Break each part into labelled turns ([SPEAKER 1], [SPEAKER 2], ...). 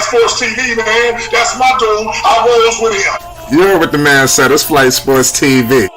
[SPEAKER 1] Sports TV, man. That's my dude. I rolls with him.
[SPEAKER 2] You heard what the man said. It's Flight Sports TV.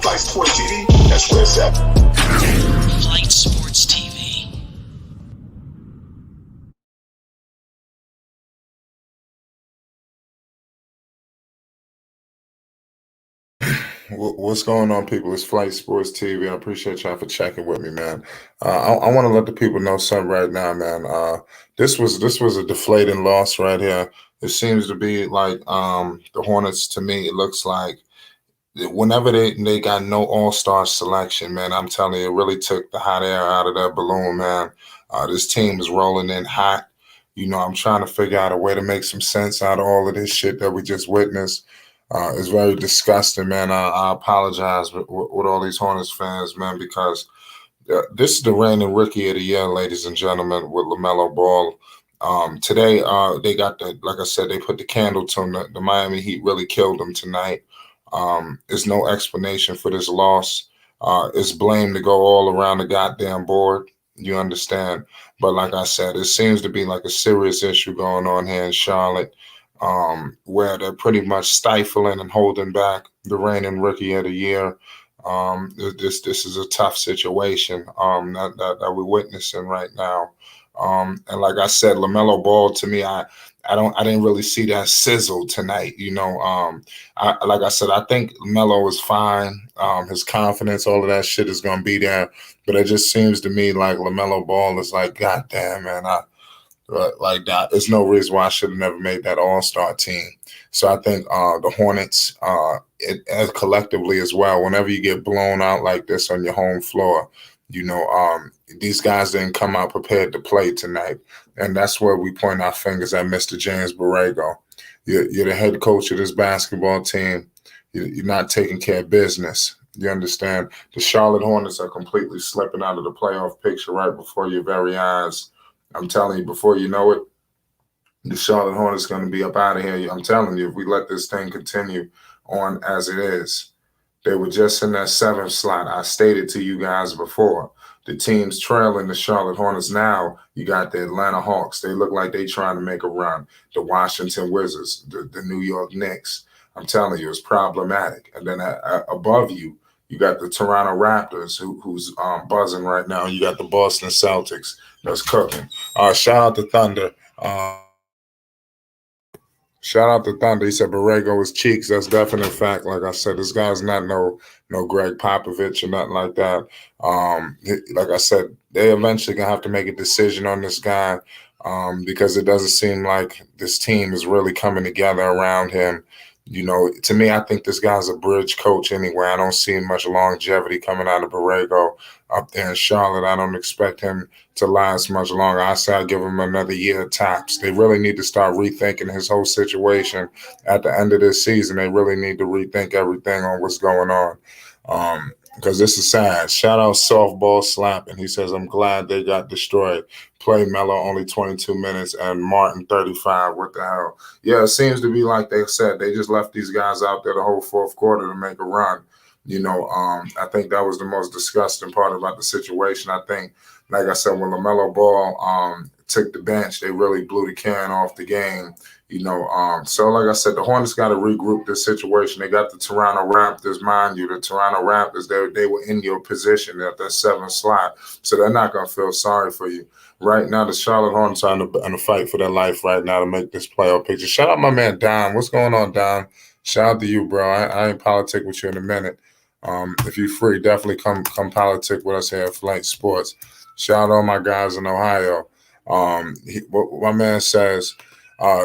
[SPEAKER 1] Flight Sports TV, that's where it's at.
[SPEAKER 3] Flight Sports TV.
[SPEAKER 2] What's going on, people? It's Flight Sports TV. I appreciate y'all for checking with me, man. I want to let the people know something right now, man. This was a deflating loss right here. It seems to be like the Hornets. To me, it looks like whenever they got no all-star selection, man, I'm telling you, it really took the hot air out of that balloon, man. This team is rolling in hot. You know, I'm trying to figure out a way to make some sense out of all of this shit that we just witnessed. It's very disgusting, man. I apologize with all these Hornets fans, man, because this is the reigning rookie of the year, ladies and gentlemen, with Lamelo Ball. Today, they got like I said, they put the candle to him. The Miami Heat really killed him tonight. There's no explanation for this loss. It's blame to go all around the goddamn board. You understand? But like I said, it seems to be like a serious issue going on here in Charlotte, where they're pretty much stifling and holding back the reigning rookie of the year. This is a tough situation that we're witnessing right now. And like I said, Lamelo Ball, to me, I didn't really see that sizzle tonight. You know, like I said, I think Melo is fine. His confidence, all of that shit is gonna be there. But it just seems to me like Lamelo Ball is like, God damn, man, like that. There's no reason why I should have never made that All-Star team. So I think the Hornets, as collectively as well, whenever you get blown out like this on your home floor, you know, these guys didn't come out prepared to play tonight. And that's where we point our fingers at Mr. James Borrego. You're the head coach of this basketball team. You're not taking care of business. You understand? The Charlotte Hornets are completely slipping out of the playoff picture right before your very eyes. I'm telling you, before you know it, the Charlotte Hornets going to be up out of here. I'm telling you, if we let this thing continue on as it is. They were just in that 7th slot. I stated to you guys before, the teams trailing the Charlotte Hornets now, you got the Atlanta Hawks. They look like they trying to make a run. The Washington Wizards, the New York Knicks. I'm telling you, it's problematic. And then above you, you got the Toronto Raptors, who's buzzing right now. You got the Boston Celtics that's cooking. Shout out to Thunder. Shout out to Thunder. He said Borrego is cheeks. That's definite fact. Like I said, this guy's not no Greg Popovich or nothing like that. Like I said, they eventually gonna have to make a decision on this guy because it doesn't seem like this team is really coming together around him. You know, to me, I think this guy's a bridge coach anyway. I don't see much longevity coming out of Borrego up there in Charlotte. I don't expect him to last much longer. I say I give him another year tops. They really need to start rethinking his whole situation at the end of this season. They really need to rethink everything on what's going on. Because this is sad. Shout out Softball Slapping. He says, I'm glad they got destroyed. Play Melo only 22 minutes and Martin 35. What the hell? Yeah, it seems to be like they said. They just left these guys out there the whole 4th quarter to make a run. You know, I think that was the most disgusting part about the situation. I think, like I said, when LaMelo Ball took the bench, they really blew the can off the game. You know, so like I said, the Hornets got to regroup this situation. They got the Toronto Raptors, mind you, the Toronto Raptors, they were in your position at that 7th slot, so they're not going to feel sorry for you. Right now, the Charlotte Hornets are in a fight for their life right now to make this playoff picture. Shout out my man, Don. What's going on, Don? Shout out to you, bro. I ain't politic with you in a minute. If you're free, definitely come politic with us here at Flight Sports. Shout out all my guys in Ohio. My man says,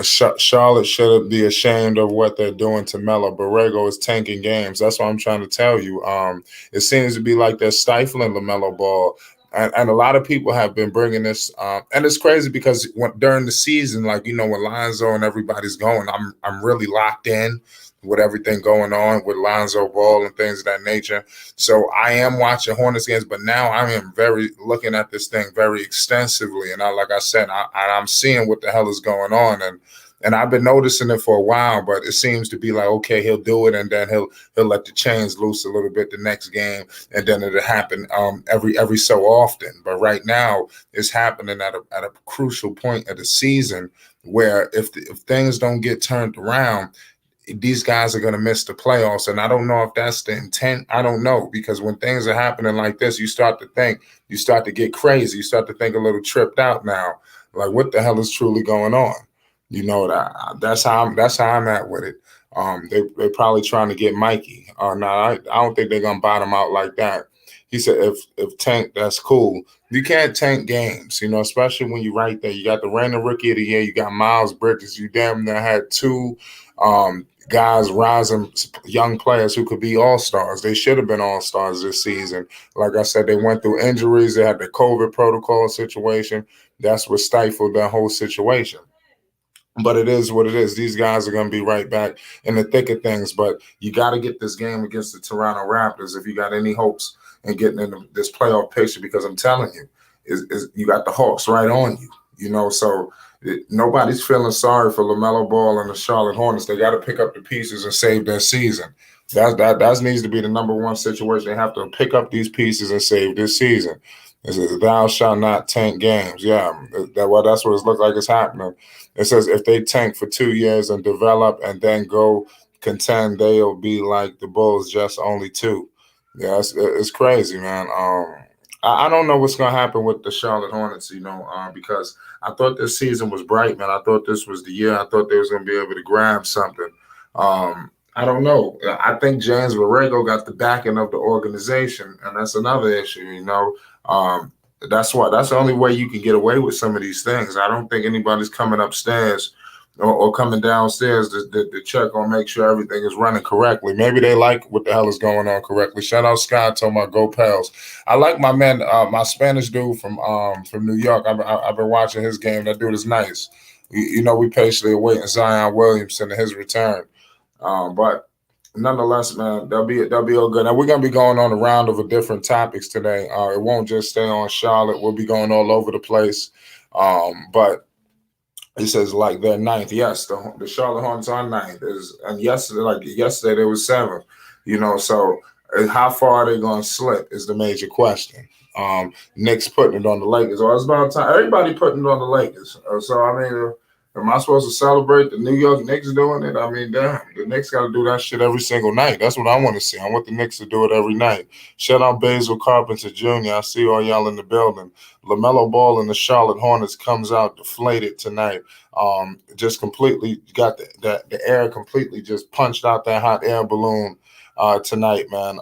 [SPEAKER 2] Charlotte should be ashamed of what they're doing to Melo. Borrego is tanking games. That's what I'm trying to tell you. It seems to be like they're stifling Lamelo Ball. And a lot of people have been bringing this, and it's crazy because during the season, like when Lonzo and everybody's going, I'm really locked in with everything going on with Lonzo Ball and things of that nature. So I am watching Hornets games, but now I am very looking at this thing very extensively, and like I said, I'm seeing what the hell is going on, and I've been noticing it for a while, but it seems to be like, okay, he'll do it, and then he'll let the chains loose a little bit the next game, and then it'll happen every so often. But right now, it's happening at a crucial point of the season where if things don't get turned around, these guys are going to miss the playoffs. And I don't know if that's the intent. I don't know, because when things are happening like this, you start to get crazy. You start to think a little tripped out now. Like, what the hell is truly going on? That's how I'm at with it. They probably trying to get Mikey. No, I don't think they're going to bottom out like that. He said, if tank, that's cool. You can't tank games, especially when you're right there. You got the reigning rookie of the year. You got Miles Bridges. You damn near had two guys rising, young players who could be all-stars. They should have been all-stars this season. Like I said, they went through injuries. They had the COVID protocol situation. That's what stifled that whole situation. But it is what it is. These guys are going to be right back in the thick of things. But you got to get this game against the Toronto Raptors if you got any hopes in getting into this playoff picture, because I'm telling you, you got the Hawks right on you. So nobody's feeling sorry for LaMelo Ball and the Charlotte Hornets. They got to pick up the pieces and save their season. That needs to be the number one situation. They have to pick up these pieces and save this season. It says, thou shalt not tank games. Yeah, that's what it looks like it's happening. It says if they tank for 2 years and develop and then go contend, they'll be like the Bulls, just only 2. Yeah, it's crazy, man. I don't know what's going to happen with the Charlotte Hornets, because I thought this season was bright, man. I thought this was the year. I thought they was going to be able to grab something. I don't know. I think James Borrego got the backing of the organization, and that's another issue, That's the only way you can get away with some of these things. I don't think anybody's coming upstairs or coming downstairs to check on, make sure everything is running correctly. Maybe they like what the hell is going on correctly. Shout out Scott, talking about Go Pels. I like my man, my Spanish dude from New York. I've been watching his game. That dude is nice. We patiently awaiting Zion Williamson and his return. But nonetheless, man, they'll be all good. Now we're gonna be going on a round of different topics today. It won't just stay on Charlotte. We'll be going all over the place. But it says like they're 9th. Yes, the Charlotte Hornets are 9th. And yesterday they were 7th. So how far are they gonna slip is the major question. Knicks putting it on the Lakers. It's about time. Everybody putting it on the Lakers. Am I supposed to celebrate the New York Knicks doing it? Damn, the Knicks got to do that shit every single night. That's what I want to see. I want the Knicks to do it every night. Shout out Basil Carpenter Jr. I see all y'all in the building. LaMelo Ball and the Charlotte Hornets comes out deflated tonight. Just completely got the air completely just punched out that hot air balloon tonight, man.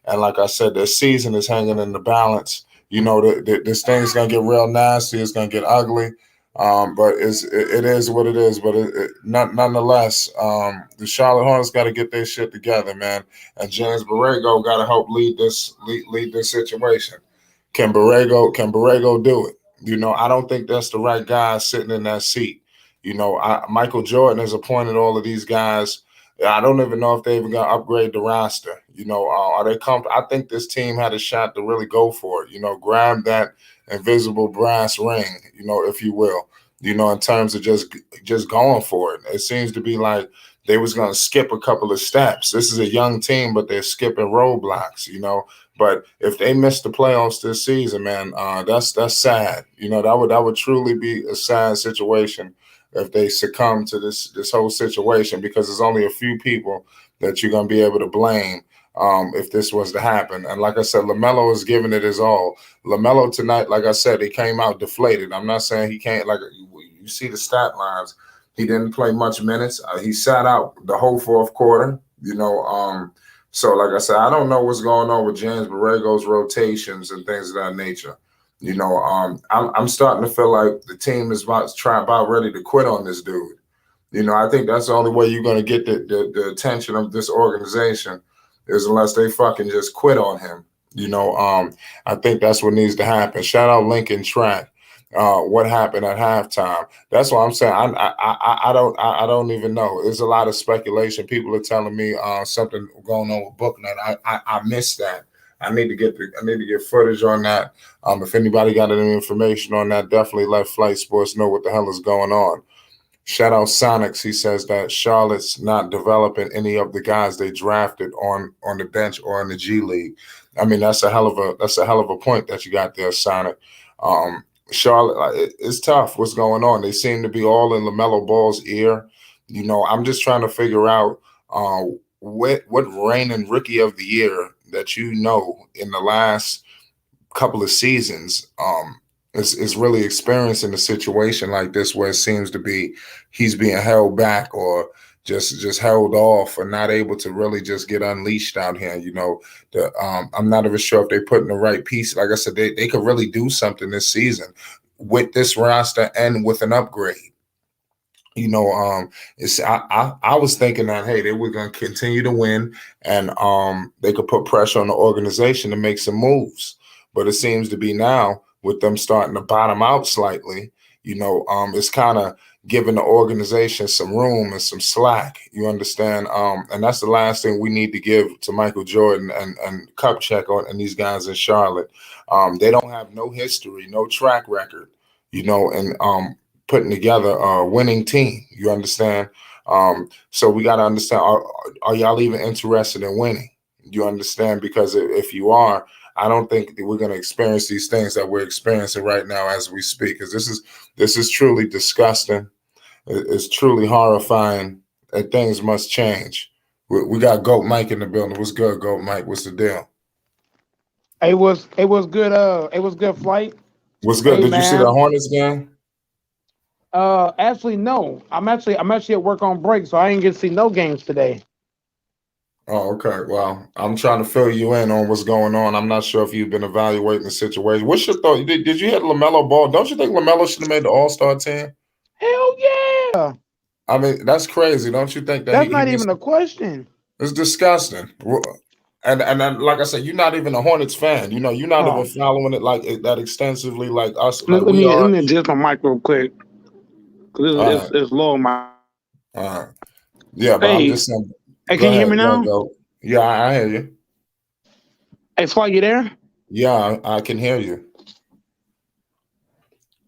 [SPEAKER 2] And like I said, the season is hanging in the balance. This thing's going to get real nasty. It's going to get ugly. But it is what it is. But nonetheless, the Charlotte Hornets got to get their shit together, man. And James Borrego got to help lead this situation. Can Borrego do it? I don't think that's the right guy sitting in that seat. Michael Jordan has appointed all of these guys. I don't even know if they even gonna upgrade the roster. Are they I think this team had a shot to really go for it. Grab that invisible brass ring, if you will. In terms of just going for it. It seems to be like they was gonna skip a couple of steps. This is a young team, but they're skipping roadblocks. But if they miss the playoffs this season, man, that's sad. That would truly be a sad situation if they succumb to this whole situation, because there's only a few people that you're going to be able to blame if this was to happen. And like I said, LaMelo is giving it his all. LaMelo tonight, like I said, he came out deflated. I'm not saying he can't, like you see the stat lines. He didn't play much minutes. He sat out the whole fourth quarter, So like I said, I don't know what's going on with James Borrego's rotations and things of that nature. I'm starting to feel like the team is about ready to quit on this dude. I think that's the only way you're going to get the attention of this organization is unless they fucking just quit on him. I think that's what needs to happen. Shout out Lincoln Track. What happened at halftime? That's what I'm saying. I don't even know. There's a lot of speculation. People are telling me something going on with Booknet. I missed that. I need to get footage on that. If anybody got any information on that, definitely let Flight Sports know what the hell is going on. Shout out Sonics. He says that Charlotte's not developing any of the guys they drafted on the bench or in the G League. I mean, that's a hell of a point that you got there, Sonic. Charlotte, it's tough. What's going on? They seem to be all in Lamelo Ball's ear. I'm just trying to figure out what reigning rookie of the year that in the last couple of seasons is really experiencing a situation like this where it seems to be he's being held back or just held off or not able to really just get unleashed out here. I'm not even sure if they put in the right piece. Like I said, they could really do something this season with this roster and with an upgrade. I was thinking that, hey, they were going to continue to win and they could put pressure on the organization to make some moves. But it seems to be now with them starting to bottom out slightly, it's kind of giving the organization some room and some slack. You understand? And that's the last thing we need to give to Michael Jordan and Kupchak and these guys in Charlotte. They don't have no history, no track record, and putting together a winning team. You understand? So we got to understand, are y'all even interested in winning? You understand? Because if you are, I don't think that we're going to experience these things that we're experiencing right now as we speak. Because this is truly disgusting. It's truly horrifying, and things must change. We got Goat Mike in the building. What's good, Goat Mike? What's the deal?
[SPEAKER 4] It was good. It was good flight.
[SPEAKER 2] What's good?
[SPEAKER 4] Hey,
[SPEAKER 2] Did you see the
[SPEAKER 4] man.
[SPEAKER 2] Hornets game?
[SPEAKER 4] Actually, no. I'm actually at work on break, so I didn't get to see no games today.
[SPEAKER 2] Oh, okay. Well, I'm trying to fill you in on what's going on. I'm not sure if you've been evaluating the situation. What's your thought? Did you hit Lamelo Ball? Don't you think Lamelo should have made the All-Star team?
[SPEAKER 4] Hell yeah!
[SPEAKER 2] I mean, that's crazy. Don't you think that
[SPEAKER 4] That's not even a question.
[SPEAKER 2] It's disgusting. And then, like I said, you're not even a Hornets fan. You're not even following it like that extensively, like us. Like
[SPEAKER 4] Let me adjust my mic real quick because it's low.
[SPEAKER 2] Yeah, but I'm just saying.
[SPEAKER 4] Hey, can you hear me now?
[SPEAKER 2] Go. Yeah, I hear you.
[SPEAKER 4] Hey, Fly, you there?
[SPEAKER 2] Yeah, I can hear you.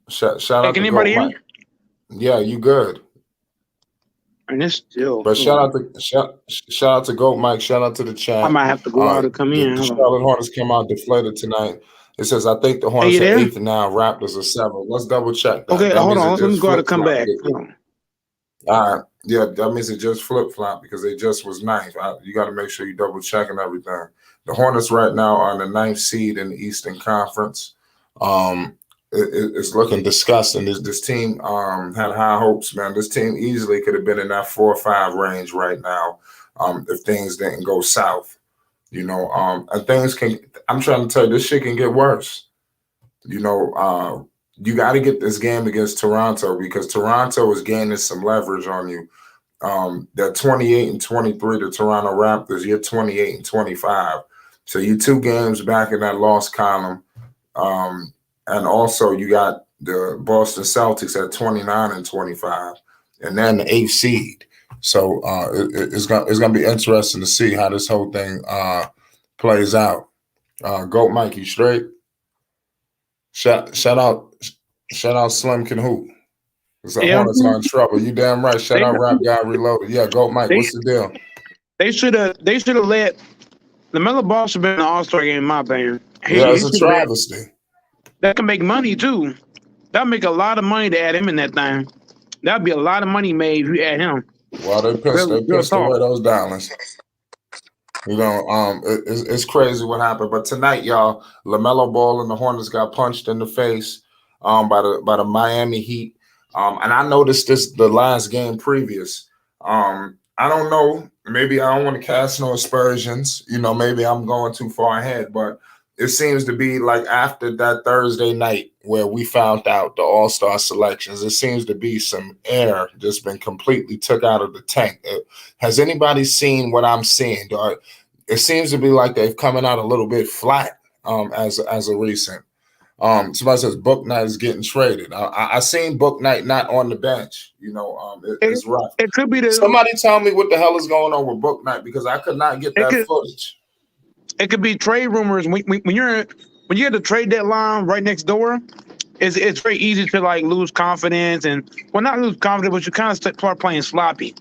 [SPEAKER 2] Shout out.
[SPEAKER 4] Can anybody hear me?
[SPEAKER 2] Yeah, you good.
[SPEAKER 4] And it's still.
[SPEAKER 2] But shout out to Goat Mike. Shout out to the chat.
[SPEAKER 4] I might have to go out and come in.
[SPEAKER 2] The Charlotte Hornets came out deflated tonight. It says, I think the Hornets are 8th now. Raptors are 7th. Let's double check that.
[SPEAKER 4] Okay, hold on. Let me go out and come back.
[SPEAKER 2] All right. Yeah, that means it just flip-flop because they just was 9th. You got to make sure you double checking everything. The Hornets right now are in the 9th seed in the Eastern Conference. It's looking disgusting. This team had high hopes, man. This team easily could have been in that 4 or 5 range right now if things didn't go south. And things can. I'm trying to tell you, this shit can get worse. You got to get this game against Toronto because Toronto is gaining some leverage on you. They're 28-23, the Toronto Raptors. You're 28-25. So you're 2 games back in that loss column. And also you got the Boston Celtics at 29-25, and then the 8th seed. So it's gonna be interesting to see how this whole thing plays out. Goat Mike, you straight? Shout out Slim Can Hoop. It's the Hornets are in trouble. You damn right. Shout out Rap Guy Reloaded. Yeah, Goat Mike, what's the deal?
[SPEAKER 4] They should have let Lamelo Ball should have been in the All-Star game, in my opinion.
[SPEAKER 2] It's a travesty.
[SPEAKER 4] That can make money too. That'll make a lot of money to add him in that thing. That'd be a lot of money made if you add him.
[SPEAKER 2] Well, they pissed away those dollars. It's crazy what happened. But tonight, y'all, LaMelo Ball and the Hornets got punched in the face by the Miami Heat. And I noticed this the last game previous. I don't know. Maybe I don't want to cast no aspersions. Maybe I'm going too far ahead. But it seems to be like after that Thursday night where we found out the All-Star selections, it seems to be some air just been completely took out of the tank. Has anybody seen what I'm seeing? It seems to be like they've coming out a little bit flat as a recent. Somebody says Book Knight is getting traded. I seen Book Knight not on the bench.
[SPEAKER 4] It,
[SPEAKER 2] It's rough.
[SPEAKER 4] it could be
[SPEAKER 2] Somebody tell me what the hell is going on with Book Knight because I could not get
[SPEAKER 4] it
[SPEAKER 2] that
[SPEAKER 4] could
[SPEAKER 2] footage.
[SPEAKER 4] it could be trade rumors. When you're at the trade deadline right next door, it's very easy to like lose confidence and well not lose confidence, but you kind of start playing sloppy.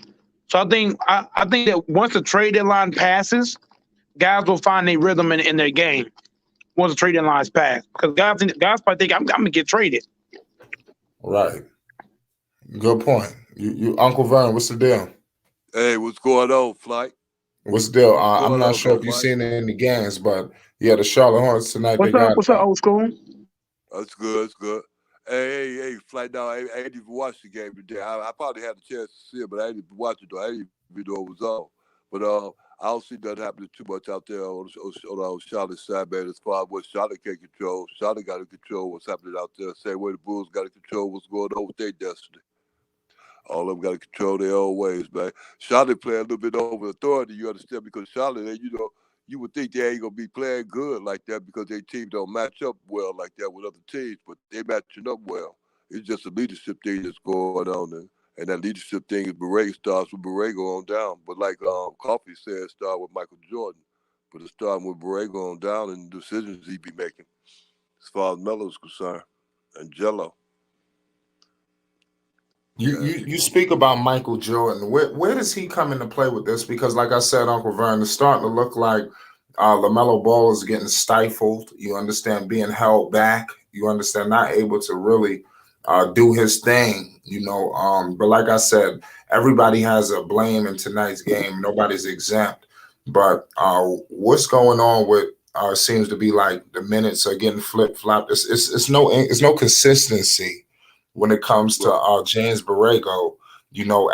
[SPEAKER 4] So I think that once the trade deadline passes, guys will find their rhythm in their game once the trade deadline is passed. Because guys probably think I'm gonna get traded.
[SPEAKER 2] Right. Good point. You Uncle Vern, what's the deal?
[SPEAKER 5] Hey, what's going on, Flight?
[SPEAKER 2] What's the deal?
[SPEAKER 5] What's
[SPEAKER 2] I'm
[SPEAKER 5] going
[SPEAKER 2] not
[SPEAKER 5] on,
[SPEAKER 2] sure
[SPEAKER 5] though,
[SPEAKER 2] if you've
[SPEAKER 5] Flight?
[SPEAKER 2] seen any games, but yeah, the Charlotte Hornets tonight they got
[SPEAKER 4] What's up, old school?
[SPEAKER 5] That's good. That's good. Hey, Flight. Now, I ain't even watched the game today. I probably had a chance to see it, but I didn't even watch it though. I didn't even know it was on. But I don't see that happening too much out there on Charlotte's side, man. As far as what Charlotte can control, Charlotte got to control what's happening out there. Same way the Bulls got to control what's going on with their destiny. All of them got to control their own ways, man. Charlotte play a little bit over authority, you understand? Because Charlotte, you would think they ain't gonna be playing good like that because their team don't match up well like that with other teams, but they matching up well. It's just a leadership thing that's going on there. And that leadership thing is starts with Borrego on down. But like Coffee said, it started with Michael Jordan. But it's starting with Borrego on down and the decisions he be making as far as Melo's concerned and Jello.
[SPEAKER 2] You speak about Michael Jordan. Where does he come into play with this? Because like I said, Uncle Vern, it's starting to look like Lamelo Ball is getting stifled. You understand, being held back. You understand, not able to really do his thing. But like I said, everybody has a blame in tonight's game. Nobody's exempt. But what's going on with seems to be like the minutes are getting flip flopped. It's no consistency when it comes to James Borrego,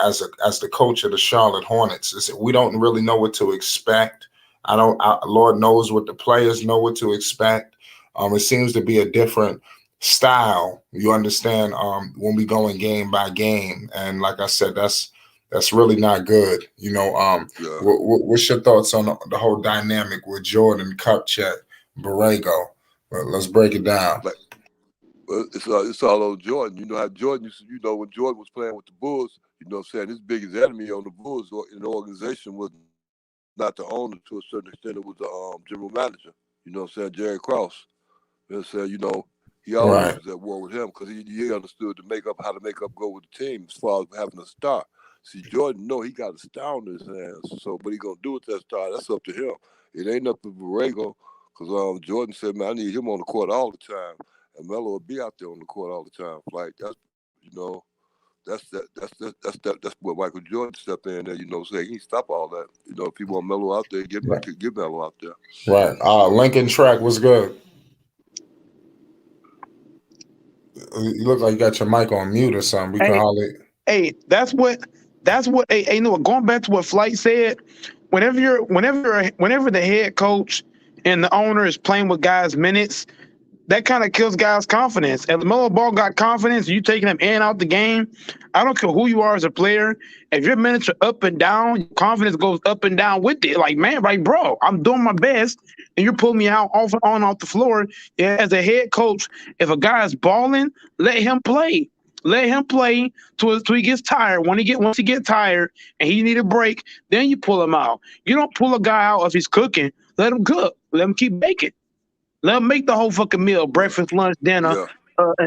[SPEAKER 2] as the coach of the Charlotte Hornets. We don't really know what to expect. Lord knows what the players know what to expect. It seems to be a different style, you understand, when we go in game by game. And like I said, that's really not good. What's your thoughts on the whole dynamic with Jordan, Kupchak, Borrego? Let's break it down.
[SPEAKER 5] It's all on Jordan. You know how Jordan used to, when Jordan was playing with the Bulls, his biggest enemy on the Bulls or in the organization was not the owner to a certain extent. It was the general manager, Jerry Krause. He always was at war with him because he understood how to make up go with the team as far as having a star. See, Jordan, he got a star on his hands. So what he going to do with that star, that's up to him. It ain't up to Borrego because Jordan said, man, I need him on the court all the time. And Melo will be out there on the court all the time. Like that's what Michael Jordan stepped in there. Say he stop all that. If you want Melo out there, get Melo out there.
[SPEAKER 2] Right. Lincoln Track was good. You look like you got your mic on mute or something. We can hardly.
[SPEAKER 4] Hey, that's what. Hey, going back to what Flight said. Whenever the head coach and the owner is playing with guys' minutes, that kind of kills guys' confidence. If Lamelo Ball got confidence, you taking him in and out the game. I don't care who you are as a player. If your minutes are up and down, your confidence goes up and down with it. Like, man, like, bro, I'm doing my best, and you're pulling me out off the floor. Yeah, as a head coach, if a guy is balling, let him play. Let him play till he gets tired. Once he gets tired and he need a break, then you pull him out. You don't pull a guy out if he's cooking. Let him cook. Let him keep baking. Let them make the whole fucking meal, breakfast, lunch, dinner,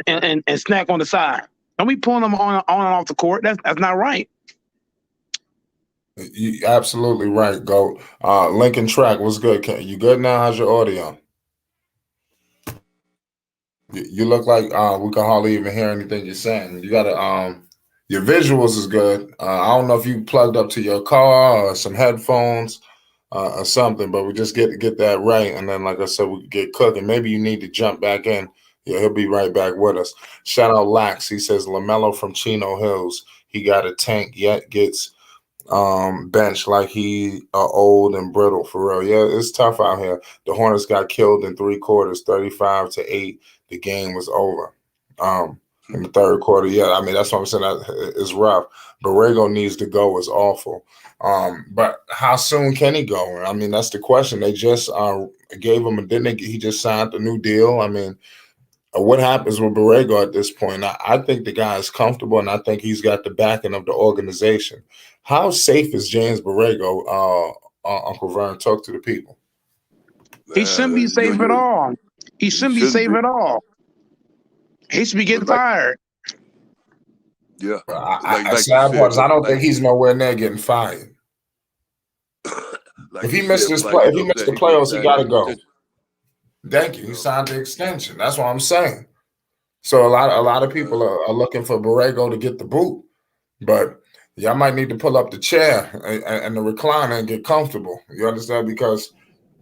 [SPEAKER 4] and snack on the side. Don't be pulling them on and off the court. That's not right.
[SPEAKER 2] You absolutely right, Go. Lincoln Track, what's good? You good now? How's your audio? You look like we can hardly even hear anything you're saying. You gotta your visuals is good. I don't know if you plugged up to your car or some headphones. Or something, but we just get that right, and then, like I said, we get cooking. Maybe you need to jump back in. Yeah, he'll be right back with us. Shout out Lax. He says Lamelo from Chino Hills. He got a tank, yet gets bench like he old and brittle for real. Yeah, it's tough out here. The Hornets got killed in 3 quarters, 35-8. The game was over. In the third quarter, yeah, I mean that's what I'm saying. That it's rough. Borrego needs to go. It's awful. But how soon can he go? I mean, that's the question. They just gave him he just signed a new deal. I mean, what happens with Borrego at this point? I think the guy is comfortable, and I think he's got the backing of the organization. How safe is James Borrego, Uncle Vern? Talk to the people.
[SPEAKER 4] He shouldn't be safe at all. He shouldn't be safe at all. He should be getting fired.
[SPEAKER 5] Yeah.
[SPEAKER 2] Sad part is I don't think he's nowhere near getting fired. If he missed the playoffs, he got to go. Thank you. He signed the extension. That's what I'm saying. So a lot of people are looking for Borrego to get the boot, but y'all might need to pull up the chair and the recliner and get comfortable. You understand? Because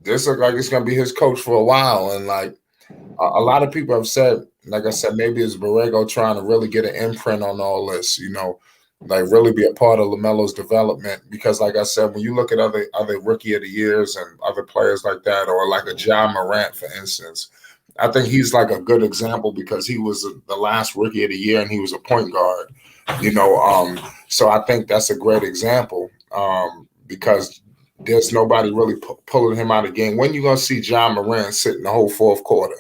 [SPEAKER 2] this looks like it's gonna be his coach for a while, and like a lot of people have said, like I said, maybe it's Borrego trying to really get an imprint on all this. You know, like really be a part of Lamelo's development. Because, like I said, when you look at other rookie of the years and other players like that, or like a John Morant, for instance. I think he's like a good example because he was the last rookie of the year and he was a point guard, you know. So I think that's a great example because there's nobody really pulling him out of the game. When you gonna see John Morant sitting the whole fourth quarter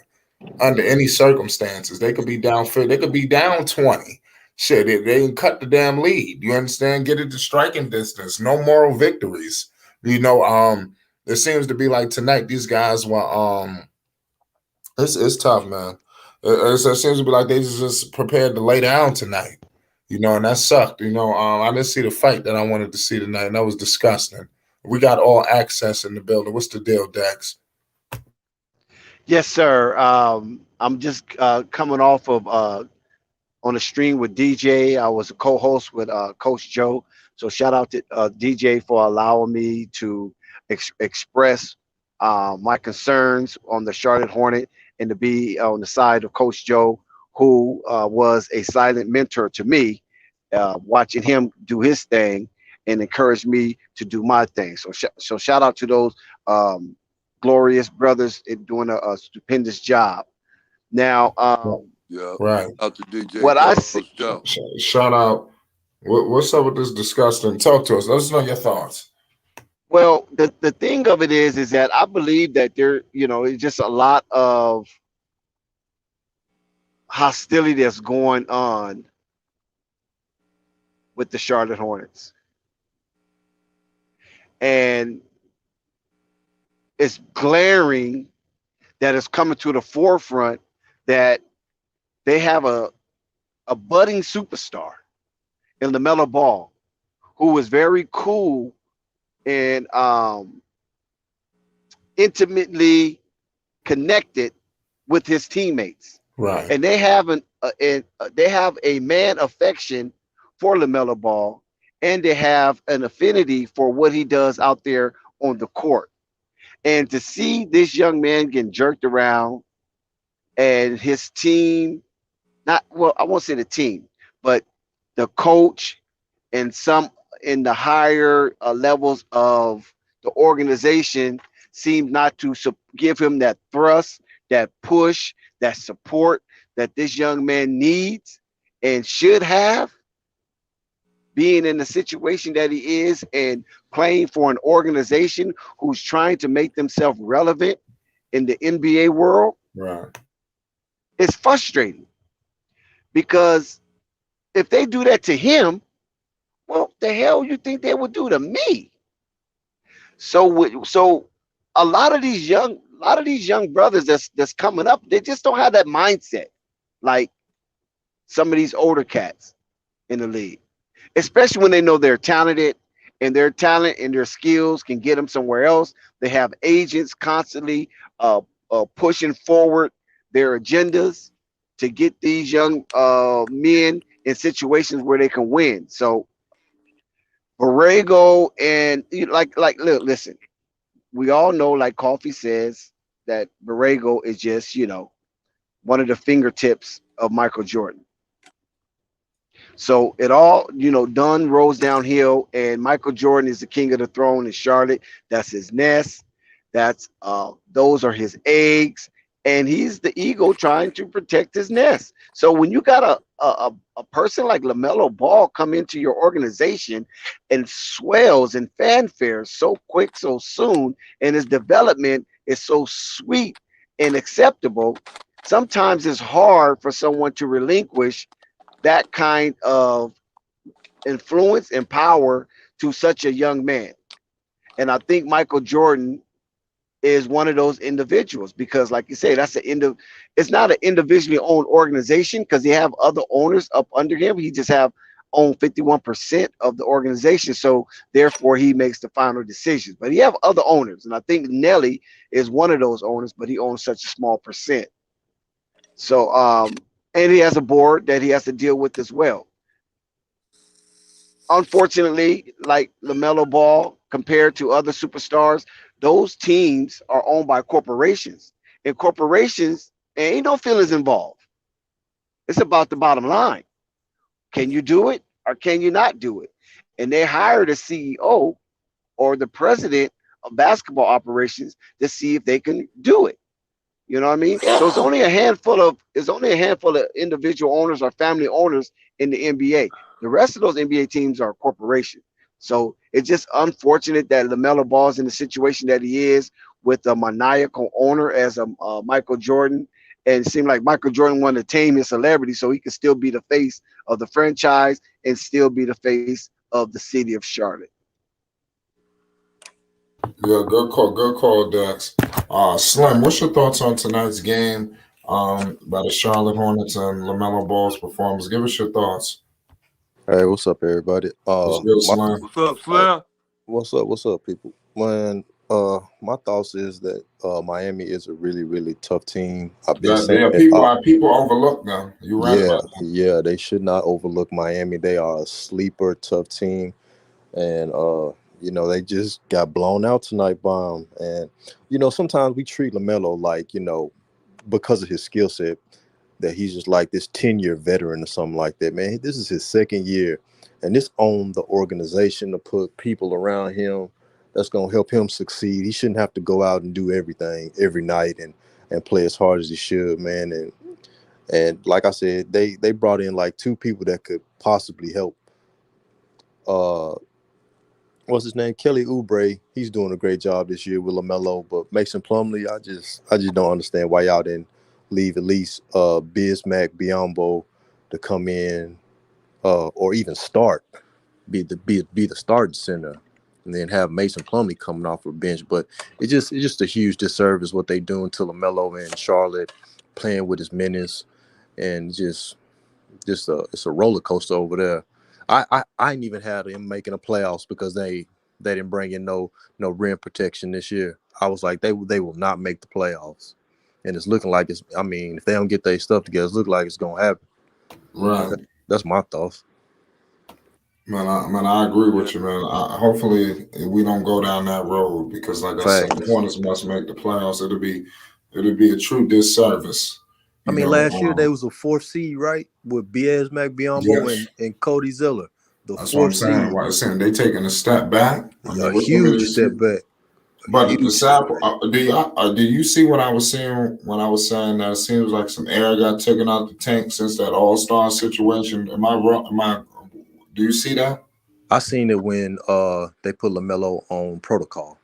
[SPEAKER 2] under any circumstances? They could be down 50, they could be down 20. Shit, they can cut the damn lead. You understand? Get it to striking distance. No moral victories. You know, it seems to be like tonight these guys were It's tough, man. It seems to be like they just prepared to lay down tonight, you know, and that sucked. You know, I didn't see the fight that I wanted to see tonight, and that was disgusting. We got all access in the building. What's the deal, Dex?
[SPEAKER 6] Yes, sir. I'm just coming off of on a stream with DJ. I was a co-host with Coach Joe. So shout out to DJ for allowing me to express my concerns on the Charlotte Hornet and to be on the side of Coach Joe, who was a silent mentor to me, watching him do his thing and encourage me to do my thing. So shout out to those glorious brothers in doing a stupendous job. Now,
[SPEAKER 2] right.
[SPEAKER 5] Out to DJ.
[SPEAKER 6] What I see.
[SPEAKER 2] Shout out. What's up with this disgusting? Talk to us. Let us know your thoughts.
[SPEAKER 6] Well, the thing of it is that I believe that there, you know, it's just a lot of hostility that's going on with the Charlotte Hornets. And it's glaring that it's coming to the forefront that they have a budding superstar in Lamelo Ball, who was very cool and intimately connected with his teammates,
[SPEAKER 2] right?
[SPEAKER 6] And they have a man affection for Lamelo Ball, and they have an affinity for what he does out there on the court. And to see this young man getting jerked around, and his team, I won't say the team, but the coach and some in the higher levels of the organization seem not to give him that thrust, that push, that support that this young man needs and should have, being in the situation that he is and playing for an organization who's trying to make themselves relevant in the NBA world.
[SPEAKER 2] Right.
[SPEAKER 6] It's frustrating because if they do that to him, well, the hell you think they would do to me? So a lot of these young brothers that's coming up, they just don't have that mindset like some of these older cats in the league, especially when they know they're talented and their talent and their skills can get them somewhere else. They have agents constantly pushing forward their agendas to get these young men in situations where they can win. So Borrego and look, listen, we all know, like Coffee says, that Borrego is just, you know, one of the fingertips of Michael Jordan. So it all, done rolls downhill, and Michael Jordan is the king of the throne in Charlotte. That's his nest. That's those are his eggs, and he's the eagle trying to protect his nest. So when you got a person like Lamelo Ball come into your organization and swells and fanfare so quick, so soon, and his development is so sweet and acceptable, sometimes it's hard for someone to relinquish that kind of influence and power to such a young man. And I think Michael Jordan is one of those individuals because, like you say, it's not an individually owned organization because they have other owners up under him. He just own 51% of the organization, so therefore he makes the final decisions. But he have other owners, and I think Nelly is one of those owners, but he owns such a small percent. So, and he has a board that he has to deal with as well. Unfortunately, like LaMelo Ball, compared to other superstars, those teams are owned by corporations. And corporations, ain't no feelings involved. It's about the bottom line. Can you do it or can you not do it? And they hired a CEO or the president of basketball operations to see if they can do it. You know what I mean? So it's only a handful of individual owners or family owners in the NBA. The rest of those NBA teams are corporations. So it's just unfortunate that LaMelo Ball's in the situation that he is with a maniacal owner as a Michael Jordan. And it seemed like Michael Jordan wanted to tame his celebrity so he could still be the face of the franchise and still be the face of the city of Charlotte.
[SPEAKER 2] Yeah, good call, Dex. Slim, what's your thoughts on tonight's game by the Charlotte Hornets and LaMelo Ball's performance? Give us your thoughts.
[SPEAKER 7] Hey, what's up, everybody?
[SPEAKER 2] What's good, Slim?
[SPEAKER 5] What's up, Slim?
[SPEAKER 7] What's up, people? Man, my thoughts is that Miami is a really, really tough team. I've been saying
[SPEAKER 2] people overlook them. You're right about that.
[SPEAKER 7] Yeah, they should not overlook Miami. They are a sleeper, tough team, and they just got blown out tonight by them. And sometimes we treat LaMelo like because of his skill set, that he's just like this 10-year veteran or something like that. Man, this is his second year, and this on the organization to put people around him that's going to help him succeed. He shouldn't have to go out and do everything every night and play as hard as he should, man. And like I said, they brought in like two people that could possibly help. What's his name? Kelly Oubre. He's doing a great job this year with LaMelo, but Mason Plumlee, I just don't understand why y'all didn't leave at least Bismack Biyombo to come in or even start, be the starting center, and then have Mason Plumlee coming off the bench. But it's just a huge disservice what they doing to LaMelo in Charlotte, playing with his minutes, and it's a roller coaster over there. I ain't even had him making the playoffs because they didn't bring in no rim protection this year. I was like, they will not make the playoffs. And it's looking like if they don't get their stuff together, it's looking like it's going to happen.
[SPEAKER 2] Right.
[SPEAKER 7] That's my thoughts.
[SPEAKER 2] Man, I agree with you, man. Hopefully we don't go down that road because, like I said, the Hornets must make the playoffs. It'll be a true disservice.
[SPEAKER 7] Last year they was a 4th seed, right, with Bismack Biyombo and Cody Zeller.
[SPEAKER 2] That's what I'm saying. Why saying they taking a step back?
[SPEAKER 7] A huge step back.
[SPEAKER 2] But the sad, do you see what I was saying when I was saying that it seems like some air got taken out the tank since that All-Star situation? Am I wrong? Do you see that?
[SPEAKER 7] I seen it when they put LaMelo on protocol.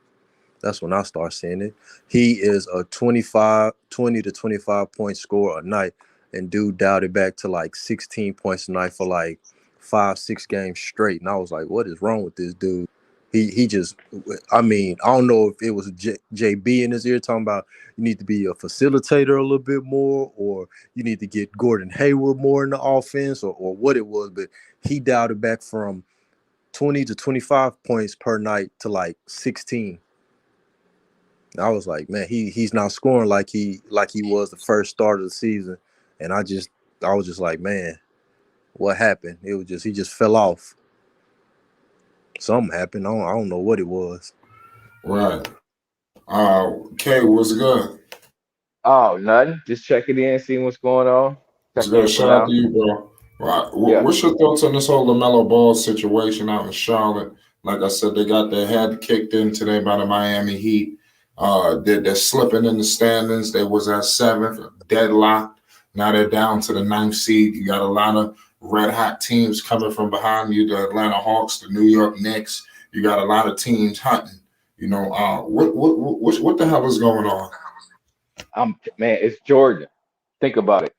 [SPEAKER 7] That's when I start seeing it. He is a 20 to 25 point scorer a night, and dude dialed it back to like 16 points a night for like 5-6 games straight. And I was like, what is wrong with this dude? He just, I don't know if it was JB in his ear talking about you need to be a facilitator a little bit more, or you need to get Gordon Hayward more in the offense, or what it was, but he dialed it back from 20 to 25 points per night to like 16. I was like, man, he's not scoring like he was the first start of the season, and I was just like, man, what happened? It was just he just fell off. Something happened. I don't know what it was.
[SPEAKER 2] Right. Kay, what's good?
[SPEAKER 8] Oh, nothing. Just checking in, seeing what's going on.
[SPEAKER 2] Shout out to you, bro. Right.
[SPEAKER 8] Yeah.
[SPEAKER 2] What's your thoughts on this whole Lamelo Ball situation out in Charlotte? Like I said, they got their head kicked in today by the Miami Heat. They're slipping in the standings. They was at 7th, deadlocked. Now they're down to the 9th seed. You got a lot of red hot teams coming from behind you. The Atlanta Hawks, the New York Knicks. You got a lot of teams hunting. You know, what the hell is going on?
[SPEAKER 8] Man, it's Jordan. Think about it.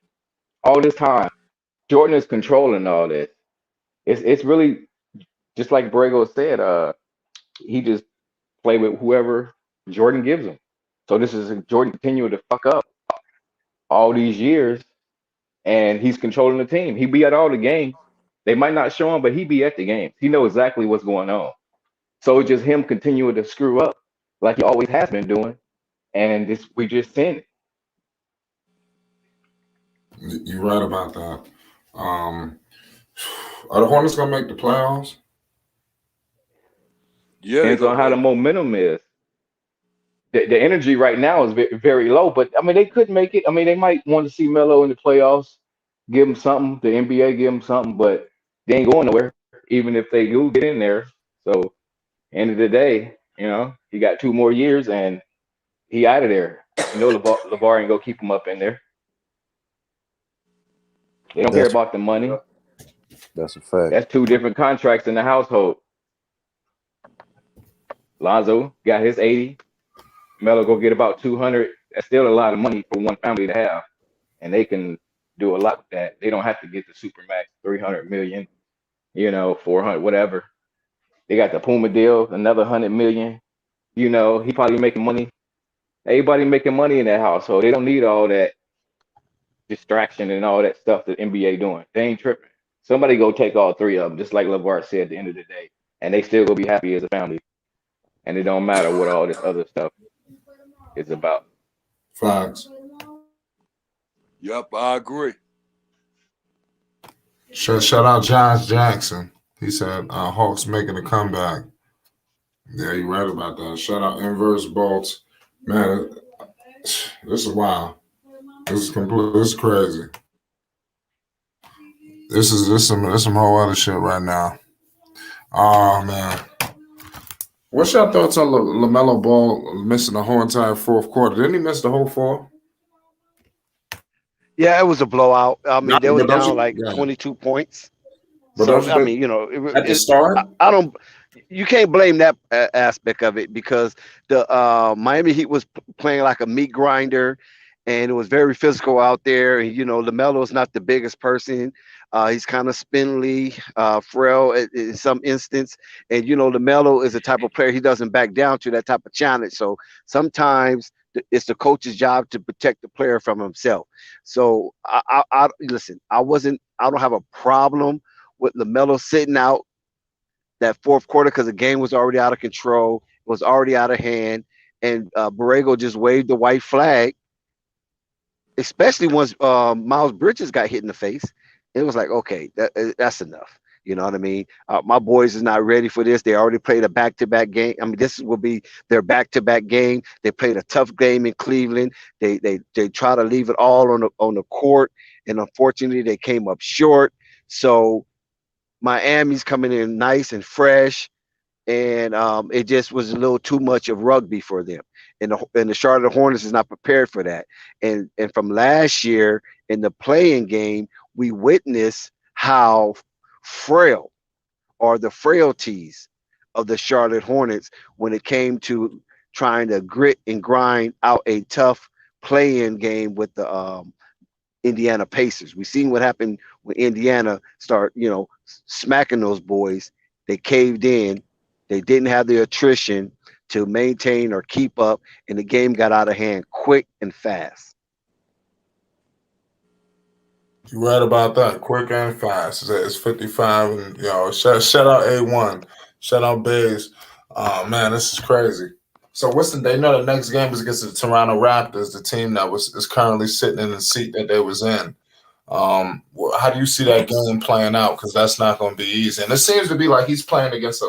[SPEAKER 8] All this time, Jordan is controlling all this. It's really just like Borrego said. He just play with whoever Jordan gives him. So this is Jordan continuing to fuck up all these years, and he's controlling the team. He be at all the games. They might not show him, but he be at the games. He know exactly what's going on. So it's just him continuing to screw up like he always has been doing, and we just seen it.
[SPEAKER 2] You're right about that. Are the Hornets gonna make the playoffs?
[SPEAKER 5] Yeah,
[SPEAKER 8] Depends on how the momentum is. The energy right now is very low, but I mean they could make it. I mean they might want to see Melo in the playoffs, give him something. The NBA give him something, but they ain't going nowhere. Even if they do get in there. So end of the day, he got 2 more years and he out of there. LeVar ain't gonna keep him up in there. They don't care about the money.
[SPEAKER 7] That's a fact.
[SPEAKER 8] That's 2 different contracts in the household. Lonzo got his 80. Melo go get about 200. That's still a lot of money for one family to have, and they can do a lot with that. They don't have to get the supermax 300 million, 400, whatever. They got the Puma deal, another 100 million. He probably making money. Everybody making money in that household. They don't need all that distraction and all that stuff that NBA doing. They ain't tripping. Somebody go take all 3 of them, just like LeVar said at the end of the day, and they still gonna be happy as a family. And it don't matter what all this other stuff is about.
[SPEAKER 2] Facts.
[SPEAKER 5] Yep, I agree.
[SPEAKER 2] Shout out Josh Jackson. He said Hawks making a comeback. Yeah, you're right about that. Shout out Inverse Bolts. Man, this is wild. This is crazy. This is some whole other shit right now. Oh man. What's your thoughts on Lamelo Ball missing the whole entire 4th quarter? Didn't he miss the whole 4th?
[SPEAKER 6] Yeah, it was a blowout. I mean, they was
[SPEAKER 2] But don't
[SPEAKER 6] down
[SPEAKER 2] you-
[SPEAKER 6] like
[SPEAKER 2] yeah.
[SPEAKER 6] 22 points.
[SPEAKER 2] But
[SPEAKER 6] So
[SPEAKER 2] don't you
[SPEAKER 6] I
[SPEAKER 2] think-
[SPEAKER 6] mean,
[SPEAKER 2] at the start?
[SPEAKER 6] I don't. You can't blame that aspect of it because the Miami Heat was playing like a meat grinder, and it was very physical out there. And LaMelo is not the biggest person. He's kind of spindly, frail in some instance. And LaMelo is the type of player he doesn't back down to that type of challenge. So sometimes it's the coach's job to protect the player from himself. So I listen. I don't have a problem with LaMelo sitting out that 4th quarter because the game was already out of control. It was already out of hand. And Borrego just waved the white flag, especially once Miles Bridges got hit in the face. It was like, okay, that's enough. You know what I mean? My boys is not ready for this. They already played a back-to-back game. I mean, this will be their back-to-back game. They played a tough game in Cleveland. They try to leave it all on the court, and unfortunately, they came up short. So Miami's coming in nice and fresh, and it just was a little too much of rugby for them. And the Charlotte Hornets is not prepared for that. And from last year in the playing game, we witnessed how frail or the frailties of the Charlotte Hornets when it came to trying to grit and grind out a tough play-in game with the Indiana Pacers. We seen what happened when Indiana start, smacking those boys. They caved in. They didn't have the attrition to maintain or keep up, and the game got out of hand quick and fast.
[SPEAKER 2] You're right about that. Quick and fast. It's 55, and shout out A1, shout out Bays. Man, this is crazy. So they know the next game is against the Toronto Raptors, the team that is currently sitting in the seat that they was in. How do you see that game playing out? Because that's not going to be easy. And it seems to be like he's playing against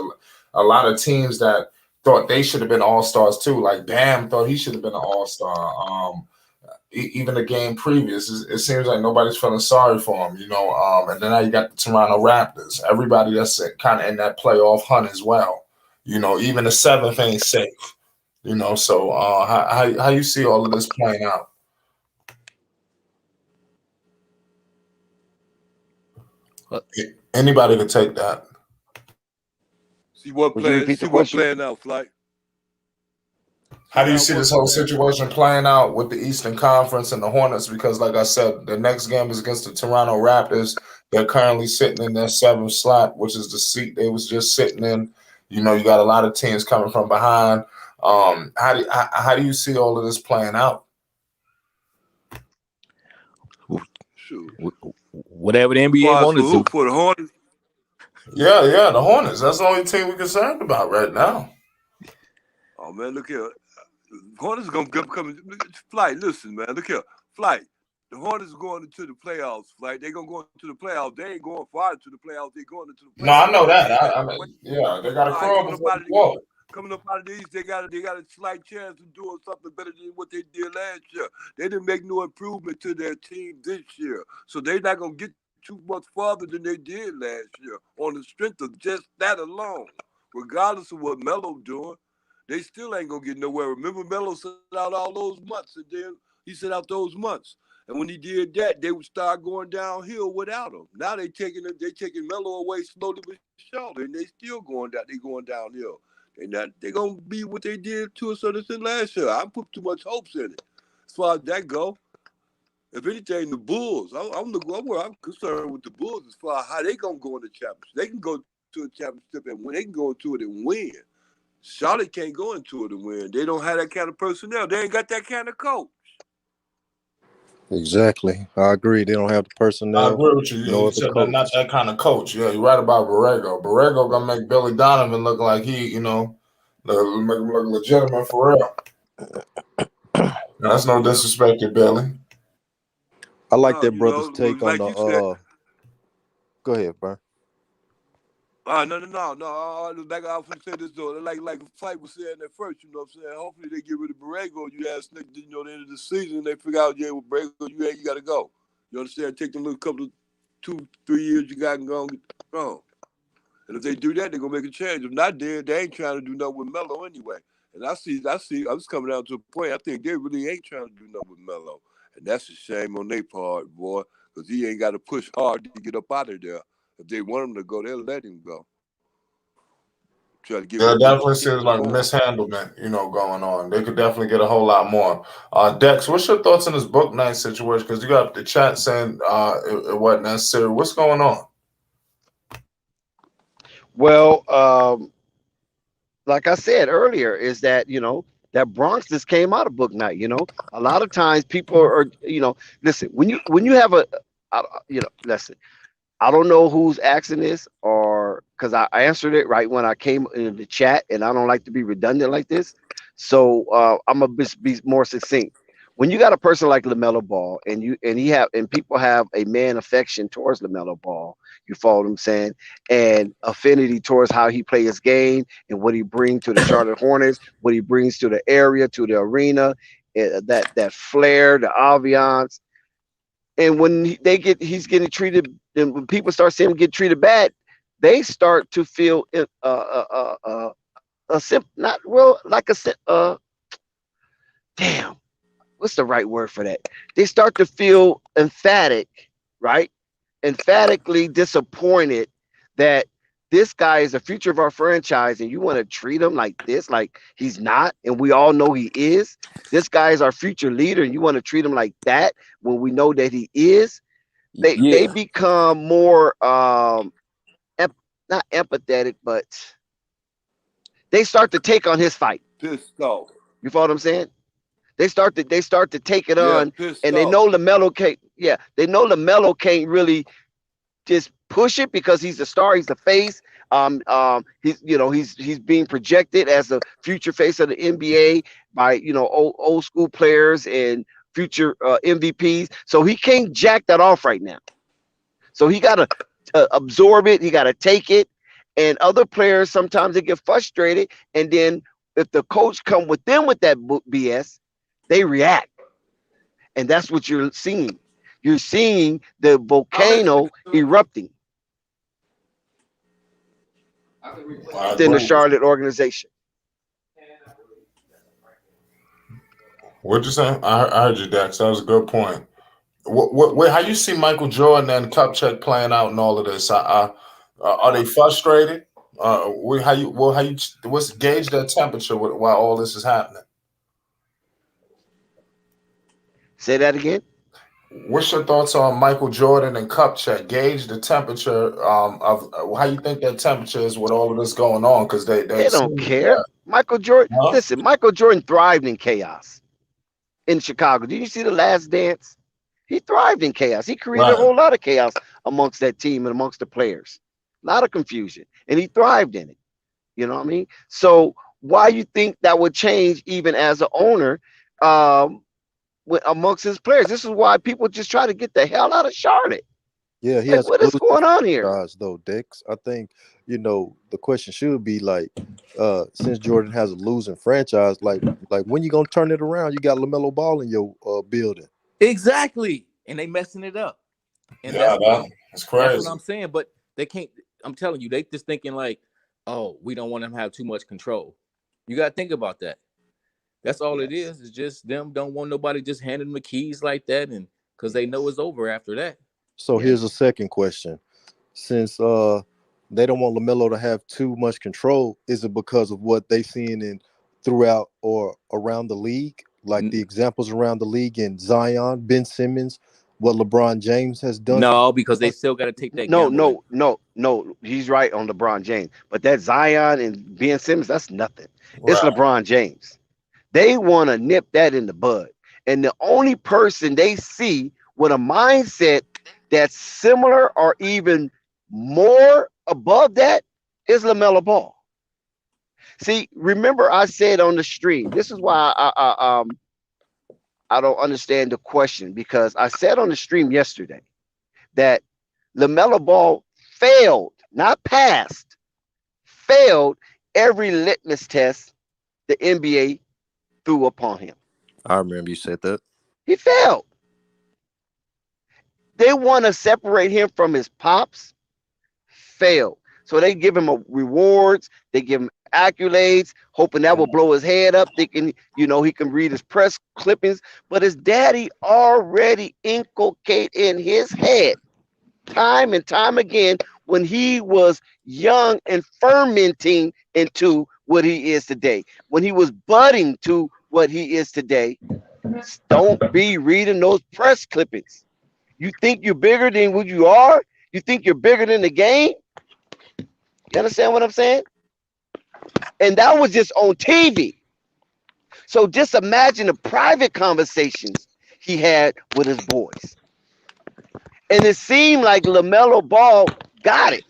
[SPEAKER 2] a lot of teams that thought they should have been all-stars too. Like Bam thought he should have been an all-star. even the game previous. It seems like nobody's feeling sorry for him, and then now you got the Toronto Raptors. Everybody that's kind of in that playoff hunt as well. Even the seventh ain't safe. So how you see all of this playing out? Anybody could take that.
[SPEAKER 5] See what
[SPEAKER 6] Would you
[SPEAKER 5] playing?
[SPEAKER 6] repeat the
[SPEAKER 5] See what
[SPEAKER 6] question?
[SPEAKER 5] playing out, Flight.
[SPEAKER 2] How do you see this whole situation playing out with the Eastern Conference and the Hornets? Because, like I said, the next game is against the Toronto Raptors. They're currently sitting in their seventh slot, which is the seat they was just sitting in. You got a lot of teams coming from behind. How do you see all of this playing out?
[SPEAKER 5] Shoot.
[SPEAKER 9] Whatever the NBA want to do.
[SPEAKER 5] For the Hornets.
[SPEAKER 2] Yeah, the Hornets. That's the only team we're concerned about right now.
[SPEAKER 5] Oh man, look here. Hornets gonna come. Flight, listen, man. Look here, Flight. The Hornets are going into the playoffs. Flight. They gonna go into the playoffs. They ain't going far into the playoffs. They going into the playoffs.
[SPEAKER 2] No, I know that. I mean, yeah, they got to crawl before they go.
[SPEAKER 5] Coming up out of the East, they got a slight chance of doing something better than what they did last year. They didn't make no improvement to their team this year, so they're not gonna get too much farther than they did last year on the strength of just that alone. Regardless of what Melo doing, they still ain't gonna get nowhere. Remember, Melo set out all those months, and then he set out those months. And when he did that, they would start going downhill without him. Now they taking Melo away slowly but surely, and they still going down. They going downhill. They gonna be what they did to a certain extent last year. I put too much hopes in it. As far as that go, if anything, the Bulls. I'm concerned with the Bulls as far as how they gonna go in the championship. They can go to a championship and win. They can go into it and win. Charlotte can't go into it and win. They don't have that kind of personnel. They ain't got that kind of coach.
[SPEAKER 7] Exactly. I agree. They don't have the personnel.
[SPEAKER 2] I agree with you. You said they're not that kind of coach. Yeah, you're right about Borrego. Borrego gonna make Billy Donovan look like he, make him look legitimate for real. That's no disrespect to Billy.
[SPEAKER 7] I like that brother's take on the. Go ahead, bro.
[SPEAKER 5] No. Like I was going to say this, though. Like Fight was saying at first, you know what I'm saying? Hopefully they get rid of Borrego. You ask Nick, the end of the season, they figure out, with Borrego, you got to go. You understand? Take them little couple of 2-3 years you got and go and get gone. And if they do that, they're going to make a change. If not, they ain't trying to do nothing with Melo anyway. And I see, I'm just coming down to a point. I think they really ain't trying to do nothing with Melo. And that's a shame on their part, boy, because he ain't got to push hard to get up out of there. If they want him to go, they'll let him go.
[SPEAKER 2] Definitely seems like mishandlement, going on. They could definitely get a whole lot more. Dex, what's your thoughts on this book night situation? Because you got the chat saying it wasn't necessary. What's going on?
[SPEAKER 6] Well, like I said earlier, is that that Bronx just came out of book night. A lot of times people are listen, when you have listen, I don't know who's asking this, or because I answered it right when I came in the chat, and I don't like to be redundant like this, so I'm gonna be more succinct. When you got a person like Lamelo Ball, and people have a man affection towards Lamelo Ball, you follow what I'm saying, and affinity towards how he plays his game and what he brings to the Charlotte Hornets, what he brings to the area, to the arena, that flair, the ambiance. And when he's getting treated, and when people start seeing him get treated bad, they start to feel damn, what's the right word for that? They start to feel emphatic, right? Emphatically disappointed that this guy is the future of our franchise, and you want to treat him like this, like he's not, and we all know he is. This guy is our future leader, and you want to treat him like that when we know that he is. They become more not empathetic, but they start to take on his fight.
[SPEAKER 5] Pissed off.
[SPEAKER 6] You follow what I'm saying? They start to take it on, and they know Lamelo can't. Yeah, they know Lamelo can't really just push it because he's the star, he's the face. He's being projected as the future face of the NBA by old school players and future MVPs. So he can't jack that off right now. So he got to absorb it. He got to take it. And other players sometimes they get frustrated, and then if the coach come with them with that BS, they react. And that's what you're seeing. You're seeing the volcano erupting within the Charlotte organization.
[SPEAKER 2] What'd you say? I heard you, Dex. That was a good point. How you see Michael Jordan and Kupchak playing out in all of this? Are they frustrated? What's gauge their temperature while all this is happening?
[SPEAKER 6] Say that again.
[SPEAKER 2] What's your thoughts on Michael Jordan and Kupchak? Gauge the temperature of how you think their temperature is with all of this going on, because they
[SPEAKER 6] don't care. Michael Jordan, listen, Michael Jordan thrived in chaos in Chicago. Did you see The Last Dance? He thrived in chaos. He created a whole lot of chaos amongst that team and amongst the players. A lot of confusion, and he thrived in it. You know what I mean? So why you think that would change even as an owner amongst his players? This is why people just try to get the hell out of Charlotte.
[SPEAKER 7] Yeah, he
[SPEAKER 6] like,
[SPEAKER 7] has.
[SPEAKER 6] What is going on here?
[SPEAKER 7] Though, Dex, I think the question should be like, since Jordan has a losing franchise, like when you gonna turn it around? You got Lamelo Ball in your building.
[SPEAKER 9] Exactly, and they messing it up. And that's crazy. That's what I'm saying. But they can't. I'm telling you, they just thinking like, oh, we don't want them to have too much control. You got to think about that. That's all it is. It's just them don't want nobody just handing them the keys like that, and because they know it's over after that.
[SPEAKER 7] So here's a second question: since they don't want LaMelo to have too much control, is it because of what they seen in throughout or around the league, like the examples around the league in Zion, Ben Simmons, what LeBron James has done?
[SPEAKER 9] No, because they still got to take that.
[SPEAKER 6] No. He's right on LeBron James, but that Zion and Ben Simmons, that's nothing. It's LeBron James. They want to nip that in the bud, and the only person they see with a mindset that's similar or even more above that is LaMelo Ball. See, remember I said on the stream, this is why I don't understand the question, because I said on the stream yesterday that LaMelo Ball failed, not passed, failed every litmus test the NBA threw upon him.
[SPEAKER 7] I remember you said that.
[SPEAKER 6] He failed. They want to separate him from his pops. Failed. So they give him rewards. They give him accolades, hoping that will blow his head up. Thinking, he can read his press clippings. But his daddy already inculcated in his head, time and time again, when he was young and fermenting into what he is today, when he was budding to what he is today. Don't be reading those press clippings. You think you're bigger than what you are? You think you're bigger than the game? You understand what I'm saying? And that was just on TV. So just imagine the private conversations he had with his boys. And it seemed like LaMelo Ball got it.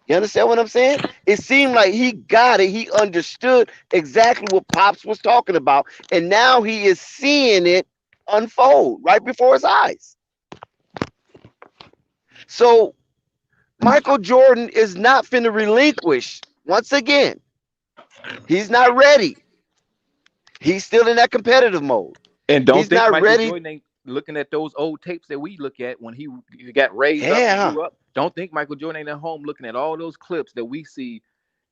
[SPEAKER 6] You understand what I'm saying? It seemed like he got it. He understood exactly what Pops was talking about. And now he is seeing it unfold right before his eyes. So Michael Jordan is not finna relinquish. Once again, he's not ready. He's still in that competitive mode.
[SPEAKER 9] And don't
[SPEAKER 6] he's
[SPEAKER 9] think
[SPEAKER 6] not
[SPEAKER 9] Michael
[SPEAKER 6] ready.
[SPEAKER 9] Jordan ain't looking at those old tapes that we look at when he got raised up and grew up. Don't think Michael Jordan ain't at home looking at all those clips that we see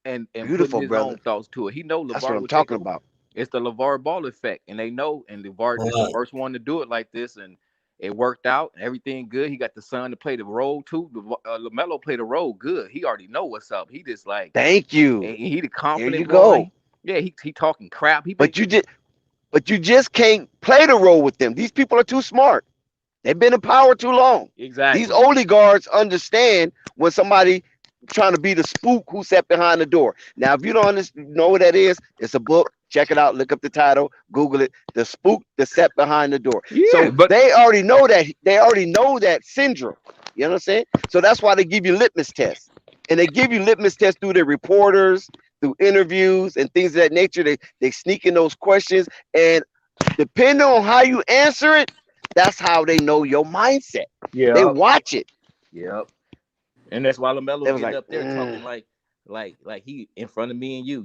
[SPEAKER 9] and
[SPEAKER 6] Beautiful,
[SPEAKER 9] putting his
[SPEAKER 6] brother.
[SPEAKER 9] own thoughts to it. He know LeVar.
[SPEAKER 6] That's what I'm talking about.
[SPEAKER 9] It's the LeVar Ball effect, and they know. And LeVar is the first one to do it like this, and it worked out. Everything good. He got the son to play the role too. LaMelo played the role good. He already know what's up. He just like,
[SPEAKER 6] thank you.
[SPEAKER 9] He the confident.
[SPEAKER 6] Here you
[SPEAKER 9] boy.
[SPEAKER 6] go.
[SPEAKER 9] Yeah, he talking crap.
[SPEAKER 6] But you just can't play the role with them. These people are too smart. They've been in power too long.
[SPEAKER 9] Exactly.
[SPEAKER 6] These oligarchs understand when somebody trying to be the spook who sat behind the door. Now, if you don't know what that is, it's a book. Check it out. Look up the title. Google it. The spook that sat behind the door.
[SPEAKER 9] Yeah,
[SPEAKER 6] so
[SPEAKER 9] but
[SPEAKER 6] they already know that. They already know that syndrome. You know what I'm saying? So that's why they give you litmus tests. And they give you litmus tests through their reporters, through interviews and things of that nature. They sneak in those questions. And depending on how you answer it, that's how they know your mindset.
[SPEAKER 9] Yeah.
[SPEAKER 6] They watch it.
[SPEAKER 9] Yep. And that's why LaMelo getting
[SPEAKER 6] like,
[SPEAKER 9] up there talking like like he in front of me and you,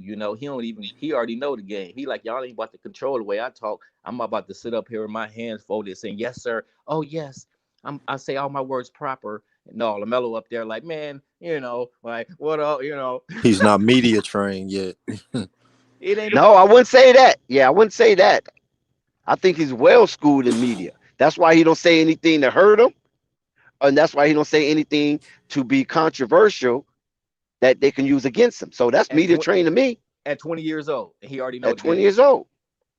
[SPEAKER 9] he already know the game. He like, y'all ain't about to control the way I talk. I'm about to sit up here with my hands folded saying, yes, sir. Oh, yes. I say all my words proper. No, LaMelo up there like, man, like, what up,
[SPEAKER 7] He's not media trained yet.
[SPEAKER 9] It ain't
[SPEAKER 6] No,
[SPEAKER 9] about
[SPEAKER 6] I wouldn't say that. Yeah, I wouldn't say that. I think he's well schooled in media. That's why he don't say anything to hurt him, and that's why he don't say anything to be controversial that they can use against him. So that's
[SPEAKER 9] at
[SPEAKER 6] media
[SPEAKER 9] 20,
[SPEAKER 6] trained to me
[SPEAKER 9] at 20 years old. And he already know
[SPEAKER 6] at
[SPEAKER 9] the
[SPEAKER 6] 20
[SPEAKER 9] game.
[SPEAKER 6] years old.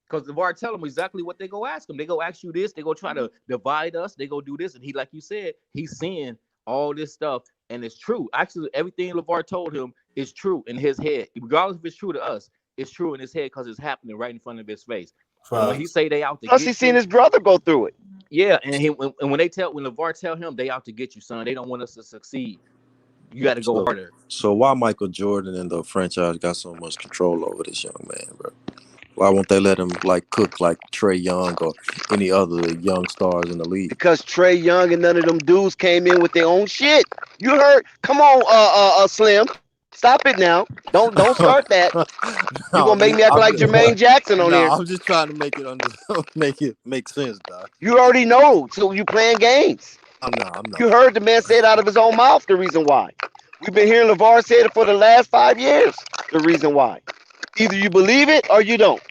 [SPEAKER 9] Because LeVar tell him exactly what they go ask him. They go ask you this. They go try to divide us. They go do this. And he, like you said, he's seeing all this stuff. And it's true. Actually, everything LeVar told him is true in his head. Regardless if it's true to us, it's true in his head because it's happening right in front of his face. And when he say they out to
[SPEAKER 6] Plus,
[SPEAKER 9] get
[SPEAKER 6] he's seen
[SPEAKER 9] you,
[SPEAKER 6] his brother go through it.
[SPEAKER 9] yeah. And when LeVar tell him they out to get you, son, they don't want us to succeed. You got to go harder.
[SPEAKER 7] So why Michael Jordan and the franchise got so much control over this young man, bro? Why won't they let him cook like Trae Young or any other young stars in the league?
[SPEAKER 6] Because Trae Young and none of them dudes came in with their own shit. You heard? Come on, Slim. Stop it now. Don't start that. You're gonna make me act like Jermaine Jackson on here.
[SPEAKER 7] I'm just trying to make it make sense, Doc.
[SPEAKER 6] You already know. So you playing games.
[SPEAKER 7] I'm not.
[SPEAKER 6] You heard the man say it out of his own mouth. The reason why. We've been hearing LeVar say it for the last 5 years. The reason why. Either you believe it or you don't.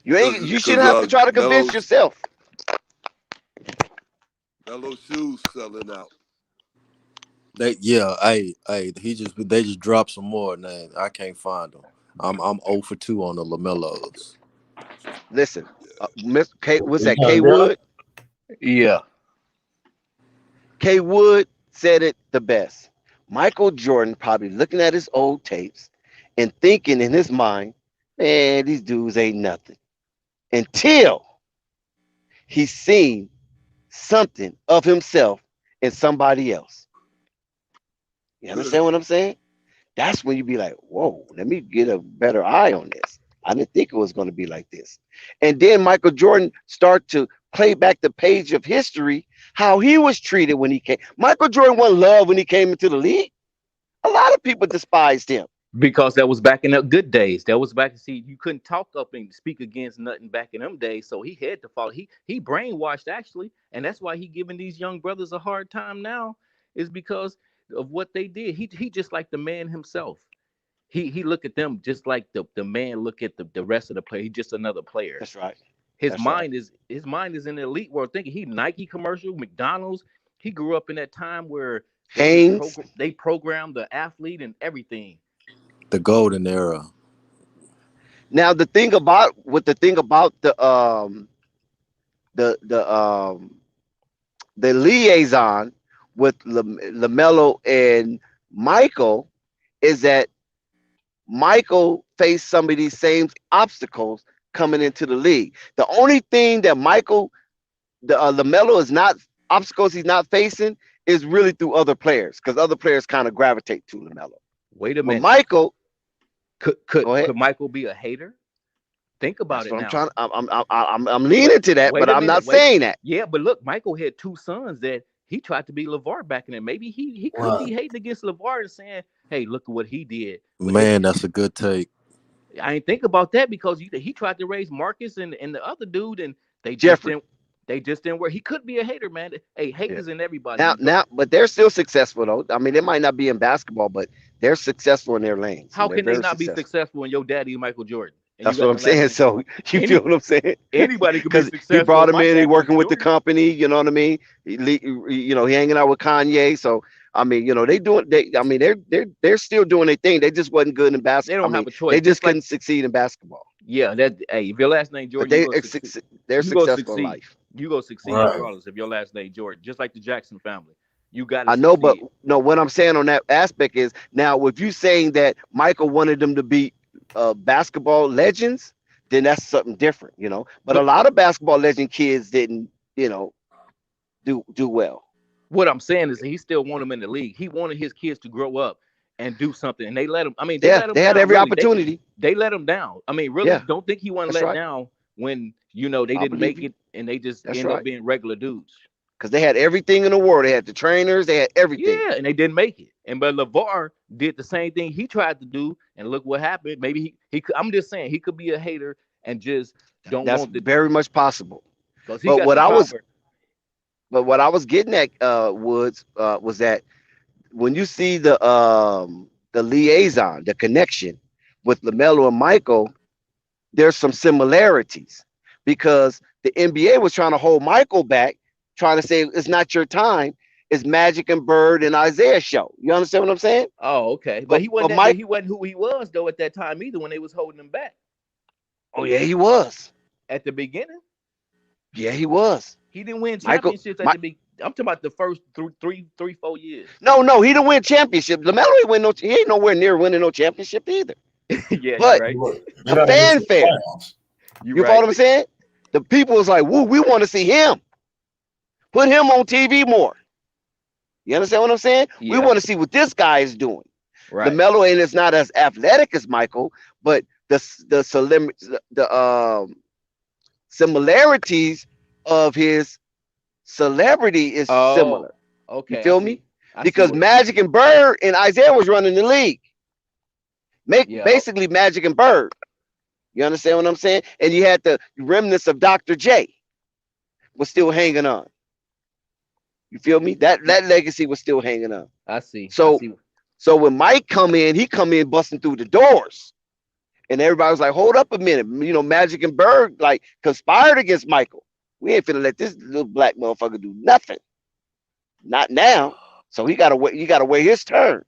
[SPEAKER 6] You shouldn't have to try to convince yourself.
[SPEAKER 5] Melo shoes selling out.
[SPEAKER 7] They just dropped some more, man. I can't find them. I'm 0 for 2 on the LaMelos.
[SPEAKER 6] Listen, what's that? K Wood?
[SPEAKER 9] Yeah.
[SPEAKER 6] K Wood said it the best. Michael Jordan probably looking at his old tapes and thinking in his mind, man, these dudes ain't nothing. Until he's seen something of himself in somebody else. You understand what I'm saying? That's when you be like, whoa, let me get a better eye on this. I didn't think it was going to be like this. And then Michael Jordan start to play back the page of history, how he was treated when he came. Michael Jordan wasn't loved when he came into the league. A lot of people despised him.
[SPEAKER 9] Because that was back in the good days. That was back. See, you couldn't talk up and speak against nothing back in them days. So he had to follow. He brainwashed actually, and that's why he giving these young brothers a hard time now. Is because of what they did. He just like the man himself. He look at them just like the man look at the rest of the player. He's just another player.
[SPEAKER 6] That's right.
[SPEAKER 9] His mind is in the elite world thinking. He Nike commercial, McDonald's. He grew up in that time where they programmed the athlete and everything.
[SPEAKER 7] The golden era.
[SPEAKER 6] Now the thing about the liaison with LaMelo and Michael is that Michael faced some of these same obstacles coming into the league. The only thing that LaMelo is not obstacles he's not facing is really through other players because other players kind of gravitate to LaMelo.
[SPEAKER 9] Wait a minute,
[SPEAKER 6] Michael.
[SPEAKER 9] Could Michael be a hater? Think about it now.
[SPEAKER 6] I'm leaning to that, but I'm not saying that.
[SPEAKER 9] Yeah, but look, Michael had 2 sons that he tried to be LeVar back in there. Maybe he could be hating against LeVar and saying, "Hey, look at what he did."
[SPEAKER 7] Man, that's a good take.
[SPEAKER 9] I ain't think about that because he tried to raise Marcus and the other dude, and they just didn't work. He could be a hater, man. Hey, haters in everybody.
[SPEAKER 6] Now, but they're still successful though. I mean, they might not be in basketball, but they're successful in their lanes.
[SPEAKER 9] How can they not be successful when your daddy is Michael Jordan?
[SPEAKER 6] That's what I'm saying. So you feel what I'm saying?
[SPEAKER 9] Anybody could be successful.
[SPEAKER 6] He brought him in. He working with the company. You know what I mean? He hanging out with Kanye. So I mean, they're still doing their thing. They just wasn't good in basketball.
[SPEAKER 9] They don't have a choice.
[SPEAKER 6] They just couldn't succeed in basketball.
[SPEAKER 9] Yeah, if your last name Jordan,
[SPEAKER 6] they're successful in life.
[SPEAKER 9] You go succeed regardless if your last name Jordan, just like the Jackson family. You got.
[SPEAKER 6] I know, but no. What I'm saying on that aspect is now, if you saying that Michael wanted them to be basketball legends, then that's something different, But a lot of basketball legend kids didn't, do well.
[SPEAKER 9] What I'm saying is he still wanted them in the league. He wanted his kids to grow up and do something, and they let him. I mean,
[SPEAKER 6] they had every opportunity.
[SPEAKER 9] They let him down. I mean, really, don't think he wasn't let down when they didn't make it, and they just ended up being regular dudes.
[SPEAKER 6] because they had everything in the world. They had the trainers, they had everything.
[SPEAKER 9] Yeah, and they didn't make it. And but LeVar did the same thing he tried to do, and look what happened. Maybe he could, I'm just saying he could be a hater and just don't
[SPEAKER 6] That's
[SPEAKER 9] want the
[SPEAKER 6] very much possible.
[SPEAKER 9] because he
[SPEAKER 6] But
[SPEAKER 9] got
[SPEAKER 6] what
[SPEAKER 9] the
[SPEAKER 6] I was
[SPEAKER 9] power.
[SPEAKER 6] but what I was getting at, Woods, was that when you see the liaison, the connection with LaMelo and Michael, there's some similarities because the NBA was trying to hold Michael back, trying to say it's not your time. It's Magic and Bird and Isaiah show. You understand what I'm saying?
[SPEAKER 9] Oh, okay. But
[SPEAKER 6] But
[SPEAKER 9] he wasn't
[SPEAKER 6] but
[SPEAKER 9] that, but
[SPEAKER 6] Mike,
[SPEAKER 9] he wasn't who he was though at that time either when they was holding him back
[SPEAKER 6] oh yeah, he was.
[SPEAKER 9] at the beginning.
[SPEAKER 6] Yeah, he was.
[SPEAKER 9] He didn't win
[SPEAKER 6] Michael,
[SPEAKER 9] championships at
[SPEAKER 6] my,
[SPEAKER 9] the big. I'm talking about the first 4 years.
[SPEAKER 6] no, he didn't win championship. LaMelo ain't win no. He ain't nowhere near winning no championship either.
[SPEAKER 9] Yeah, you're
[SPEAKER 6] But
[SPEAKER 9] right.
[SPEAKER 2] They
[SPEAKER 6] a
[SPEAKER 2] gotta get to the
[SPEAKER 6] fanfare.
[SPEAKER 2] playoffs.
[SPEAKER 9] You're
[SPEAKER 6] You
[SPEAKER 9] right.
[SPEAKER 6] follow what I'm saying? The people was like, "Woo, we want to see him. Put him on TV more." You understand what I'm saying? We
[SPEAKER 9] Yeah.
[SPEAKER 6] want to see what this guy is doing.
[SPEAKER 9] Right.
[SPEAKER 6] LaMelo ain't is not as athletic as Michael, but the similarities of his celebrity is
[SPEAKER 9] Oh,
[SPEAKER 6] similar.
[SPEAKER 9] okay.
[SPEAKER 6] You feel
[SPEAKER 9] I see.
[SPEAKER 6] me?
[SPEAKER 9] I see
[SPEAKER 6] Because
[SPEAKER 9] what.
[SPEAKER 6] Magic and Bird and Isaiah was running the league.
[SPEAKER 9] Yeah.
[SPEAKER 6] Basically Magic and Bird. You understand what I'm saying? And you had the remnants of Dr. J was still hanging on. You feel me? That legacy was still hanging on.
[SPEAKER 9] I see. I
[SPEAKER 6] So
[SPEAKER 9] see.
[SPEAKER 6] so when Mike come in, he come in busting through the doors. And everybody was like, hold up a minute. You know, Magic and Bird like conspired against Michael. We ain't finna let this little black motherfucker do nothing. Not now. So he gotta wait, you gotta wait his turn.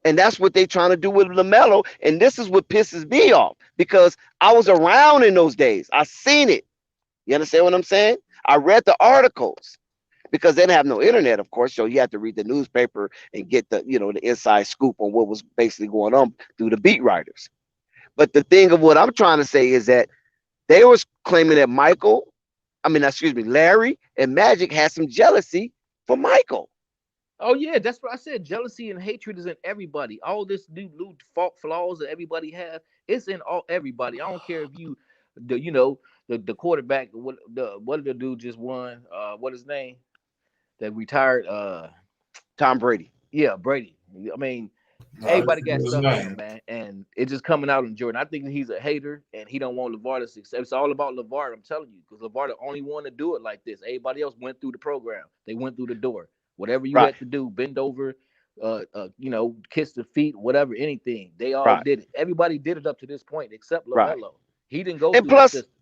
[SPEAKER 6] And that's what they trying to do with LaMelo. And this is what pisses me off because I was around in those days. I seen it. You understand what I'm saying? I read the articles because they didn't have no internet, of course. So you had to read the newspaper and get the, you know, the inside scoop on what was basically going on through the beat writers. But the thing of what I'm trying to say is that they was claiming that Larry and Magic had some jealousy for Michael.
[SPEAKER 9] Oh yeah, that's what I said. Jealousy and hatred is in everybody. All this new flaws that everybody have, it's in everybody. I don't care if you, the quarterback. What did the dude just won? What his name? That retired.
[SPEAKER 6] Tom Brady.
[SPEAKER 9] Yeah, Brady. I mean, everybody got stuff in them, man, and it's just coming out in Jordan. I think he's a hater, and he don't want LeVar to succeed. It's all about LeVar. I'm telling you, because LeVar the only one to do it like this. Everybody else went through the program. They went through the door. Whatever you
[SPEAKER 6] Right.
[SPEAKER 9] had to do, bend over, kiss the feet, whatever, anything. They all
[SPEAKER 6] Right.
[SPEAKER 9] did it. Everybody did it up to this point except LaMelo.
[SPEAKER 6] Right.
[SPEAKER 9] He didn't go
[SPEAKER 6] And
[SPEAKER 9] through the
[SPEAKER 6] plus,
[SPEAKER 9] system.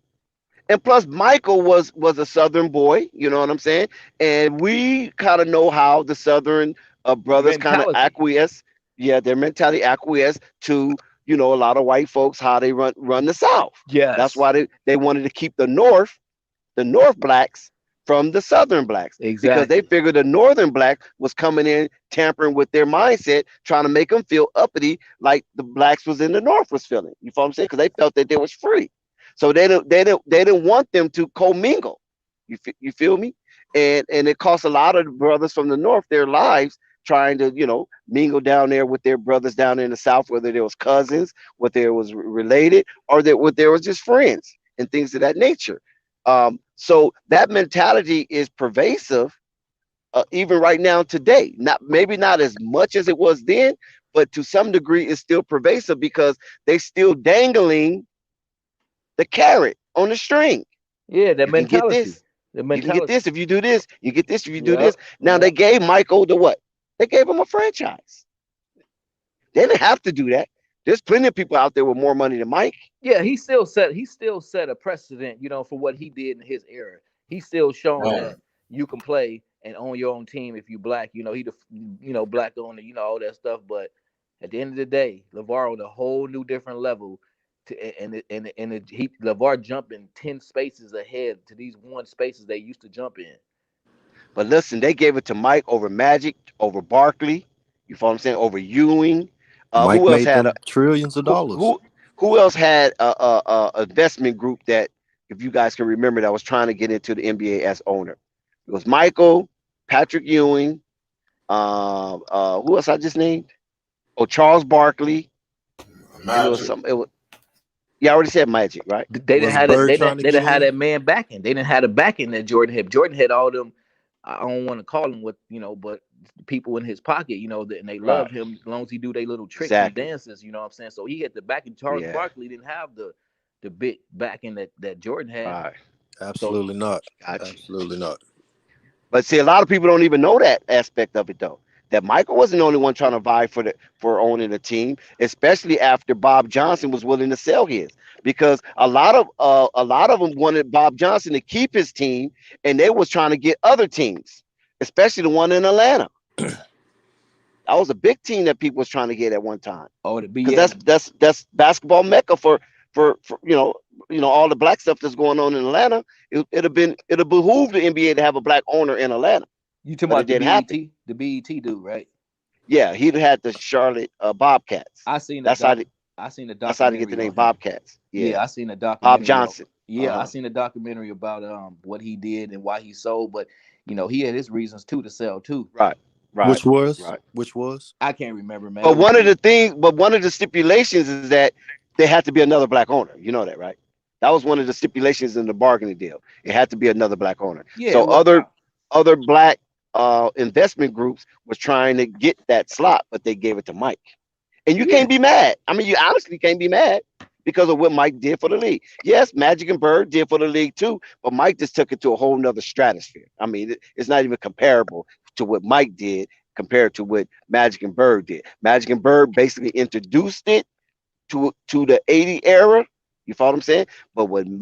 [SPEAKER 6] And plus, Michael was a Southern boy, you know what I'm saying? And we kind of know how the Southern brothers kind of
[SPEAKER 9] Mentality.
[SPEAKER 6] acquiesce. Yeah, their mentality acquiesce to, you know, a lot of white folks, how they run the South.
[SPEAKER 9] Yes.
[SPEAKER 6] That's why they wanted to keep the North blacks from the Southern blacks.
[SPEAKER 9] Exactly.
[SPEAKER 6] Because they figured the Northern black was coming in, tampering with their mindset, trying to make them feel uppity like the blacks was in the North was feeling. You feel what I'm saying? Because they felt that they was free. So they didn't want them to commingle. You feel me? And it cost a lot of brothers from the North their lives trying to, you know, mingle down there with their brothers down in the South, whether there was cousins, whether it was related, or whether there was just friends and things of that nature. So that mentality is pervasive even right now today. Maybe not as much as it was then, but to some degree it's still pervasive because they still dangling the carrot on the string.
[SPEAKER 9] Yeah, that
[SPEAKER 6] You can get
[SPEAKER 9] mentality.
[SPEAKER 6] this.
[SPEAKER 9] The
[SPEAKER 6] You can get
[SPEAKER 9] mentality.
[SPEAKER 6] this if you do this. You get this if you do
[SPEAKER 9] Yep,
[SPEAKER 6] this. Now
[SPEAKER 9] yep.
[SPEAKER 6] they gave Michael the what? They gave him a franchise. They didn't have to do that. There's plenty of people out there with more money than Mike.
[SPEAKER 9] Yeah, he still set a precedent, for what he did in his era. He's still showing that you can play and own your own team if you black. He the black owner, all that stuff. But at the end of the day, LeVar on a whole new different level. LeVar jumping 10 spaces ahead to these one spaces they used to jump in.
[SPEAKER 6] But listen, they gave it to Mike over Magic, over Barkley. You follow what I'm saying? Over Ewing.
[SPEAKER 7] Mike
[SPEAKER 6] Who else
[SPEAKER 7] made
[SPEAKER 6] had
[SPEAKER 7] them trillions of dollars.
[SPEAKER 6] who else had a investment group that, if you guys can remember, that was trying to get into the NBA as owner? It was Michael, Patrick Ewing. Who else I just named? Oh, Charles Barkley. Yeah, I already said Magic, right?
[SPEAKER 9] They didn't have that man backing. They didn't have the backing that Jordan had. Jordan had all I don't want to call him what, but people in his pocket, and they love him as long as he do their little tricks and dances, you know what I'm saying? So he had the back, and Charles Barkley didn't have the big backing that Jordan had.
[SPEAKER 6] Right.
[SPEAKER 7] Absolutely not.
[SPEAKER 6] Gotcha.
[SPEAKER 7] Absolutely not.
[SPEAKER 6] But see, a lot of people don't even know that aspect of it, though. That Michael wasn't the only one trying to vie for owning a team, especially after Bob Johnson was willing to sell his, because a lot of them wanted Bob Johnson to keep his team, and they was trying to get other teams, especially the one in Atlanta. That was a big team that people was trying to get at one time.
[SPEAKER 9] Oh,
[SPEAKER 6] because that's basketball mecca for all the black stuff that's going on in Atlanta. It'd behoove the NBA to have a black owner in Atlanta.
[SPEAKER 9] You talking about the BET dude, right?
[SPEAKER 6] Yeah, he'd had the Charlotte Bobcats.
[SPEAKER 9] I seen
[SPEAKER 6] the documentary.
[SPEAKER 9] That's how to get
[SPEAKER 6] the name Bobcats.
[SPEAKER 9] Yeah, I seen the documentary.
[SPEAKER 6] Bob Johnson.
[SPEAKER 9] I seen a documentary about what he did and why he sold, but he had his reasons too to sell too.
[SPEAKER 6] Right.
[SPEAKER 7] Which was?
[SPEAKER 9] I can't remember, man.
[SPEAKER 6] But one of the stipulations is that there had to be another black owner. You know that, right? That was one of the stipulations in the bargaining deal. It had to be another black owner.
[SPEAKER 9] Yeah,
[SPEAKER 6] so other black investment groups was trying to get that slot, but they gave it to Mike. And you can't be mad. I mean, you honestly can't be mad because of what Mike did for the league. Yes, Magic and Bird did for the league too, but Mike just took it to a whole nother stratosphere. I mean, it's not even comparable to what Mike did compared to what Magic and Bird did. Magic and Bird basically introduced it to the 80 era. You follow what I'm saying? But when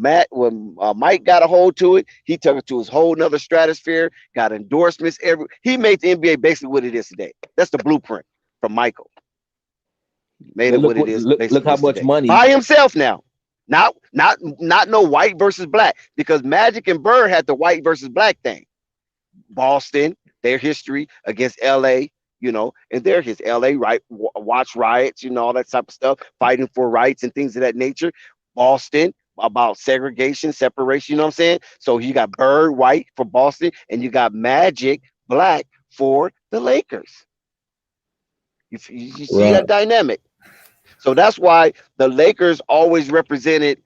[SPEAKER 6] Mike got a hold to it, he took it to his whole nother stratosphere, got endorsements. He made the NBA basically what it is today. That's the blueprint from Michael. Made it what it is.
[SPEAKER 9] Look how much money
[SPEAKER 6] by himself now. Not no white versus black, because Magic and Bird had the white versus black thing. Boston, their history against LA, and their his LA watch riots, all that type of stuff, fighting for rights and things of that nature. Boston about segregation, separation, you know what I'm saying? So you got Bird white for Boston, and you got Magic black for the Lakers. You see that dynamic? So that's why the Lakers always represented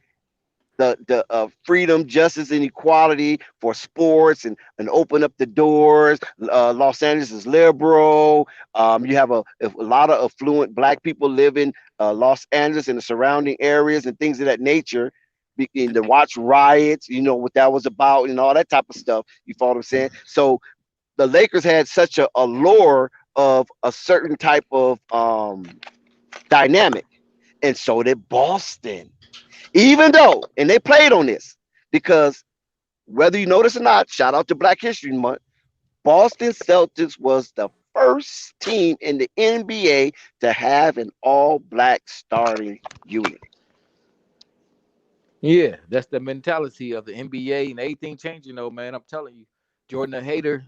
[SPEAKER 6] the freedom, justice, and equality for sports, and open up the doors. Los Angeles is liberal. You have a lot of affluent black people live in Los Angeles and the surrounding areas and things of that nature. To watch riots, what that was about and all that type of stuff. You follow what I'm saying? So the Lakers had such a allure of a certain type of dynamic, and so did Boston. Even though, and they played on this, because whether you notice or not, shout out to Black History Month, Boston Celtics was the first team in the NBA to have an all-black starting unit.
[SPEAKER 9] Yeah, that's the mentality of the NBA, and everything changing though, man. I'm telling you, Jordan the hater,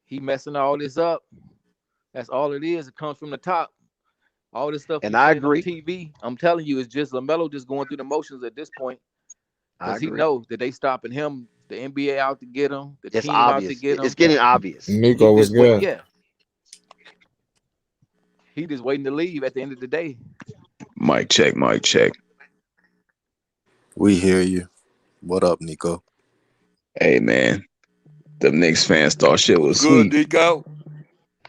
[SPEAKER 9] he messing all this up. That's all it is. It comes from the top. All this stuff,
[SPEAKER 6] and I agree.
[SPEAKER 9] On TV, I'm telling you, it's just LaMelo just going through the motions at this point, because he knows that they stopping him. The NBA out to get him. The team
[SPEAKER 6] obvious.
[SPEAKER 9] Out to get him.
[SPEAKER 6] It's getting obvious.
[SPEAKER 2] Nico was good.
[SPEAKER 9] Yeah, he just waiting to leave at the end of the day.
[SPEAKER 10] Mic check. Mic check.
[SPEAKER 7] We hear you. What up, Nico?
[SPEAKER 10] Hey man, the Knicks fans thought shit was
[SPEAKER 5] Good,
[SPEAKER 10] sweet.
[SPEAKER 5] Nico.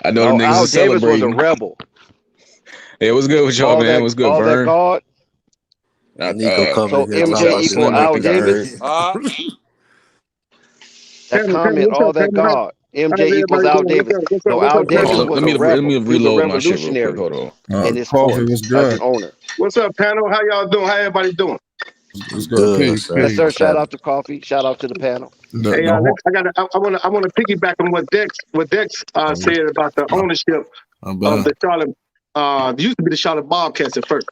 [SPEAKER 10] I know the niggas
[SPEAKER 6] Al
[SPEAKER 10] is
[SPEAKER 6] Davis was a
[SPEAKER 10] celebrating.
[SPEAKER 6] rebel.
[SPEAKER 10] It was good with y'all, man. It was good,
[SPEAKER 6] all
[SPEAKER 10] Vern.
[SPEAKER 6] That guard.
[SPEAKER 7] Nico coming here
[SPEAKER 6] MJ
[SPEAKER 7] talking about
[SPEAKER 6] equal Al Davis. That comment, all that God. MJ equals Al Davis. No, Al Davis was
[SPEAKER 10] let
[SPEAKER 6] a
[SPEAKER 10] me
[SPEAKER 6] rebel.
[SPEAKER 10] reload my shit real quick. Hold on.
[SPEAKER 6] In his court as an owner.
[SPEAKER 1] What's up, panel? How y'all doing? How everybody doing?
[SPEAKER 2] It's good. Peace.
[SPEAKER 6] Yes, sir. Shout out to Coffee. Shout out to the panel.
[SPEAKER 1] Hey, I want to piggyback on what Dex said about the ownership of the Charlotte. Used to be the Charlotte Bobcats at first,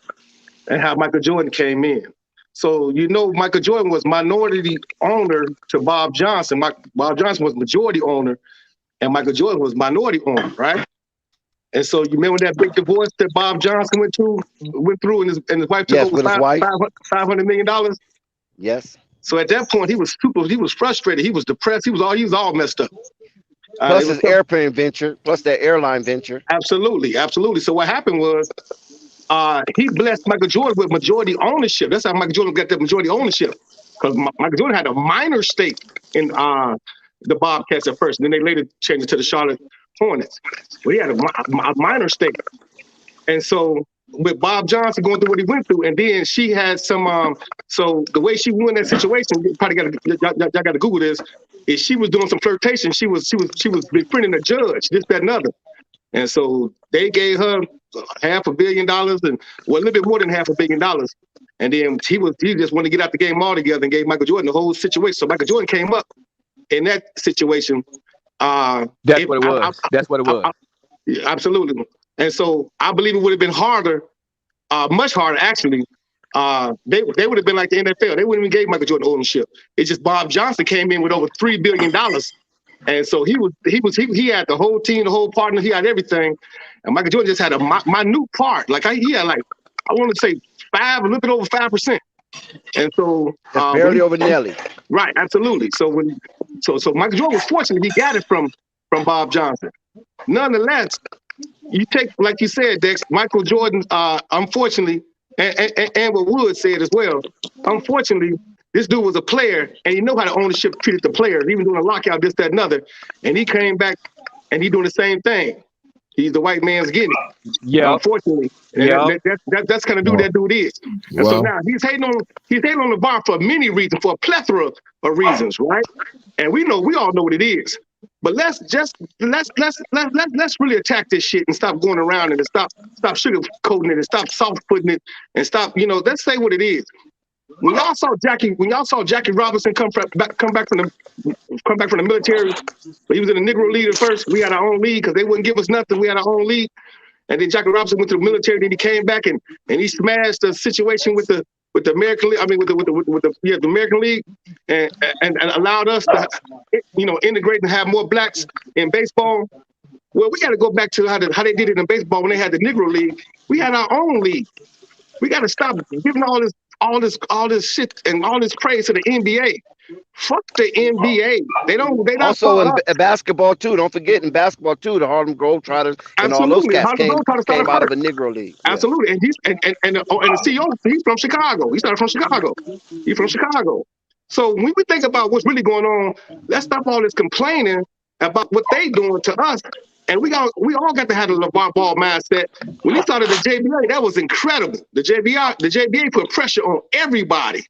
[SPEAKER 1] and how Michael Jordan came in. So Michael Jordan was minority owner to Bob Johnson. Bob Johnson was majority owner, and Michael Jordan was minority owner, right? And so you remember that big divorce that Bob Johnson went through, and his wife took over $500 million.
[SPEAKER 6] Yes.
[SPEAKER 1] So at that point, he was frustrated. He was depressed. He was all messed up.
[SPEAKER 6] Plus his airplane venture, plus that airline venture.
[SPEAKER 1] Absolutely. So what happened was, he blessed Michael Jordan with majority ownership. That's how Michael Jordan got that majority ownership, because Michael Jordan had a minor stake in the Bobcats at first, and then they later changed it to the Charlotte Hornets. Well, he had a minor stake. And so with Bob Johnson going through what he went through, and then she had some so the way she won that situation, you probably y'all gotta Google this, is she was doing some flirtation. She was befriending a judge, this, that, and other. And so they gave her $500 million, and well, a little bit more than $500 million. And then he just wanted to get out the game altogether and gave Michael Jordan the whole situation. So Michael Jordan came up in that situation.
[SPEAKER 9] That's what it was. That's what it was.
[SPEAKER 1] Yeah, absolutely. And so I believe it would have been harder, much harder actually. They would have been like the NFL. They wouldn't even gave Michael Jordan ownership. It's just Bob Johnson came in with over $3 billion. And so he had the whole team, the whole partner, he had everything. And Michael Jordan just had a minute part. Like he had I want to say a little bit over 5%. And so
[SPEAKER 6] barely over Nelly.
[SPEAKER 1] Right, absolutely. So so Michael Jordan was fortunate he got it from Bob Johnson. Nonetheless, you take, like you said, Dex, Michael Jordan, unfortunately, and what Wood said as well, unfortunately, this dude was a player, and you know how the ownership treated the players, even doing a lockout, this, that, and other. And he came back, and he doing the same thing. He's the white man's guinea. Yeah, unfortunately, that's kind of dude that dude is. And so now he's hating on LeVar for many reasons, for a plethora of reasons, right? And we all know what it is. But let's really attack this shit and stop going around it and stop sugarcoating it and stop soft putting it and stop. Let's say what it is. When y'all saw Jackie Robinson come back from the military, but he was in the Negro League at first. We had our own league because they wouldn't give us nothing. We had our own league, and then Jackie Robinson went to the military. Then he came back and he smashed the situation with the American League. I mean, with the American League, and allowed us to integrate and have more blacks in baseball. Well, we got to go back to how they did it in baseball when they had the Negro League. We had our own league. We got to stop giving all this shit and all this praise to the NBA. Fuck the NBA. They don't
[SPEAKER 6] also in basketball too. Don't forget in basketball too, the Harlem Globetrotters and all those cats came out of a Negro League.
[SPEAKER 1] Absolutely. And the CEO, he's from Chicago. He started from Chicago. He's from Chicago. So when we think about what's really going on, let's stop all this complaining about what they doing to us. And we all got to have the LeVar Ball mindset. When he started the JBA, that was incredible. The JBA put pressure on everybody.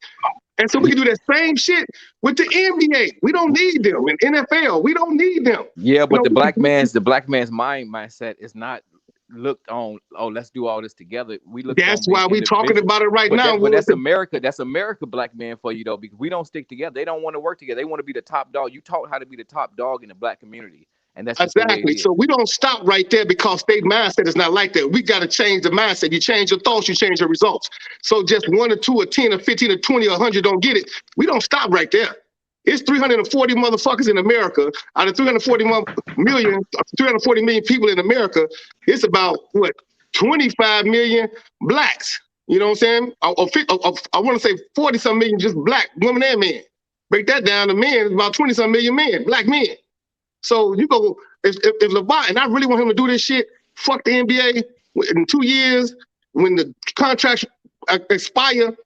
[SPEAKER 1] And so we can do that same shit with the NBA. We don't need them. In NFL, we don't need them.
[SPEAKER 9] Yeah, but the black man's mindset is not looked on, let's do all this together.
[SPEAKER 1] That's why we're talking about it right now.
[SPEAKER 9] But that's America. That's America, black man, for you though, because we don't stick together. They don't want to work together. They want to be the top dog. You taught how to be the top dog in the black community. And that's
[SPEAKER 1] exactly. So we don't stop right there because state mindset is not like that. We got to change the mindset. You change your thoughts, you change your results. So just 1 or 2 or 10 or 15 or 20 or 100 don't get it. We don't stop right there. It's 340 motherfuckers in America. Out of 340 million people in America, it's about 25 million blacks. You know what I'm saying? I want to say 40-some million just black women and men. Break that down to men, it's about 20-some million men, black men. So you go, if LeVar, and I really want him to do this shit, fuck the NBA in 2 years, when the contracts expire,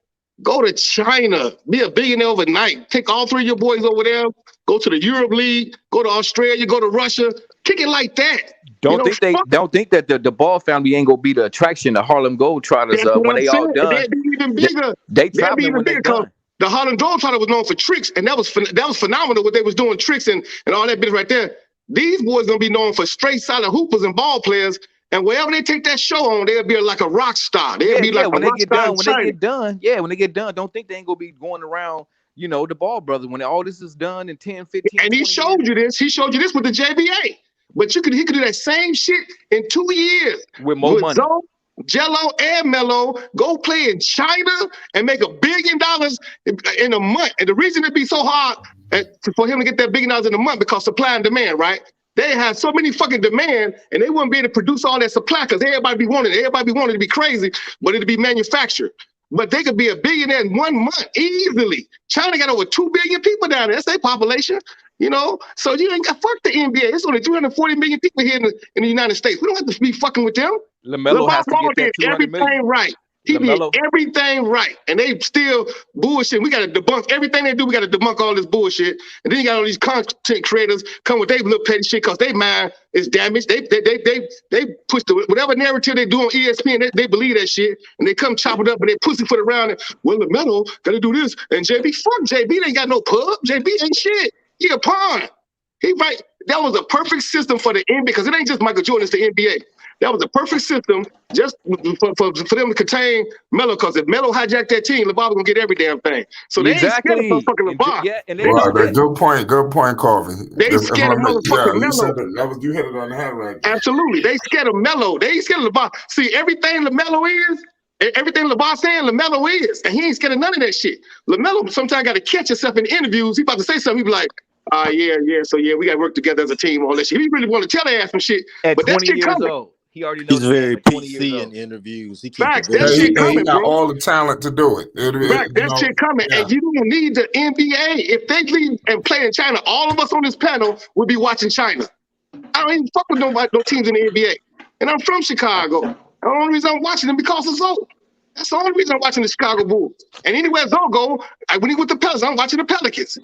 [SPEAKER 1] go to China, be a billionaire overnight, take all 3 of your boys over there, go to the Europe League, go to Australia, go to Russia, kick it like that.
[SPEAKER 9] Don't think that the Ball family ain't gonna be the attraction to Harlem Globetrotters when they all done.
[SPEAKER 1] They'd be even bigger.
[SPEAKER 9] They traveling when they done.
[SPEAKER 1] The Harlem Globetrotter was known for tricks, and that was phenomenal what they was doing, tricks and all that business right there. These boys gonna be known for straight solid hoopers and ball players, and wherever they take that show on, they'll be like a rock star. They'll be like when they get done, don't think they ain't gonna be going around, the Ball brothers when all this is done in 10, 15. And he showed you this. He showed you this with the JBA. But he could do that same shit in 2 years
[SPEAKER 9] with more money.
[SPEAKER 1] Jello and Melo go play in China and make $1 billion in a month. And the reason it'd be so hard for him to get that $1 billion in a month because supply and demand, right? They have so many fucking demand, and they wouldn't be able to produce all that supply because everybody be wanting it to be crazy, but it'd be manufactured. But they could be $1 billion in 1 month easily. China got over 2 billion people down there. That's their population. So you ain't got fuck the NBA. It's only 340 million people here in the United States. We don't have to be fucking with them.
[SPEAKER 9] Lamelo has to get that 200
[SPEAKER 1] everything
[SPEAKER 9] million.
[SPEAKER 1] right. He
[SPEAKER 9] LaMelo.
[SPEAKER 1] did everything right, and they still bullshit. We got to debunk everything they do. We got to debunk all this bullshit, and then you got all these content creators come with their little petty shit because their mind is damaged. They push whatever narrative they do on ESPN. They believe that shit, and they come chop it up and they pussyfoot around. And well, LaMelo got to do this, and JB, fuck JB. They ain't got no pub. JB ain't shit. He a pawn. He right. That was a perfect system for the NBA because it ain't just Michael Jordan. It's the NBA. That was a perfect system just for them to contain Melo, because if Melo hijacked that team, LeBron was gonna get every damn thing. So they ain't scared of motherfucking LeBron.
[SPEAKER 9] Yeah, and
[SPEAKER 2] good point, Coffee.
[SPEAKER 1] They scared of motherfucking
[SPEAKER 2] Melo. You hit it on the head right there.
[SPEAKER 1] Absolutely, they scared of Melo. They ain't scared of LeBron. See, everything LaMelo is, everything LeBron saying, LaMelo is, and he ain't scared of none of that shit. LaMelo sometimes got to catch himself in interviews. He about to say something. He be like, yeah. So yeah, we got to work together as a team. All that shit. He really want to tell their ass some shit.
[SPEAKER 9] At
[SPEAKER 1] but
[SPEAKER 9] 20
[SPEAKER 1] that shit
[SPEAKER 9] years
[SPEAKER 1] coming.
[SPEAKER 9] old. He already knows.
[SPEAKER 7] He's very PC in interviews. He
[SPEAKER 1] Facts, that shit coming,
[SPEAKER 2] he got
[SPEAKER 1] bro.
[SPEAKER 2] all the talent to do it.
[SPEAKER 1] That shit coming, and you don't need the NBA. If they leave and play in China, all of us on this panel would be watching China. I don't even fuck with no teams in the NBA, and I'm from Chicago. The only reason I'm watching them because of Zoe. That's the only reason I'm watching the Chicago Bulls. And anywhere Zoe go, when he with the Pelicans, I'm watching the Pelicans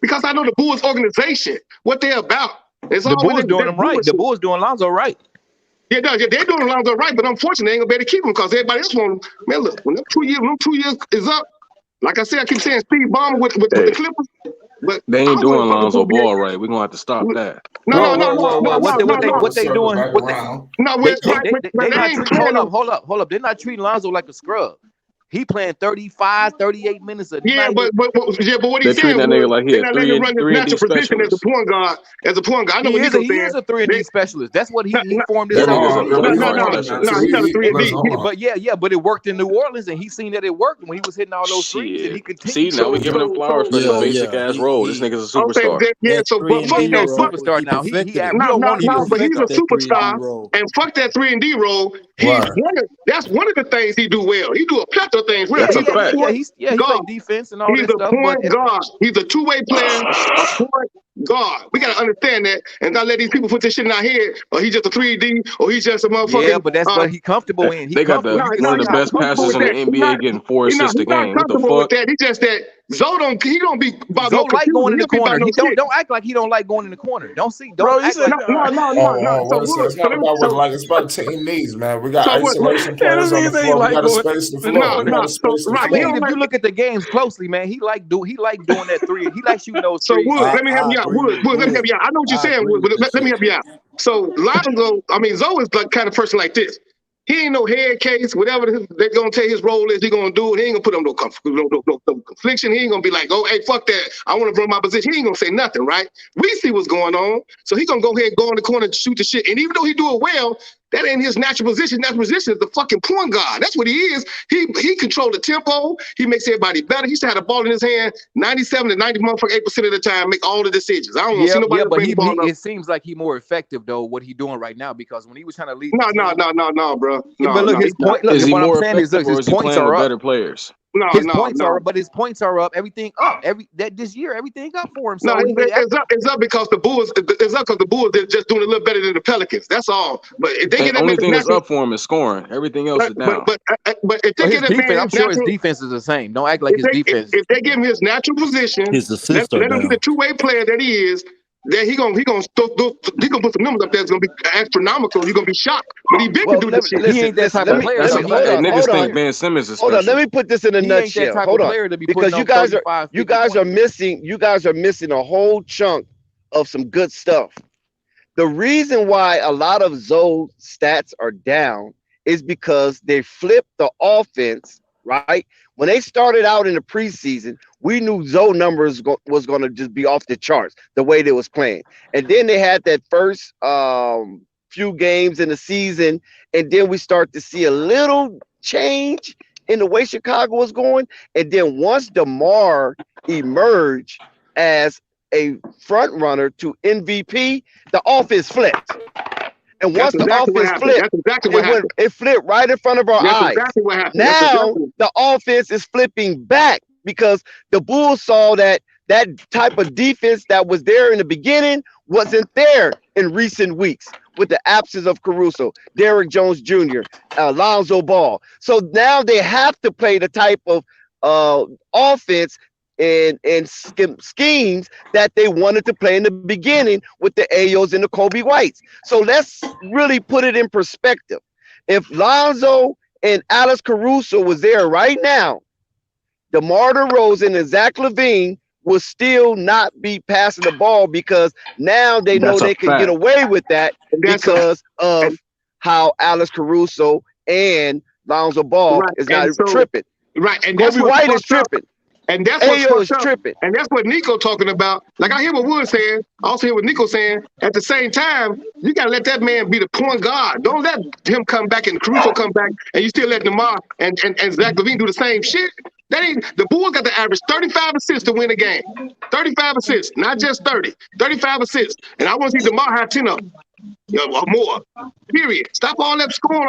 [SPEAKER 1] because I know the Bulls organization, what they're about.
[SPEAKER 9] The Bulls doing them right. The Bulls doing Lonzo right.
[SPEAKER 1] Yeah, they're doing Lonzo right, but unfortunately, they ain't gonna be able to keep him because everybody else want him. Man, look, when them 2 years is up, like I said, I keep saying Steve Ballmer with the Clippers. But
[SPEAKER 11] they ain't doing Lonzo Ball right. We're gonna have to stop that.
[SPEAKER 9] No. What they doing? Hold up. They're not treating Lonzo like a scrub. He playing 35, 38 minutes a night.
[SPEAKER 1] But what he's saying
[SPEAKER 11] that nigga like
[SPEAKER 1] they're not letting him run his natural position as a point guard. I know
[SPEAKER 9] he is a 3-and-D specialist. That's what he formed himself.
[SPEAKER 1] No, he's not a 3-and-D.
[SPEAKER 9] But it worked in New Orleans, and he seen that it worked when he was hitting all those threes, and he continued.
[SPEAKER 11] See, now we giving him flowers for his basic ass role. This nigga's a superstar.
[SPEAKER 1] Yeah, so but fuck that
[SPEAKER 9] superstar now.
[SPEAKER 1] But he's a superstar, and fuck that 3-and-D role. That's one of the things he do well. He do a plethora of things well.
[SPEAKER 9] He play defense and all that stuff.
[SPEAKER 1] He's a point guard. He's a two-way player, a point guard. We gotta understand that, and not let these people put this shit in our head. Or he's just a 3-D, or he's just a motherfucker.
[SPEAKER 9] Yeah, but that's what he comfortable in.
[SPEAKER 11] They got one of the best passers in the NBA getting 4 assists a game. What the fuck?
[SPEAKER 1] He's just that Zoe don't be about
[SPEAKER 9] Zoe like going in the corner. He don't act like he don't like going in the corner. Don't act like
[SPEAKER 2] no. It's about team needs, man. We got isolation players on the floor. We got to space the floor.
[SPEAKER 9] I mean, if you look at the games closely, man, he like doing that three. He like shooting those threes.
[SPEAKER 1] So Wood, let me help you out. Wood, let me help you out. I know what you're saying, Wood, but let me help you out. So Lonzo, Zoe is like kind of person like this. He ain't no head case. Whatever they're gonna tell his role is, he gonna do it. He ain't gonna put him no confliction. He ain't gonna be like, oh, hey, fuck that. I want to run my position. He ain't gonna say nothing, right? We see what's going on. So he gonna go ahead and go in the corner and shoot the shit. And even though he do it well, that ain't his natural position. Natural position is the fucking point guard. That's what he is. He control the tempo. He makes everybody better. He used to have the ball in his hand 97 to 98% of the time, make all the decisions. I don't want to see nobody bring the ball up.
[SPEAKER 9] It seems like he's more effective though, what he doing right now, because when he was trying to lead.
[SPEAKER 1] No, bro.
[SPEAKER 9] But look, his point. Look, what I'm saying is, his points are up.
[SPEAKER 11] Better players.
[SPEAKER 9] But his points are up. Everything up. This year, everything up for him. So
[SPEAKER 1] it's up because the Bulls. It's up because the Bulls are just doing a little better than the Pelicans. That's all. But if they get
[SPEAKER 11] the only thing that's up for him is scoring. Everything else is down.
[SPEAKER 1] But if they get
[SPEAKER 9] defense, I'm sure his defense is the same. Don't act like his defense.
[SPEAKER 1] If they give him his natural position, let him be the two-way player that he is. Then he gonna put some numbers up there. It's gonna be astronomical. You're gonna be shocked. But he been to do this shit.
[SPEAKER 9] He ain't that type of player.
[SPEAKER 11] Niggas think Ben Simmons is special.
[SPEAKER 6] Hold on, let me put this in a nutshell. Hold on, because you guys are missing a whole chunk of some good stuff. The reason why a lot of Zoe's stats are down is because they flipped the offense, right? When they started out in the preseason, we knew Zoe numbers was going to just be off the charts the way they was playing. And then they had that first few games in the season, and then we start to see a little change in the way Chicago was going. And then once DeMar emerged as a front runner to MVP, the offense flipped. And once the offense flipped, it flipped right in front of our eyes.
[SPEAKER 1] Exactly what happened.
[SPEAKER 6] Now the offense is flipping back because the Bulls saw that type of defense that was there in the beginning wasn't there in recent weeks with the absence of Caruso, Derrick Jones Jr., Lonzo Ball. So now they have to play the type of offense and schemes that they wanted to play in the beginning with the Ayos and the Kobe Whites. So let's really put it in perspective. If Lonzo and Alex Caruso was there right now, DeMar DeRozan and Zach LaVine will still not be passing the ball because now they know they can get away with that because of how Alex Caruso and Lonzo Ball is not tripping.
[SPEAKER 1] Right, and
[SPEAKER 6] Kobe White is tripping.
[SPEAKER 1] And that's what's tripping. And that's what Nico talking about. Like I hear what Wood saying. I also hear what Nico saying. At the same time, you gotta let that man be the point guard. Don't let him come back and Caruso come back and you still let DeMar and Zach LaVine do the same shit. That ain't the Bulls got to average 35 assists to win a game. 35 assists, not just 30. 35 assists. And I want to see DeMar have 10 of them. Or more. Period. Stop all that scoring.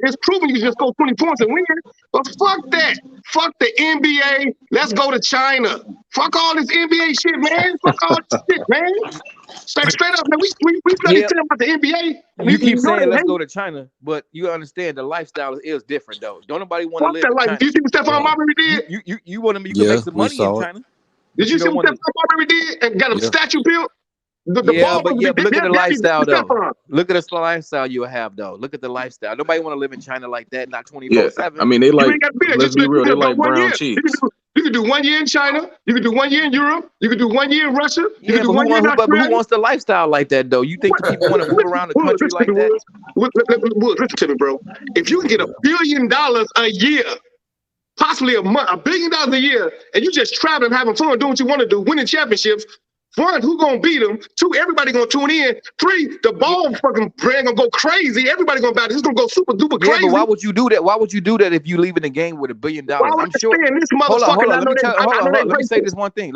[SPEAKER 1] It's proven you just go 20 points and win. But fuck that. Fuck the NBA. Let's go to China. Fuck all this NBA shit, man. Fuck all this shit, man. Straight up, man. We study about the NBA.
[SPEAKER 9] You keep saying let's go to China, but you understand the lifestyle is different, though. Don't nobody want to live in China.
[SPEAKER 1] Do you see what Stephon Marbury did?
[SPEAKER 9] You want to make some money in China.
[SPEAKER 1] Did you see what Stephon Marbury did and got a statue built?
[SPEAKER 9] But look at the lifestyle, though. Look at the lifestyle you have, though. Look at the lifestyle. Nobody want to live in China like that, not 24/7.
[SPEAKER 11] I mean, they like, let's be real, they like brown cheeks.
[SPEAKER 1] You can do 1 year in China. You can do 1 year in Europe. You can do 1 year in Russia. You can do 1 year in Australia.
[SPEAKER 9] But who wants the lifestyle like that, though? You think people want to move around the country like that?
[SPEAKER 1] Listen to me, bro. If you can get $1 billion a year, possibly a month, $1 billion a year, and you just traveling, having fun, doing what you want to do, winning championships. 1, who gonna beat them? 2, everybody gonna tune in. 3, the ball fucking brand gonna go crazy. Everybody gonna buy this. It's gonna go super duper crazy.
[SPEAKER 9] But why would you do that? Why would you do that if you leave in the game with $1 billion?
[SPEAKER 1] I'm sure. This hold on.
[SPEAKER 9] Let me say this one thing.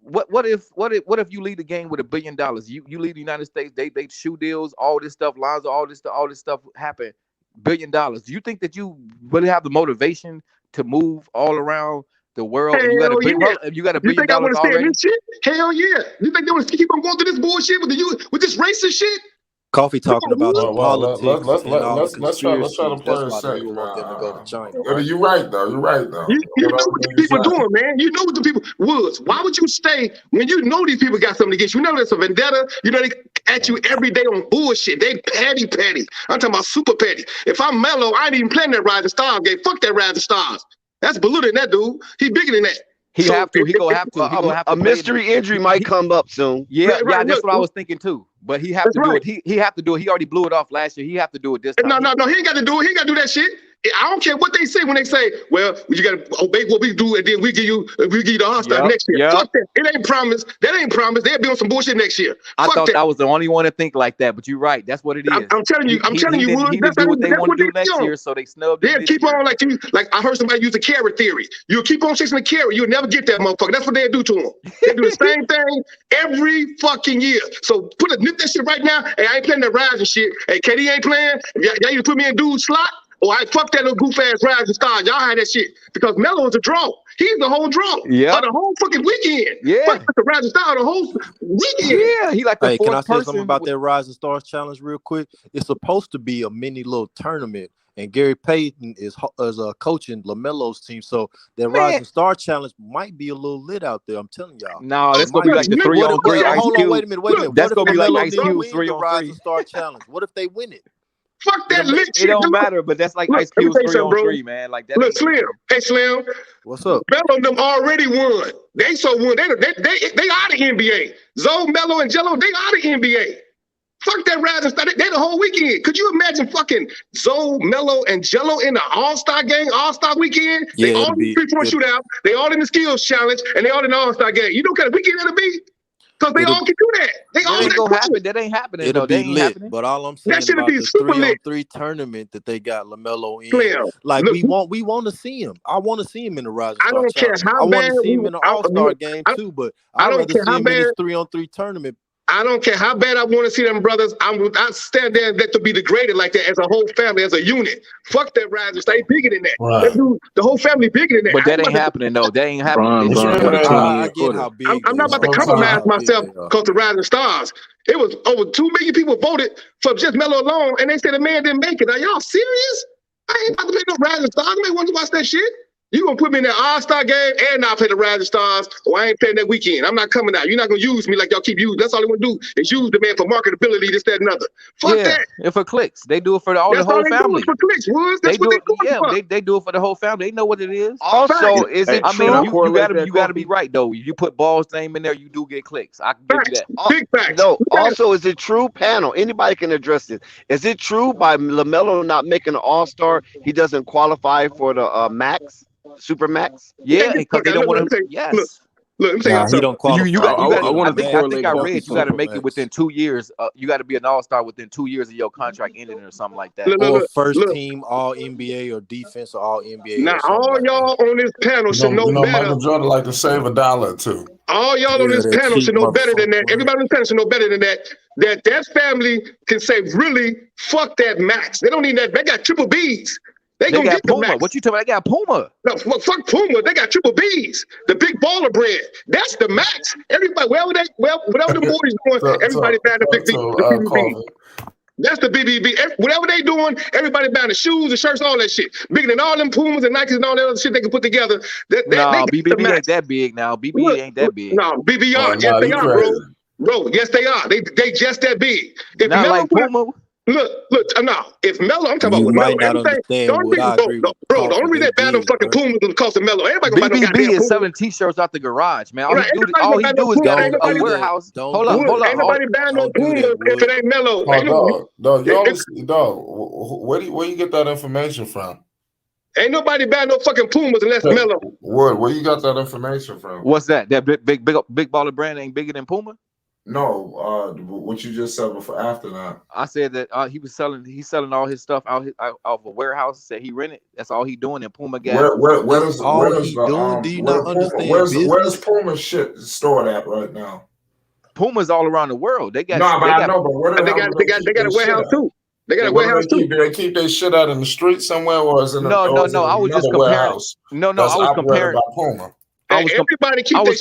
[SPEAKER 9] What if you leave the game with $1 billion? You leave the United States. They shoe deals, all this stuff, Lonzo, all this stuff happen. $1 billion. Do you think that you really have the motivation to move all around the world? You got $1 billion already.
[SPEAKER 1] Hell yeah! You think they want to keep on going through this bullshit with this racist shit?
[SPEAKER 7] Coffee talking about politics.
[SPEAKER 2] Let's try to play a set. You're right though.
[SPEAKER 1] You know what the people doing, man. You know what the people was. Why would you stay when you know these people got something against you? You know there's a vendetta. You know they at you every day on bullshit. They petty. I'm talking about super petty. If I'm Melo, I ain't even playing that Rising Stars game. Fuck that Rising Stars. That's belittling that dude. He bigger than that.
[SPEAKER 9] He gonna have to.
[SPEAKER 6] A mystery injury might come up soon.
[SPEAKER 9] Yeah, that's what I was thinking too. But he have to do it. He have to do it. He already blew it off last year. He have to do it this time.
[SPEAKER 1] No. He ain't got to do it. He ain't got to do that shit. I don't care what they say when they say, well, you got to obey what we do, and then we give you the All-Star next year. Fuck that. It ain't promised. That ain't promised. They'll be on some bullshit next year.
[SPEAKER 9] I thought I was the only one to think like that, but you're right. That's what it is.
[SPEAKER 1] I'm telling you,
[SPEAKER 9] He didn't do what they want to do next year, so they snubbed him.
[SPEAKER 1] They'll keep on like I heard somebody use the carrot theory. You'll keep on chasing the carrot. You'll never get that motherfucker. That's what they'll do to him. They do the same thing every fucking year. So nip that shit right now. Hey, I ain't playing that Rising shit. Hey, KD ain't playing. Y'all either put me in dude's slot. Oh, I fuck that little goof ass Rising Star. Y'all had that shit because Melo is a draw. He's the whole draw.
[SPEAKER 9] Yeah.
[SPEAKER 1] Of the whole fucking weekend.
[SPEAKER 9] Yeah.
[SPEAKER 1] Fuck the Rising Star the whole weekend.
[SPEAKER 9] Yeah. He like the fourth
[SPEAKER 7] can I say
[SPEAKER 9] person
[SPEAKER 7] something about that Rising Stars challenge real quick? It's supposed to be a mini little tournament, and Gary Payton is coaching LaMelo's team, so that Rising Star challenge might be a little lit out there. I'm telling y'all.
[SPEAKER 9] No, that's gonna be like the 3-on-3.
[SPEAKER 7] Hold on, wait a minute.
[SPEAKER 9] That's gonna be like Ice Cube
[SPEAKER 7] 3-on-3 Rising Star challenge. What if they win it?
[SPEAKER 1] Fuck that lit shit.
[SPEAKER 9] It don't matter, but that's like Ice Cube 3-on-3, man. Like that.
[SPEAKER 1] Look, Slim. Hey, Slim.
[SPEAKER 7] What's up?
[SPEAKER 1] Melo and them already won. They won. They out of NBA. Zoe, Melo, and Jello, they out of NBA. Fuck that Rising Star. They the whole weekend. Could you imagine fucking Zoe, Melo, and Jello in the All-Star game, All-Star weekend? They all in the 3-point shootout. They all in the skills challenge, and they all in the All-Star game. You know what kind of weekend that'll be? Because they all can do that.
[SPEAKER 9] That ain't happening.
[SPEAKER 7] It'll be lit.
[SPEAKER 9] Happening.
[SPEAKER 7] But all I'm saying about the 3-on-3 tournament that they got LaMelo in, we want to see him. I want to see him in the Rising Star.
[SPEAKER 1] I don't care how bad.
[SPEAKER 7] I want to see him in the All-Star game too, but I'd rather see him in this 3-on-3 tournament.
[SPEAKER 1] I don't care how bad I want to see them brothers. I stand there and let them be degraded like that as a whole family, as a unit. Fuck that rising star. They bigger than that.
[SPEAKER 2] Right.
[SPEAKER 1] That dude, the whole family bigger than that.
[SPEAKER 9] But that ain't happening though. That ain't happening.
[SPEAKER 7] I get how big.
[SPEAKER 1] I'm not about to compromise myself because the rising stars. It was over 2 million people voted for just Melo alone, and they said the man didn't make it. Are y'all serious? I ain't about to make no rising stars. I ain't want to watch that shit. You gonna put me in that All-Star game and not play the Rising Stars, or I ain't playing that weekend. I'm not coming out. You're not gonna use me like y'all keep using. That's all they want to do is use the man for marketability, this, that, and other. Fuck that.
[SPEAKER 9] And for clicks. They do it for the whole family.
[SPEAKER 1] For clicks, Woods. That's what
[SPEAKER 9] they do it for the whole family. They know what it is.
[SPEAKER 6] Also, is it true?
[SPEAKER 9] I mean, you gotta be right though. If you put Ball's name in there, you do get clicks. I can give you that.
[SPEAKER 1] Big facts.
[SPEAKER 6] No. Also, is it true, panel? Anybody can address this. Is it true by LaMelo not making an All-Star, he doesn't qualify for the max? Super max?
[SPEAKER 9] Yeah, because they don't want to. Yes.
[SPEAKER 1] Look, let me tell you something.
[SPEAKER 7] He don't qualify.
[SPEAKER 9] I read you got to make it within 2 years. You got to be an all-star within 2 years of your contract ending or something like that.
[SPEAKER 7] Or first team All NBA or defense or All NBA.
[SPEAKER 1] Now, all y'all on this panel should know better.
[SPEAKER 2] Michael Jordan like to save $1 or $2.
[SPEAKER 1] All y'all on this panel should know better than that. Everybody on this panel should know better than that. That family can say, really, fuck that max. They don't need that. They got triple Bs. They gonna get
[SPEAKER 9] Puma.
[SPEAKER 1] The max.
[SPEAKER 9] What you talking about? They got Puma.
[SPEAKER 1] No, fuck Puma. They got triple Bs. The big baller bread. That's the max. Everybody, whatever the boys doing, everybody buying the big BBB. That's the BBB. Whatever they doing, everybody buying the shoes, the shirts, all that shit. Bigger than all them Pumas and Nikes and all that other shit they can put together.
[SPEAKER 9] BBB ain't that big now. BBB ain't that big.
[SPEAKER 1] No, BBR. Yes, they are, bro. Bro, yes, they are. They just that big. If
[SPEAKER 9] not like Puma.
[SPEAKER 1] Look, no. If Melo, I'm talking about
[SPEAKER 7] Melo.
[SPEAKER 1] The only reason they ban them fucking Pumas is because of Melo. Everybody gonna buy no
[SPEAKER 9] BBB is selling T-shirts out the garage, man. All he do is go to a warehouse. Hold up.
[SPEAKER 1] Ain't nobody buying no Pumas if it ain't Melo.
[SPEAKER 2] Where you get that information from?
[SPEAKER 1] Ain't nobody buying no fucking Pumas unless Melo.
[SPEAKER 2] Where you got that information from?
[SPEAKER 9] What's that? That big baller brand ain't bigger than Puma?
[SPEAKER 2] No, what you just said before after that.
[SPEAKER 9] I said that he's selling all his stuff out of a warehouse that he rented. That's all he doing in Puma gas.
[SPEAKER 2] Where is
[SPEAKER 7] doing? Do you not understand?
[SPEAKER 2] Where's Puma shit stored at right now?
[SPEAKER 9] Puma's all around the world. They got
[SPEAKER 1] they got a warehouse too. They got a warehouse too.
[SPEAKER 2] Do they keep their shit out in the street somewhere, or is it
[SPEAKER 9] no? I was just comparing. No, I was comparing.
[SPEAKER 2] By Puma.
[SPEAKER 9] I was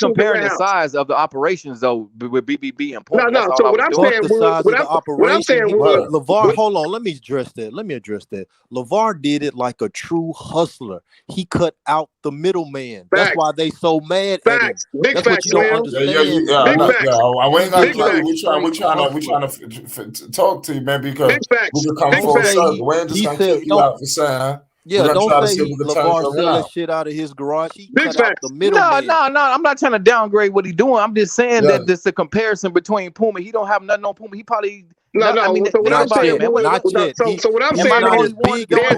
[SPEAKER 9] comparing the size of the operations though with BBB and Puma.
[SPEAKER 1] No. So what I'm saying was,
[SPEAKER 7] LeVar, hold on. Let me address that. LeVar did it like a true hustler. He cut out the middleman. That's why they so mad at him.
[SPEAKER 1] That's what you don't understand.
[SPEAKER 2] We trying to talk to you, man, because we can come full circle. We ain't just gonna kick you out for saying.
[SPEAKER 7] Yeah, don't say LeVar selling shit out of his garage. He cut out the middleman.
[SPEAKER 9] No. I'm not trying to downgrade what he's doing. I'm just saying that this is a comparison between Puma. He don't have nothing on Puma. He probably
[SPEAKER 1] So what I'm saying, there's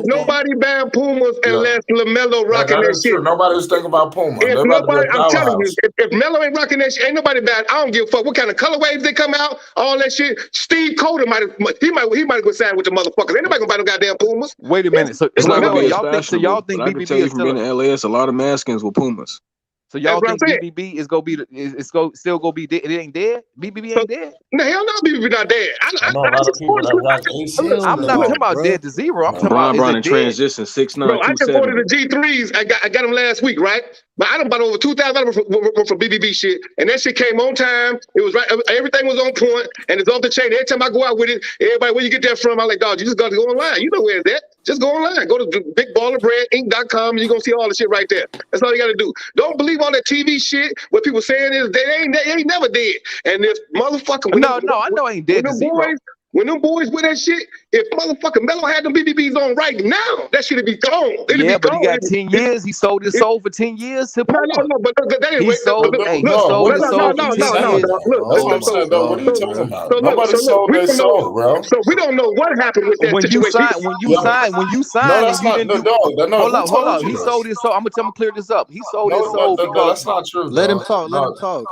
[SPEAKER 1] nobody buying Pumas unless LaMelo rocking that shit.
[SPEAKER 2] Nobody's thinking about Puma.
[SPEAKER 1] I'm telling you, if Melo ain't rocking that shit, ain't nobody buying. I don't give a fuck what kind of colorways they come out, all that shit. Steve Coder might go sign with the motherfuckers. Ain't nobody gonna buy no goddamn Pumas.
[SPEAKER 9] Wait a minute. So
[SPEAKER 11] it's not gonna be
[SPEAKER 9] y'all think
[SPEAKER 11] BBB is still from being in LA? It's a lot of maskins with Pumas.
[SPEAKER 9] So y'all think BBB is gonna be still gonna be dead? It ain't dead. BBB ain't dead.
[SPEAKER 1] No, hell no, BBB not dead.
[SPEAKER 2] I know a lot of people that rock ACL.
[SPEAKER 9] I'm not talking about dead to zero. I'm talking about
[SPEAKER 11] Brown in transition 6'9".
[SPEAKER 1] I just ordered the G3s. I got them last week, right? But I done bought over $2,000 for BBB shit, and that shit came on time. It was right. Everything was on point, and it's off the chain. Every time I go out with it, everybody, where you get that from? I'm like, dog, you just got to go online. You know where it's at. Just go online. Go to bigballerbreadinc.com, and you're going to see all the shit right there. That's all you got to do. Don't believe all that TV shit. What people saying is they ain't never dead. And if motherfucker...
[SPEAKER 9] I know ain't dead to zero.
[SPEAKER 1] When them boys with that shit, if motherfucking Melo had them BBBs on right now, that shit'd be gone.
[SPEAKER 9] But he got 10 years. He sold his soul for 10 years to Puma.
[SPEAKER 1] No, but that ain't...
[SPEAKER 9] He sold his soul for 10 years.
[SPEAKER 2] That's what I'm saying, though. What are you talking about? Nobody sold their soul, bro.
[SPEAKER 1] So we don't know what happened with that situation.
[SPEAKER 9] When you sign,
[SPEAKER 2] no, that's not the dog.
[SPEAKER 9] Hold up. He sold his soul. I'm gonna clear this up. He sold his soul because
[SPEAKER 2] that's not true.
[SPEAKER 7] Let him talk.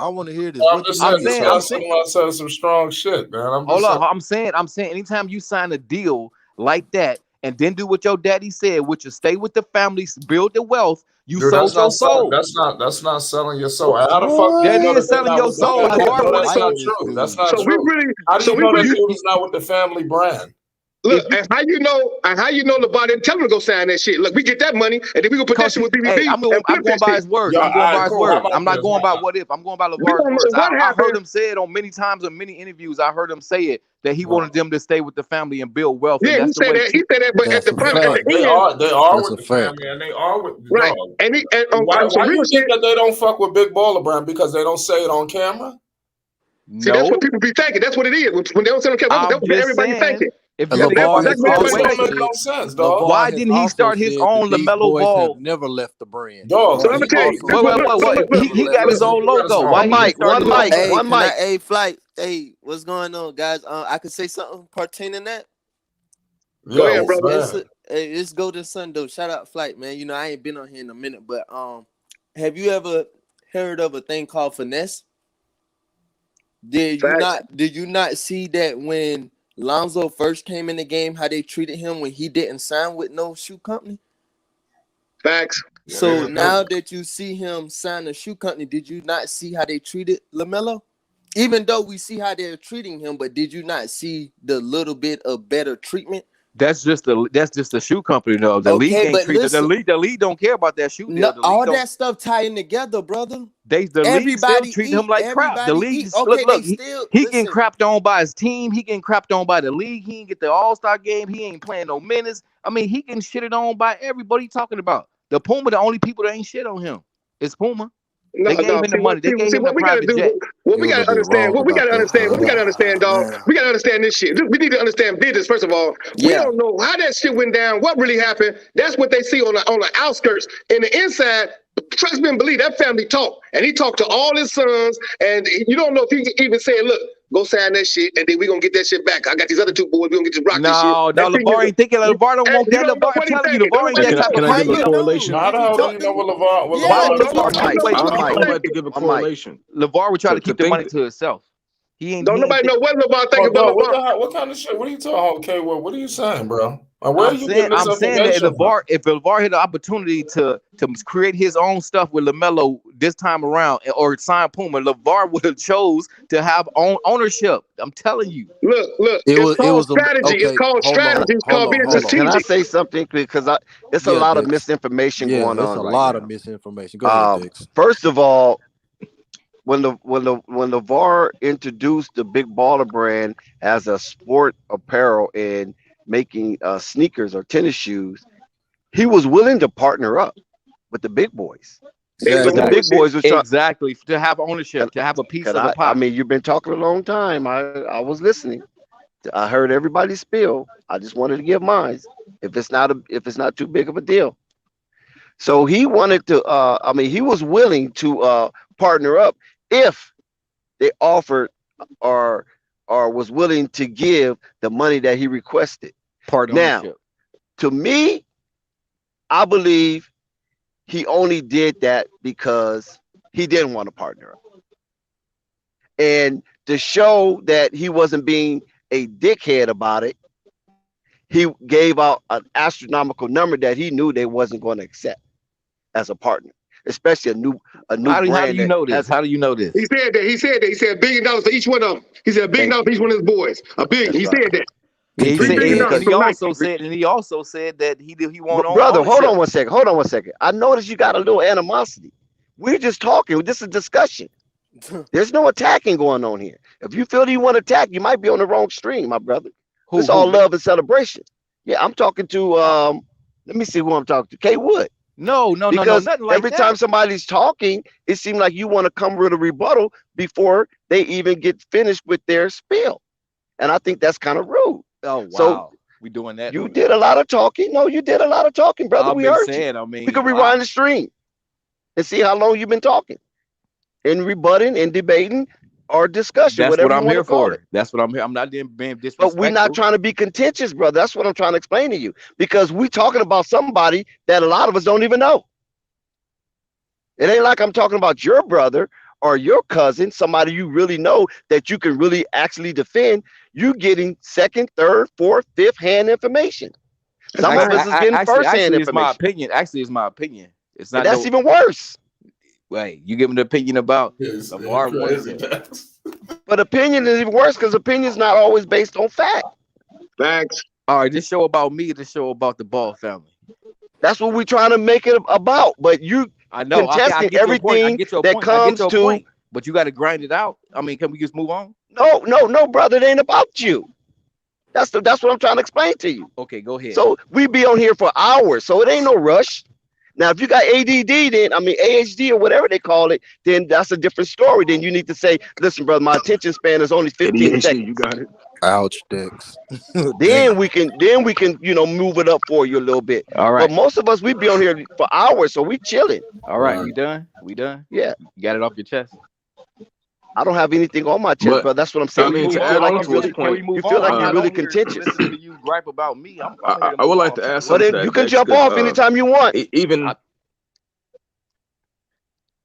[SPEAKER 7] I want to hear this.
[SPEAKER 2] I'm saying some strong shit, man.
[SPEAKER 9] Hold up. I'm saying anytime you sign a deal like that and then do what your daddy said, which is stay with the family, build the wealth, you
[SPEAKER 2] Dude,
[SPEAKER 9] sold your soul.
[SPEAKER 2] that's not selling your soul. How the fuck
[SPEAKER 9] That
[SPEAKER 2] you know
[SPEAKER 9] is
[SPEAKER 2] that they're
[SPEAKER 9] selling
[SPEAKER 2] not
[SPEAKER 9] your
[SPEAKER 2] with the
[SPEAKER 9] soul.
[SPEAKER 2] family?
[SPEAKER 9] LeVar
[SPEAKER 2] No,
[SPEAKER 9] wanted
[SPEAKER 2] that's not
[SPEAKER 9] to.
[SPEAKER 2] true. That's not
[SPEAKER 1] So we
[SPEAKER 2] true.
[SPEAKER 1] really,
[SPEAKER 2] How do
[SPEAKER 1] so
[SPEAKER 2] you
[SPEAKER 1] we
[SPEAKER 2] know that
[SPEAKER 1] really
[SPEAKER 2] dude was not with the family brand?
[SPEAKER 1] look. And how you know? And how you know LeVar didn't tell him to go sign that shit? Look, we get that money, and then we gonna put that shit with BBB
[SPEAKER 9] Hey, I'm
[SPEAKER 1] and
[SPEAKER 9] going
[SPEAKER 1] flip that
[SPEAKER 9] by
[SPEAKER 1] shit.
[SPEAKER 9] his words.
[SPEAKER 2] Yeah,
[SPEAKER 9] I'm going
[SPEAKER 2] all
[SPEAKER 9] by
[SPEAKER 2] right,
[SPEAKER 9] his
[SPEAKER 2] cool. How
[SPEAKER 9] words.
[SPEAKER 2] about
[SPEAKER 9] I'm not
[SPEAKER 2] this?
[SPEAKER 9] going by what if. I'm going by
[SPEAKER 1] We
[SPEAKER 9] LeVar's
[SPEAKER 1] don't know
[SPEAKER 9] words.
[SPEAKER 1] what
[SPEAKER 9] I heard
[SPEAKER 1] happened.
[SPEAKER 9] him say it on many times in many interviews. I heard him say it that he wanted them to stay with the family and build wealth, and
[SPEAKER 1] Yeah,
[SPEAKER 9] that's the way.
[SPEAKER 1] he said that, but at
[SPEAKER 7] That's
[SPEAKER 1] the
[SPEAKER 7] a
[SPEAKER 1] front, at
[SPEAKER 7] fact.
[SPEAKER 1] the
[SPEAKER 2] They
[SPEAKER 1] end,
[SPEAKER 2] are
[SPEAKER 7] That's
[SPEAKER 2] with
[SPEAKER 7] a
[SPEAKER 2] the
[SPEAKER 7] fact.
[SPEAKER 2] family, and they are with the
[SPEAKER 1] right?
[SPEAKER 2] dog.
[SPEAKER 1] And on
[SPEAKER 2] Why
[SPEAKER 1] some real
[SPEAKER 2] you think
[SPEAKER 1] shit.
[SPEAKER 2] that they don't fuck with Big Baller Brand? Because they don't say it on camera?
[SPEAKER 1] See, that's
[SPEAKER 9] No,
[SPEAKER 1] what people be thinking. That's what it is. When they don't say okay, that's
[SPEAKER 9] I'm
[SPEAKER 1] what
[SPEAKER 9] just
[SPEAKER 1] everybody
[SPEAKER 9] saying.
[SPEAKER 1] thinking.
[SPEAKER 9] If
[SPEAKER 7] And
[SPEAKER 9] you think
[SPEAKER 1] That's
[SPEAKER 9] about
[SPEAKER 7] LeVar
[SPEAKER 9] it,
[SPEAKER 7] has
[SPEAKER 1] what everybody
[SPEAKER 2] This
[SPEAKER 7] also
[SPEAKER 2] don't make
[SPEAKER 1] thinking.
[SPEAKER 2] no
[SPEAKER 7] said,
[SPEAKER 2] sense, dog.
[SPEAKER 9] why
[SPEAKER 7] LeVar has
[SPEAKER 9] didn't he
[SPEAKER 7] also
[SPEAKER 9] start his
[SPEAKER 7] said that
[SPEAKER 9] own
[SPEAKER 7] these
[SPEAKER 9] LaMelo
[SPEAKER 7] boys have
[SPEAKER 9] Ball?
[SPEAKER 7] never left the brand.
[SPEAKER 2] Dog,
[SPEAKER 1] So
[SPEAKER 7] LeVar
[SPEAKER 1] I'm gonna
[SPEAKER 7] has
[SPEAKER 1] tell you.
[SPEAKER 7] also
[SPEAKER 9] Wait,
[SPEAKER 7] said
[SPEAKER 1] Look,
[SPEAKER 7] that.
[SPEAKER 9] he
[SPEAKER 7] Never
[SPEAKER 9] got
[SPEAKER 7] left
[SPEAKER 9] his
[SPEAKER 7] the
[SPEAKER 9] own
[SPEAKER 7] brand.
[SPEAKER 9] logo.
[SPEAKER 2] One
[SPEAKER 9] Why he
[SPEAKER 6] mic,
[SPEAKER 9] started his
[SPEAKER 6] one
[SPEAKER 9] own?
[SPEAKER 6] mic.
[SPEAKER 12] Hey,
[SPEAKER 6] One mic.
[SPEAKER 12] hey, Flight. Hey, what's going on, guys? I could say something pertaining that.
[SPEAKER 1] Go
[SPEAKER 2] Yeah,
[SPEAKER 1] ahead,
[SPEAKER 2] well,
[SPEAKER 1] brother.
[SPEAKER 12] It's
[SPEAKER 2] man.
[SPEAKER 12] it's Golden Sun though. Shout out Flight, man. You know I ain't been on here in a minute, but have you ever heard of a thing called finesse?
[SPEAKER 1] Facts.
[SPEAKER 12] Did you not see that when Lonzo first came in the game, how they treated him when he didn't sign with no shoe company?
[SPEAKER 1] Facts.
[SPEAKER 2] Yeah, they
[SPEAKER 12] So
[SPEAKER 2] didn't
[SPEAKER 12] now
[SPEAKER 2] do
[SPEAKER 12] that you see him sign a shoe company, did you not see how they treated LaMelo? Even though we see how they're treating him, but did you not see the little bit of better treatment?
[SPEAKER 9] That's just the shoe company though. The league
[SPEAKER 12] Okay,
[SPEAKER 9] ain't
[SPEAKER 12] but
[SPEAKER 9] treated
[SPEAKER 12] listen,
[SPEAKER 9] the league don't care about that shoe
[SPEAKER 12] no,
[SPEAKER 9] deal. The league
[SPEAKER 12] all
[SPEAKER 9] don't.
[SPEAKER 12] that stuff tying together, brother.
[SPEAKER 9] The league still treat him like crap. The
[SPEAKER 12] Everybody
[SPEAKER 9] league
[SPEAKER 12] eat.
[SPEAKER 9] just,
[SPEAKER 12] Okay,
[SPEAKER 9] look.
[SPEAKER 12] they still
[SPEAKER 9] He getting
[SPEAKER 12] listen.
[SPEAKER 9] crapped on by his team. He getting crapped on by the league. He ain't get the All-Star game. He ain't playing no minutes. I mean, he getting shitted on by everybody talking about. The Puma, the only people that ain't shit on him is Puma.
[SPEAKER 1] No,
[SPEAKER 9] They gave him the money. They gave him the
[SPEAKER 1] what we gotta
[SPEAKER 9] private
[SPEAKER 1] do,
[SPEAKER 9] jet.
[SPEAKER 1] what
[SPEAKER 7] They
[SPEAKER 1] we
[SPEAKER 7] a little
[SPEAKER 1] gotta
[SPEAKER 7] bit
[SPEAKER 1] understand,
[SPEAKER 7] wrong
[SPEAKER 1] what we
[SPEAKER 7] about
[SPEAKER 1] gotta
[SPEAKER 7] that.
[SPEAKER 1] understand, what we gotta understand, dog.
[SPEAKER 7] Man.
[SPEAKER 1] We gotta understand this shit. We need to understand business, first of all. We
[SPEAKER 12] Yeah.
[SPEAKER 1] don't know how that shit went down, what really happened. That's what they see on the outskirts. In the inside, trust me and believe, that family talked. And he talked to all his sons, and you don't know if he even said, look, go sign that shit, and then we gonna get that shit back. I got these other two boys, we gonna get to rock this shit.
[SPEAKER 9] No,
[SPEAKER 1] That thing
[SPEAKER 9] LeVar
[SPEAKER 1] is-
[SPEAKER 9] ain't thinking. LeVar don't want
[SPEAKER 1] you
[SPEAKER 9] that.
[SPEAKER 1] don't know
[SPEAKER 9] LeVar, I'm
[SPEAKER 1] what he
[SPEAKER 9] telling you,
[SPEAKER 1] thinking.
[SPEAKER 9] LeVar
[SPEAKER 1] Don't
[SPEAKER 9] ain't
[SPEAKER 1] nobody
[SPEAKER 9] that
[SPEAKER 1] know.
[SPEAKER 9] type of
[SPEAKER 11] Can I
[SPEAKER 12] How
[SPEAKER 11] give a
[SPEAKER 12] you
[SPEAKER 9] person.
[SPEAKER 11] correlation?
[SPEAKER 12] know?
[SPEAKER 2] How
[SPEAKER 12] If
[SPEAKER 2] the
[SPEAKER 12] he
[SPEAKER 2] hell do you
[SPEAKER 12] talked
[SPEAKER 2] know
[SPEAKER 12] to
[SPEAKER 2] what
[SPEAKER 12] me,
[SPEAKER 2] LeVar? What
[SPEAKER 12] yeah.
[SPEAKER 2] LeVar
[SPEAKER 1] Don't
[SPEAKER 2] was
[SPEAKER 1] know.
[SPEAKER 2] talking
[SPEAKER 9] Wait,
[SPEAKER 1] Don't know
[SPEAKER 9] hold
[SPEAKER 1] what
[SPEAKER 9] on.
[SPEAKER 1] he
[SPEAKER 11] I'm
[SPEAKER 1] thinking.
[SPEAKER 11] about to give a
[SPEAKER 9] I'm not.
[SPEAKER 11] correlation.
[SPEAKER 9] LeVar would try to
[SPEAKER 11] To
[SPEAKER 9] keep the money
[SPEAKER 11] think
[SPEAKER 9] to himself. He ain't.
[SPEAKER 1] Don't
[SPEAKER 9] He ain't
[SPEAKER 1] nobody
[SPEAKER 9] think.
[SPEAKER 1] know what LeVar thinking
[SPEAKER 2] Oh,
[SPEAKER 1] about
[SPEAKER 2] dog,
[SPEAKER 1] LeVar.
[SPEAKER 2] what kind of shit? What are you talking? Okay, well, what are you saying, bro? Where are you getting this
[SPEAKER 9] I'm saying that
[SPEAKER 2] information from?
[SPEAKER 9] if LeVar had the opportunity to create his own stuff with LaMelo this time around or sign Puma, LeVar would have chose to have ownership. I'm telling you.
[SPEAKER 1] Look,
[SPEAKER 7] It
[SPEAKER 1] it's
[SPEAKER 7] was
[SPEAKER 1] called strategy. It's
[SPEAKER 7] okay.
[SPEAKER 1] called strategy. It's called being
[SPEAKER 7] Hold on.
[SPEAKER 6] Can I
[SPEAKER 1] strategic.
[SPEAKER 6] say something? Because it's a
[SPEAKER 7] Yeah,
[SPEAKER 6] lot of
[SPEAKER 7] Dex.
[SPEAKER 6] misinformation
[SPEAKER 7] Yeah,
[SPEAKER 6] going
[SPEAKER 7] it's
[SPEAKER 6] on
[SPEAKER 7] a
[SPEAKER 6] right
[SPEAKER 7] lot of
[SPEAKER 6] now.
[SPEAKER 7] misinformation. Go ahead, Dex.
[SPEAKER 6] First of all, when the VAR introduced the Big Baller brand as a sport apparel and making sneakers or tennis shoes, he was willing to partner up with the big boys. But the
[SPEAKER 7] Exactly.
[SPEAKER 6] big boys was trying.
[SPEAKER 9] Exactly. To have ownership, to have a piece
[SPEAKER 6] Can
[SPEAKER 9] of the
[SPEAKER 6] I
[SPEAKER 9] pie.
[SPEAKER 6] mean, you've been talking a long time. I was listening. I heard everybody's spiel. I just wanted to give mine. If it's not too big of a deal. So he wanted to. He was willing to partner up if they offered or was willing to give the money that he requested.
[SPEAKER 9] Part
[SPEAKER 6] Now,
[SPEAKER 9] ownership.
[SPEAKER 6] to me, I believe he only did that because he didn't want to partner up. And to show that he wasn't being a dickhead about it, he gave out an astronomical number that he knew they wasn't going to accept as a partner, especially a new
[SPEAKER 9] How do
[SPEAKER 6] brand
[SPEAKER 9] you
[SPEAKER 6] that
[SPEAKER 9] know this?
[SPEAKER 6] has.
[SPEAKER 9] How do you know this?
[SPEAKER 1] He said that. He said $1 billion for each one of them. He said $1 billion
[SPEAKER 6] Thank
[SPEAKER 1] for
[SPEAKER 6] you.
[SPEAKER 1] each one of his boys. $1 billion.
[SPEAKER 6] That's
[SPEAKER 1] He
[SPEAKER 6] right.
[SPEAKER 1] said that.
[SPEAKER 9] Yeah, he
[SPEAKER 1] $3
[SPEAKER 9] said,
[SPEAKER 1] billion
[SPEAKER 6] Because
[SPEAKER 9] and he
[SPEAKER 1] from Nike.
[SPEAKER 9] also said that he want
[SPEAKER 6] brother, hold
[SPEAKER 9] ownership.
[SPEAKER 6] on one second. Hold on one second. I noticed you got a little animosity. We're just talking. This is a discussion. There's no attacking going on here. If you feel that you want to attack, you might be on the wrong stream, my brother. It's all
[SPEAKER 9] Who?
[SPEAKER 6] love and celebration. Yeah, I'm talking to let me see who I'm talking to. K Wood.
[SPEAKER 9] No,
[SPEAKER 6] Because
[SPEAKER 9] nothing like
[SPEAKER 6] every
[SPEAKER 9] that.
[SPEAKER 6] time somebody's talking, it seems like you want to come with a rebuttal before they even get finished with their spiel. And I think that's kind of rude.
[SPEAKER 9] Oh wow,
[SPEAKER 6] So
[SPEAKER 9] we doing that.
[SPEAKER 6] you did a lot of talking. No, you did a lot of talking, brother.
[SPEAKER 9] I'm
[SPEAKER 6] We
[SPEAKER 9] been
[SPEAKER 6] heard
[SPEAKER 9] saying.
[SPEAKER 6] you.
[SPEAKER 9] I mean,
[SPEAKER 6] We could
[SPEAKER 9] wow.
[SPEAKER 6] rewind the stream and see how long you've been talking and rebutting and debating or discussion,
[SPEAKER 9] That's
[SPEAKER 6] whatever
[SPEAKER 9] what
[SPEAKER 6] you
[SPEAKER 9] I'm
[SPEAKER 6] want
[SPEAKER 9] here
[SPEAKER 6] to call
[SPEAKER 9] for.
[SPEAKER 6] it.
[SPEAKER 9] That's what I'm here. I'm not being
[SPEAKER 6] But we're not
[SPEAKER 9] disrespectful.
[SPEAKER 6] trying to be contentious, brother. That's what I'm trying to explain to you. Because we talking about somebody that a lot of us don't even know. It ain't like I'm talking about your brother or your cousin, somebody you really know that you can really actually defend. You getting second, third, fourth, fifth hand information. Some of us is getting first-hand
[SPEAKER 9] it's my
[SPEAKER 6] information.
[SPEAKER 9] opinion. Actually, it's my opinion. It's not.
[SPEAKER 6] And that's even worse.
[SPEAKER 9] Wait, you give an opinion about Lamar Warner?
[SPEAKER 6] But opinion is even worse because opinion is not always based on fact.
[SPEAKER 1] Facts.
[SPEAKER 9] All right, this show about me. This show about the Ball family.
[SPEAKER 6] That's what we're trying to make it about. But you contesting everything that comes to.
[SPEAKER 9] Point, but you got to grind it out. I mean, can we just move on?
[SPEAKER 6] No, brother. It ain't about you. That's what I'm trying to explain to you.
[SPEAKER 9] Okay, go ahead.
[SPEAKER 6] So we be on here for hours. So it ain't no rush. Now, if you got ADD, then ADHD or whatever they call it, then that's a different story. Then you need to say, listen, brother, my attention span is only 15 seconds.
[SPEAKER 7] You got it. Ouch, Dex.
[SPEAKER 6] then we can move it up for you a little bit.
[SPEAKER 9] All right.
[SPEAKER 6] But most of us, we be on here for hours, so we chilling.
[SPEAKER 9] All right, we done? We done?
[SPEAKER 6] Yeah.
[SPEAKER 9] You got it off your chest?
[SPEAKER 6] I don't have anything on my chest, but that's what I'm saying.
[SPEAKER 11] I mean,
[SPEAKER 6] you feel like you're really contentious.
[SPEAKER 9] Listen to you gripe about me.
[SPEAKER 11] I would like to ask something.
[SPEAKER 6] Well, then you can jump off anytime you want.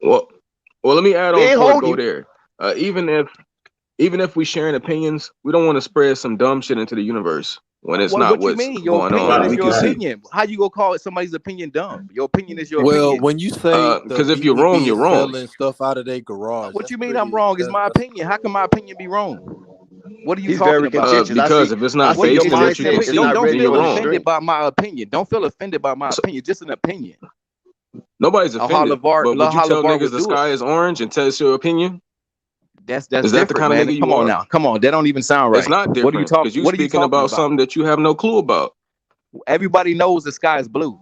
[SPEAKER 11] Well, let me add on before I go there. Even if we sharing opinions, we don't want to spread some dumb shit into the universe when it's not what's going on.
[SPEAKER 9] Your opinion. How you gonna call it somebody's opinion dumb? Your opinion is your opinion.
[SPEAKER 7] Well, when you say
[SPEAKER 11] because if you're wrong, you're wrong.
[SPEAKER 7] Selling stuff out of their garage.
[SPEAKER 9] What you mean I'm wrong? It's my opinion. How can my opinion be wrong? What are you talking about?
[SPEAKER 11] Because if it's not based on what you can see,
[SPEAKER 9] don't
[SPEAKER 11] then you're
[SPEAKER 9] feel
[SPEAKER 11] wrong.
[SPEAKER 9] offended by my opinion. Don't feel offended by my opinion. Just an opinion.
[SPEAKER 11] Nobody's offended. But would you tell niggas the sky is orange and tell us your opinion?
[SPEAKER 9] That's
[SPEAKER 11] is that the kind of nigga you
[SPEAKER 9] Come on now. Come on. That don't even sound right.
[SPEAKER 11] It's not different.
[SPEAKER 9] What are you talking?
[SPEAKER 11] Because you're speaking about something that you have no clue about.
[SPEAKER 9] Everybody knows the sky is blue.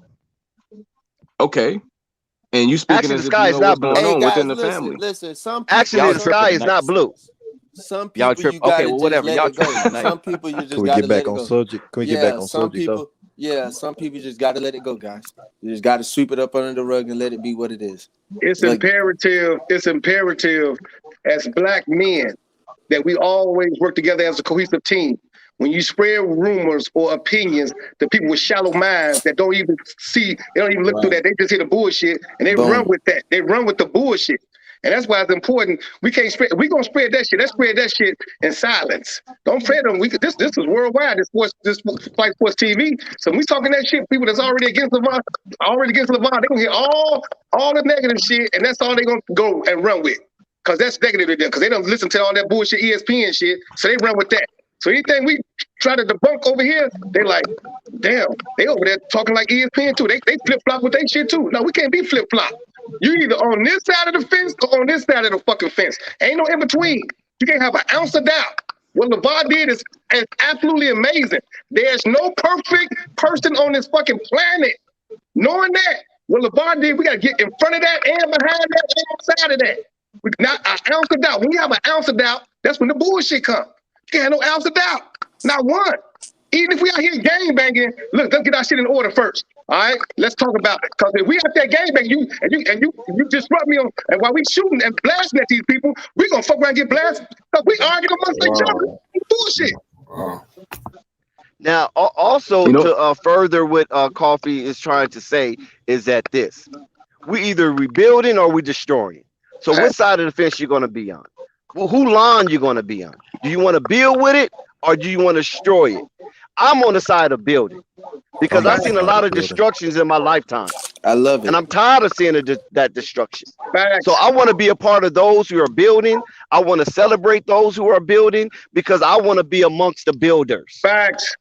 [SPEAKER 11] Okay. And you speaking as if you know what's going on within the family.
[SPEAKER 12] Listen, some people,
[SPEAKER 6] actually the sky is not blue.
[SPEAKER 12] Some people you gotta just let it go. Some people you just gotta let it go.
[SPEAKER 7] Can we get back on subject?
[SPEAKER 12] Some people just gotta let it go, guys. You just gotta sweep it up under the rug and let it be what it is.
[SPEAKER 1] It's imperative as Black men that we always work together as a cohesive team. When you spread rumors or opinions to people with shallow minds that don't even see, they don't even look through that, they just hear the bullshit and they run with that. They run with the bullshit. And that's why it's important. We're gonna spread that shit. Let's spread that shit in silence. Don't spread them. This is worldwide. This Flight Sports TV. So when we talking that shit, people that's already against LeVar, they gonna hear all the negative shit, and that's all they gonna go and run with. Cause that's negative to them. Cause they don't listen to all that bullshit ESPN shit. So they run with that. So anything we try to debunk over here, they like, damn, they over there talking like ESPN too. They flip-flop with their shit too. No, we can't be flip-flop. You either on this side of the fence or on this side of the fucking fence. Ain't no in between. You can't have an ounce of doubt. What LeVar did is absolutely amazing. There's no perfect person on this fucking planet. Knowing that, what LeVar did, we got to get in front of that and behind that and outside of that. Not an ounce of doubt. When you have an ounce of doubt, that's when the bullshit comes. You can't have no ounce of doubt. Not one. Even if we out here gang banging, look, let's get our shit in order first. All right, let's talk about it. Because if we out there gang banging, you disrupt me on, and while we shooting and blasting at these people, we gonna fuck around and get blasted. Because we arguing amongst each other. Bullshit.
[SPEAKER 6] Now, also to further what Coffee is trying to say is that we either rebuilding or we destroying. So what side of the fence you gonna be on? Well, who line you gonna be on? Do you want to build with it or do you want to destroy it? I'm on the side of building because I've seen a lot of destructions in my lifetime.
[SPEAKER 12] I love it.
[SPEAKER 6] And I'm tired of seeing that destruction. So I want to be a part of those who are building. I want to celebrate those who are building because I want to be amongst the builders.
[SPEAKER 1] Facts.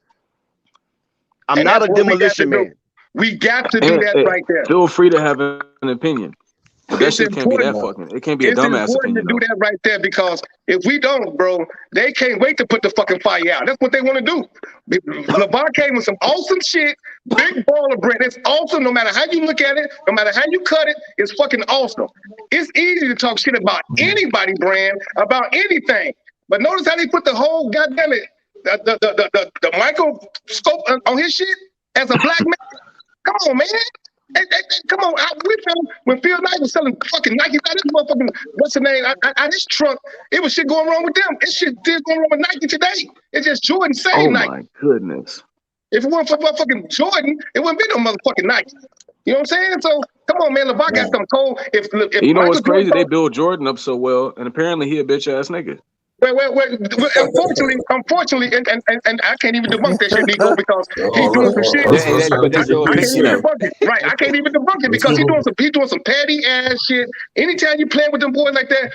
[SPEAKER 6] I'm not a demolition man.
[SPEAKER 1] We got to do that right there.
[SPEAKER 11] Feel free to have an opinion. But that shit can't be that fucking. It can't be a dumbass opinion. It's important to do
[SPEAKER 1] that right there because if we don't, bro, they can't wait to put the fucking fire out. That's what they want to do. LeVar came with some awesome shit, big ball of bread. It's awesome no matter how you look at it, no matter how you cut it, it's fucking awesome. It's easy to talk shit about anybody brand, about anything. But notice how they put the whole goddamn it, the microscope on his shit as a black man. Come on, man. Hey, come on, when Phil Knight was selling fucking Nikes out this motherfucking, what's the name, out his trunk, it was shit going wrong with them. It shit still going wrong with Nike today. It's just Jordan saying Nike.
[SPEAKER 11] Oh my goodness.
[SPEAKER 1] If it weren't for motherfucking Jordan, it wouldn't be no motherfucking Nike. You know what I'm saying? So, come on, man, LeVar got some cold. If
[SPEAKER 11] you know what's crazy? They build Jordan up so well, and apparently he a bitch ass nigga.
[SPEAKER 1] Unfortunately, and I can't even debunk that shit, Nico, because he's doing some shit.
[SPEAKER 8] But that's your
[SPEAKER 1] I can't
[SPEAKER 8] opinion,
[SPEAKER 1] even
[SPEAKER 8] though.
[SPEAKER 1] debunk it. Right. I can't even debunk it because he's doing some petty ass shit. Anytime you play with them boys like that,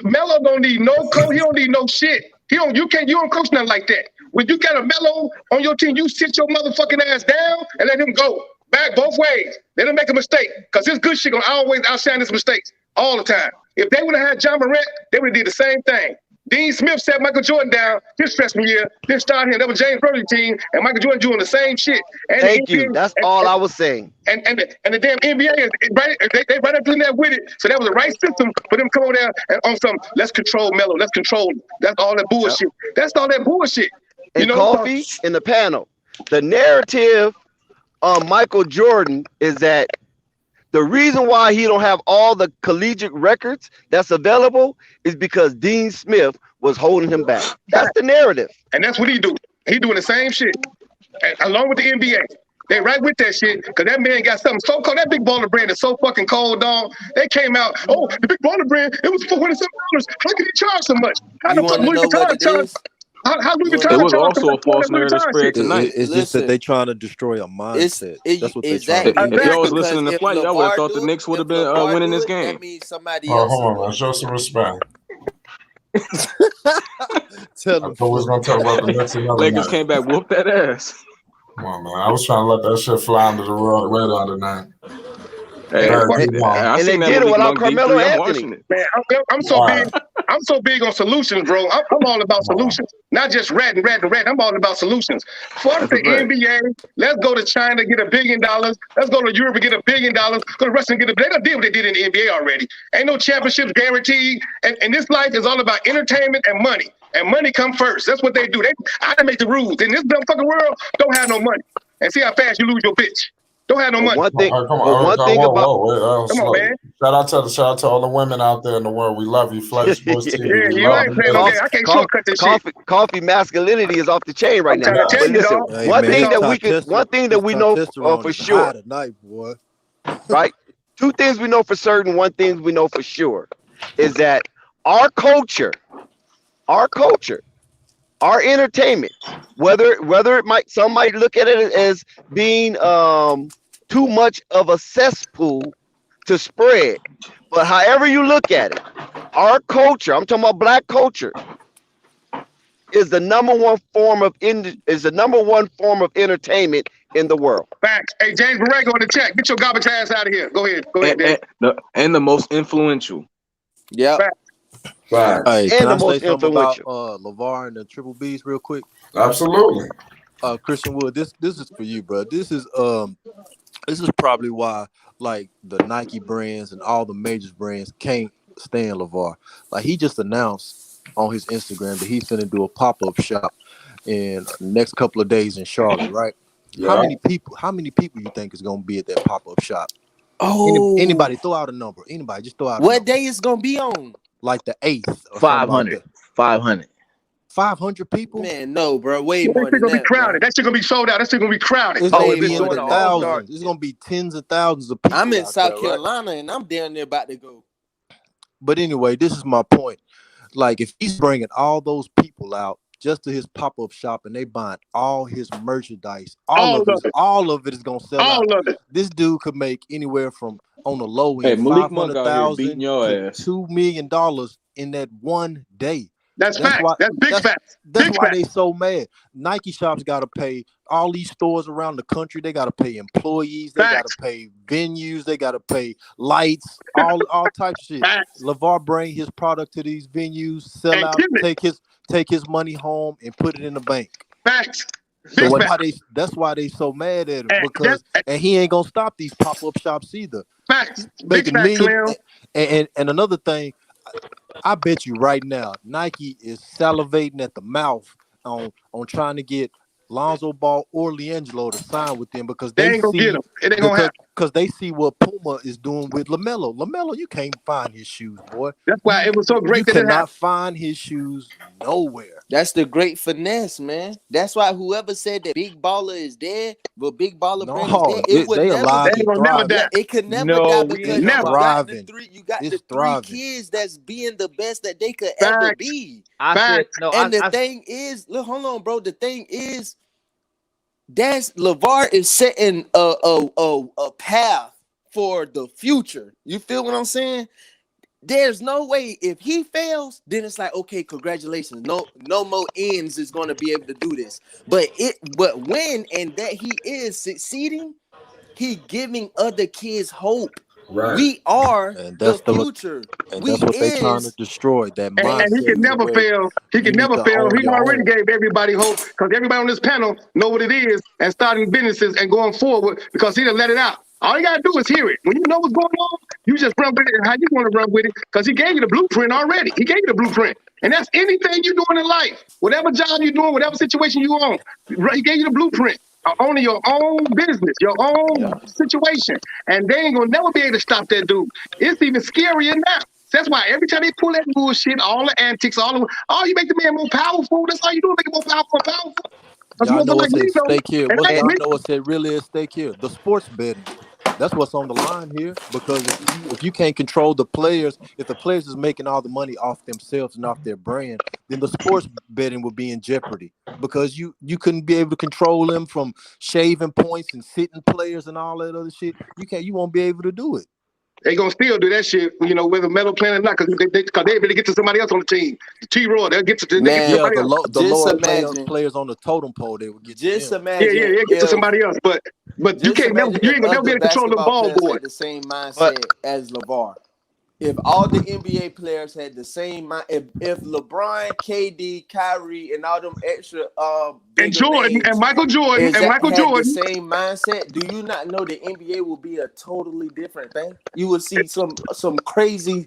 [SPEAKER 1] Melo don't need no coach. He don't need no shit. You don't coach nothing like that. When you got a Melo on your team, you sit your motherfucking ass down and let him go. Back both ways. Let him make a mistake. Because his good shit gonna always outshine his mistakes all the time. If they would have had John Morant, they would have did the same thing. Dean Smith set Michael Jordan down his freshman year. Didn't start him. That was James Worthy's team, and Michael Jordan doing the same shit. And
[SPEAKER 6] Thank you. That's all I was saying.
[SPEAKER 1] And the damn NBA is right. They right up in there with it. So that was the right system for them to come over there and on some. Let's control Melo. Let's control him. That's all that bullshit. Yep. That's all that bullshit.
[SPEAKER 6] And Coffee in the panel. The narrative on Michael Jordan is that the reason why he don't have all the collegiate records that's available is because Dean Smith was holding him back. That's the narrative.
[SPEAKER 1] And that's what he do. He doing the same shit. And along with the NBA. They right with that shit, because that man got something so cold. That big baller brand is so fucking cold, dog. They came out, the big baller brand, it was $400. How could he charge so much? How the fuck Louis Vuitton charge? How Louis Vuitton
[SPEAKER 11] charge? It was also a false narrative spread tonight.
[SPEAKER 7] It's just that they trying to destroy a mindset. That's what they're trying to do.
[SPEAKER 11] If y'all was listening to Flight, y'all would have thought the Knicks would have been winning this game.
[SPEAKER 12] That means somebody else.
[SPEAKER 2] Hold on, show some respect.
[SPEAKER 7] Tell them.
[SPEAKER 2] I was gonna talk about the Knicks.
[SPEAKER 11] Lakers came back, whooped that ass.
[SPEAKER 2] Come on, man. I was trying to let that shit fly under the radar tonight.
[SPEAKER 11] Hey,
[SPEAKER 6] and they did it without Carmelo Anthony.
[SPEAKER 1] Man, I'm so big on solutions, bro. I'm all about solutions, not just ratting. I'm all about solutions. Fuck the NBA. Let's go to China, get $1 billion. Let's go to Europe and get $1 billion. Go to Russia and get They done did what they did in the NBA already. Ain't no championships guaranteed. And this life is all about entertainment and money. And money come first. That's what they do. I done make the rules. In this dumb fucking world, don't have no money. And see how fast you lose your bitch. Don't have no money.
[SPEAKER 6] One thing,
[SPEAKER 2] come on,
[SPEAKER 1] man.
[SPEAKER 2] Shout out to all the women out there in the world. We love you, Flight Sports TV.
[SPEAKER 1] Yeah, you ain't playing no game. I can't shortcut this shit.
[SPEAKER 6] Coffee masculinity is off the chain right now. But listen, one thing that we know for sure.
[SPEAKER 7] Tonight, boy.
[SPEAKER 6] Right? Two things we know for certain. One thing we know for sure is that our culture, our entertainment, whether some might look at it as being too much of a cesspool to spread, but however you look at it, our culture, I'm talking about black culture, is the number one form of entertainment in the world.
[SPEAKER 1] Facts. Hey, James Borrego in the chat. Get your garbage ass out of here. Go ahead.
[SPEAKER 11] And the most influential.
[SPEAKER 12] Yeah.
[SPEAKER 2] Right.
[SPEAKER 7] Hey, can I say something about LeVar and the Triple Bs real quick?
[SPEAKER 2] Absolutely.
[SPEAKER 7] Christian Wood, this is for you, bro. This is probably why like the Nike brands and all the major brands can't stand LeVar. Like he just announced on his Instagram that he's gonna do a pop-up shop in the next couple of days in Charlotte, right? Yeah. How many people you think is gonna be at that pop-up shop?
[SPEAKER 12] Oh,
[SPEAKER 7] anybody throw out a number. Anybody just throw out
[SPEAKER 12] what day is gonna be on?
[SPEAKER 7] Like the 8th.
[SPEAKER 9] 500.
[SPEAKER 7] 500 people?
[SPEAKER 12] Man, no, bro. Way more than
[SPEAKER 1] gonna
[SPEAKER 12] that.
[SPEAKER 1] Be crowded. That shit gonna be sold out. That shit gonna be crowded.
[SPEAKER 7] It's gonna be in the thousands. It's gonna be tens of thousands of people.
[SPEAKER 12] I'm in South Carolina and I'm down there about to go.
[SPEAKER 7] But anyway, this is my point. Like if he's bringing all those people out just to his pop-up shop and they buying all his merchandise, all of it is gonna sell out.
[SPEAKER 1] All of it.
[SPEAKER 7] This dude could make anywhere from on the low
[SPEAKER 11] end
[SPEAKER 7] $500,000 to $2 million in that one day.
[SPEAKER 1] That's fact. That's big facts.
[SPEAKER 7] That's why they so mad. Nike shops got to pay all these stores around the country. They got to pay employees. They got to pay venues. They got to pay lights. All types of shit.
[SPEAKER 1] Facts.
[SPEAKER 7] LeVar bring his product to these venues, sell out, take his money home, and put it in the bank.
[SPEAKER 1] Facts.
[SPEAKER 7] So that's why they so mad at him because he ain't gonna stop these pop-up shops either.
[SPEAKER 1] Facts.
[SPEAKER 7] Making millions. And another thing, I bet you right now, Nike is salivating at the mouth on trying to get Lonzo Ball or Liangelo to sign with them because they
[SPEAKER 1] ain't gonna get him. It ain't gonna happen.
[SPEAKER 7] because they see what Puma is doing with Lamelo. Lamelo, you can't find his shoes, boy.
[SPEAKER 1] That's why it was so great
[SPEAKER 7] you
[SPEAKER 1] that it
[SPEAKER 7] cannot
[SPEAKER 1] happened.
[SPEAKER 7] find his shoes nowhere.
[SPEAKER 12] That's the great finesse, man. That's why whoever said that Big Baller is dead, but Big Baller brand is dead, it would never
[SPEAKER 1] They
[SPEAKER 12] be.
[SPEAKER 1] ain't gonna never die.
[SPEAKER 12] It could never die because you got the three kids that's being the best that they could ever be. The thing is, look, hold on, bro. The thing is, that's LeVar is setting a path for the future. You feel what I'm saying? There's no way if he fails, then it's like, okay, congratulations. No more ends is going to be able to do this. But when and that he is succeeding, he giving other kids hope.
[SPEAKER 2] Right.
[SPEAKER 12] We are the future.
[SPEAKER 7] And that's what they're trying to destroy. That mindset.
[SPEAKER 1] And he can never fail. He can never fail. He already gave everybody hope because everybody on this panel know what it is and starting businesses and going forward because he done let it out. All you gotta do is hear it. When you know what's going on, you just run with it and how you want to run with it because he gave you the blueprint already. He gave you the blueprint. And that's anything you're doing in life. Whatever job you're doing, whatever situation you're on, he gave you the blueprint. Owning your own business, your own situation. And they ain't gonna never be able to stop that dude. It's even scarier now. That's why every time they pull that bullshit, all the antics, you make the man more powerful. That's all you do, make him more powerful.
[SPEAKER 7] Y'all know what's at stake here. Y'all know what's really at stake here? The sports betting. That's what's on the line here. Because if you can't control the players, if the players is making all the money off themselves and off their brand, then the sports betting will be in jeopardy. Because you couldn't be able to control them from shaving points and sitting players and all that other shit. You won't be able to do it.
[SPEAKER 1] They gonna still do that shit, whether Melo playing or not, because they really get to somebody else on the team. T-Roy, they'll get to somebody else.
[SPEAKER 7] The lower players on the totem pole, they will get.
[SPEAKER 12] Just imagine.
[SPEAKER 1] Yeah, get to somebody else. But you ain't gonna never be able to control the ball boy.
[SPEAKER 12] The same mindset as LeVar. If all the NBA players had the same mind, if LeBron, KD, Kyrie, and all them extra
[SPEAKER 1] and Jordan and Michael Jordan
[SPEAKER 12] had the same mindset, do you not know the NBA will be a totally different thing? You will see some crazy,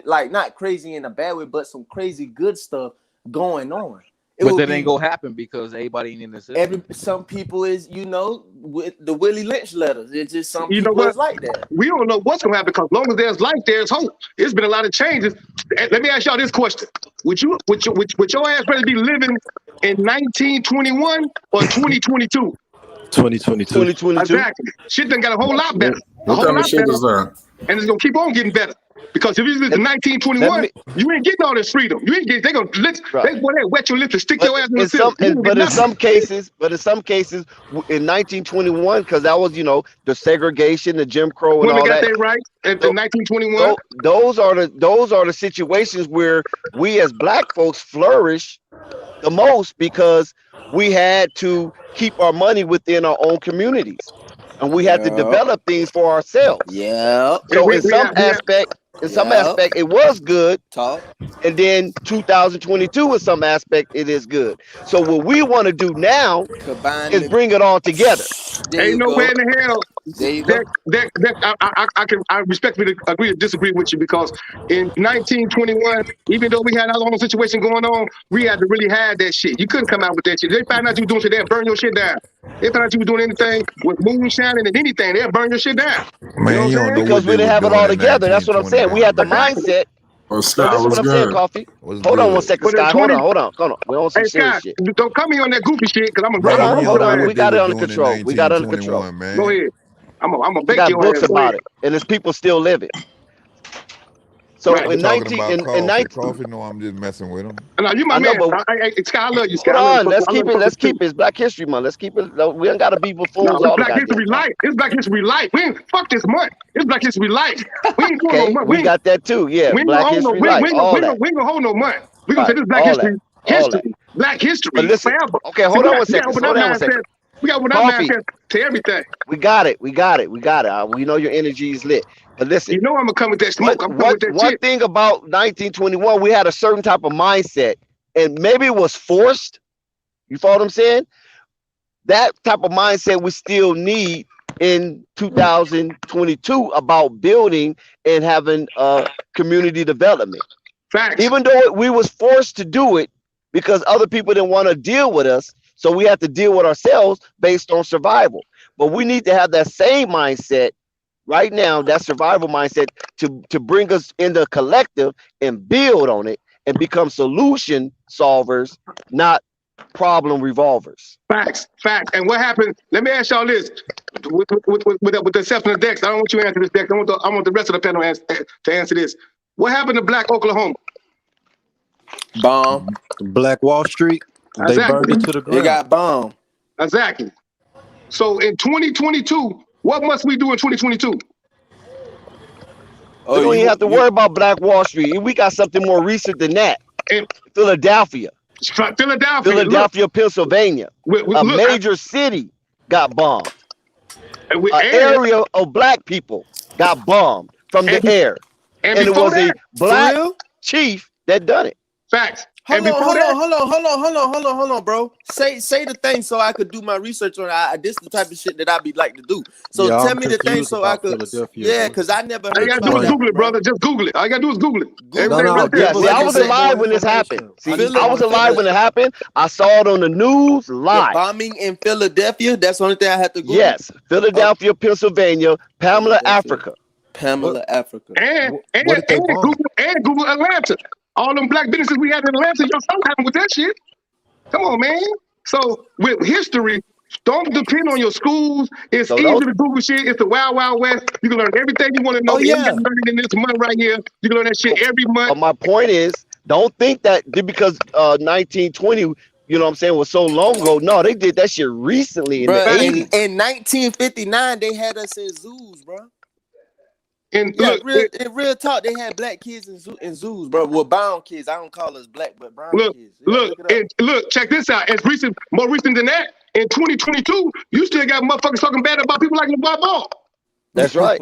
[SPEAKER 12] like not crazy in a bad way, but some crazy good stuff going on.
[SPEAKER 9] But that ain't gonna happen because everybody ain't in the system.
[SPEAKER 12] Some people is, with the Willie Lynch letters. It's just some people is like that.
[SPEAKER 1] We don't know what's gonna happen because as long as there's life, there's hope. It's been a lot of changes. Let me ask y'all this question: Would your ass rather be living in 1921 or 2022?
[SPEAKER 7] 2022.
[SPEAKER 1] Exactly. Shit done got a whole lot better.
[SPEAKER 2] What kind of shit is that?
[SPEAKER 1] And it's gonna keep on getting better. Because if you live in 1921, you ain't getting all this freedom. You ain't getting. They gonna wet your lips and stick your ass in the system.
[SPEAKER 6] But in some cases, in 1921, because that was the segregation, the Jim Crow, and all that.
[SPEAKER 1] Women got their rights in 1921.
[SPEAKER 6] Those are the situations where we as black folks flourish the most because we had to keep our money within our own communities, and we had to develop things for ourselves.
[SPEAKER 12] Yeah.
[SPEAKER 6] So in some aspect, it was good. And then 2022, in some aspect, it is good. So what we want to do now is bring it all together.
[SPEAKER 1] Ain't no way in the hell. I respectfully agree or disagree with you because in 1921, even though we had our own situation going on, we had to really have that shit. You couldn't come out with that shit. They found out you were doing shit, they'll burn your shit down. They found out you were doing anything with moonshining and anything, they'll burn your shit down.
[SPEAKER 2] Man, you don't know
[SPEAKER 6] because we didn't have it all together. That's what I'm saying. We had the mindset.
[SPEAKER 2] This is what I'm
[SPEAKER 6] saying, Coffee. Hold on one second, Scott. Hold on. We're on some serious shit.
[SPEAKER 1] Don't come here on that goofy shit because I'm gonna
[SPEAKER 6] hold on. We got it under control.
[SPEAKER 1] Man. Go ahead. I'm gonna
[SPEAKER 6] beg you. Books about it, and there's people still living. So in 19,
[SPEAKER 13] Coffee, no, I'm just messing with him.
[SPEAKER 1] No, you my man. Scott, I love you, Scott.
[SPEAKER 6] Hold on, let's keep it. Let's keep it. It's Black History Month. Let's keep it. We ain't gotta be buffoons all the
[SPEAKER 1] Black History Life. It's Black History Life. We ain't fuck this month. It's Black History Life. We ain't doing no month.
[SPEAKER 6] We got that too. Yeah, Black History Life.
[SPEAKER 1] We ain't gonna hold no month. We gonna say this Black History. Black History.
[SPEAKER 6] But listen. Okay, hold on one second.
[SPEAKER 1] We got what I'm saying to everything.
[SPEAKER 6] We got it. We know your energy is lit. But listen,
[SPEAKER 1] I'm gonna come with that smoke.
[SPEAKER 6] One thing about 1921, we had a certain type of mindset, and maybe it was forced. You follow what I'm saying? That type of mindset we still need in 2022 about building and having community development.
[SPEAKER 1] Facts.
[SPEAKER 6] Even though we was forced to do it because other people didn't want to deal with us, so we had to deal with ourselves based on survival. But we need to have that same mindset right now, that survival mindset, to bring us in the collective and build on it and become solution solvers, not problem revolvers.
[SPEAKER 1] Facts. And what happened? Let me ask y'all this: with the exception of Dex, I don't want you to answer this, Dex. I want the rest of the panel to answer this. What happened to Black Oklahoma?
[SPEAKER 12] Bomb.
[SPEAKER 7] Black Wall Street. They burned it to the ground.
[SPEAKER 12] They got bombed.
[SPEAKER 1] Exactly. So in 2022, what must we do in 2022?
[SPEAKER 6] We don't even have to worry about Black Wall Street. We got something more recent than that. Philadelphia, Pennsylvania, a major city got bombed. An area of Black people got bombed from the air, and it was a Black chief that done it.
[SPEAKER 1] Facts.
[SPEAKER 12] Hold on, bro. Say the thing so I could do my research on it. This is the type of shit that I be like to do. So tell me the thing so I could. Yeah, because I never heard.
[SPEAKER 1] All you gotta do is Google it, brother. Just Google it. All you gotta do is Google it.
[SPEAKER 6] I was alive when this happened. I was alive when it happened. I saw it on the news live.
[SPEAKER 12] The bombing in Philadelphia. That's the only thing I had to Google.
[SPEAKER 6] Yes, Philadelphia, Pennsylvania, Pamela, Africa.
[SPEAKER 1] And Google Atlanta. All them Black businesses we had in Atlanta, y'all something happened with that shit. Come on, man. So with history, don't depend on your schools. It's easy to Google shit. It's the Wild Wild West. You can learn everything you want to know. You can learn it in this month right here. You can learn that shit every month.
[SPEAKER 6] But my point is, don't think that because 1920, you know what I'm saying, was so long ago. No, they did that shit recently in the 80s.
[SPEAKER 12] In 1959, they had us in zoos, bro.
[SPEAKER 1] And
[SPEAKER 12] real talk, they had Black kids in zoos, bro. Well, brown kids. I don't call us Black, but brown kids.
[SPEAKER 1] Look, check this out. More recent than that, in 2022, you still got motherfuckers talking bad about people like LeVar Ball.
[SPEAKER 6] That's right.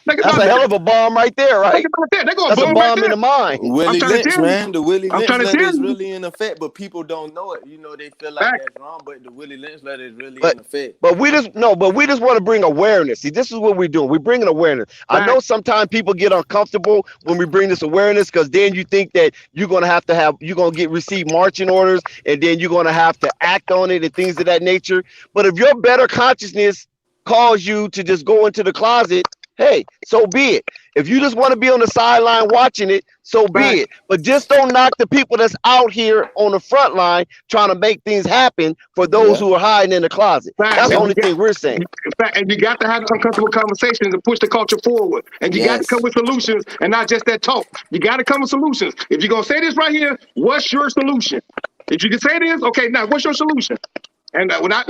[SPEAKER 6] That's a hell of a bomb right there, right? That's a bomb in the mind.
[SPEAKER 12] Willie Lynch, man. The Willie Lynch letter is really in effect, but people don't know it. You know, they feel like that's wrong, but the Willie Lynch letter is really in effect.
[SPEAKER 6] But we just want to bring awareness. See, this is what we're doing. We're bringing awareness. I know sometimes people get uncomfortable when we bring this awareness because then you think that you're going to receive marching orders and then you're going to have to act on it and things of that nature. But if your better consciousness cause you to just go into the closet, hey, so be it. If you just want to be on the sideline watching it, so be it. But just don't knock the people that's out here on the front line trying to make things happen for those who are hiding in the closet. That's the only thing we're saying.
[SPEAKER 1] And you got to have uncomfortable conversations and push the culture forward. And you got to come with solutions and not just that talk. You got to come with solutions. If you're going to say this right here, what's your solution? If you can say this, okay, now what's your solution? And when I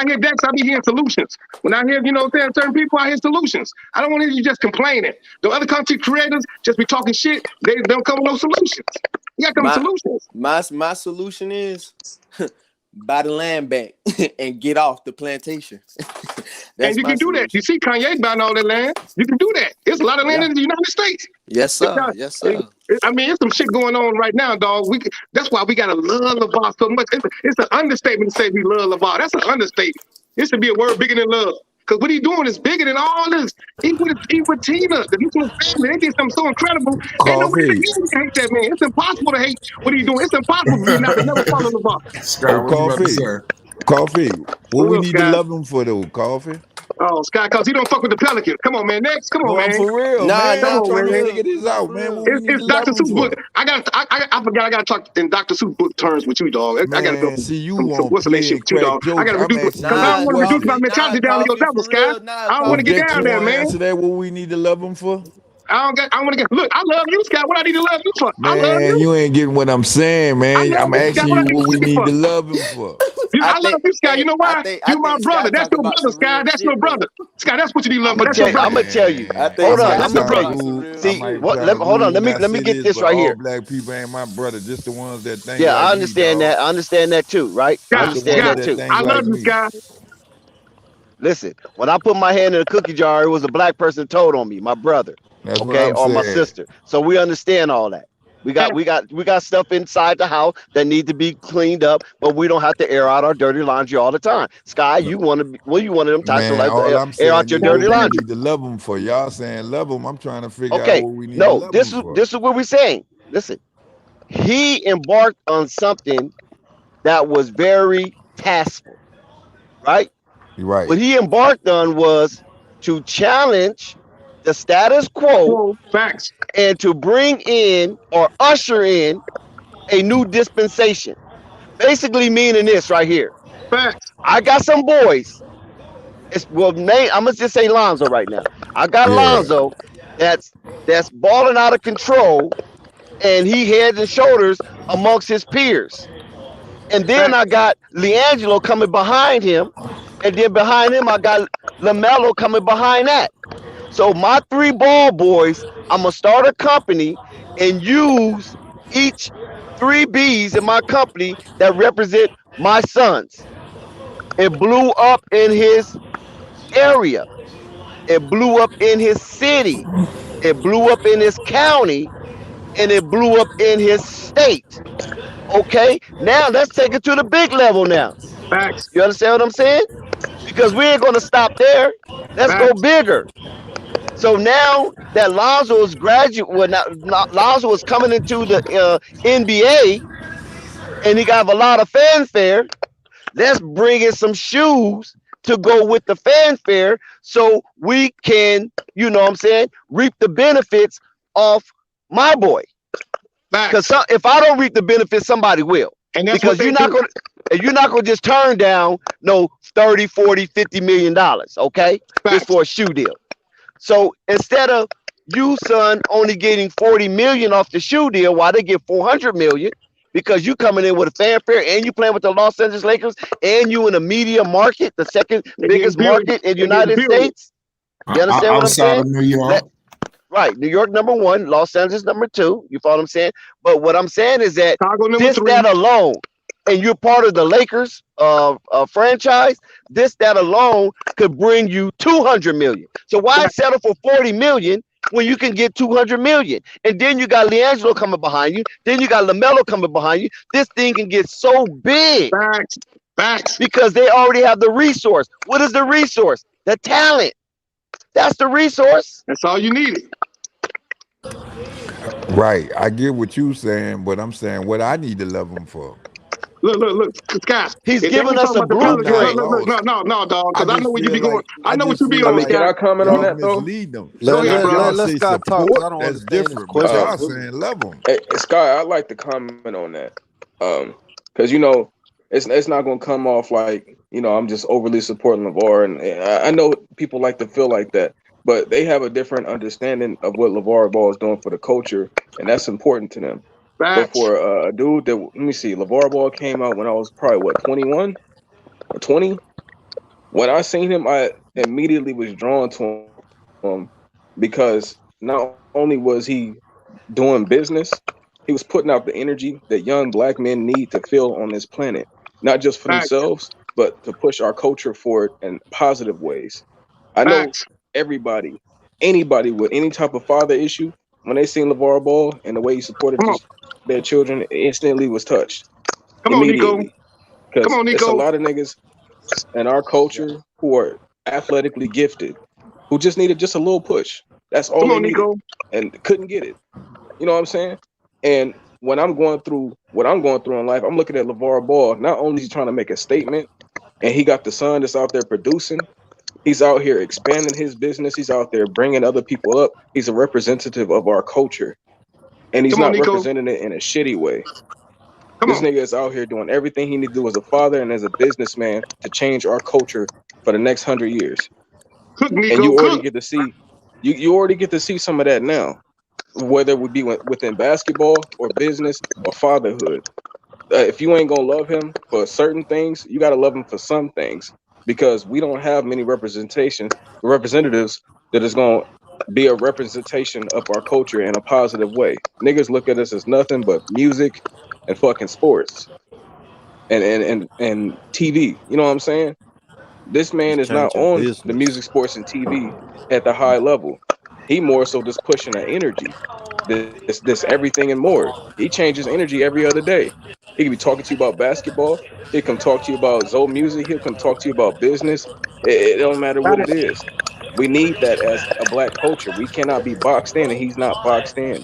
[SPEAKER 1] hear Dex, I be hearing solutions. When I hear, certain people, I hear solutions. I don't want to hear you just complaining. The other content creators just be talking shit. They don't come with no solutions. You got to come with solutions.
[SPEAKER 12] My solution is buy the land back and get off the plantation.
[SPEAKER 1] And you can do that. You see Kanye buying all that land. You can do that. There's a lot of land in the United States.
[SPEAKER 12] Yes, sir. Yes, sir.
[SPEAKER 1] I mean, it's some shit going on right now, dog. That's why we gotta love LeVar so much. It's an understatement to say we love LeVar. That's an understatement. It should be a word bigger than love. Because what he's doing is bigger than all this. He with Tina, the Houston family, they did something so incredible. Ain't no way you can hate that man. It's impossible to hate what he's doing. It's impossible for you not to never follow LeVar.
[SPEAKER 13] Coffee. What we need to love him for though, Coffee?
[SPEAKER 1] Oh, Scott, because he don't fuck with the Pelicans. Come on, man. Next, come on, man.
[SPEAKER 13] For real, man. Come on, man. Figure this out, man.
[SPEAKER 1] It's Dr. Seuss book. I forgot. I gotta talk in Dr. Seuss book terms with you, dog. I gotta go.
[SPEAKER 13] See you
[SPEAKER 1] what's the relationship with you, dog? I gotta reduce because I don't want to reduce my mentality down to your level, Scott. I don't want to get down there, man.
[SPEAKER 13] Answer that. What we need to love him for?
[SPEAKER 1] I want to get. Look, I love you, Scott. What I need to love you for?
[SPEAKER 13] Man, I love you ain't getting what I'm saying, man. I'm asking you what we need to love him for.
[SPEAKER 1] I love you, Scott. You know why? You my brother. That's your brother, Scott. That's your brother. Scott, that's what you need to love for. That's your brother.
[SPEAKER 6] I'm gonna tell you. Hold on. Let me tell you. See, hold on. Let me get this right here.
[SPEAKER 13] Black people ain't my brother. Just the ones that think.
[SPEAKER 6] Yeah, I understand that. I understand that too, right? I understand that too.
[SPEAKER 1] I love you, Scott.
[SPEAKER 6] Listen, when I put my hand in a cookie jar, it was a black person told on me, my brother, or my sister. So we understand all that. We got stuff inside the house that need to be cleaned up, but we don't have to air out our dirty laundry all the time. Sky, you one of them types of like air out your dirty laundry.
[SPEAKER 13] Need to love them for y'all saying love them. I'm trying to figure out what we need. No,
[SPEAKER 6] this is what we're saying. Listen, he embarked on something that was very taskful, right?
[SPEAKER 13] You're right.
[SPEAKER 6] What he embarked on was to challenge the status quo
[SPEAKER 1] Facts.
[SPEAKER 6] and to bring in or usher in a new dispensation. Basically meaning this right here.
[SPEAKER 1] Facts.
[SPEAKER 6] I got some boys. I'm gonna just say Lonzo right now. I got
[SPEAKER 13] Yeah.
[SPEAKER 6] Lonzo that's balling out of control, and he heads and shoulders amongst his peers. And then I got Leangelo coming behind him, and then behind him I got Lamelo coming behind that. So my 3 ball boys, I'm gonna start a company and use each 3 Bs in my company that represent my sons. It blew up in his area. It blew up in his city. It blew up in his county, and it blew up in his state. Okay, now let's take it to the big level now.
[SPEAKER 1] Facts.
[SPEAKER 6] You understand what I'm saying? Because we ain't gonna stop there. Let's go bigger. So now that Lonzo is Lonzo is coming into the NBA, and he got a lot of fanfare. Let's bring in some shoes to go with the fanfare, so we can, you know what I'm saying, reap the benefits of my boy. Because if I don't reap the benefits, somebody will. And that's because you're not gonna just turn down no 30, 40, 50 million dollars, okay? Just for a shoe deal. So instead of you, son, only getting 40 million off the shoe deal, while they get 400 million, because you coming in with a fanfare and you playing with the Los Angeles Lakers and you in the media market, the second biggest market in the United States. You understand what I'm saying?
[SPEAKER 2] Outside of New York.
[SPEAKER 6] Right. New York #1, Los Angeles #2. You follow what I'm saying? But what I'm saying is that that alone, and you're part of the Lakers franchise, that alone could bring you 200 million. So why settle for 40 million when you can get 200 million? And then you got Leangelo coming behind you. Then you got Lamelo coming behind you. This thing can get so big.
[SPEAKER 1] Facts.
[SPEAKER 6] Because they already have the resource. What is the resource? The talent. That's the resource.
[SPEAKER 1] That's all you needed.
[SPEAKER 13] Right. I get what you saying, but I'm saying what I need to love him for.
[SPEAKER 1] Look, Scott.
[SPEAKER 6] He's giving us a blueprint.
[SPEAKER 1] No, dog. Because I know where you be going. I know what you be on.
[SPEAKER 11] Can I comment on that though?
[SPEAKER 7] Let Scott talk. I don't
[SPEAKER 13] That's
[SPEAKER 7] understand
[SPEAKER 13] different. But
[SPEAKER 7] his
[SPEAKER 13] y'all
[SPEAKER 7] question.
[SPEAKER 13] saying love him.
[SPEAKER 11] Hey, Scott, I'd like to comment on that. Because you know, it's not gonna come off like, you know, I'm just overly supporting LeVar, and I know people like to feel like that, but they have a different understanding of what LeVar Ball is doing for the culture, and that's important to them. But for a dude that, let me see, LeVar Ball came out when I was probably 21 or 20. When I seen him, I immediately was drawn to him because not only was he doing business, he was putting out the energy that young black men need to feel on this planet, not just for themselves, but to push our culture forward in positive ways. I know anybody with any type of father issue, when they seen LeVar Ball and the way he supported their children, instantly was touched. Immediately. Because it's a lot of niggas in our culture who are athletically gifted, who just needed just a little push. That's all they needed, and couldn't get it. You know what I'm saying? And when I'm going through what I'm going through in life, I'm looking at LeVar Ball. Not only is he trying to make a statement, and he got the son that's out there producing, he's out here expanding his business. He's out there bringing other people up. He's a representative of our culture, and he's not representing it in a shitty way. This nigga is out here doing everything he needs to do as a father and as a businessman to change our culture for the next 100 years. And you already get to see, you already get to see some of that now, whether it would be within basketball or business or fatherhood. If you ain't gonna love him for certain things, you gotta love him for some things, because we don't have many representatives that is gonna be a representation of our culture in a positive way. Niggas look at us as nothing but music and fucking sports and TV. You know what I'm saying? This man is not on the music, sports, and TV at the high level. He more so just pushing an energy. This everything and more. He changes energy every other day. He can be talking to you about basketball. He'll come talk to you about Zoe music. He'll come talk to you about business. It don't matter what it is. We need that as a black culture. We cannot be boxed in, and he's not boxed in.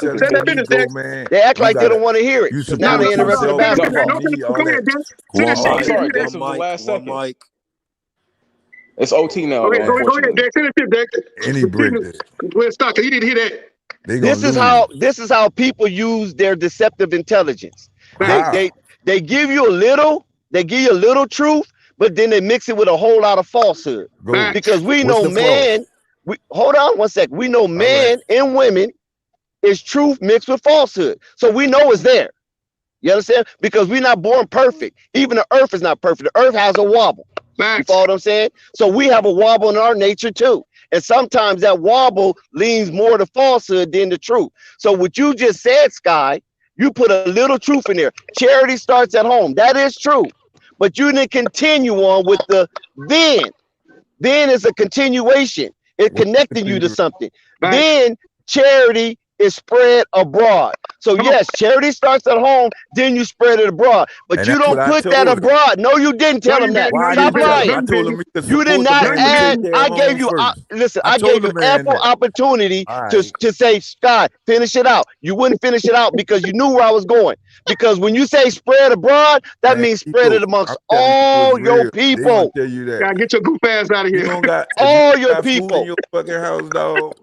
[SPEAKER 13] telling me, Negro, man,
[SPEAKER 6] They act
[SPEAKER 13] you
[SPEAKER 6] like they
[SPEAKER 13] gotta,
[SPEAKER 6] don't want to hear it
[SPEAKER 13] you
[SPEAKER 6] because now
[SPEAKER 13] support
[SPEAKER 6] they're interested in
[SPEAKER 13] yourself, you
[SPEAKER 6] basketball.
[SPEAKER 13] support me, all that.
[SPEAKER 11] Oh, I'm sorry, Dex. It was the
[SPEAKER 7] One
[SPEAKER 11] last
[SPEAKER 7] mic.
[SPEAKER 11] second. It's OT now, though,
[SPEAKER 1] Go ahead,
[SPEAKER 11] unfortunately.
[SPEAKER 1] Dex. Finish it, Dex.
[SPEAKER 13] Any brick that
[SPEAKER 1] Well, stop. You didn't hear that.
[SPEAKER 13] they gonna lose.
[SPEAKER 6] This is how people use their deceptive intelligence.
[SPEAKER 13] How?
[SPEAKER 6] They give you a little truth, but then they mix it with a whole lot of falsehood.
[SPEAKER 13] Go.
[SPEAKER 6] Because we
[SPEAKER 13] What's
[SPEAKER 6] know
[SPEAKER 13] the false?
[SPEAKER 6] hold on one second. We know men and women is truth mixed with falsehood. So we know it's there. You understand? Because we're not born perfect. Even the earth is not perfect. The earth has a wobble. You follow what I'm saying? So we have a wobble in our nature too. And sometimes that wobble leans more to falsehood than the truth. So what you just said, Sky, you put a little truth in there. Charity starts at home. That is true. But you didn't continue on with the then. Then is a continuation. It's connecting you to something. Then charity is spread abroad. So yes, charity starts at home, then you spread it abroad. But you don't put that abroad. No, you didn't tell him that. Stop lying.
[SPEAKER 13] I told him
[SPEAKER 6] You did not add. I gave you. Listen, I gave you ample opportunity to say, Scott, finish it out. You wouldn't finish it out because you knew where I was going. Because when you say spread abroad, that means spread it amongst all your people.
[SPEAKER 1] Tell you that. Gotta get your goof ass out of here.
[SPEAKER 13] You don't got
[SPEAKER 6] all your people
[SPEAKER 13] in your fucking house, dog.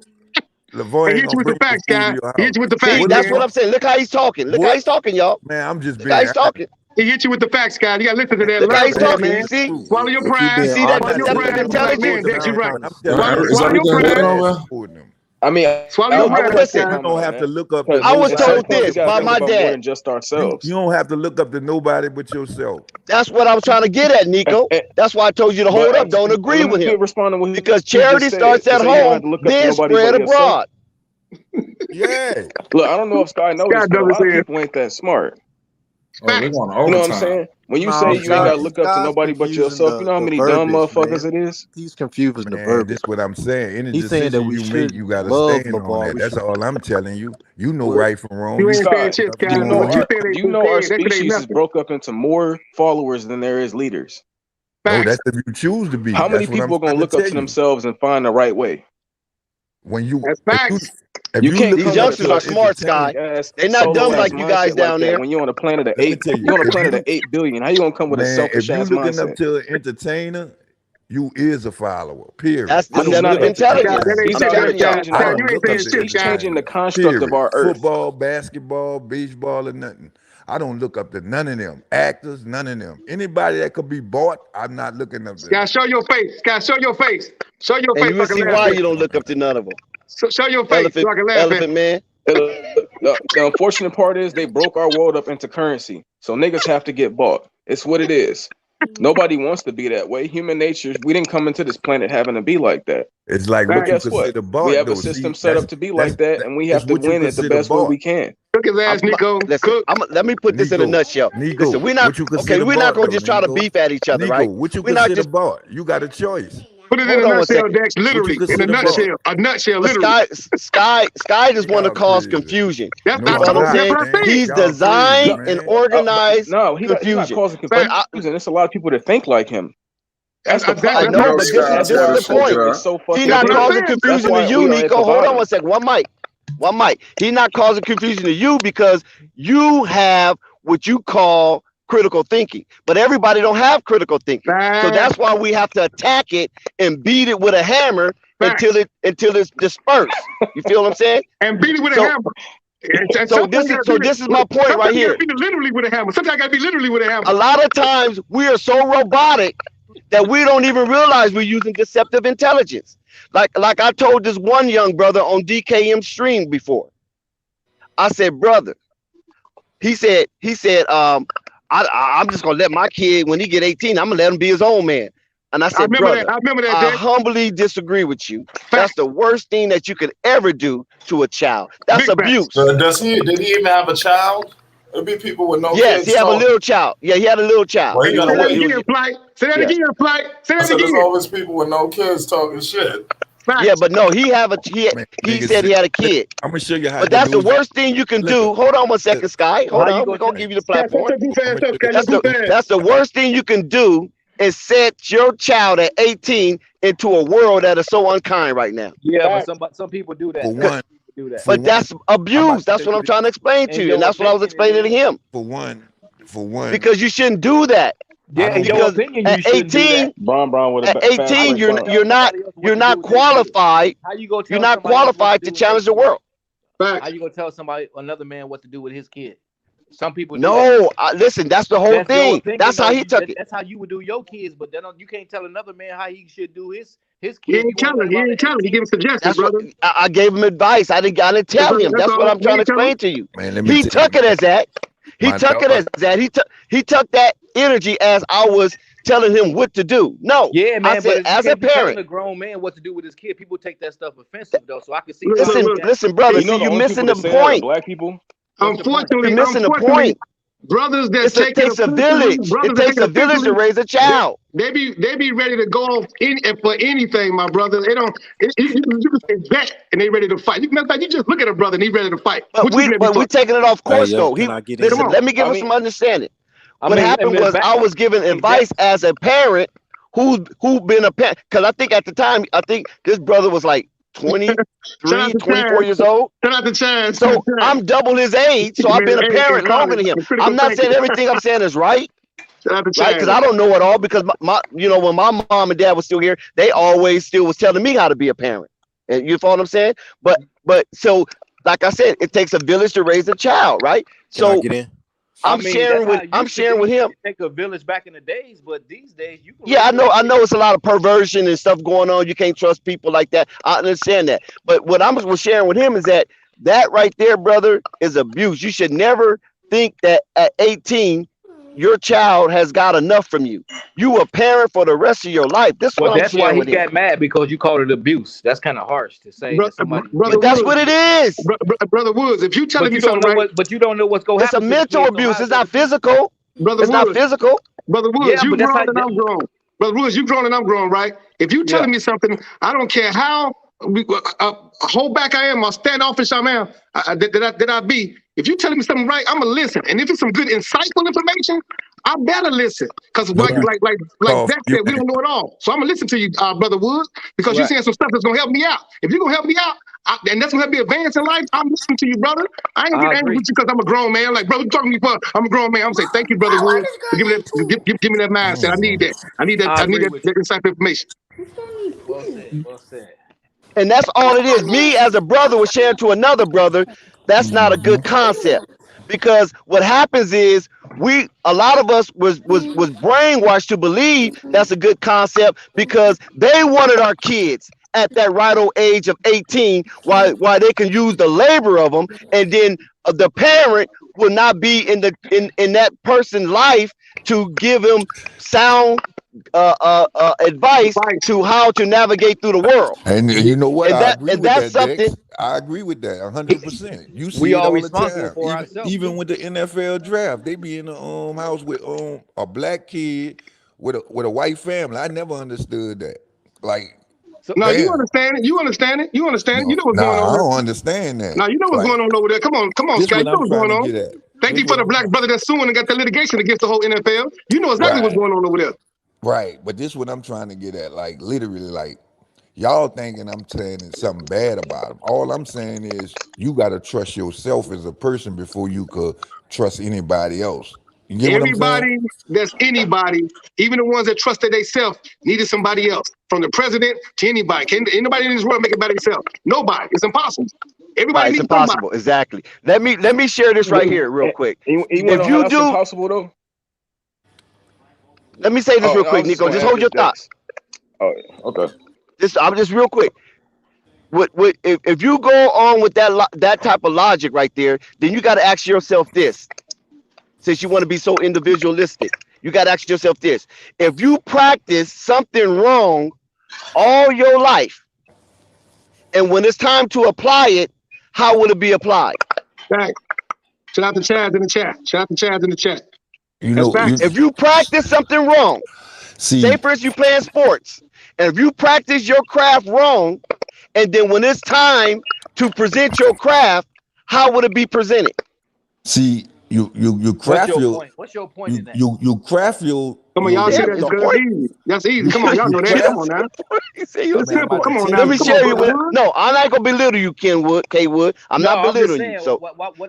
[SPEAKER 1] He hit you with the facts, guy. He hit you with the facts.
[SPEAKER 6] See, that's what I'm saying. Look how he's talking. Look how he's talking, y'all.
[SPEAKER 13] Man, I'm just
[SPEAKER 6] being. Look how he's talking.
[SPEAKER 1] He hit you with the facts, guy. You gotta listen to that.
[SPEAKER 6] Look how he's talking.
[SPEAKER 1] Man.
[SPEAKER 6] You see?
[SPEAKER 1] Swallow your pride.
[SPEAKER 6] You see that
[SPEAKER 1] deceptive
[SPEAKER 6] intelligence?
[SPEAKER 1] Dex, you're right.
[SPEAKER 13] Swallow your pride.
[SPEAKER 11] I mean,
[SPEAKER 1] swallow your pride.
[SPEAKER 6] Listen,
[SPEAKER 13] you don't have to look up.
[SPEAKER 6] I was told this by my dad.
[SPEAKER 11] Just ourselves.
[SPEAKER 13] You don't have to look up to nobody but yourself.
[SPEAKER 6] That's what I was trying to get at, Nico. That's why I told you to hold up. Don't agree with him. Because charity starts at home, then spread abroad.
[SPEAKER 13] Yeah.
[SPEAKER 11] Look, I don't know if Sky knows this, but a lot of people ain't that smart. You know what I'm saying? When you say you ain't gotta look up to nobody but yourself, you know how many dumb motherfuckers it is?
[SPEAKER 7] He's confusing the verb.
[SPEAKER 13] That's what I'm saying. Any
[SPEAKER 7] He's saying that
[SPEAKER 13] decision you make, you gotta stand on that. That's all I'm telling you. You know right from wrong.
[SPEAKER 1] You ain't saying shit, Sky.
[SPEAKER 11] You know our species is broke up into more followers than there is leaders.
[SPEAKER 13] Oh, that's if you choose to be.
[SPEAKER 11] How many people are gonna look up to themselves and find the right way?
[SPEAKER 13] When you,
[SPEAKER 1] that's facts.
[SPEAKER 6] You can't. These youngsters are smart, Sky. They're not dumb like you guys down there.
[SPEAKER 11] When you're on a planet of 8 billion, how you gonna come with a selfish ass mindset?
[SPEAKER 13] If you looking up to an entertainer, you is a follower. Period.
[SPEAKER 6] That's deceptive intelligence.
[SPEAKER 11] He's changing the construct of our earth.
[SPEAKER 13] Football, basketball, baseball, or nothing. I don't look up to none of them. Actors, none of them. Anybody that could be bought, I'm not looking up to.
[SPEAKER 1] Sky, show your face. Sky, show your face. Show your face.
[SPEAKER 6] And you will see why you don't look up to none of them.
[SPEAKER 1] So show your face. So I can laugh.
[SPEAKER 6] Elephant man.
[SPEAKER 11] The unfortunate part is they broke our world up into currency. So niggas have to get bought. It's what it is. Nobody wants to be that way. Human nature, we didn't come into this planet having to be like that.
[SPEAKER 13] It's like,
[SPEAKER 11] but guess what? We have a system set up to be like that, and we have to win it the best way we can.
[SPEAKER 1] Cook his ass, Nico.
[SPEAKER 6] Listen, let me put this in a nutshell. Listen, we're not gonna just try to beef at each other, right?
[SPEAKER 13] What you consider bought? You got a choice.
[SPEAKER 1] Put it in a nutshell, Dex. Literally, in a nutshell. A nutshell, literally.
[SPEAKER 6] Sky just want to cause confusion.
[SPEAKER 1] That's not what I'm saying.
[SPEAKER 6] He's designed and organized.
[SPEAKER 11] No, he's not causing confusion. There's a lot of people that think like him. That's the
[SPEAKER 6] I know, but this is the point. He's not causing confusion to you, Nico. Hold on 1 second. One mic. He's not causing confusion to you because you have what you call critical thinking, but everybody don't have critical thinking. So that's why we have to attack it and beat it with a hammer until it's dispersed. You feel what I'm saying?
[SPEAKER 1] And beat it with a hammer.
[SPEAKER 6] So this is my point right here.
[SPEAKER 1] Literally with a hammer. Sometimes I gotta be literally with a hammer.
[SPEAKER 6] A lot of times we are so robotic that we don't even realize we're using deceptive intelligence. Like I told this one young brother on DKM stream before. I said, brother, he said, I'm just gonna let my kid, when he get 18, I'm gonna let him be his own man. And I said, brother, I humbly disagree with you. That's the worst thing that you could ever do to a child. That's abuse.
[SPEAKER 2] Did he even have a child? There'll be people with no kids.
[SPEAKER 6] Yes, he have a little child. Yeah, he had a little child.
[SPEAKER 2] Well,
[SPEAKER 1] Say that again, Flight. Say that again, Flight. Say that again.
[SPEAKER 2] There's always people with no kids talking shit.
[SPEAKER 6] Yeah, but no, he said he had a kid.
[SPEAKER 13] I'm gonna show you how.
[SPEAKER 6] But that's the worst thing you can do. Hold on 1 second, Sky. Hold on, we're gonna give you the platform. That's the worst thing you can do is set your child at 18 into a world that is so unkind right now.
[SPEAKER 9] Yeah, but some people do that.
[SPEAKER 6] But that's abuse. That's what I'm trying to explain to you, and that's what I was explaining to him.
[SPEAKER 13] For one,
[SPEAKER 6] because you shouldn't do that.
[SPEAKER 9] Yeah,
[SPEAKER 6] because at 18, you're not qualified. You're not qualified to challenge the world.
[SPEAKER 9] How you gonna tell another man what to do with his kid? Some people
[SPEAKER 6] listen. That's the whole thing. That's how he took it.
[SPEAKER 9] That's how you would do your kids, but then you can't tell another man how he should do his kid.
[SPEAKER 1] He ain't telling. He gave him suggestions, brother.
[SPEAKER 6] I gave him advice. I didn't tell him. That's what I'm trying to explain to you. He took it as that. He took it as that. He took that energy as I was telling him what to do. No.
[SPEAKER 9] Yeah, man.
[SPEAKER 6] I said,
[SPEAKER 9] but
[SPEAKER 6] as a
[SPEAKER 9] telling
[SPEAKER 6] parent,
[SPEAKER 9] a grown man what to do with his kid. People take that stuff offensive though, so I can see.
[SPEAKER 6] Listen, brother.
[SPEAKER 11] You know,
[SPEAKER 6] See,
[SPEAKER 11] the
[SPEAKER 6] you're
[SPEAKER 11] only
[SPEAKER 6] missing
[SPEAKER 11] people
[SPEAKER 6] the
[SPEAKER 11] that say that are
[SPEAKER 6] point.
[SPEAKER 11] black people.
[SPEAKER 6] You're missing the point.
[SPEAKER 1] Brothers that
[SPEAKER 6] It takes a village. It takes a village to raise a child.
[SPEAKER 1] They be ready to go off for anything, my brother. They don't. You can say bet and they ready to fight. You just look at a brother and he's ready to fight.
[SPEAKER 6] But we taking it off course though. Listen, let me give us some understanding. What happened was I was giving advice as a parent who's been a parent, because I think at the time this brother was like 23, 24 years old.
[SPEAKER 1] Shout out to Chad.
[SPEAKER 6] So I'm double his age, so I've been a parent longer than him. I'm not saying everything I'm saying is right. Right, because I don't know it all, because my when my mom and dad was still here, they always still was telling me how to be a parent. And you follow what I'm saying? But so like I said, it takes a village to raise a child, right? So I'm sharing with him.
[SPEAKER 9] Take a village back in the days, but these days you can.
[SPEAKER 6] Yeah, I know it's a lot of perversion and stuff going on. You can't trust people like that. I understand that. But what I was sharing with him is that right there, brother, is abuse. You should never think that at 18 your child has got enough from you. You a parent for the rest of your life. That's
[SPEAKER 9] why he got mad, because you called it abuse. That's kind of harsh to say.
[SPEAKER 6] But that's what it is.
[SPEAKER 1] Brother Woods, if you telling me something right,
[SPEAKER 9] but you don't know what's going to happen.
[SPEAKER 6] It's a mental abuse. It's not physical. It's not physical.
[SPEAKER 1] Brother Woods, you grown and I'm grown. Brother Woods, you grown and I'm grown, right? If you telling me something, I don't care how hold back I am, or standoffish I am, that I be. If you're telling me something right, I'm gonna listen. And if it's some good, insightful information, I better listen. Because like Dex said, we don't know it all. So I'm gonna listen to you, Brother Woods, because you're saying some stuff that's gonna help me out. If you're gonna help me out, and that's gonna help me advance in life, I'm listening to you, brother. I ain't gonna get angry with you because I'm a grown man. Like, brother, you talking to me for I'm a grown man. I'm gonna say thank you, Brother Woods, for give me that mindset. I need that. I need that insightful information.
[SPEAKER 9] Well said.
[SPEAKER 6] And that's all it is. Me as a brother was sharing to another brother. That's not a good concept, because what happens is a lot of us was brainwashed to believe that's a good concept, because they wanted our kids at that right old age of 18, while they can use the labor of them, and then the parent will not be in that person's life to give him sound advice to how to navigate through the world.
[SPEAKER 13] And you know what? I agree with that,
[SPEAKER 6] something.
[SPEAKER 13] Dex. I agree with that 100%. You see
[SPEAKER 9] we
[SPEAKER 13] it
[SPEAKER 9] all
[SPEAKER 13] all the
[SPEAKER 9] responsible
[SPEAKER 13] time.
[SPEAKER 9] for ourselves.
[SPEAKER 13] Even with the NFL draft, they be in the house with a black kid with a white family. I never understood that. Like,
[SPEAKER 1] no, you understand it. You understand it. You understand it. You know what's going on.
[SPEAKER 13] I don't understand that.
[SPEAKER 1] Now you know what's going on over there. Come on, Scott. You know what's going on. Thank you for the black brother that's suing and got the litigation against the whole NFL. You know exactly what's going on over there.
[SPEAKER 13] Right, but this is what I'm trying to get at. Like, literally, like, y'all thinking I'm saying something bad about them. All I'm saying is you got to trust yourself as a person before you could trust anybody else. You get
[SPEAKER 1] Everybody
[SPEAKER 13] what I'm saying?
[SPEAKER 1] that's anybody, even the ones that trusted themselves, needed somebody else. From the president to anybody. Can anybody in this world make it by themselves? Nobody. It's impossible. Everybody needs
[SPEAKER 6] impossible.
[SPEAKER 1] Somebody.
[SPEAKER 6] Exactly. Let me share this right here real quick.
[SPEAKER 11] If you do impossible though.
[SPEAKER 6] Let me say this real quick, Nico. Just hold your thoughts.
[SPEAKER 11] Oh, okay.
[SPEAKER 6] I'm just real quick. If you go on with that type of logic right there, then you got to ask yourself this. Since you want to be so individualistic, you got to ask yourself this. If you practice something wrong all your life, and when it's time to apply it, how will it be applied?
[SPEAKER 1] Right. Shout out to Chad in the chat.
[SPEAKER 13] You know,
[SPEAKER 6] if you practice something wrong, say for instance you playing sports, and if you practice your craft wrong, and then when it's time to present your craft, how would it be presented?
[SPEAKER 13] See, you craft
[SPEAKER 9] What's your point in that?
[SPEAKER 13] You craft your.
[SPEAKER 1] Come on, y'all say that's easy. That's easy. Come on, y'all know that. Come on now. It's simple. Come on now.
[SPEAKER 6] Let me share you with. No, I'm not gonna belittle you, K Wood. I'm not belittling you. So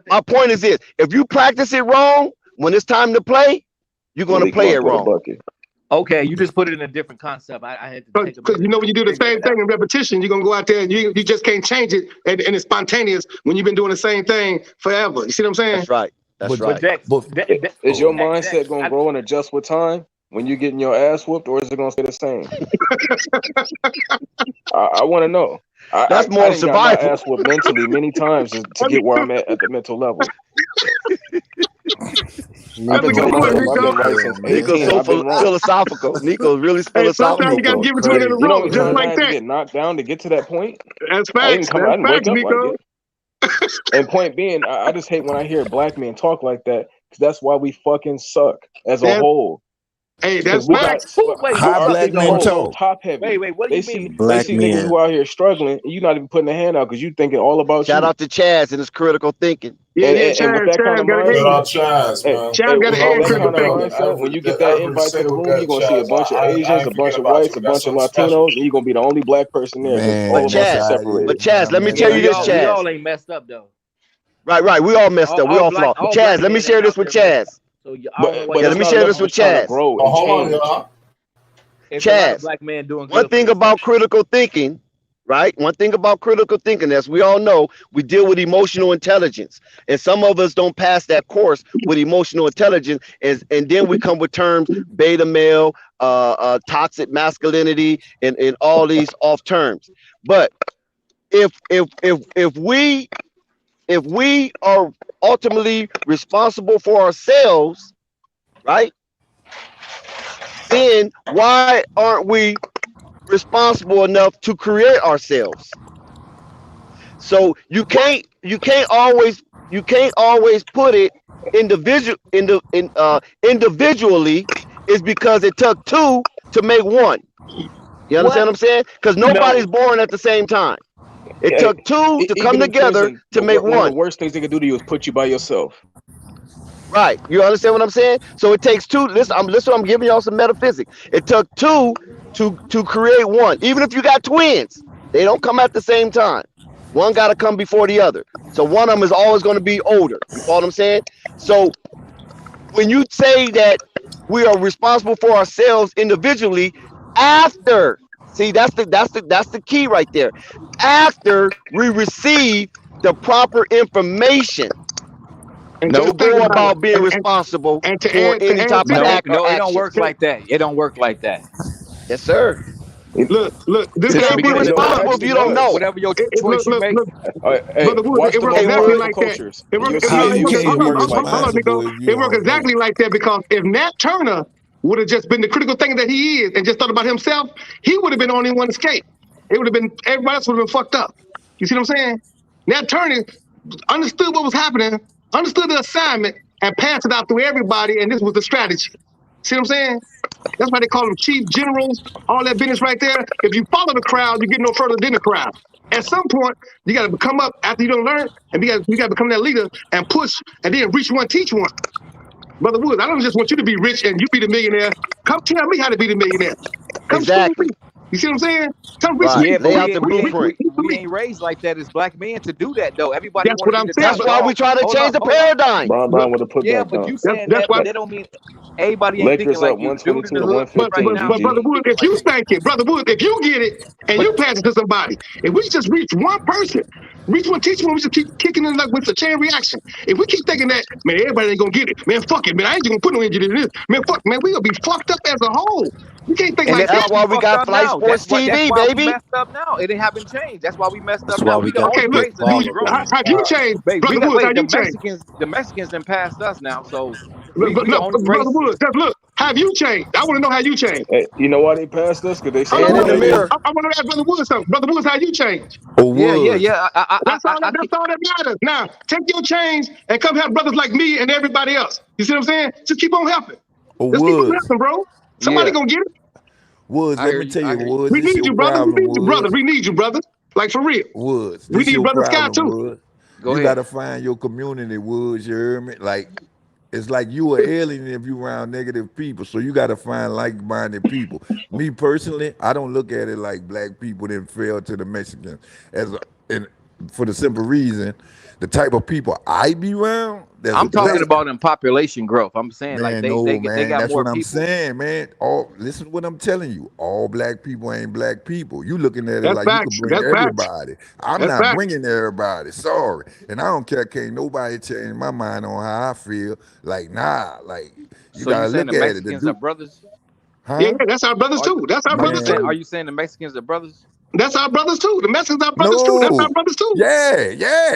[SPEAKER 6] my point is this: if you practice it wrong, when it's time to play, you're gonna play it wrong.
[SPEAKER 9] Okay, you just put it in a different concept. I had to take
[SPEAKER 1] because you know when you do the same thing in repetition, you're gonna go out there and you just can't change it, and it's spontaneous when you've been doing the same thing forever. You see what I'm saying?
[SPEAKER 6] That's right. That's right.
[SPEAKER 11] Is your mindset gonna grow and adjust with time when you're getting your ass whooped, or is it gonna stay the same? I want to know.
[SPEAKER 6] That's more survival.
[SPEAKER 11] I got my ass whooped mentally many times to get where I'm at the mental level. I've been
[SPEAKER 1] That's a
[SPEAKER 11] telling
[SPEAKER 1] good one,
[SPEAKER 11] myself I've
[SPEAKER 1] Nico.
[SPEAKER 11] been right since
[SPEAKER 6] Nico's
[SPEAKER 11] 18.
[SPEAKER 6] so
[SPEAKER 11] I've been wrong.
[SPEAKER 6] philosophical. Nico's really
[SPEAKER 1] Hey, sometimes you gotta
[SPEAKER 6] philosophical.
[SPEAKER 1] give it to it in a
[SPEAKER 11] You know how
[SPEAKER 1] row,
[SPEAKER 11] many
[SPEAKER 1] just
[SPEAKER 11] times I
[SPEAKER 1] like
[SPEAKER 11] had to
[SPEAKER 1] that.
[SPEAKER 11] get knocked down to get to that point?
[SPEAKER 1] That's
[SPEAKER 11] I
[SPEAKER 1] facts.
[SPEAKER 11] didn't
[SPEAKER 1] That's
[SPEAKER 11] wake
[SPEAKER 1] facts,
[SPEAKER 11] up like
[SPEAKER 1] Nico.
[SPEAKER 11] it. And point being, I just hate when I hear black men talk like that, because that's why we fucking suck as a whole.
[SPEAKER 1] Hey,
[SPEAKER 11] Because
[SPEAKER 1] that's facts.
[SPEAKER 13] How black men
[SPEAKER 11] so
[SPEAKER 13] talk?
[SPEAKER 11] top heavy.
[SPEAKER 9] Wait, what do you mean?
[SPEAKER 11] They see niggas who out here struggling, and you not even putting a hand out because you thinking all about
[SPEAKER 6] Shout
[SPEAKER 11] you.
[SPEAKER 6] out to Chaz and his critical thinking.
[SPEAKER 1] Yeah,
[SPEAKER 11] And with that kind of mindset,
[SPEAKER 1] Chaz got an A in
[SPEAKER 11] that
[SPEAKER 1] critical
[SPEAKER 11] kind of
[SPEAKER 1] thinking.
[SPEAKER 11] mindset, when you get that invite to the room, you're gonna see a bunch of Asians, a bunch of whites, a bunch of Latinos, and you're gonna be the only black person there because all of us are separated.
[SPEAKER 6] But Chaz, let me tell you this,
[SPEAKER 9] We
[SPEAKER 6] Chaz.
[SPEAKER 9] all ain't messed up though.
[SPEAKER 6] Right. We all messed up. We all flawed. Chaz, let me share this with Chaz.
[SPEAKER 9] So
[SPEAKER 11] But
[SPEAKER 6] let me share this with Chaz.
[SPEAKER 11] Hold on,
[SPEAKER 6] Chaz,
[SPEAKER 9] black man doing good.
[SPEAKER 6] one thing about critical thinking, right? One thing about critical thinking, as we all know, we deal with emotional intelligence. And some of us don't pass that course with emotional intelligence. And then we come with terms beta male, toxic masculinity, and all these off terms. But if we are ultimately responsible for ourselves, right? Then why aren't we responsible enough to create ourselves? So you can't always put it individually, is because it took two to make one. You understand what I'm saying? Because nobody's born at the same time. It took two to come together to make one.
[SPEAKER 11] One of the worst things they can do to you is put you by yourself.
[SPEAKER 6] Right. You understand what I'm saying? So it takes two. Listen, I'm giving y'all some metaphysics. It took two to create one. Even if you got twins, they don't come at the same time. One got to come before the other. So one of them is always going to be older. You follow what I'm saying? So when you say that we are responsible for ourselves individually, after, see, that's the key right there. After we receive the proper information, no go about being responsible for any type of act or action.
[SPEAKER 9] It don't work like that. It don't work like that.
[SPEAKER 6] Yes, sir.
[SPEAKER 1] Look, this
[SPEAKER 6] you can't be responsible if you don't know.
[SPEAKER 9] Whatever your choice you make.
[SPEAKER 1] Brother Wood, it works exactly like that. It works exactly like that, because if Nat Turner would have just been the critical thinker that he is and just thought about himself, he would have been the only one to escape. It would have been, everybody else would have been fucked up. You see what I'm saying? Nat Turner understood what was happening, understood the assignment, and passed it out through everybody, and this was the strategy. See what I'm saying? That's why they call them chief generals, all that business right there. If you follow the crowd, you get no further than the crowd. At some point, you got to come up after you don't learn, and you got to become that leader and push, and then reach one, teach one. Brother Woods, I don't just want you to be rich and you be the millionaire. Come tell me how to be the millionaire. Come
[SPEAKER 6] exactly.
[SPEAKER 1] You see what I'm saying? Come reach
[SPEAKER 6] right.
[SPEAKER 1] me.
[SPEAKER 6] Lay out the blueprint.
[SPEAKER 9] We ain't raised like that as black men to do that, though. Everybody.
[SPEAKER 1] That's what I'm saying.
[SPEAKER 6] That's why we try to change the paradigm.
[SPEAKER 11] Yeah,
[SPEAKER 9] but you saying that, but that don't mean everybody ain't thinking like you.
[SPEAKER 11] 122 to 115.
[SPEAKER 1] But Brother Wood, if you think it, Brother Wood, if you get it and you pass it to somebody, if we just reach one person, reach one, teach one, we just keep kicking it like with a chain reaction. If we keep thinking that, man, everybody ain't gonna get it, man, fuck it, man, I ain't gonna put no energy in this, man, fuck, man, we gonna be fucked up as a whole. We can't think like that.
[SPEAKER 6] That's why we got Flight Sports TV, baby.
[SPEAKER 9] We messed up now. It haven't changed. That's why we messed up.
[SPEAKER 7] That's why we got.
[SPEAKER 1] Okay, look, have you changed, Brother Woods? Have you changed?
[SPEAKER 9] The Mexicans done passed us now, so.
[SPEAKER 1] Brother Woods, look, have you changed? I want to know how you changed.
[SPEAKER 11] Hey, you know why they passed us? Because they said
[SPEAKER 6] in the mirror.
[SPEAKER 1] I want to ask Brother Woods something. Brother Woods, how you changed?
[SPEAKER 9] Yeah.
[SPEAKER 1] That's all that matters. Now, take your change and come help brothers like me and everybody else. You see what I'm saying? Just keep on helping. Just keep on helping, bro. Somebody gonna get it.
[SPEAKER 13] Woods, let me tell you, Woods.
[SPEAKER 1] We need you, brother. We need you, brother. We need you, brother. Like for real.
[SPEAKER 13] Woods.
[SPEAKER 1] We need Brother Scott too.
[SPEAKER 13] You gotta find your community, Woods. You hear me? Like, it's like you are alien if you around negative people. So you gotta find like-minded people. Me personally, I don't look at it like black people didn't fail to the Mexicans. For the simple reason, the type of people I be around.
[SPEAKER 9] I'm talking about in population growth. I'm saying,
[SPEAKER 13] man,
[SPEAKER 9] like they got
[SPEAKER 13] that's
[SPEAKER 9] more
[SPEAKER 13] what
[SPEAKER 9] people.
[SPEAKER 13] I'm saying, man. Listen to what I'm telling you. All black people ain't black people. You looking at it like you can bring everybody. I'm not bringing everybody. Sorry, and I don't care. Can't nobody change my mind on how I feel. Like, nah, like you
[SPEAKER 9] so
[SPEAKER 13] gotta
[SPEAKER 9] you saying
[SPEAKER 13] look
[SPEAKER 9] the
[SPEAKER 13] at
[SPEAKER 9] Mexicans
[SPEAKER 13] it.
[SPEAKER 9] are brothers?
[SPEAKER 13] Huh?
[SPEAKER 1] Yeah, that's our brothers too. That's our brothers too.
[SPEAKER 9] Are you saying the Mexicans are brothers?
[SPEAKER 1] That's our brothers too. The Mexicans are brothers too. That's our brothers too.
[SPEAKER 13] Yeah.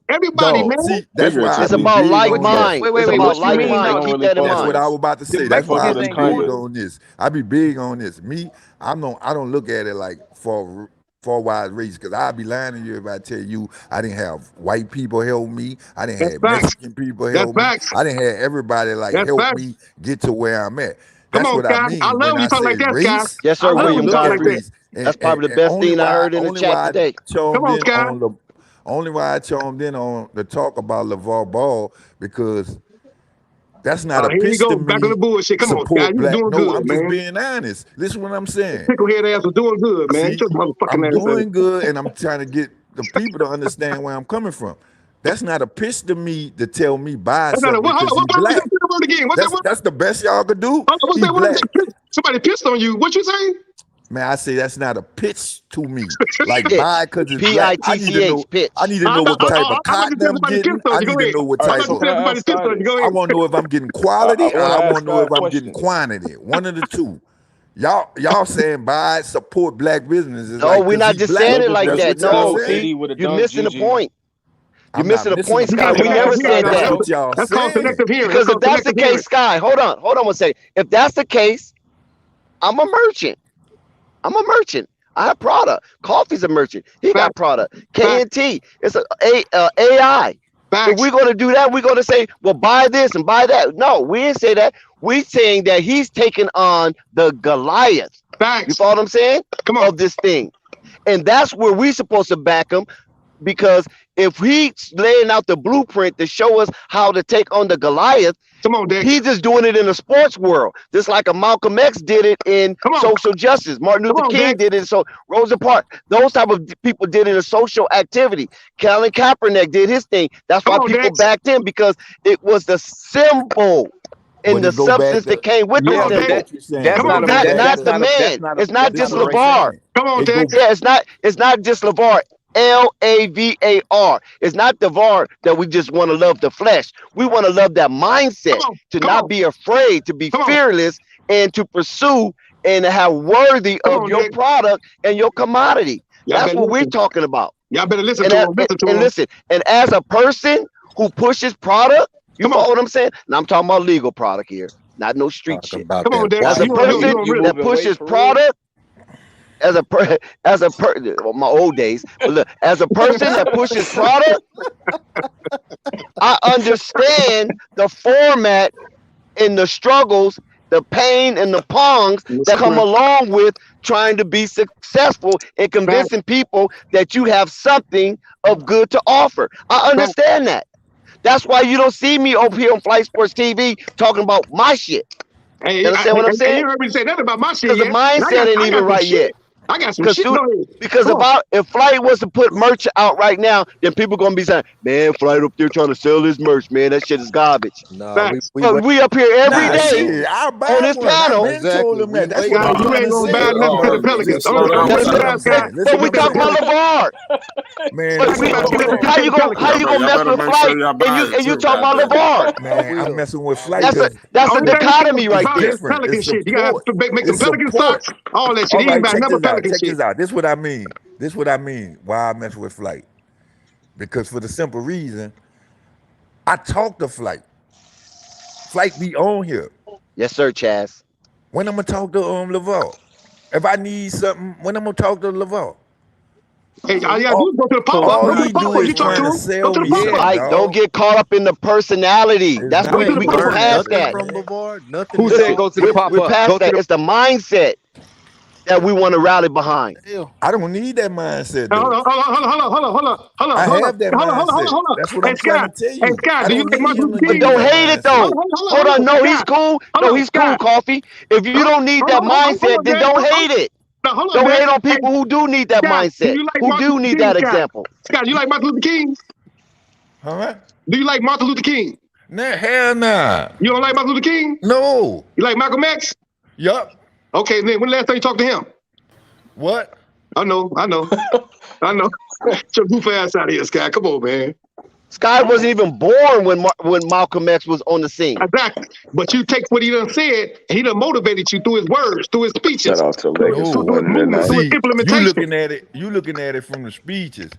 [SPEAKER 1] Everybody, man.
[SPEAKER 13] See, that's why I
[SPEAKER 6] It's
[SPEAKER 13] be
[SPEAKER 6] about
[SPEAKER 13] big
[SPEAKER 6] like
[SPEAKER 13] on
[SPEAKER 6] mind.
[SPEAKER 13] that.
[SPEAKER 6] It's about like mind.
[SPEAKER 11] don't
[SPEAKER 6] Keep
[SPEAKER 11] really
[SPEAKER 6] that in
[SPEAKER 11] fuck
[SPEAKER 13] That's
[SPEAKER 11] with
[SPEAKER 13] what
[SPEAKER 6] mind.
[SPEAKER 13] I was about to say.
[SPEAKER 9] The
[SPEAKER 13] That's why I be
[SPEAKER 9] Mexicans
[SPEAKER 13] big
[SPEAKER 9] ain't
[SPEAKER 13] on this. I be big on this. Me, I don't look at it like for wide race, because I'd be lying to you if I tell you I didn't have white people help me. I didn't
[SPEAKER 1] That's
[SPEAKER 13] have
[SPEAKER 1] facts.
[SPEAKER 13] Mexican people
[SPEAKER 1] That's
[SPEAKER 13] help me.
[SPEAKER 1] facts.
[SPEAKER 13] I didn't have everybody like
[SPEAKER 1] That's
[SPEAKER 13] help
[SPEAKER 1] facts.
[SPEAKER 13] me get to where I'm at.
[SPEAKER 1] Come
[SPEAKER 13] That's
[SPEAKER 1] on,
[SPEAKER 13] what I
[SPEAKER 1] Sky. I
[SPEAKER 13] mean
[SPEAKER 1] love
[SPEAKER 13] when
[SPEAKER 1] when
[SPEAKER 13] I
[SPEAKER 1] you talk
[SPEAKER 13] say
[SPEAKER 1] like that, Sky.
[SPEAKER 13] race.
[SPEAKER 6] Yes,
[SPEAKER 1] I
[SPEAKER 6] sir,
[SPEAKER 1] love when
[SPEAKER 6] William
[SPEAKER 1] you talk like
[SPEAKER 6] Godfrey.
[SPEAKER 1] that.
[SPEAKER 13] Race.
[SPEAKER 6] That's probably the best thing I heard in the chat today.
[SPEAKER 1] Come on, Sky.
[SPEAKER 13] Only why I chimed in on the talk about LeVar Ball, because that's not a
[SPEAKER 1] Here you
[SPEAKER 13] pitch
[SPEAKER 1] go.
[SPEAKER 13] to
[SPEAKER 1] Back on the
[SPEAKER 13] me.
[SPEAKER 1] bullshit. Come on, Sky.
[SPEAKER 13] Support
[SPEAKER 1] You
[SPEAKER 13] black.
[SPEAKER 1] doing
[SPEAKER 13] No,
[SPEAKER 1] good,
[SPEAKER 13] I'm just
[SPEAKER 1] man.
[SPEAKER 13] being honest. Listen what I'm saying.
[SPEAKER 1] Picklehead ass was doing good, man.
[SPEAKER 13] See,
[SPEAKER 1] Just motherfucking
[SPEAKER 13] I'm
[SPEAKER 1] ass.
[SPEAKER 13] doing good, and I'm trying to get the people to understand where I'm coming from. That's not a pitch to me to tell me buy
[SPEAKER 1] That's not a,
[SPEAKER 13] something
[SPEAKER 1] what, hold
[SPEAKER 13] because
[SPEAKER 1] on,
[SPEAKER 13] he black.
[SPEAKER 1] say that word again. What's that word?
[SPEAKER 13] That's the best y'all could do.
[SPEAKER 1] What's
[SPEAKER 13] He
[SPEAKER 1] that word?
[SPEAKER 13] black.
[SPEAKER 1] Somebody pissed on you. What you saying?
[SPEAKER 13] Man, I say that's not a pitch to me. Like buy because it's black. I need to
[SPEAKER 6] P-I-T-C-H,
[SPEAKER 13] know.
[SPEAKER 6] pitch.
[SPEAKER 13] I need to know what type of
[SPEAKER 1] I'm not
[SPEAKER 13] cotton
[SPEAKER 1] gonna
[SPEAKER 13] I'm
[SPEAKER 1] somebody
[SPEAKER 13] getting.
[SPEAKER 1] pissed on
[SPEAKER 13] I
[SPEAKER 1] you. Go
[SPEAKER 13] need to
[SPEAKER 1] ahead.
[SPEAKER 13] know what
[SPEAKER 1] I'm
[SPEAKER 13] type
[SPEAKER 1] not gonna
[SPEAKER 13] of.
[SPEAKER 1] say somebody pissed on you. Go
[SPEAKER 13] I
[SPEAKER 1] ahead.
[SPEAKER 13] want to know if I'm getting quality or
[SPEAKER 11] wanna
[SPEAKER 13] I
[SPEAKER 11] ask
[SPEAKER 13] want to know
[SPEAKER 11] Scott
[SPEAKER 13] if
[SPEAKER 11] a
[SPEAKER 13] I'm
[SPEAKER 11] question.
[SPEAKER 13] getting quantity. One of the two. Y'all saying buy, support black businesses.
[SPEAKER 6] No,
[SPEAKER 13] like,
[SPEAKER 6] we're not just
[SPEAKER 13] black.
[SPEAKER 6] saying it like
[SPEAKER 13] That's
[SPEAKER 6] that.
[SPEAKER 13] what y'all
[SPEAKER 6] No,
[SPEAKER 13] saying?
[SPEAKER 6] see,
[SPEAKER 11] with a
[SPEAKER 6] you're
[SPEAKER 11] dunk,
[SPEAKER 6] missing the
[SPEAKER 11] GG.
[SPEAKER 6] point. You're
[SPEAKER 13] I'm not
[SPEAKER 6] missing the
[SPEAKER 13] missing
[SPEAKER 6] point,
[SPEAKER 13] the
[SPEAKER 6] Sky.
[SPEAKER 13] point.
[SPEAKER 6] We
[SPEAKER 11] Can I
[SPEAKER 6] never
[SPEAKER 11] ask Scott
[SPEAKER 6] said
[SPEAKER 11] a
[SPEAKER 13] That's
[SPEAKER 6] that.
[SPEAKER 13] what y'all
[SPEAKER 1] That's called
[SPEAKER 13] saying.
[SPEAKER 1] selective hearing.
[SPEAKER 6] Because if that's the case, Sky, hold on one second. If that's the case, I'm a merchant. I have product. Coffee's a merchant. He got product. K&T. It's a AI. If we're going to do that, we're going to say, well, buy this and buy that. No, we didn't say that. We're saying that he's taking on the Goliath. You follow what I'm saying? Of this thing. And that's where we're supposed to back him, because if he's laying out the blueprint to show us how to take on the Goliath, he's just doing it in the sports world. Just like a Malcolm X did it in social justice. Martin Luther King did it. So Rosa Parks, those type of people did it in social activity. Colin Kaepernick did his thing. That's why people backed him, because it was the symbol and the substance that came with the symbol.
[SPEAKER 9] That's not
[SPEAKER 6] the man. It's not just LeVar.
[SPEAKER 1] Come on, Dex.
[SPEAKER 6] Yeah, it's not just LeVar. LAVAR. It's not the VAR that we just want to love the flesh. We want to love that mindset to not be afraid, to be fearless, and to pursue and have worthy of your product and your commodity. That's what we're talking about.
[SPEAKER 1] Y'all better listen
[SPEAKER 6] And
[SPEAKER 1] to him.
[SPEAKER 6] listen, and as a person who pushes product, you know what I'm saying? Now I'm talking about legal product here, not no street shit.
[SPEAKER 13] Come on,
[SPEAKER 1] Dex.
[SPEAKER 6] As a person that pushes product, well, my old days, but look, as a person that pushes product, I understand the format and the struggles, the pain and the pongs that come along with trying to be successful and convincing people that you have something of good to offer. I understand that. That's why you don't see me over here on Flight Sports TV talking about my shit. You understand what I'm saying?
[SPEAKER 1] You heard me say nothing about my shit
[SPEAKER 6] because the mindset ain't even right yet.
[SPEAKER 1] I got some shit.
[SPEAKER 6] Because if Flight was to put merch out right now, then people gonna be saying, "Man, Flight up there trying to sell his merch, man. That shit is garbage."
[SPEAKER 13] Nah,
[SPEAKER 6] we up here every day on this panel.
[SPEAKER 13] Exactly. That's
[SPEAKER 1] what you ain't gonna buy nothing for the Pelicans.
[SPEAKER 6] But we talking about LeVar.
[SPEAKER 13] Man,
[SPEAKER 6] how you gonna mess with Flight and you talking about LeVar?
[SPEAKER 13] Man, I'm messing with Flight.
[SPEAKER 6] That's a dichotomy right there.
[SPEAKER 1] Pelican shit. You gotta make some Pelican socks. All that shit.
[SPEAKER 13] All right,
[SPEAKER 1] Check
[SPEAKER 13] this out. This is what I mean. Why I mess with Flight. Because for the simple reason, I talk to Flight. Flight be on here.
[SPEAKER 6] Yes, sir, Chaz.
[SPEAKER 13] When I'm gonna talk to LeVar? If I need something, when I'm gonna talk to LeVar?
[SPEAKER 1] Hey, all you gotta do is go to the pop-up.
[SPEAKER 13] All he do is trying to sell me something.
[SPEAKER 6] Don't get caught up in the personality. That's what we go past that.
[SPEAKER 9] From LeVar? Nothing.
[SPEAKER 12] Who said go to the pop-up?
[SPEAKER 6] We're past that. It's the mindset that we want to rally behind.
[SPEAKER 13] I don't need that mindset.
[SPEAKER 1] Hold on.
[SPEAKER 13] I have that mindset. That's what I'm trying to tell you.
[SPEAKER 1] Hey, Scott, do you like Martin Luther King?
[SPEAKER 6] But don't hate it though. Hold on, no, he's cool. No, he's cool, Coffee. If you don't need that mindset, then don't hate it. Don't hate on people who do need that mindset, who do need that example.
[SPEAKER 1] Scott, you like Martin Luther King?
[SPEAKER 13] Huh?
[SPEAKER 1] Do you like Martin Luther King?
[SPEAKER 13] Nah, hell nah.
[SPEAKER 1] You don't like Martin Luther King?
[SPEAKER 13] No.
[SPEAKER 1] You like Malcolm X?
[SPEAKER 13] Yup.
[SPEAKER 1] Okay, then when the last time you talked to him?
[SPEAKER 13] What?
[SPEAKER 1] I know. Get your goof ass out of here, Scott. Come on, man.
[SPEAKER 6] Sky wasn't even born when Malcolm X was on the scene.
[SPEAKER 1] Exactly. But you take what he done said, and he done motivated you through his words, through his speeches,
[SPEAKER 11] Shout out to Legacy
[SPEAKER 1] through his movement, through his implementation.
[SPEAKER 13] You looking at it from the speeches.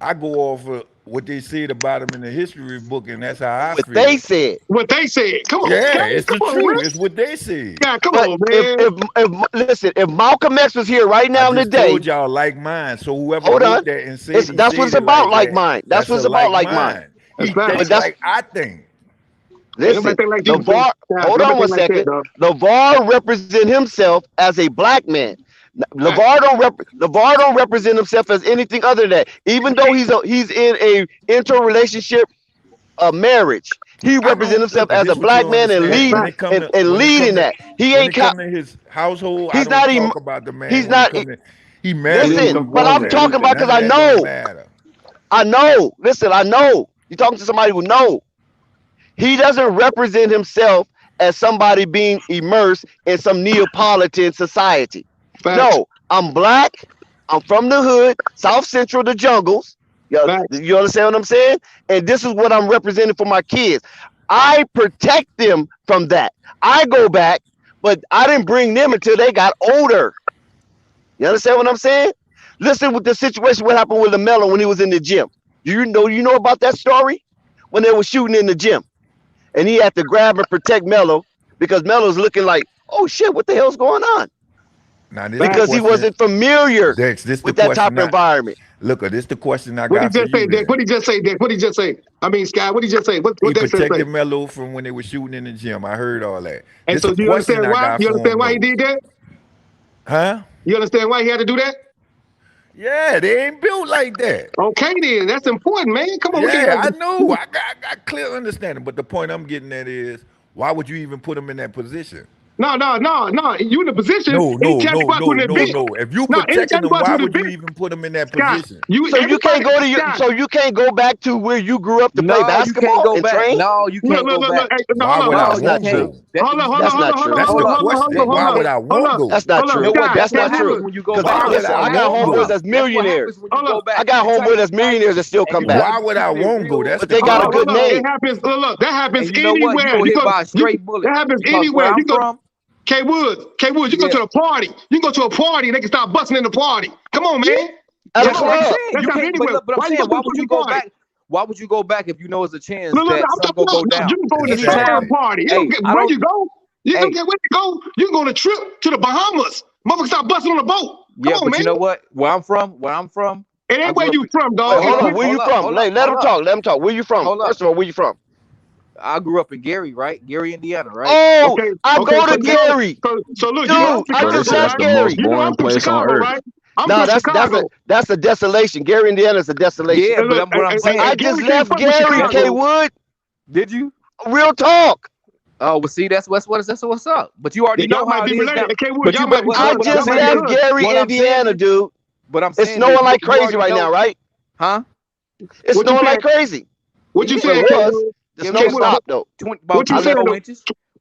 [SPEAKER 13] I go off of what they said about him in the history book, and that's how I feel.
[SPEAKER 6] They said.
[SPEAKER 1] What they said. Come on.
[SPEAKER 13] Yeah, it's the truth. It's what they said.
[SPEAKER 1] Yeah, come on, man.
[SPEAKER 6] Listen, if Malcolm X was here right now today,
[SPEAKER 13] told y'all like mine. So whoever wrote that and said
[SPEAKER 6] that's what it's about, like mine. That's what it's about, like mine.
[SPEAKER 13] He thinks like I think.
[SPEAKER 6] Listen, LeVar, hold on one second. LeVar represent himself as a black man. LeVar don't represent himself as anything other than that. Even though he's in a interrelationship, a marriage, he represents himself as a black man and leading that. He ain't
[SPEAKER 13] come to his household.
[SPEAKER 6] He's not even
[SPEAKER 13] talk about the man.
[SPEAKER 6] He's not.
[SPEAKER 13] He married.
[SPEAKER 6] Listen, but I'm talking about because I know. I know. Listen, I know. You're talking to somebody who knows. He doesn't represent himself as somebody being immersed in some Neapolitan society. No, I'm black. I'm from the hood, South Central, the jungles. You understand what I'm saying? And this is what I'm representing for my kids. I protect them from that. I go back, but I didn't bring them until they got older. You understand what I'm saying? Listen with the situation, what happened with Lamelo when he was in the gym. You know about that story? When they were shooting in the gym. And he had to grab and protect Melo because Melo's looking like, oh shit, what the hell's going on? Because he wasn't familiar with that type of environment.
[SPEAKER 13] Look, this is the question I got.
[SPEAKER 1] What did he just say, Dick? What did he just say, Dick? What did he just say? I mean, Sky, what did he just say? What
[SPEAKER 13] he protected Melo from when they were shooting in the gym. I heard all that.
[SPEAKER 1] And so do you understand why? You understand why he did that?
[SPEAKER 13] Huh?
[SPEAKER 1] You understand why he had to do that?
[SPEAKER 13] Yeah, they ain't built like that.
[SPEAKER 1] Okay, then. That's important, man. Come on.
[SPEAKER 13] Yeah, I know. I got clear understanding. But the point I'm getting at is, why would you even put him in that position?
[SPEAKER 1] No. You in the position.
[SPEAKER 13] No. If you protecting him, why would you even put him in that position?
[SPEAKER 6] You can't go back to where you grew up to play basketball and train?
[SPEAKER 9] No, you can't go back.
[SPEAKER 13] Why would I want to?
[SPEAKER 6] That's not true.
[SPEAKER 13] That's the question. Why would I want to?
[SPEAKER 6] That's not true. That's not true. Because I got homeboys that's millionaires. I got homeboys that's millionaires that still come back.
[SPEAKER 13] Why would I want to go?
[SPEAKER 6] But they got a good name.
[SPEAKER 1] That happens anywhere. That happens anywhere. You go. K Woods, you go to a party. You go to a party and they can start busting in the party. Come on, man.
[SPEAKER 6] That's what I'm
[SPEAKER 9] saying. But I'm saying, why would you go back? Why would you go back if you know it's a chance that something will go down?
[SPEAKER 1] You can go to the party. Where you go? You don't get where you go. You can go on a trip to the Bahamas. Motherfuckers start busting on a boat. Come on, man.
[SPEAKER 9] You know what? Where I'm from.
[SPEAKER 1] It ain't where you from, dog.
[SPEAKER 6] Hold on, where you from? Let him talk. Where you from? First of all, where you from?
[SPEAKER 9] I grew up in Gary, right? Gary, Indiana, right?
[SPEAKER 6] Oh, I go to Gary.
[SPEAKER 1] So look,
[SPEAKER 6] dude, I just left Gary.
[SPEAKER 1] You know I'm from Chicago, right?
[SPEAKER 6] No, that's a desolation. Gary, Indiana is a desolation.
[SPEAKER 9] Yeah, but what I'm saying,
[SPEAKER 6] I just left Gary, K Wood.
[SPEAKER 9] Did you?
[SPEAKER 6] Real talk.
[SPEAKER 9] Oh, well, see, that's what's up. But you already know how it is now.
[SPEAKER 6] I just left Gary, Indiana, dude.
[SPEAKER 9] But I'm saying
[SPEAKER 6] it's snowing like crazy right now, right?
[SPEAKER 9] Huh?
[SPEAKER 6] It's snowing like crazy.
[SPEAKER 1] What you saying?
[SPEAKER 6] The snow stopped though.
[SPEAKER 1] What you saying,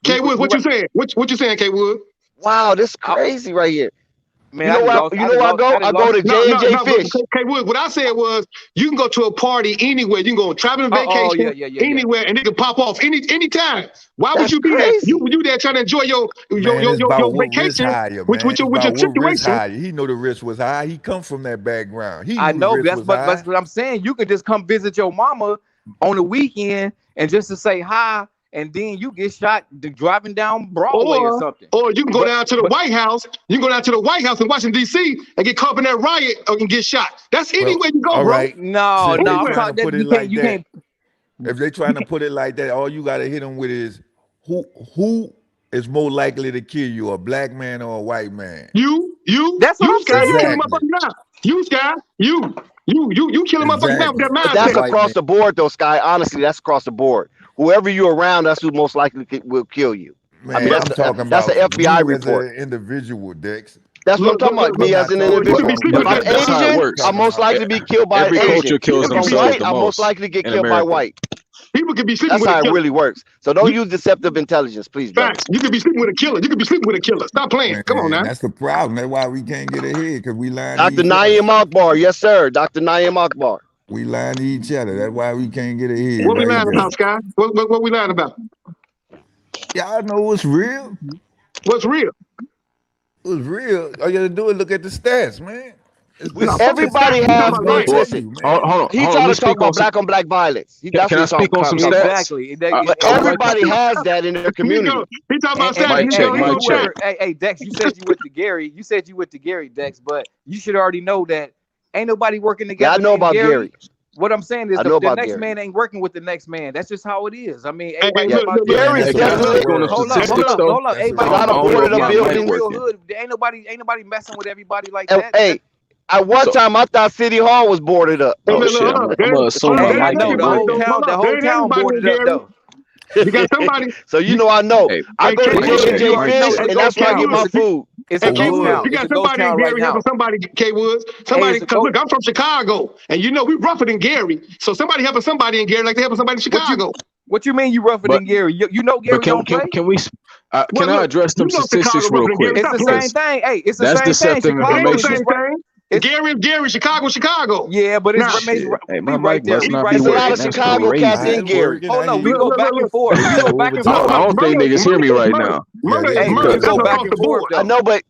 [SPEAKER 1] K Wood? What you saying? What you saying, K Wood?
[SPEAKER 6] Wow, this is crazy right here. Man, you know where I go? I go to J&J Fish.
[SPEAKER 1] K Wood, what I said was you can go to a party anywhere. You can go on traveling vacation anywhere, and it can pop off anytime. Why would you be there? You there trying to enjoy your vacation with your situation?
[SPEAKER 13] He know the risk was high. He come from that background.
[SPEAKER 9] I know that's what I'm saying. You can just come visit your mama on the weekend and just to say hi, and then you get shot driving down Broadway or something.
[SPEAKER 1] Or you can go down to the White House. You can go down to the White House in Washington, D.C. and get caught up in that riot and get shot. That's anywhere you go, bro.
[SPEAKER 13] Right.
[SPEAKER 9] No, I'm talking
[SPEAKER 13] you can't. If they're trying to put it like that, all you got to hit them with is who is more likely to kill you, a black man or a white man?
[SPEAKER 1] You.
[SPEAKER 9] That's what I'm saying.
[SPEAKER 1] You killing motherfuckers now. You, Sky. You killing motherfuckers now with that mindset.
[SPEAKER 6] That's across the board, though, Sky. Honestly, that's across the board. Whoever you're around, that's who most likely will kill you.
[SPEAKER 13] Man, I mean, that's
[SPEAKER 6] an FBI report.
[SPEAKER 13] As an individual, Dex.
[SPEAKER 6] That's what I'm talking about. Me as an individual. If I'm Asian, I'm most likely to be killed by an Asian. If I'm white, I'm most likely to get killed by white.
[SPEAKER 1] People can be sleeping
[SPEAKER 6] with a killer. That's how it really works. So don't use deceptive intelligence, please, brother.
[SPEAKER 1] You could be sleeping with a killer. You could be sleeping with a killer. Stop playing. Come on now.
[SPEAKER 13] That's the problem. That's why we can't get ahead, because we lying.
[SPEAKER 6] Dr. Naeem Akbar. Yes, sir. Dr. Naeem Akbar.
[SPEAKER 13] We lying to each other. That's why we can't get ahead.
[SPEAKER 1] What we
[SPEAKER 13] right
[SPEAKER 1] lying
[SPEAKER 13] there.
[SPEAKER 1] about, Sky? What we lying about?
[SPEAKER 13] Y'all know what's real.
[SPEAKER 1] What's real?
[SPEAKER 13] What's real? All you gotta do is look at the stats, man.
[SPEAKER 6] Everybody has.
[SPEAKER 13] Listen,
[SPEAKER 6] hold on. He trying to talk about black on black violence.
[SPEAKER 8] Can I speak on some stats?
[SPEAKER 9] Exactly.
[SPEAKER 6] But everybody has that in their community.
[SPEAKER 1] He talking about stats.
[SPEAKER 9] Hey, Dex, you said you went to Gary. You said you went to Gary, Dex, but you should already know that ain't nobody working together.
[SPEAKER 6] Yeah, I know about Gary.
[SPEAKER 9] What I'm saying is the next man ain't working with the next man. That's just how it is. I mean, everybody about
[SPEAKER 6] Gary's definitely
[SPEAKER 9] hold up. Everybody ain't nobody messing with everybody like that.
[SPEAKER 6] Hey, at one time I thought City Hall was boarded up.
[SPEAKER 8] Oh shit! I'm gonna assume
[SPEAKER 9] I know the whole town boarded up though.
[SPEAKER 1] You got somebody.
[SPEAKER 6] So I know. I go to J&J Fish, and that's where I get my food.
[SPEAKER 9] It's a ghost town.
[SPEAKER 1] You got somebody in Gary helping somebody, K Woods. Somebody, look, I'm from Chicago, and we rougher than Gary. So somebody helping somebody in Gary like they helping somebody in Chicago.
[SPEAKER 9] What you mean you rougher than Gary? You know Gary don't play?
[SPEAKER 8] Can we? Can I address some statistics real quick?
[SPEAKER 9] It's the same thing. Hey, it's the same thing.
[SPEAKER 1] Gary, Chicago.
[SPEAKER 9] Yeah, but it's
[SPEAKER 8] hey, my mic must not be
[SPEAKER 6] There's a lot of
[SPEAKER 8] working.
[SPEAKER 6] Chicago cats in Gary.
[SPEAKER 9] Hold on, we go back and forth. We go back and forth.
[SPEAKER 8] I don't think niggas hear me right now.
[SPEAKER 9] Hey, we go back and forth.
[SPEAKER 6] I know, but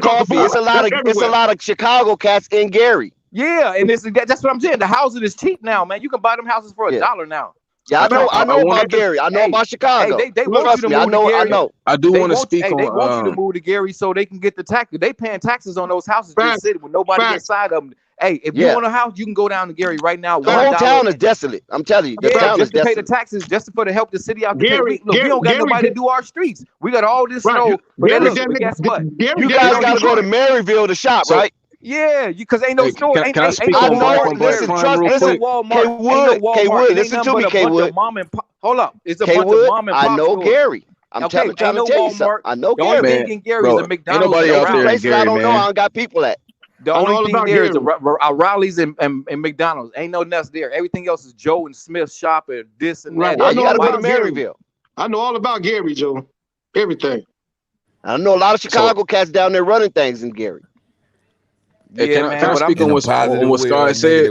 [SPEAKER 6] Coffee. It's a lot of Chicago cats in Gary.
[SPEAKER 9] Yeah, and that's what I'm saying. The housing is cheap now, man. You can buy them houses for $1 now.
[SPEAKER 6] Yeah, I know about Gary. I know about Chicago.
[SPEAKER 9] Hey, they want you to move to Gary.
[SPEAKER 6] I know.
[SPEAKER 8] I do want to speak on.
[SPEAKER 9] They want you to move to Gary so they can get the tax. They paying taxes on those houses just sitting with nobody inside of them. Hey, if you want a house, you can go down to Gary right now.
[SPEAKER 6] The whole town is desolate. I'm telling you, the town is
[SPEAKER 9] just to pay
[SPEAKER 6] desolate.
[SPEAKER 9] the taxes, just for to help the city out.
[SPEAKER 1] Gary,
[SPEAKER 9] we don't got nobody to do our streets. We got all this snow. But guess what?
[SPEAKER 6] You guys got to go to Maryville to shop, right?
[SPEAKER 9] Yeah, because ain't no store.
[SPEAKER 8] Can I speak on
[SPEAKER 6] listen,
[SPEAKER 9] Walmart.
[SPEAKER 6] K-Wood, listen to me, K-Wood.
[SPEAKER 9] Hold up. It's a bunch of mom and pop
[SPEAKER 6] I know
[SPEAKER 9] stores.
[SPEAKER 6] Gary. I'm trying to tell you something. I know
[SPEAKER 9] Gary. The only thing in Gary is a McDonald's.
[SPEAKER 8] Ain't nobody out there in Gary,
[SPEAKER 6] I don't know. I don't got people at.
[SPEAKER 9] The only thing there is Rowley's and McDonald's. Ain't no nuts there. Everything else is Joe and Smith shop and this and that.
[SPEAKER 6] Right. You gotta go to Maryville.
[SPEAKER 1] I know all about Gary, Joe. Everything.
[SPEAKER 6] I know a lot of Chicago cats down there running things in Gary.
[SPEAKER 8] Hey, can I speak on what Sky said?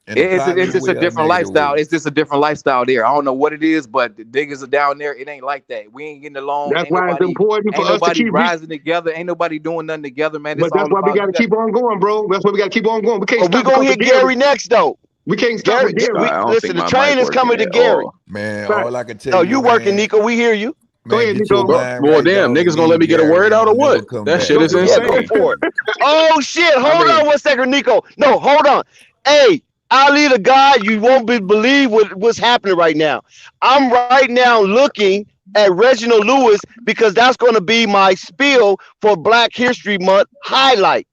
[SPEAKER 9] It's just a different lifestyle. It's just a different lifestyle there. I don't know what it is, but the diggers are down there. It ain't like that. We ain't getting along.
[SPEAKER 1] That's why it's important for us to keep
[SPEAKER 9] rising together. Ain't nobody doing nothing together, man.
[SPEAKER 1] But that's why we got to keep on going, bro. That's why we got to keep on going. We can't stop.
[SPEAKER 6] We gonna hit Gary next, though.
[SPEAKER 1] We can't stop with Gary.
[SPEAKER 6] Listen, the train is coming to Gary.
[SPEAKER 13] Man, all I can tell you.
[SPEAKER 6] Oh, you working, Nico? We hear you.
[SPEAKER 1] Go ahead, Nico.
[SPEAKER 8] Well, damn, niggas gonna let me get a word out or what? That shit is insane.
[SPEAKER 6] Yeah, go for it. Oh shit! Hold on 1 second, Nico. No, hold on. Hey, Ali, the guy, you won't believe what's happening right now. I'm right now looking at Reginald Lewis because that's going to be my spiel for Black History Month highlight.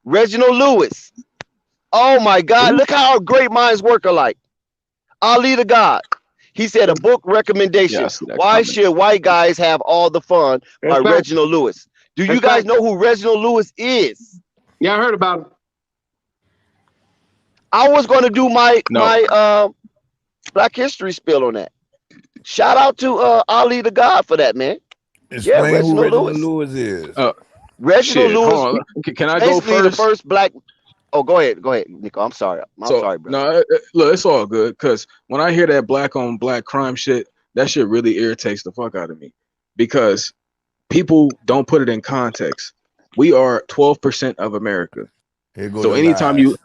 [SPEAKER 6] Reginald Lewis. Oh my God! Look how great minds work alike. Ali, the God. He said a book recommendation. Why should white guys have all the fun by Reginald Lewis? Do you guys know who Reginald Lewis is?
[SPEAKER 1] Yeah, I heard about him.
[SPEAKER 6] I was going to do my Black History spill on that. Shout out to Ali the God for that, man.
[SPEAKER 13] Explain who Reginald Lewis is.
[SPEAKER 6] Reginald Lewis.
[SPEAKER 8] Can I go first?
[SPEAKER 6] The first black. Oh, go ahead, Nico. I'm sorry. I'm sorry, bro.
[SPEAKER 8] No, look, it's all good because when I hear that black on black crime shit, that shit really irritates the fuck out of me because people don't put it in context. We are 12% of America. So anytime you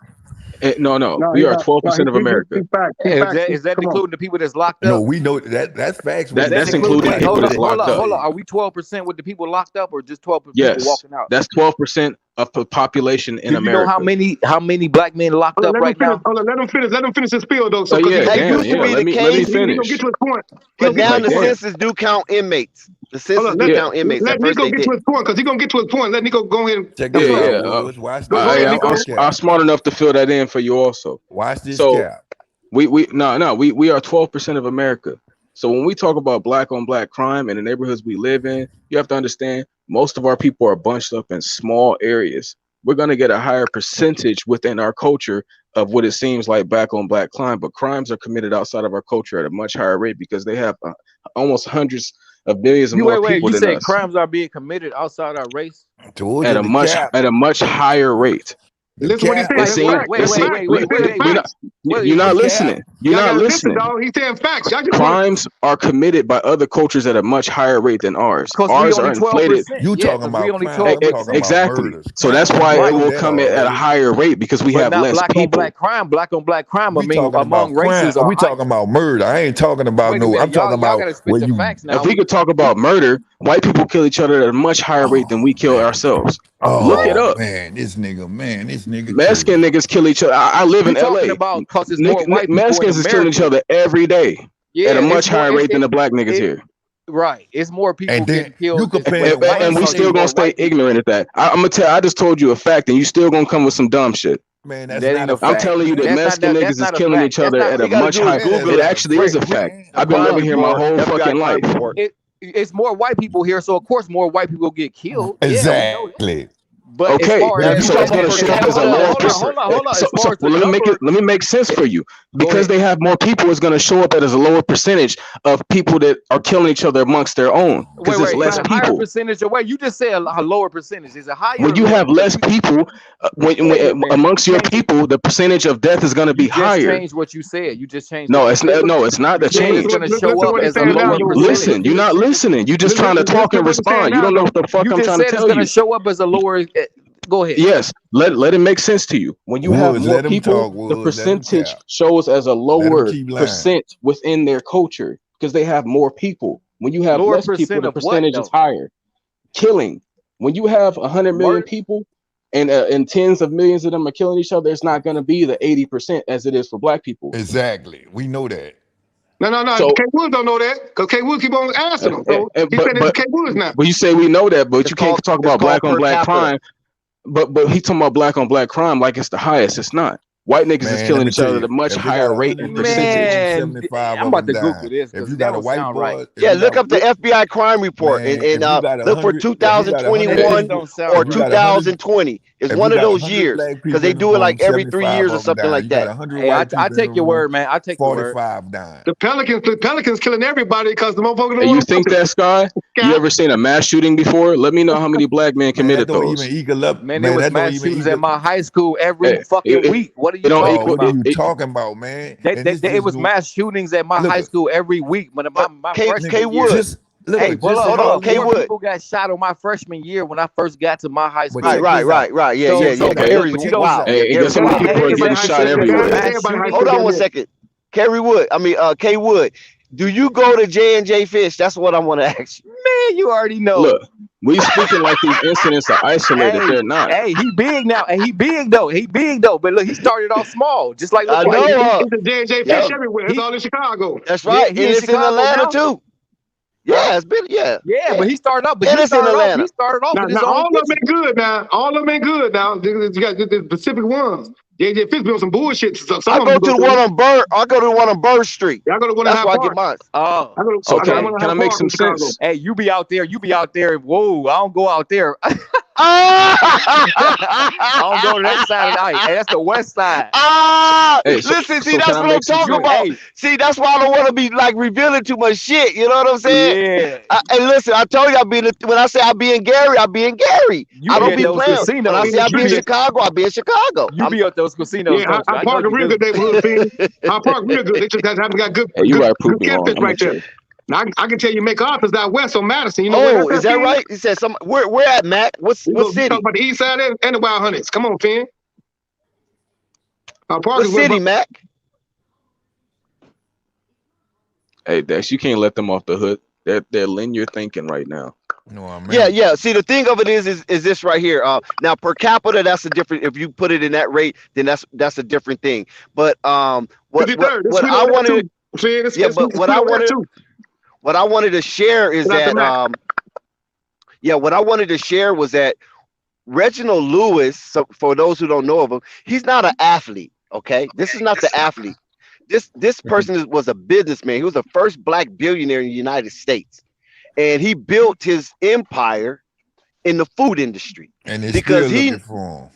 [SPEAKER 8] No, we are 12% of America.
[SPEAKER 9] Is that including the people that's locked up?
[SPEAKER 13] No, we know that's facts.
[SPEAKER 8] That's including people that's locked up.
[SPEAKER 9] Hold on. Are we 12% with the people locked up, or just 12%
[SPEAKER 8] yes,
[SPEAKER 9] walking out?
[SPEAKER 8] That's 12% of the population in America.
[SPEAKER 9] Do you know how many black men locked up right now?
[SPEAKER 1] Hold on, let him finish his spiel though. So
[SPEAKER 6] that used to be the case.
[SPEAKER 1] He's gonna get to his point.
[SPEAKER 6] But now the census do count inmates. The census do count inmates.
[SPEAKER 1] Let Nico get to his point because he's gonna get to his point. Let Nico go ahead.
[SPEAKER 13] Check this out.
[SPEAKER 8] I'm smart enough to fill that in for you also.
[SPEAKER 13] Watch this.
[SPEAKER 8] Cap. We are 12% of America. So when we talk about black on black crime in the neighborhoods we live in, you have to understand most of our people are bunched up in small areas. We're going to get a higher percentage within our culture of what it seems like black on black crime, but crimes are committed outside of our culture at a much higher rate because they have almost hundreds of millions of more people than us.
[SPEAKER 9] You say crimes are being committed outside our race?
[SPEAKER 8] At a much higher rate.
[SPEAKER 1] Listen what he said.
[SPEAKER 11] You're not listening. You're not listening.
[SPEAKER 1] He's saying facts.
[SPEAKER 11] Crimes are committed by other cultures at a much higher rate than ours. Ours are inflated.
[SPEAKER 13] You talking about crime?
[SPEAKER 11] Exactly. So that's why it will come at a higher rate because we have less people.
[SPEAKER 9] Black on black crime. I mean, among races.
[SPEAKER 13] We talking about murder. I ain't talking about no. I'm talking about where you.
[SPEAKER 11] If we could talk about murder, white people kill each other at a much higher rate than we kill ourselves. Look it up.
[SPEAKER 13] Man, this nigga.
[SPEAKER 11] Mexican niggas kill each other. I live in LA. Mexicans is killing each other every day at a much higher rate than the black niggas here.
[SPEAKER 9] Right, it's more people getting killed,
[SPEAKER 11] and we still gonna stay ignorant at that. I'm gonna tell. I just told you a fact, and you still gonna come with some dumb shit.
[SPEAKER 13] Man, that's not a fact.
[SPEAKER 11] I'm telling you that Mexican niggas is killing each other at a much higher. It actually is a fact. I've been living here my whole fucking life.
[SPEAKER 9] It's more white people here, so of course more white people get killed.
[SPEAKER 13] Exactly.
[SPEAKER 9] But
[SPEAKER 11] okay, so it's going to show up as a lower percent. So let me make sense for you. Because they have more people, it's going to show up as a lower percentage of people that are killing each other amongst their own. Because there's less people.
[SPEAKER 9] Higher percentage of you just said a lower percentage. Is it higher?
[SPEAKER 11] When you have less people amongst your people, the percentage of death is going to be higher.
[SPEAKER 9] You just changed what you said. You just changed.
[SPEAKER 11] No, it's not the change.
[SPEAKER 9] It's going to show up as a lower percentage.
[SPEAKER 11] Listen, you're not listening. You're just trying to talk and respond. You don't know what the fuck I'm trying to tell you.
[SPEAKER 9] It's going to show up as a lower. Go ahead.
[SPEAKER 11] Yes, let it make sense to you. When you have more people, the percentage shows as a lower percent within their culture because they have more people. When you have less people, the percentage is higher. Killing. When you have 100 million people and tens of millions of them are killing each other, it's not going to be the 80% as it is for black people.
[SPEAKER 13] Exactly. We know that.
[SPEAKER 1] No. So, K Woods don't know that because K Woods keep on asking him. So he said it's K Woods now.
[SPEAKER 11] But you say we know that, but you can't talk about black on black crime. But he talking about black on black crime like it's the highest. It's not. White niggas is killing each other at a much higher rate and percentage.
[SPEAKER 9] I'm about to Google this.
[SPEAKER 13] If you got a white boy,
[SPEAKER 6] look up the FBI crime report and look for 2021 or 2020. It's one of those years because they do it like every 3 years or something like that.
[SPEAKER 9] Hey, I take your word, man. I take your word.
[SPEAKER 13] 45 died.
[SPEAKER 1] The Pelicans killing everybody because the motherfuckers.
[SPEAKER 11] Hey, you think that, Sky? You ever seen a mass shooting before? Let me know how many black men committed those.
[SPEAKER 9] Man, there was mass shootings at my high school every fucking week. What are you talking about?
[SPEAKER 13] What are you talking about, man?
[SPEAKER 9] It was mass shootings at my high school every week. When my freshman
[SPEAKER 6] K Wood.
[SPEAKER 9] Hey, hold on. K Wood. People got shot on my freshman year when I first got to my high school.
[SPEAKER 6] Right. Yeah.
[SPEAKER 11] Wow. Hey, some people are getting shot everywhere.
[SPEAKER 6] Hold on 1 second. K Wood. Do you go to J&J Fish? That's what I want to ask you.
[SPEAKER 9] Man, you already know.
[SPEAKER 11] Look, we speaking like these incidents are isolated. They're not.
[SPEAKER 9] Hey, he big now. And he big though. But look, he started off small. Just like
[SPEAKER 1] I know. It's J&J Fish everywhere. It's all in Chicago.
[SPEAKER 6] That's right. Yeah, it's in Atlanta too. Yeah, it's been
[SPEAKER 9] Yeah, but he started up. But
[SPEAKER 6] he started
[SPEAKER 9] off with his own.
[SPEAKER 1] All of them ain't good now. All of them ain't good now. You got the specific ones. JJ Fish been on some bullshit.
[SPEAKER 6] I go to the one on Bird. I go to the one on Bird Street.
[SPEAKER 1] I go to one.
[SPEAKER 6] That's where I get mine.
[SPEAKER 9] Oh,
[SPEAKER 11] okay. Can I make some sense?
[SPEAKER 9] Hey, you be out there. Whoa, I don't go out there. I don't go to that side of the night. Hey, that's the west side.
[SPEAKER 6] Listen, see, that's what I'm talking about. Hey. See, that's why I don't want to be like revealing too much shit. You know what I'm saying?
[SPEAKER 9] Yeah.
[SPEAKER 6] And listen, I told you when I say I be in Gary, I be in Gary. I don't be playing. When I say I be in Chicago, I be in Chicago.
[SPEAKER 9] You be at those casinos.
[SPEAKER 1] Yeah, I park a real good neighborhood. I park real good. They just haven't got good campus right there. Now, I can tell you MacArthur's out west on Madison. You know
[SPEAKER 6] is that right? He said some. Where at, Mac? What city?
[SPEAKER 1] Talk about the east side and the Wild Hornets. Come on, Finn.
[SPEAKER 6] What city, Mac?
[SPEAKER 11] Hey, Dex, you can't let them off the hook. They're linear thinking right now.
[SPEAKER 13] No, I mean.
[SPEAKER 6] Yeah. See, the thing of it is this right here. Now per capita, that's a different. If you put it in that rate, then that's a different thing. But what I wanted. What I wanted to share is that what I wanted to share was that Reginald Lewis, so for those who don't know of him, he's not an athlete, okay? This is not the athlete. This person was a businessman. He was the first black billionaire in the United States. And he built his empire in the food industry.
[SPEAKER 13] And they're still looking for him.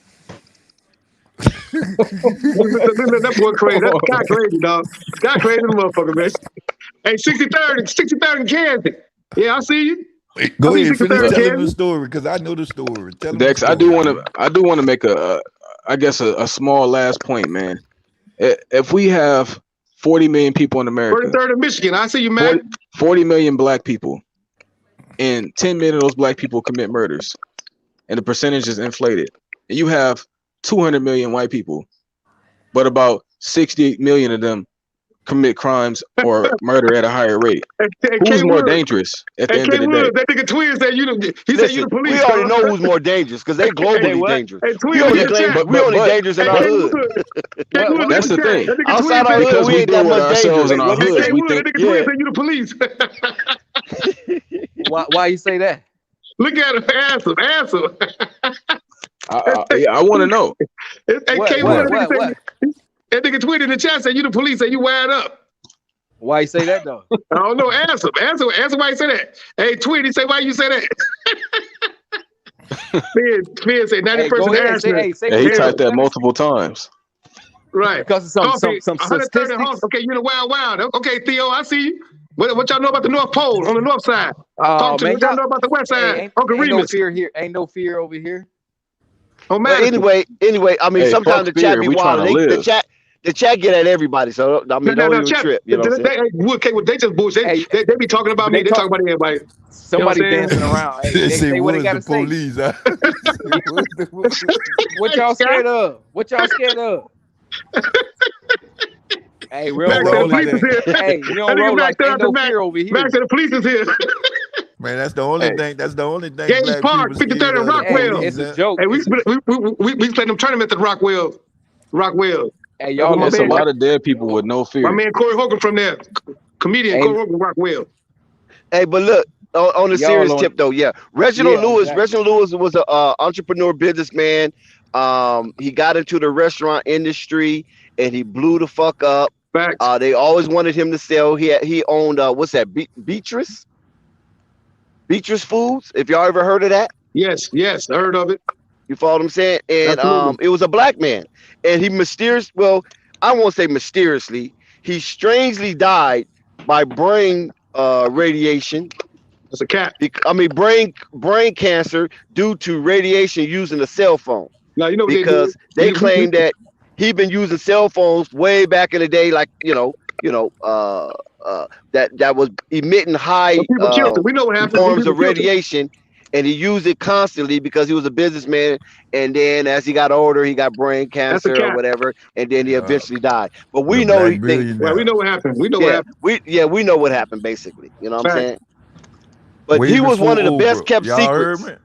[SPEAKER 1] That boy crazy. That guy crazy, dog. Guy crazy, motherfucker, man. Hey, 63rd in Kansas. Yeah, I see you.
[SPEAKER 13] Wait, go ahead, finish telling the story because I know the story.
[SPEAKER 11] Dex, I do want to make a I guess a small last point, man. If we have 40 million people in America,
[SPEAKER 1] 33rd in Michigan, I see you, Matt.
[SPEAKER 11] 40 million black people, and 10 million of those black people commit murders, and the percentage is inflated. And you have 200 million white people, but about 68 million of them commit crimes or murder at a higher rate. Who's more dangerous at the end of the day?
[SPEAKER 1] That nigga Twin said you. He said you the police.
[SPEAKER 6] We already know who's more dangerous because they globally dangerous. We only dangerous in our hood.
[SPEAKER 11] That's the thing.
[SPEAKER 6] Outside our hood, we ain't that much dangerous.
[SPEAKER 11] In our hoods, we think,
[SPEAKER 1] Twin said you the police.
[SPEAKER 9] Why you say that?
[SPEAKER 1] Look at him. Ask him.
[SPEAKER 11] I want to know.
[SPEAKER 1] What? That nigga Twin in the chat said you the police and you wired up.
[SPEAKER 9] Why you say that though?
[SPEAKER 1] I don't know. Ask him why you say that. Hey, Twin, he say why you say that? Finn said 90% answer.
[SPEAKER 11] He typed that multiple times.
[SPEAKER 1] Right.
[SPEAKER 9] Because of some statistics.
[SPEAKER 1] Okay, you're the wild. Okay, Theo, I see you. What y'all know about the North Pole on the north side? Thompson, what y'all know about the west side? Uncle Remus.
[SPEAKER 9] No fear here. Ain't no fear over here.
[SPEAKER 1] Oh man.
[SPEAKER 6] Anyway, I mean, sometimes the chat be wild. The chat get at everybody, so I mean, don't even trip. You know what I'm saying?
[SPEAKER 1] They just bullshit. They be talking about me. They talk about everybody.
[SPEAKER 9] Somebody dancing around.
[SPEAKER 13] They say what they got to say. Police, huh?
[SPEAKER 9] What y'all scared of? Hey, real roll like that. Hey, we don't roll like ain't no fear over here.
[SPEAKER 1] Back to the police is here.
[SPEAKER 13] Man, that's the only thing. That's the only thing.
[SPEAKER 1] Gaines Park, 53rd and Rockwell.
[SPEAKER 9] It's a joke.
[SPEAKER 1] Hey, we played them tournaments at Rockwell.
[SPEAKER 9] Hey, y'all,
[SPEAKER 11] there's a lot of dead people with no fear.
[SPEAKER 1] My man Corey Hogan from there, comedian Corey Hogan, Rockwell.
[SPEAKER 6] Hey, but look, on a serious tip though, Reginald Lewis was an entrepreneur businessman. He got into the restaurant industry and he blew the fuck up. They always wanted him to sell. He owned what's that? Beatrice Foods. If y'all ever heard of that?
[SPEAKER 1] Yes, I heard of it.
[SPEAKER 6] You follow what I'm saying? And it was a black man, and he I won't say mysteriously. He strangely died by brain radiation.
[SPEAKER 1] That's a cat.
[SPEAKER 6] I mean brain cancer due to radiation using a cell phone.
[SPEAKER 1] Now you know
[SPEAKER 6] because they claim that he'd been using cell phones way back in the day, like that was emitting high
[SPEAKER 1] we know what happened.
[SPEAKER 6] forms of radiation, and he used it constantly because he was a businessman. And then as he got older, he got brain cancer or whatever, and then he eventually died. But we know
[SPEAKER 1] we know what happened. We know what happened.
[SPEAKER 6] We know what happened basically. You know what I'm saying? But he was one of the best kept secrets.
[SPEAKER 13] Heard me?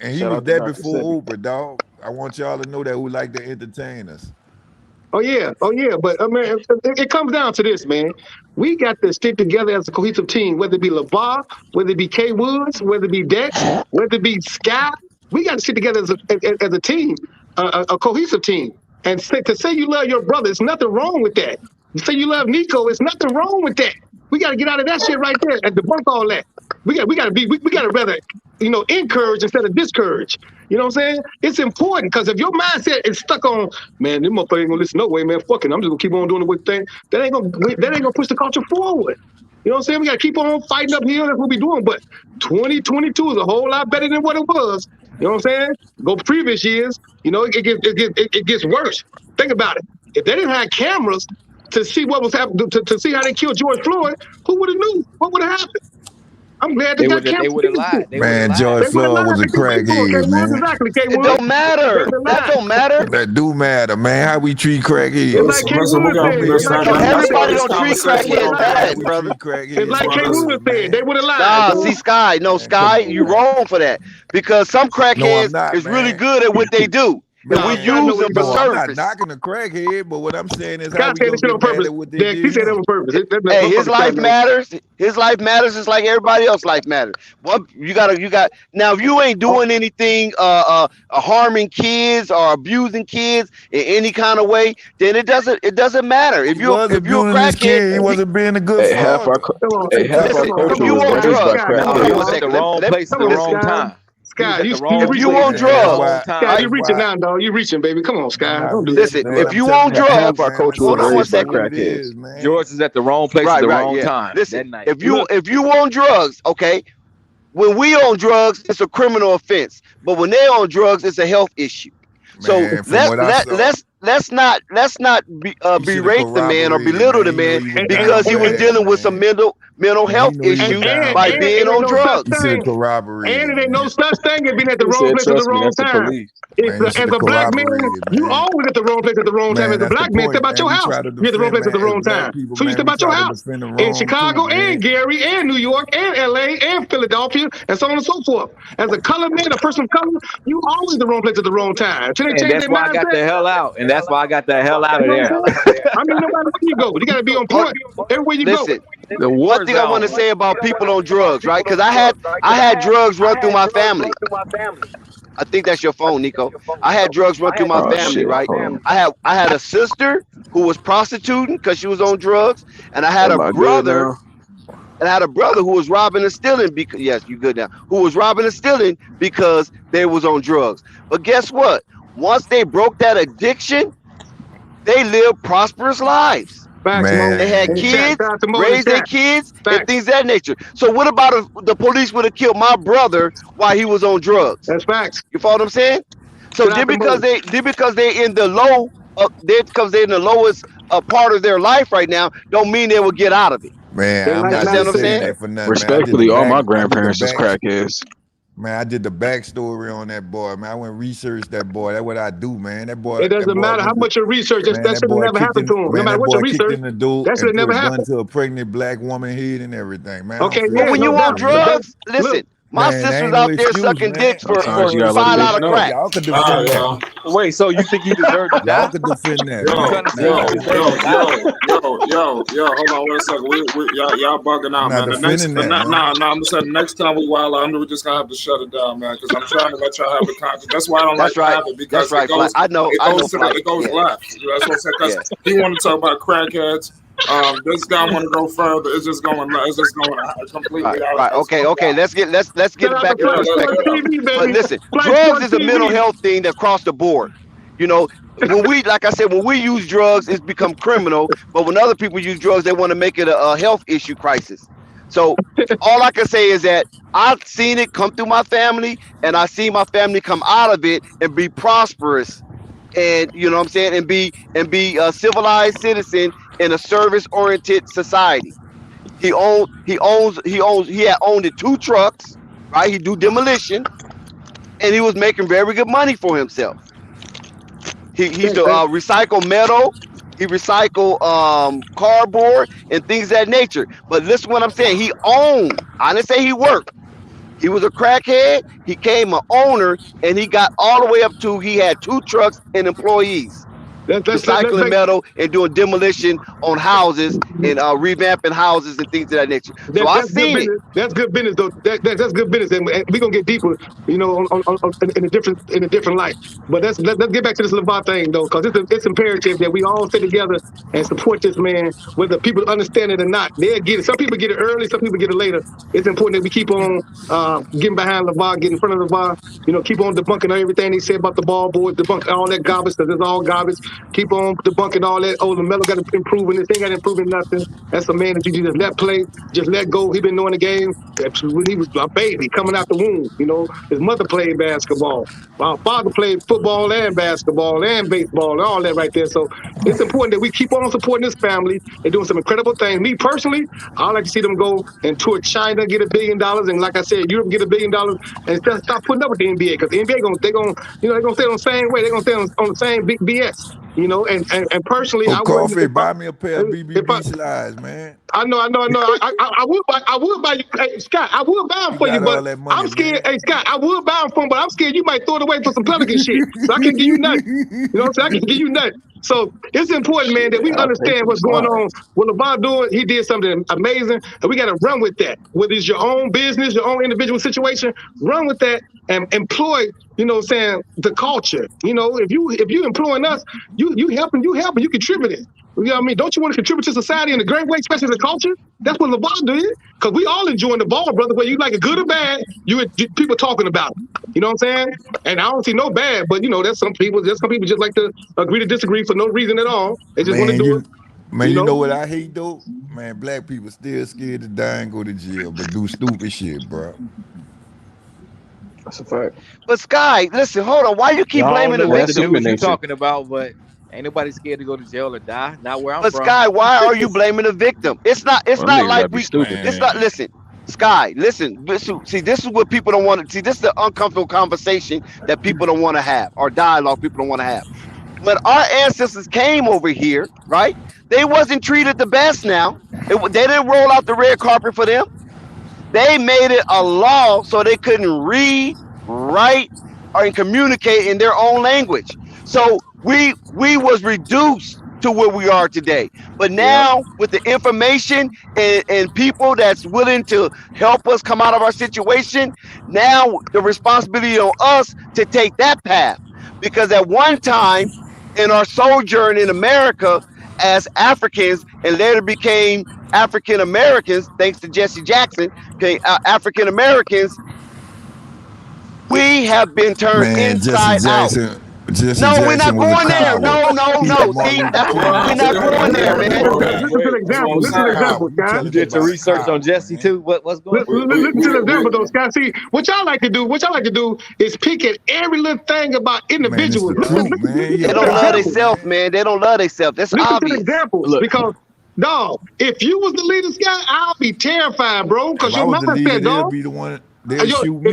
[SPEAKER 13] And he was dead before Uber, dog. I want y'all to know that who like to entertain us.
[SPEAKER 1] Oh yeah. But man, it comes down to this, man. We got to stick together as a cohesive team, whether it be LeVar, whether it be K Woods, whether it be Dex, whether it be Sky. We got to stick together as a team, a cohesive team. And to say you love your brother, there's nothing wrong with that. You say you love Nico, there's nothing wrong with that. We got to get out of that shit right there and debunk all that. We got to rather, encourage instead of discourage. You know what I'm saying? It's important because if your mindset is stuck on, man, this motherfucker ain't gonna listen no way, man. Fuck it, I'm just gonna keep on doing the way thing. That ain't gonna push the culture forward. You know what I'm saying? We gotta keep on fighting uphill. That's what we doing. But 2022 is a whole lot better than what it was. You know what I'm saying? Go previous years. It gets worse. Think about it. If they didn't have cameras to see what was happening, to see how they killed George Floyd, who would have knew? What would have happened? I'm glad they got cameras.
[SPEAKER 9] They would have lied.
[SPEAKER 13] Man, George Floyd was a crackhead, man.
[SPEAKER 1] Exactly,
[SPEAKER 6] it don't matter. That don't matter.
[SPEAKER 13] That do matter, man. How we treat crackheads.
[SPEAKER 6] Everybody don't treat crackheads bad, brother.
[SPEAKER 1] It's like K. Wood said. They would have lied.
[SPEAKER 6] Nah, see, Sky, you wrong for that. Because some crackheads is really good at what they do. And we use them for service.
[SPEAKER 13] I'm not knocking the crackhead, but what I'm saying is how we gonna get mad at what they did.
[SPEAKER 1] He said that on purpose.
[SPEAKER 6] Hey, his life matters. His life matters just like everybody else's life matters. Well, you got now if you ain't doing anything harming kids or abusing kids in any kind of way, then it doesn't matter. If you're a crackhead,
[SPEAKER 13] he wasn't being a good father.
[SPEAKER 6] If you want drugs,
[SPEAKER 9] at the wrong place at the wrong time.
[SPEAKER 1] Sky,
[SPEAKER 6] if you want drugs,
[SPEAKER 1] Sky, you reaching now, dog. You reaching, baby. Come on, Sky. Don't do
[SPEAKER 6] Listen, if you want drugs,
[SPEAKER 11] our culture
[SPEAKER 6] hold on one second.
[SPEAKER 9] George is at the wrong place at the wrong time.
[SPEAKER 6] Listen, if you want drugs, okay, when we on drugs, it's a criminal offense. But when they on drugs, it's a health issue. So
[SPEAKER 13] Man, from what I saw,
[SPEAKER 6] let's not berate the man or belittle the man because he was dealing with some mental health issues by being on drugs.
[SPEAKER 13] You should have corroborated.
[SPEAKER 1] And it ain't no such thing as being at the wrong place at the wrong time. As a black man, you always at the wrong place at the wrong time. As a black man, step out your house. You're at the wrong place at the wrong time. So you step out your house in Chicago and Gary and New York and LA and Philadelphia and so on and so forth. As a colored man, a person of color, you always at the wrong place at the wrong time.
[SPEAKER 9] And that's why I got the hell out. And that's why I got the hell out of there.
[SPEAKER 1] I mean, no matter where you go, you got to be on point everywhere you go.
[SPEAKER 6] The one thing I want to say about people on drugs, right? Because I had drugs run through my family. I think that's your phone, Nico. I had drugs run through my family, right? I had a sister who was prostituting because she was on drugs, and I had a brother. And I had a brother who was robbing and stealing because you good now. Who was robbing and stealing because they was on drugs. But guess what? Once they broke that addiction, they lived prosperous lives.
[SPEAKER 13] Man.
[SPEAKER 6] They had kids, raised their kids, and things of that nature. So what about if the police would have killed my brother while he was on drugs?
[SPEAKER 1] That's facts.
[SPEAKER 6] You follow what I'm saying? So just because they're in the lowest part of their life right now, don't mean they will get out of it.
[SPEAKER 13] Man, I'm not saying that for nothing.
[SPEAKER 11] Respectfully, all my grandparents is crackheads.
[SPEAKER 13] Man, I did the backstory on that boy, man. I went and researched that boy. That's what I do, man. That boy.
[SPEAKER 1] It doesn't matter how much you research. That should have never happened to him. No matter what you research, that should have never happened.
[SPEAKER 13] To a pregnant black woman head and everything, man.
[SPEAKER 6] Okay, but when you on drugs, listen. My sister's out there sucking dicks for $5 crack.
[SPEAKER 13] Y'all could defend that.
[SPEAKER 9] Wait, so you think you deserve to die?
[SPEAKER 13] Y'all could defend that.
[SPEAKER 2] Yo, hold on 1 second. Y'all bugging out, man. I'm saying the next time we wild out, we're just gonna have to shut it down, man, because I'm trying to let y'all have the content. That's why I don't like to have it, because it goes left. That's what I said, because he want to talk about crackheads. This guy want to go further. It's just going completely out.
[SPEAKER 6] Right. Okay. Let's get it back to perspective. But listen, drugs is a mental health thing that across the board. You know, when we use drugs, it's become criminal. But when other people use drugs, they want to make it a health issue crisis. So all I can say is that I've seen it come through my family, and I see my family come out of it and be prosperous, and you know what I'm saying, and be a civilized citizen in a service-oriented society. He had owned 2 trucks, right? He do demolition, and he was making very good money for himself. He used to recycle metal. He recycled cardboard and things of that nature. But listen what I'm saying. He owned. I didn't say he worked. He was a crackhead. He became an owner, and he got all the way up to he had 2 trucks and employees. Recycling metal and doing demolition on houses and revamping houses and things of that nature. So I seen it.
[SPEAKER 1] That's good business, though. That's good business, and we're gonna get deeper, you know, in a different light. But let's get back to this LeVar thing, though, because it's imperative that we all stay together and support this man, whether people understand it or not. They'll get it. Some people get it early, some people get it later. It's important that we keep on getting behind LeVar, getting in front of LeVar. You know, keep on debunking everything he said about the ball boy, debunk all that garbage, because it's all garbage. Keep on debunking all that. Oh, Lamelo got to improve in this. He ain't got to improve in nothing. That's a man that you just let play, just let go. He been knowing the game when he was a baby coming out the womb. You know, his mother played basketball. Our father played football and basketball and baseball and all that right there. So it's important that we keep on supporting this family. They're doing some incredible things. Me personally, I like to see them go and tour China, get $1 billion, and like I said, Europe get $1 billion, and stop putting up with the NBA, because the NBA they're gonna stay on the same way. They're gonna stay on the same big BS. You know, and personally,
[SPEAKER 13] buy me a pair of BBB slides, man.
[SPEAKER 1] I know. I would buy you, hey, Scott. I would buy them for you, but I'm scared. Man. Hey, Scott, I would buy them for him, but I'm scared you might throw it away for some Pelican shit. So I can't give you nothing. You know what I'm saying? I can give you nothing. So it's important, man, that we understand what's going on. What LeVar doing, he did something amazing, and we got to run with that. Whether it's your own business, your own individual situation, run with that and employ, you know what I'm saying, the culture. You know, if you employing us, you helping, you contributing. You know what I mean? Don't you want to contribute to society in a great way, especially the culture? That's what LeVar did. Because we all enjoying the ball, brother. Whether you like it good or bad, people talking about it. You know what I'm saying? And I don't see no bad, but you know, there's some people just like to agree to disagree for no reason at all. They just want to do it.
[SPEAKER 13] Man, you know what I hate though? Man, black people still scared to die and go to jail, but do stupid shit, bro.
[SPEAKER 11] That's a fact.
[SPEAKER 6] But Sky, listen, hold on. Why you keep blaming the
[SPEAKER 8] That's
[SPEAKER 6] victim?
[SPEAKER 8] human
[SPEAKER 9] What you
[SPEAKER 8] nature.
[SPEAKER 9] talking about? But ain't nobody scared to go to jail or die. Not where I'm
[SPEAKER 6] But
[SPEAKER 9] from.
[SPEAKER 6] Sky, why are you blaming the victim? It's not
[SPEAKER 8] Them
[SPEAKER 6] like
[SPEAKER 8] niggas gotta be
[SPEAKER 6] we.
[SPEAKER 8] stupid.
[SPEAKER 6] It's not. Listen, Sky. Listen. See, this is what people don't want to see. This is the uncomfortable conversation that people don't want to have, or dialogue people don't want to have. When our ancestors came over here, right? They wasn't treated the best. Now, they didn't roll out the red carpet for them. They made it a law so they couldn't read, write, or communicate in their own language. So we was reduced to where we are today. But now with the information and people that's willing to help us come out of our situation, now the responsibility on us to take that path. Because at one time in our sojourn in America as Africans and later became African Americans, thanks to Jesse Jackson, okay, African Americans, we have been turned inside out. No, we're not going there. No. See, we're not going there, man.
[SPEAKER 1] Listen to the example. Listen to the example, guys.
[SPEAKER 9] You did your research on Jesse too. What's going on?
[SPEAKER 1] Listen to the example, though, Scott. See, what y'all like to do is pick at every little thing about individuals.
[SPEAKER 6] They don't love themselves, man. They don't love themselves. That's obvious.
[SPEAKER 1] Listen to the examples, because, dog, if you was the leader, Scott, I'll be terrified, bro. Because your mama said, dog, if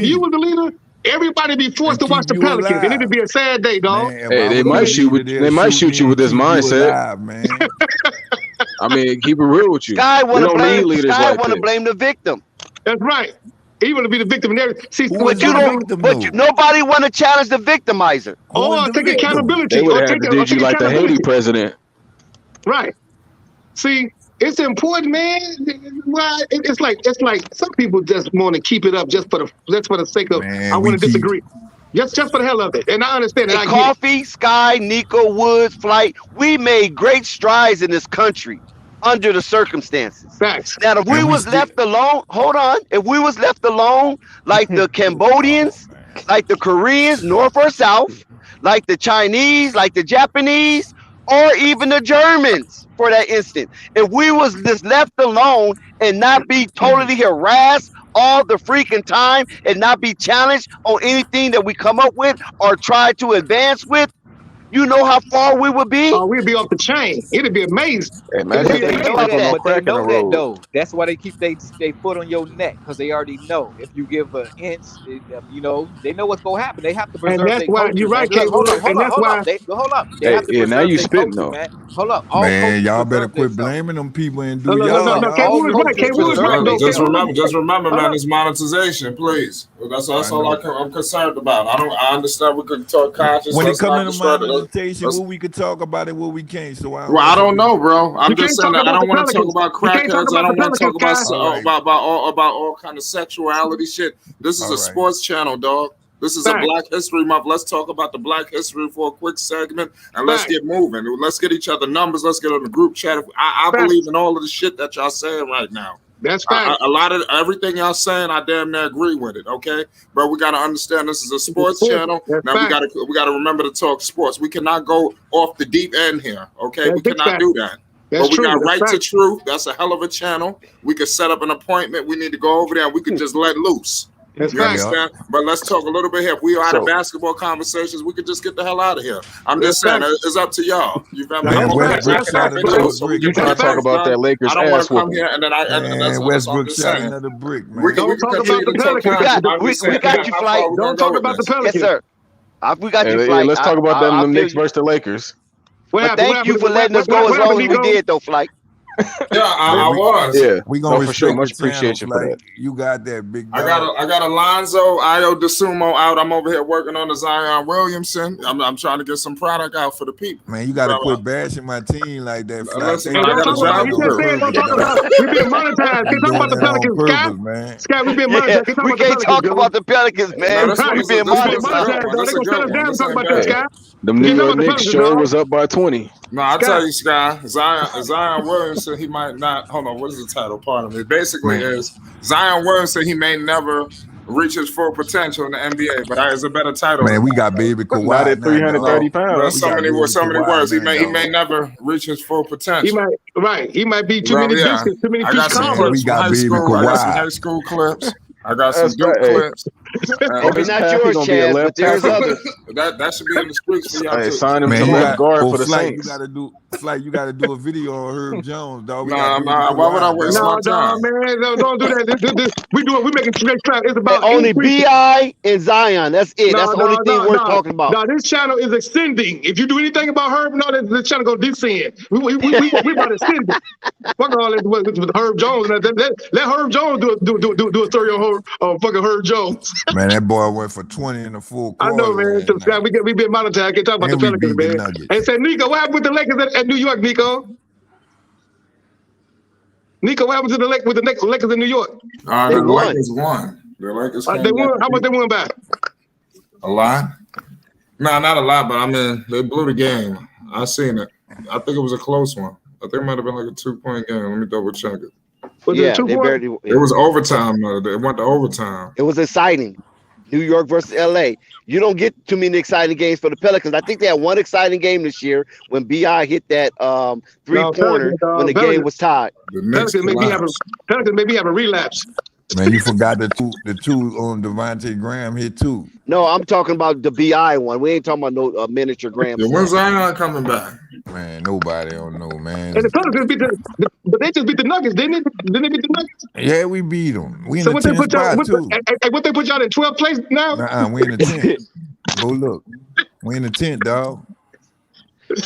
[SPEAKER 1] you was the leader, everybody be forced to watch the Pelicans, and it'd be a sad day, dog.
[SPEAKER 11] Man, hey, they might shoot you with this mindset, man. I mean, keep it real with you.
[SPEAKER 6] Sky want to blame the victim.
[SPEAKER 1] That's right. He want to be the victim and everything. See,
[SPEAKER 6] nobody want to challenge the victimizer.
[SPEAKER 1] Or take accountability.
[SPEAKER 11] They would have to do you like the Haiti president.
[SPEAKER 1] Right. See, it's important, man. Well, it's like some people just want to keep it up just for the sake of I want to disagree. Just for the hell of it. And I understand it.
[SPEAKER 6] Coffee, Sky, Nico, Woods, Flight, we made great strides in this country under the circumstances.
[SPEAKER 1] Facts.
[SPEAKER 6] Now, if we was left alone, if we was left alone, like the Cambodians, like the Koreans, North or South, like the Chinese, like the Japanese, or even the Germans, for that instant, if we was just left alone and not be totally harassed all the freaking time and not be challenged on anything that we come up with or try to advance with, you know how far we would be?
[SPEAKER 1] Oh, we'd be off the chain. It'd be amazing.
[SPEAKER 9] Imagine they know that though. That's why they keep they foot on your neck, because they already know if you give an inch, they know what's gonna happen. They have to preserve.
[SPEAKER 1] And that's why you're right, Kate.
[SPEAKER 9] Hold up. They have to preserve
[SPEAKER 11] now you
[SPEAKER 9] their
[SPEAKER 11] spitting
[SPEAKER 9] culture,
[SPEAKER 11] though.
[SPEAKER 9] man. Hold up,
[SPEAKER 13] man. Y'all better quit blaming them people and do
[SPEAKER 1] y'all. No, Kate Wood's right. Kate Wood's right.
[SPEAKER 2] Just remember, man. It's monetization, please. That's all I'm concerned about. I understand we could talk conscious.
[SPEAKER 13] When it comes to monetization, what we could talk about it, what we can't. So
[SPEAKER 2] I don't know, bro. I'm just saying that I don't want to talk about crackheads. I don't want to talk about all kind of sexuality shit. This is a sports channel, dog. This is a Black History Month. Let's talk about the Black history for a quick segment, and let's get moving. Let's get each other numbers. Let's get on the group chat. I believe in all of the shit that y'all saying right now.
[SPEAKER 1] That's fact.
[SPEAKER 2] A lot of everything y'all saying, I damn near agree with it. Okay, but we got to understand this is a sports channel. Now we got to remember to talk sports. We cannot go off the deep end here. Okay, we cannot do that. But we got Right to Truth. That's a hell of a channel. We could set up an appointment. We need to go over there and we can just let loose. You understand? But let's talk a little bit here. If we are out of basketball conversations, we could just get the hell out of here. I'm just saying, it's up to y'all. You feel me?
[SPEAKER 11] You trying to talk about that Lakers ass?
[SPEAKER 2] I don't want to come here and then that's
[SPEAKER 13] Westbrook shot another brick, man.
[SPEAKER 1] We got
[SPEAKER 6] you, Flight.
[SPEAKER 1] Don't talk about the Pelicans.
[SPEAKER 6] Yes, sir. We got you, Flight.
[SPEAKER 11] Let's talk about them Knicks versus the Lakers.
[SPEAKER 6] Thank you for letting us go as long as we did, though, Flight.
[SPEAKER 2] Yeah, I was.
[SPEAKER 11] Yeah,
[SPEAKER 13] we gonna
[SPEAKER 11] for sure. Much appreciation for that.
[SPEAKER 13] You got that big dog.
[SPEAKER 2] I got Lonzo DeSumo out. I'm over here working on the Zion Williamson. I'm trying to get some product out for the people.
[SPEAKER 13] Man, you gotta quit bashing my team like that.
[SPEAKER 1] We being monetized. Can't talk about the Pelicans, Scott.
[SPEAKER 13] Man.
[SPEAKER 1] Scott, we being monetized.
[SPEAKER 6] We can't talk about the Pelicans, man. We being monetized.
[SPEAKER 1] They gonna shut us down talking about that, Scott.
[SPEAKER 11] Them New York Knicks show was up by 20.
[SPEAKER 2] No, I tell you, Sky, Zion Williamson, he might not. Hold on, what is the title? Pardon me. Basically, is Zion Williamson, he may never reach his full potential in the NBA, but there's a better title.
[SPEAKER 13] Man, we got baby Kawhi.
[SPEAKER 11] Not at 330 pounds.
[SPEAKER 2] So many words. He may never reach his full potential.
[SPEAKER 1] He might be too many pieces, too many pieces.
[SPEAKER 13] We got baby Kawhi.
[SPEAKER 2] I got some high school clips. I got some good clips.
[SPEAKER 6] Maybe not yours, Chaz, but there's others.
[SPEAKER 2] That should be in the scripts for y'all.
[SPEAKER 11] Hey,
[SPEAKER 2] too.
[SPEAKER 11] sign him
[SPEAKER 13] Man,
[SPEAKER 11] to
[SPEAKER 13] you
[SPEAKER 11] left guard
[SPEAKER 13] got
[SPEAKER 11] for the
[SPEAKER 13] Flight.
[SPEAKER 11] Saints.
[SPEAKER 13] You got to do a video on Herb Jones, dog.
[SPEAKER 2] Nah, why would I waste my time?
[SPEAKER 1] No, man, don't do that. We making straight trap. It's about
[SPEAKER 6] only Bi and Zion. That's it. That's the only thing we're talking about.
[SPEAKER 1] No, this channel is ascending. If you do anything about Herb, no, this channel go descend. We about to ascend. Fuck all this with Herb Jones. Let Herb Jones do a story on fucking Herb Jones.
[SPEAKER 13] Man, that boy went for 20 in the full quarter.
[SPEAKER 1] I know, man. We been monetized. I can't talk about the Pelicans, man. And say, Nico, what happened with the Lakers at New York, Nico? Nico, what happened to the Lakers in New York?
[SPEAKER 2] The Lakers won. The Lakers
[SPEAKER 1] they won. How much they won by?
[SPEAKER 2] A lot. No, not a lot, but I mean, they blew the game. I seen it. I think it was a close one. I think it might have been like a 2-point game. Let me double check it. It was overtime. It went to overtime.
[SPEAKER 6] It was exciting. New York versus LA. You don't get too many exciting games for the Pelicans. I think they had one exciting game this year when BI hit that 3-pointer when the game was tied.
[SPEAKER 1] Pelicans maybe have a relapse.
[SPEAKER 13] Man, you forgot the two on Devontae Graham hit too.
[SPEAKER 6] No, I'm talking about the BI one. We ain't talking about no miniature Graham.
[SPEAKER 2] When's Zion coming back?
[SPEAKER 13] Man, nobody don't know, man.
[SPEAKER 1] And the Pelicans but they just beat the Nuggets, didn't they? Didn't they beat the Nuggets?
[SPEAKER 13] Yeah, we beat them. We in
[SPEAKER 1] So
[SPEAKER 13] the
[SPEAKER 1] what they
[SPEAKER 13] 10th
[SPEAKER 1] put y'all?
[SPEAKER 13] spot too.
[SPEAKER 1] What they put y'all in 12th place now?
[SPEAKER 13] We in the 10th. Go look. We in the 10th, dog.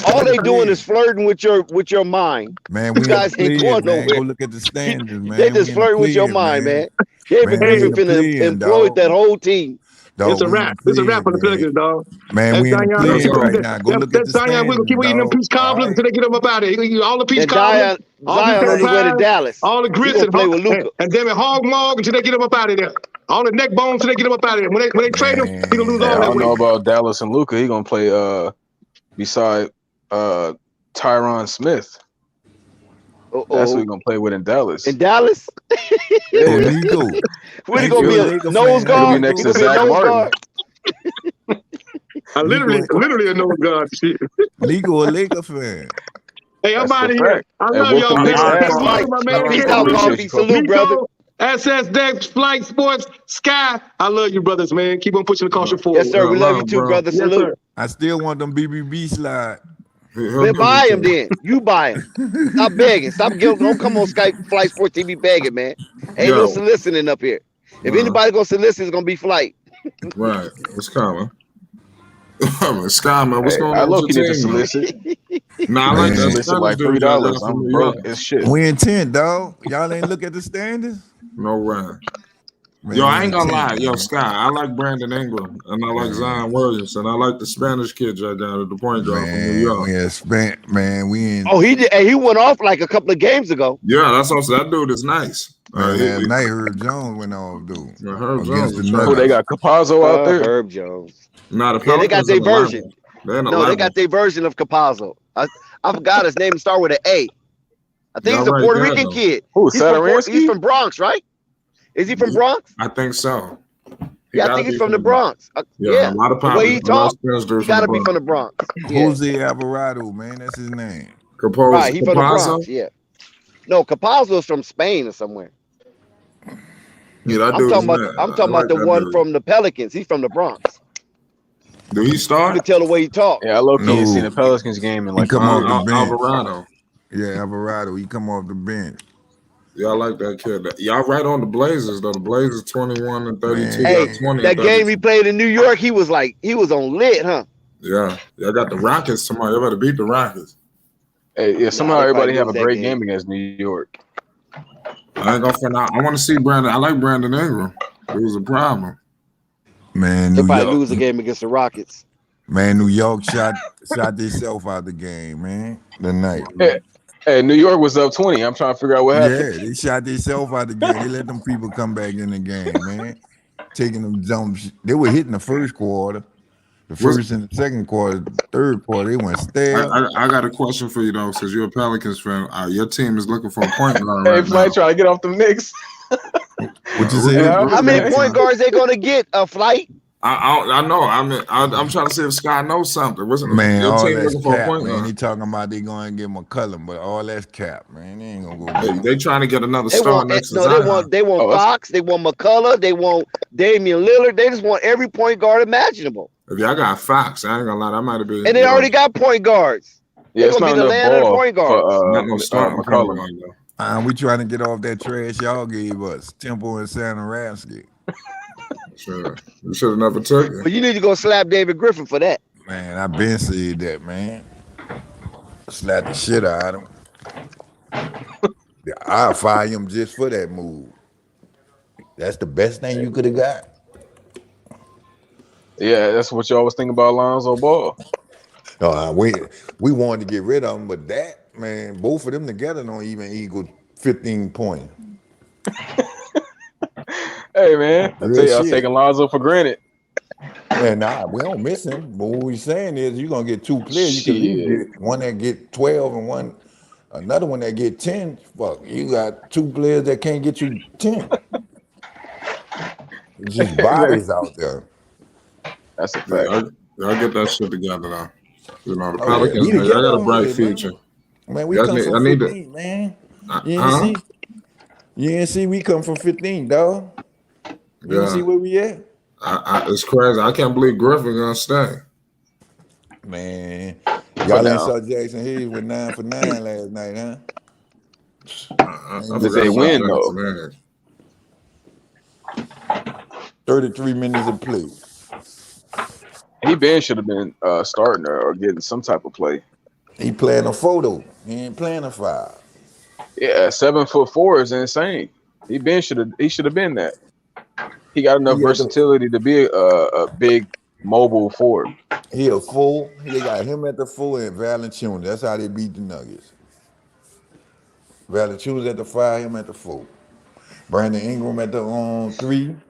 [SPEAKER 6] All they doing is flirting with your mind.
[SPEAKER 13] Man, we
[SPEAKER 6] you guys ain't going nowhere.
[SPEAKER 13] Go look at the standards, man.
[SPEAKER 6] They just flirting with your mind, man. David Griffin finna employ that whole team.
[SPEAKER 13] Dog,
[SPEAKER 1] it's a wrap. It's a wrap for the Pelicans, dog.
[SPEAKER 13] Man, we in the play right now. Go look at the
[SPEAKER 1] Zion, we're gonna keep eating them peach cobblers until they get them up out of here. All the peach cobblers.
[SPEAKER 6] Zion on his way to Dallas.
[SPEAKER 1] All the grits and then hog mog until they get them up out of there. All the neck bones until they get them up out of there. When they trade him, he gonna lose all that weight.
[SPEAKER 11] I don't know about Dallas and Luka. He gonna play beside Tyron Smith. That's who he gonna play with in Dallas.
[SPEAKER 6] In Dallas?
[SPEAKER 13] There you go.
[SPEAKER 6] Where he gonna be a nose guard?
[SPEAKER 11] Be next to Zach Martin.
[SPEAKER 1] Literally a nose guard.
[SPEAKER 13] Legal a Laker fan.
[SPEAKER 1] Hey, I'm out of here. I love y'all, man.
[SPEAKER 6] Peace out, coffee. Salute, brother.
[SPEAKER 1] SS Dex, Flight Sports, Sky. I love you, brothers, man. Keep on pushing the caution forward.
[SPEAKER 6] Yes, sir. We love you too, brother. Salute.
[SPEAKER 13] I still want them BBB slide.
[SPEAKER 6] Then buy him then. You buy him. Stop begging. Stop giving. Don't come on Skype, Flight Sports TV begging, man. Ain't no soliciting up here. If anybody gonna solicit, it's gonna be Flight.
[SPEAKER 2] Right. What's coming? Sky, man, what's going on?
[SPEAKER 11] I love you to solicit.
[SPEAKER 2] Nah, I like that.
[SPEAKER 11] Solicit like $3. I'm broke as shit.
[SPEAKER 13] We in 10, dog. Y'all ain't look at the standings?
[SPEAKER 2] No way. Man, yo, I ain't gonna lie. Yo, Sky, I like Brandon Ingram and I like Zion Williamson. I like the Spanish kids right down at the point guard from New York.
[SPEAKER 13] Yeah, we in.
[SPEAKER 6] Oh, he did. He went off like a couple of games ago.
[SPEAKER 2] Yeah, that's also that dude is nice.
[SPEAKER 13] Night Herb Jones went off, dude.
[SPEAKER 2] Yeah, Herb Jones.
[SPEAKER 11] They got Capazzo out there.
[SPEAKER 6] Herb Jones.
[SPEAKER 2] They
[SPEAKER 6] got their version. They got their version of Capazzo. I forgot his name. Start with an A. I think he's a Puerto Rican kid.
[SPEAKER 11] Who? Saturansky?
[SPEAKER 6] He's from Bronx, right? Is he from Bronx?
[SPEAKER 2] I think so.
[SPEAKER 6] I think he's from the Bronx.
[SPEAKER 2] Yeah, a lot of
[SPEAKER 6] the way he talks, he gotta be from the Bronx.
[SPEAKER 13] Jose Alvarado, man, that's his name.
[SPEAKER 6] Right, he's from the Bronx. Yeah. No, Capazzo is from Spain or somewhere.
[SPEAKER 2] Yeah,
[SPEAKER 6] I'm talking about the one from the Pelicans. He's from the Bronx.
[SPEAKER 2] Do he start?
[SPEAKER 6] You can tell the way he talks.
[SPEAKER 11] Yeah, I low-key seen the Pelicans game and like
[SPEAKER 2] Alvarado.
[SPEAKER 13] Yeah, Alvarado. He come off the bench.
[SPEAKER 2] Yeah, I like that kid. Y'all right on the Blazers though. The Blazers 21 and 32.
[SPEAKER 6] Hey,
[SPEAKER 2] 20
[SPEAKER 6] that game he played in New York, he was on lit, huh?
[SPEAKER 2] Yeah, y'all got the Rockets tomorrow. Y'all better beat the Rockets.
[SPEAKER 11] Hey, yeah, somehow everybody have a great game against New York.
[SPEAKER 2] I ain't gonna find out. I want to see Brandon. I like Brandon Ingram. It was a problem.
[SPEAKER 13] Man,
[SPEAKER 6] they probably lose a game against the Rockets.
[SPEAKER 13] Man, New York shot themselves out the game, man. The night.
[SPEAKER 11] Hey, New York was up 20. I'm trying to figure out what happened.
[SPEAKER 13] Yeah, they shot themselves out the game. They let them people come back in the game, man. Taking them jumps. They were hitting the first quarter. The first and the second quarter, third quarter, they went stale.
[SPEAKER 2] I got a question for you though, since you're a Pelicans fan. Your team is looking for a point guard.
[SPEAKER 11] Hey, Flight trying to get off the Knicks.
[SPEAKER 13] What you say?
[SPEAKER 6] How many point guards they gonna get? A Flight?
[SPEAKER 2] I know. I'm trying to see if Scott knows something.
[SPEAKER 13] Man,
[SPEAKER 2] Your
[SPEAKER 13] all
[SPEAKER 2] team
[SPEAKER 13] that's
[SPEAKER 2] looking for a
[SPEAKER 13] cap,
[SPEAKER 2] point
[SPEAKER 13] man.
[SPEAKER 2] guard?
[SPEAKER 13] He talking about they going to get McCullum, but all that's cap, man. They ain't gonna go get
[SPEAKER 2] They trying to get another
[SPEAKER 6] They
[SPEAKER 2] star
[SPEAKER 6] want
[SPEAKER 2] next to
[SPEAKER 6] no.
[SPEAKER 2] Zion.
[SPEAKER 6] They want Fox. They want McCullough. They want Damian Lillard. They just want every point guard imaginable.
[SPEAKER 2] If y'all got Fox, I ain't gonna lie, that might have been.
[SPEAKER 6] And they already got point guards.
[SPEAKER 11] Yeah,
[SPEAKER 6] They're gonna be the land of the point guards.
[SPEAKER 2] Not no starting point
[SPEAKER 11] McCollum.
[SPEAKER 2] guard though.
[SPEAKER 13] We trying to get off that trash y'all gave us, Temple and Santa Ramsky.
[SPEAKER 2] Sure. You should have never took it.
[SPEAKER 6] But you need to go slap David Griffin for that.
[SPEAKER 13] Man, I been said that, man. Slap the shit out of him. I'll fire him just for that move. That's the best thing you could have got.
[SPEAKER 11] Yeah, that's what y'all was thinking about Lonzo Ball.
[SPEAKER 13] We wanted to get rid of him, but that, man, both of them together don't even equal 15 points.
[SPEAKER 11] Hey, man, I tell you, I was taking Lonzo for granted.
[SPEAKER 13] Man, we don't miss him. But what we're saying is you're going to get two players. You can at least get one that get 12 and another one that get 10. Fuck, you got two players that can't get you 10. It's just bodies out there.
[SPEAKER 11] That's a fact.
[SPEAKER 2] Y'all get that shit together now. You know, the
[SPEAKER 13] Pelicans,
[SPEAKER 2] I got a bright future.
[SPEAKER 13] Man, we come from 15, man. You didn't see we come from 15, dog. You didn't see where we at?
[SPEAKER 2] It's crazy. I can't believe Griffin gonna stay.
[SPEAKER 13] Man, y'all ain't saw Jackson Hayes with 9 for 9 last night, huh?
[SPEAKER 11] Did they win though?
[SPEAKER 13] 33 minutes of play.
[SPEAKER 11] Ben should have been starting or getting some type of play.
[SPEAKER 13] He playing a photo. He ain't playing a 5.
[SPEAKER 11] Yeah, 7'4" is insane. He should have been that. He got enough versatility to be a big mobile forward.
[SPEAKER 13] He a full. They got him at the full and Valanciunas. That's how they beat the Nuggets. Valanciunas at the 5, him at the 4. Brandon Ingram at the 3, and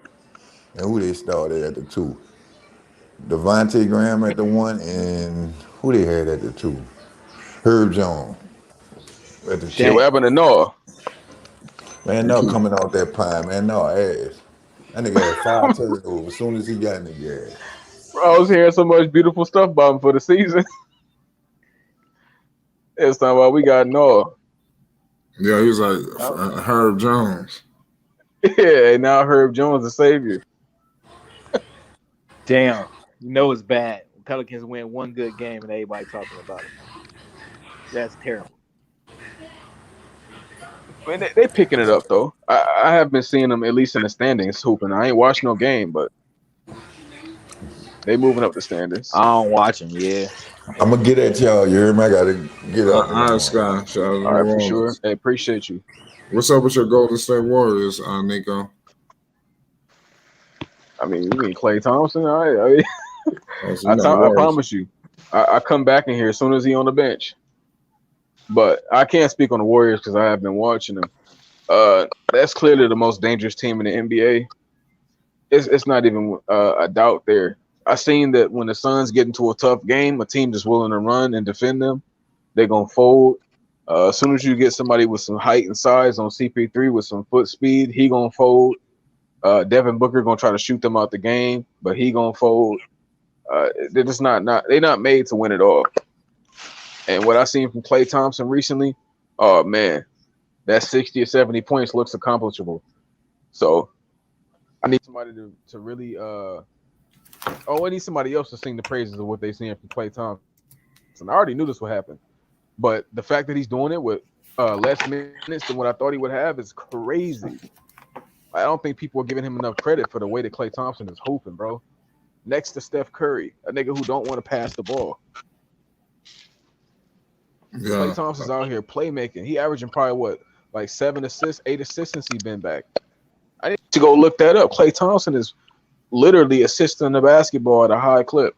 [SPEAKER 13] who they started at the 2. Devontae Graham at the 1, and who they had at the 2? Herb Jones at the 2.
[SPEAKER 11] Shit, what happened to Noah?
[SPEAKER 13] Man, Noah coming out that pine, man. Noah ass. That nigga had 5 turnovers as soon as he got in the gas.
[SPEAKER 11] Bro, I was hearing so much beautiful stuff about him for the season. It's time about we got Noah.
[SPEAKER 2] Yeah, he was like Herb Jones.
[SPEAKER 11] Yeah, and now Herb Jones the savior.
[SPEAKER 9] Damn, you know it's bad. Pelicans win one good game and everybody talking about it. That's terrible.
[SPEAKER 11] I mean, they picking it up though. I have been seeing them at least in the standings hooping. I ain't watched no game, but they moving up the standings.
[SPEAKER 9] I don't watch them. Yeah,
[SPEAKER 13] I'm gonna get at y'all. You hear me? I gotta get up.
[SPEAKER 2] All right, Scott.
[SPEAKER 11] All right, for sure. Hey, appreciate you.
[SPEAKER 2] What's up with your Golden State Warriors, Nico?
[SPEAKER 11] I mean, you mean Klay Thompson? All right. I promise you, I come back in here as soon as he on the bench. But I can't speak on the Warriors because I have been watching them. That's clearly the most dangerous team in the NBA. It's not even a doubt there. I seen that when the Suns get into a tough game, a team that's willing to run and defend them, they're gonna fold. As soon as you get somebody with some height and size on CP3 with some foot speed, he gonna fold. Devin Booker gonna try to shoot them out the game, but he gonna fold. They're just not made to win it all. And what I seen from Klay Thompson recently, oh man, that 60 or 70 points looks accomplishable. So I need somebody to really I need somebody else to sing the praises of what they seen from Klay Thompson. I already knew this would happen, but the fact that he's doing it with less minutes than what I thought he would have is crazy. I don't think people are giving him enough credit for the way that Klay Thompson is hooping, bro. Next to Steph Curry, a nigga who don't want to pass the ball. Yeah. Klay Thompson's out here playmaking. He averaging probably like 7 assists, 8 assists since he's been back. I need to go look that up. Klay Thompson is literally assisting the basketball at a high clip.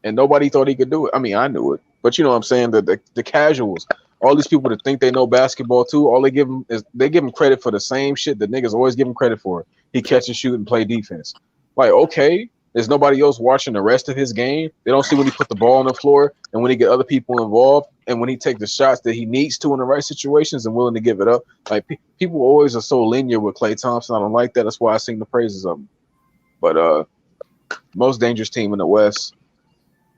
[SPEAKER 11] And nobody thought he could do it. I mean, I knew it. But you know what I'm saying? The casuals, all these people that think they know basketball too, all they give him credit for the same shit that niggas always give him credit for. He catch and shoot and play defense. Like, okay, there's nobody else watching the rest of his game. They don't see when he put the ball on the floor and when he get other people involved and when he take the shots that he needs to in the right situations and willing to give it up. Like, people always are so linear with Klay Thompson. I don't like that. That's why I sing the praises of him. But most dangerous team in the West.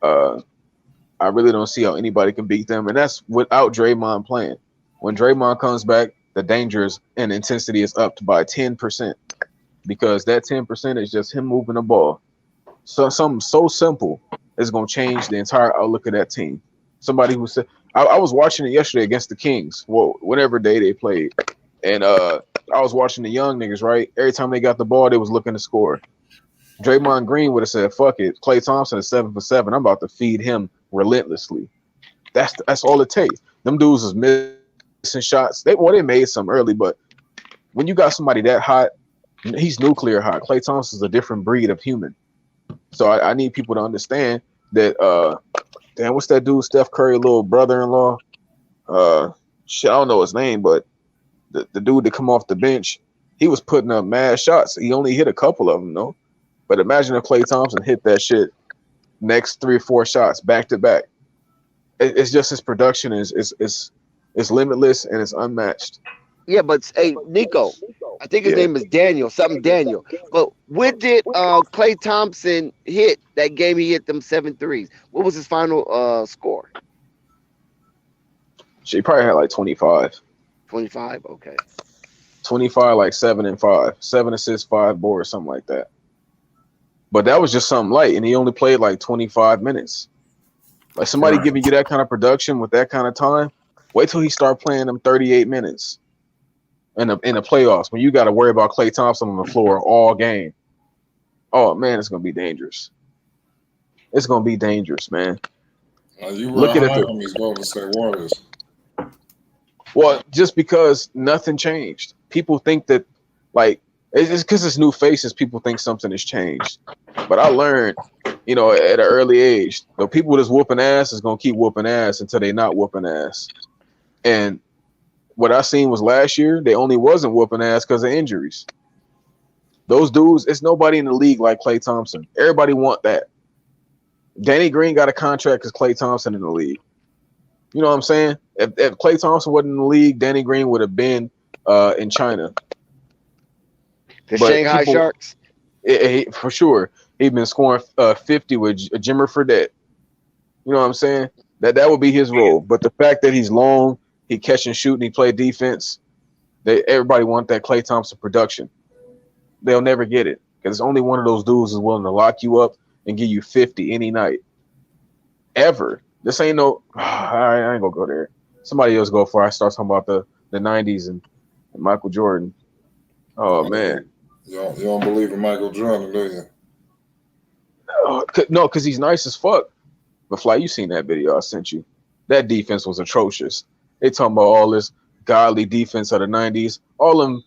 [SPEAKER 11] I really don't see how anybody can beat them, and that's without Draymond playing. When Draymond comes back, the dangers and intensity is upped by 10%, because that 10% is just him moving the ball. So something so simple is going to change the entire outlook of that team. Somebody who said, I was watching it yesterday against the Kings, well, whatever day they played, and I was watching the young niggas, right? Every time they got the ball, they was looking to score. Draymond Green would have said, fuck it. Klay Thompson is 7 for 7. I'm about to feed him relentlessly. That's all it takes. Them dudes was missing shots. They made some early, but when you got somebody that hot, he's nuclear hot. Klay Thompson's a different breed of human. So I need people to understand that damn, what's that dude, Steph Curry little brother-in-law? Shit, I don't know his name, but the dude that come off the bench, he was putting up mad shots. He only hit a couple of them, though. But imagine if Klay Thompson hit that shit next 3 or 4 shots back to back. It's just his production is limitless and it's unmatched.
[SPEAKER 6] Yeah, but hey, Nico, I think his name is Daniel, something Daniel. But what did Klay Thompson hit that game? He hit them 7 threes. What was his final score?
[SPEAKER 11] She probably had like 25.
[SPEAKER 6] 25, okay.
[SPEAKER 11] 25, like 7 and 5, 7 assists, 5 boards, something like that. But that was just something light, and he only played like 25 minutes. Like somebody giving you that kind of production with that kind of time, wait till he start playing them 38 minutes in the playoffs when you got to worry about Klay Thompson on the floor all game. Oh man, it's gonna be dangerous. It's gonna be dangerous, man.
[SPEAKER 2] You look at these Golden State Warriors.
[SPEAKER 11] Well, just because nothing changed, people think that like it's because it's new faces. People think something has changed, but I learned, at an early age, the people that's whooping ass is gonna keep whooping ass until they not whooping ass. And what I seen was last year, they only wasn't whooping ass because of injuries. Those dudes, it's nobody in the league like Klay Thompson. Everybody want that. Danny Green got a contract because Klay Thompson in the league. You know what I'm saying? If Klay Thompson wasn't in the league, Danny Green would have been in China.
[SPEAKER 6] The Shanghai Sharks?
[SPEAKER 11] For sure. He'd been scoring 50 with Jimmer Fredette. You know what I'm saying? That would be his role. But the fact that he's long, he catch and shoot, and he play defense, everybody want that Klay Thompson production. They'll never get it because only one of those dudes is willing to lock you up and give you 50 any night. Ever. This ain't no. I ain't gonna go there. Somebody else go for it. I start talking about the 90s and Michael Jordan. Oh man.
[SPEAKER 2] You don't believe in Michael Jordan, do you?
[SPEAKER 11] No, because he's nice as fuck. But Fly, you seen that video I sent you? That defense was atrocious. They talking about all this godly defense of the 90s. All them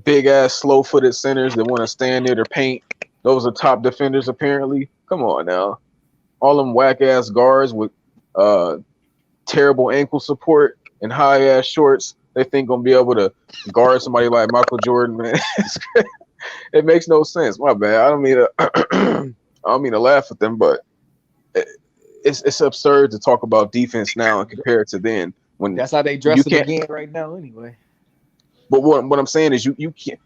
[SPEAKER 11] big ass slow-footed centers that want to stand near their paint. Those are top defenders apparently. Come on now. All them whack ass guards with terrible ankle support and high ass shorts. They think gonna be able to guard somebody like Michael Jordan, man. It makes no sense. My bad. I don't mean to laugh at them, but it's absurd to talk about defense now and compare it to then. When
[SPEAKER 12] that's how they dress them again right now, anyway.
[SPEAKER 11] But what I'm saying is you can't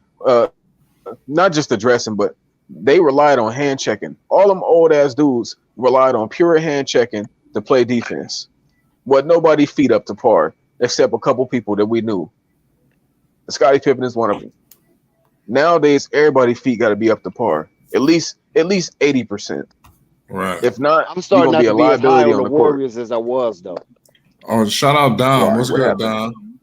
[SPEAKER 11] not just the dressing, but they relied on hand checking. All them old ass dudes relied on pure hand checking to play defense. What nobody feet up to par except a couple people that we knew. Scottie Pippen is one of them. Nowadays, everybody's feet got to be up to par. At least 80%.
[SPEAKER 2] Right.
[SPEAKER 11] If not,
[SPEAKER 6] I'm starting
[SPEAKER 11] not to be a liability on the
[SPEAKER 6] Warriors as I was though.
[SPEAKER 2] Oh, shout out Dom. What's good, Dom?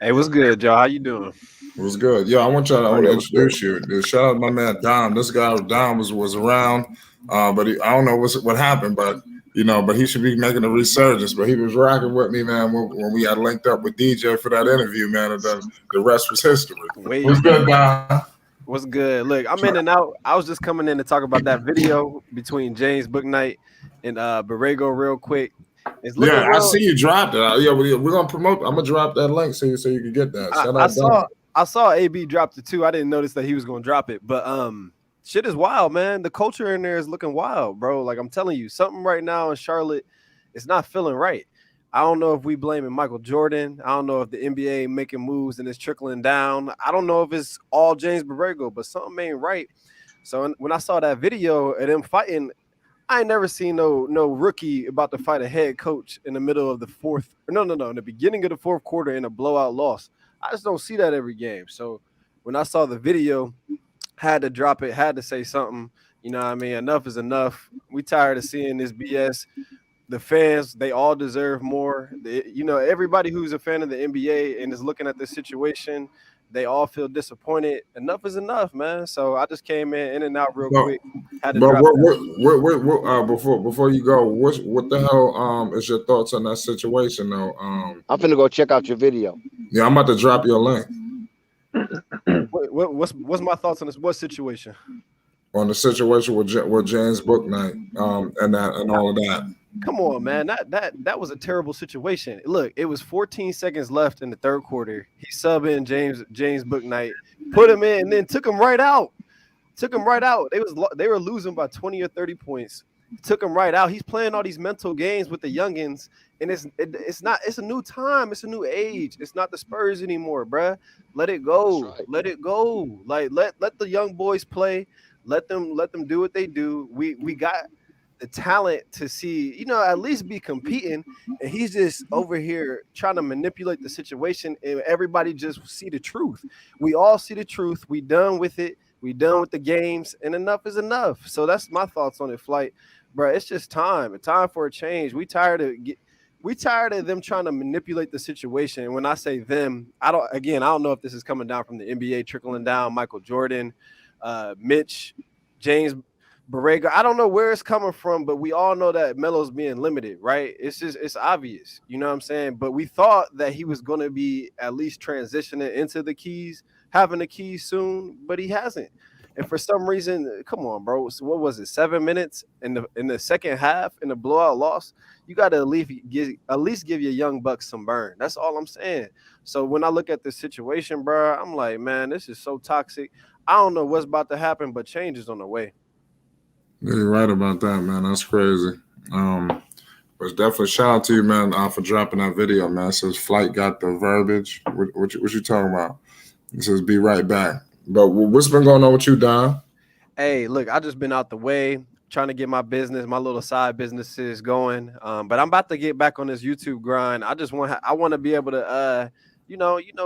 [SPEAKER 14] Hey, what's good, y'all? How you doing?
[SPEAKER 2] What's good? Yeah, I want to introduce you. Shout out my man Dom. This guy Dom was around, but I don't know what happened, but but he should be making a resurgence. But he was rocking with me, man, when we had linked up with DJ for that interview, man. And the rest was history. What's good, Dom?
[SPEAKER 14] What's good? Look, I'm in and out. I was just coming in to talk about that video between James Bouknight and Borrego real quick.
[SPEAKER 2] Yeah, I see you dropped it. Yeah, we're gonna promote. I'm gonna drop that link so you can get that.
[SPEAKER 14] I saw AB dropped it too. I didn't notice that he was gonna drop it, but shit is wild, man. The culture in there is looking wild, bro. Like I'm telling you, something right now in Charlotte, it's not feeling right. I don't know if we blaming Michael Jordan. I don't know if the NBA making moves and it's trickling down. I don't know if it's all James Borrego, but something ain't right. So when I saw that video of them fighting, I ain't never seen no rookie about to fight a head coach in the middle of the fourth. No, in the beginning of the fourth quarter in a blowout loss. I just don't see that every game. So when I saw the video, had to drop it, had to say something. You know what I mean? Enough is enough. We tired of seeing this BS. The fans, they all deserve more. Everybody who's a fan of the NBA and is looking at this situation, they all feel disappointed. Enough is enough, man. So I just came in and out real quick. Had to drop
[SPEAKER 2] it. Before you go, what the hell is your thoughts on that situation though?
[SPEAKER 6] I'm finna go check out your video.
[SPEAKER 2] Yeah, I'm about to drop your link.
[SPEAKER 14] What's my thoughts on this? What situation?
[SPEAKER 2] On the situation with James Bouknight, and all of that.
[SPEAKER 14] Come on, man. That was a terrible situation. Look, it was 14 seconds left in the third quarter. He subbed in James Bouknight, put him in, and then took him right out. They were losing by 20 or 30 points. Took him right out. He's playing all these mental games with the youngins, and it's a new time. It's a new age. It's not the Spurs anymore, bruh. Let it go. Right. Let it go. Like let the young boys play. Let them do what they do. We got the talent to see, at least be competing, and he's just over here trying to manipulate the situation, and everybody just see the truth. We all see the truth. We done with it. We done with the games, and enough is enough. So that's my thoughts on it, Flight, bro. It's just time for a change. We tired of them trying to manipulate the situation. And when I say them, I don't know if this is coming down from the NBA trickling down, Michael Jordan, Mitch, James, Borrego. I don't know where it's coming from, but we all know that Melo's being limited, right? It's obvious, you know what I'm saying? But we thought that he was going to be at least transitioning into the keys, having the keys soon, but he hasn't. And for some reason, come on, bro. So what was it? 7 minutes in the second half in the blowout loss. You got to at least give your young bucks some burn. That's all I'm saying. So when I look at this situation, bro, I'm like, man, this is so toxic. I don't know what's about to happen, but change is on the way.
[SPEAKER 2] Yeah, you're right about that, man. That's crazy. But definitely shout out to you, man, for dropping that video, man. It says Flight got the verbiage. What you talking about? It says be right back. But what's been going on with you, Don?
[SPEAKER 14] Hey, look, I just been out the way trying to get my little side businesses going. But I'm about to get back on this YouTube grind. I want to be able to,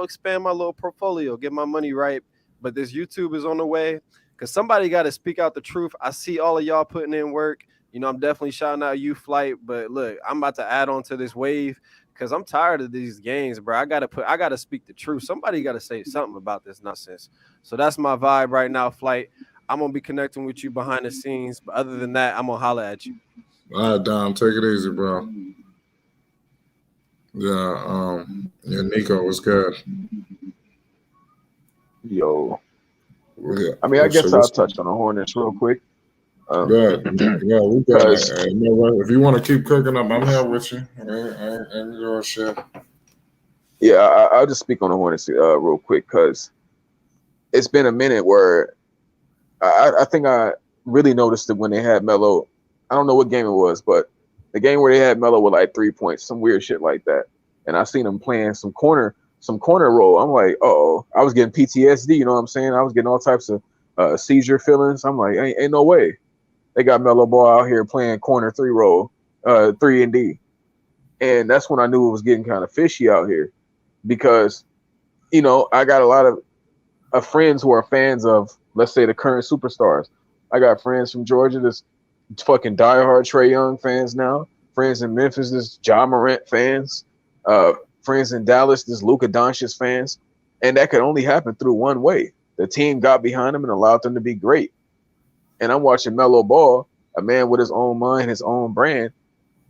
[SPEAKER 14] expand my little portfolio, get my money right. But this YouTube is on the way because somebody got to speak out the truth. I see all of y'all putting in work. I'm definitely shouting out you, Flight. But look, I'm about to add on to this wave because I'm tired of these games, bro. I gotta speak the truth. Somebody got to say something about this nonsense. So that's my vibe right now, Flight. I'm gonna be connecting with you behind the scenes. But other than that, I'm gonna holler at you.
[SPEAKER 2] All right, Dom, take it easy, bro. Yeah, Nico, what's good?
[SPEAKER 11] Yo.
[SPEAKER 2] Yeah.
[SPEAKER 11] I mean, I guess I'll touch on the Hornets real quick.
[SPEAKER 2] Yeah, we got it. If you want to keep cooking up, I'm here with you. And your shit.
[SPEAKER 11] Yeah, I'll just speak on the Hornets real quick because it's been a minute where I think I really noticed it when they had Melo. I don't know what game it was, but the game where they had Melo with like 3 points, some weird shit like that. And I seen him playing some corner roll. I'm like, uh-oh. I was getting PTSD, you know what I'm saying? I was getting all types of seizure feelings. I'm like, ain't no way. They got Melo Ball out here playing corner 3 roll, 3 and D. And that's when I knew it was getting kind of fishy out here because, I got a lot of friends who are fans of, let's say, the current superstars. I got friends from Georgia that's fucking diehard Trae Young fans now. Friends in Memphis that's Ja Morant fans. Friends in Dallas that's Luka Doncic fans. And that could only happen through one way. The team got behind them and allowed them to be great. And I'm watching Melo Ball, a man with his own mind, his own brand,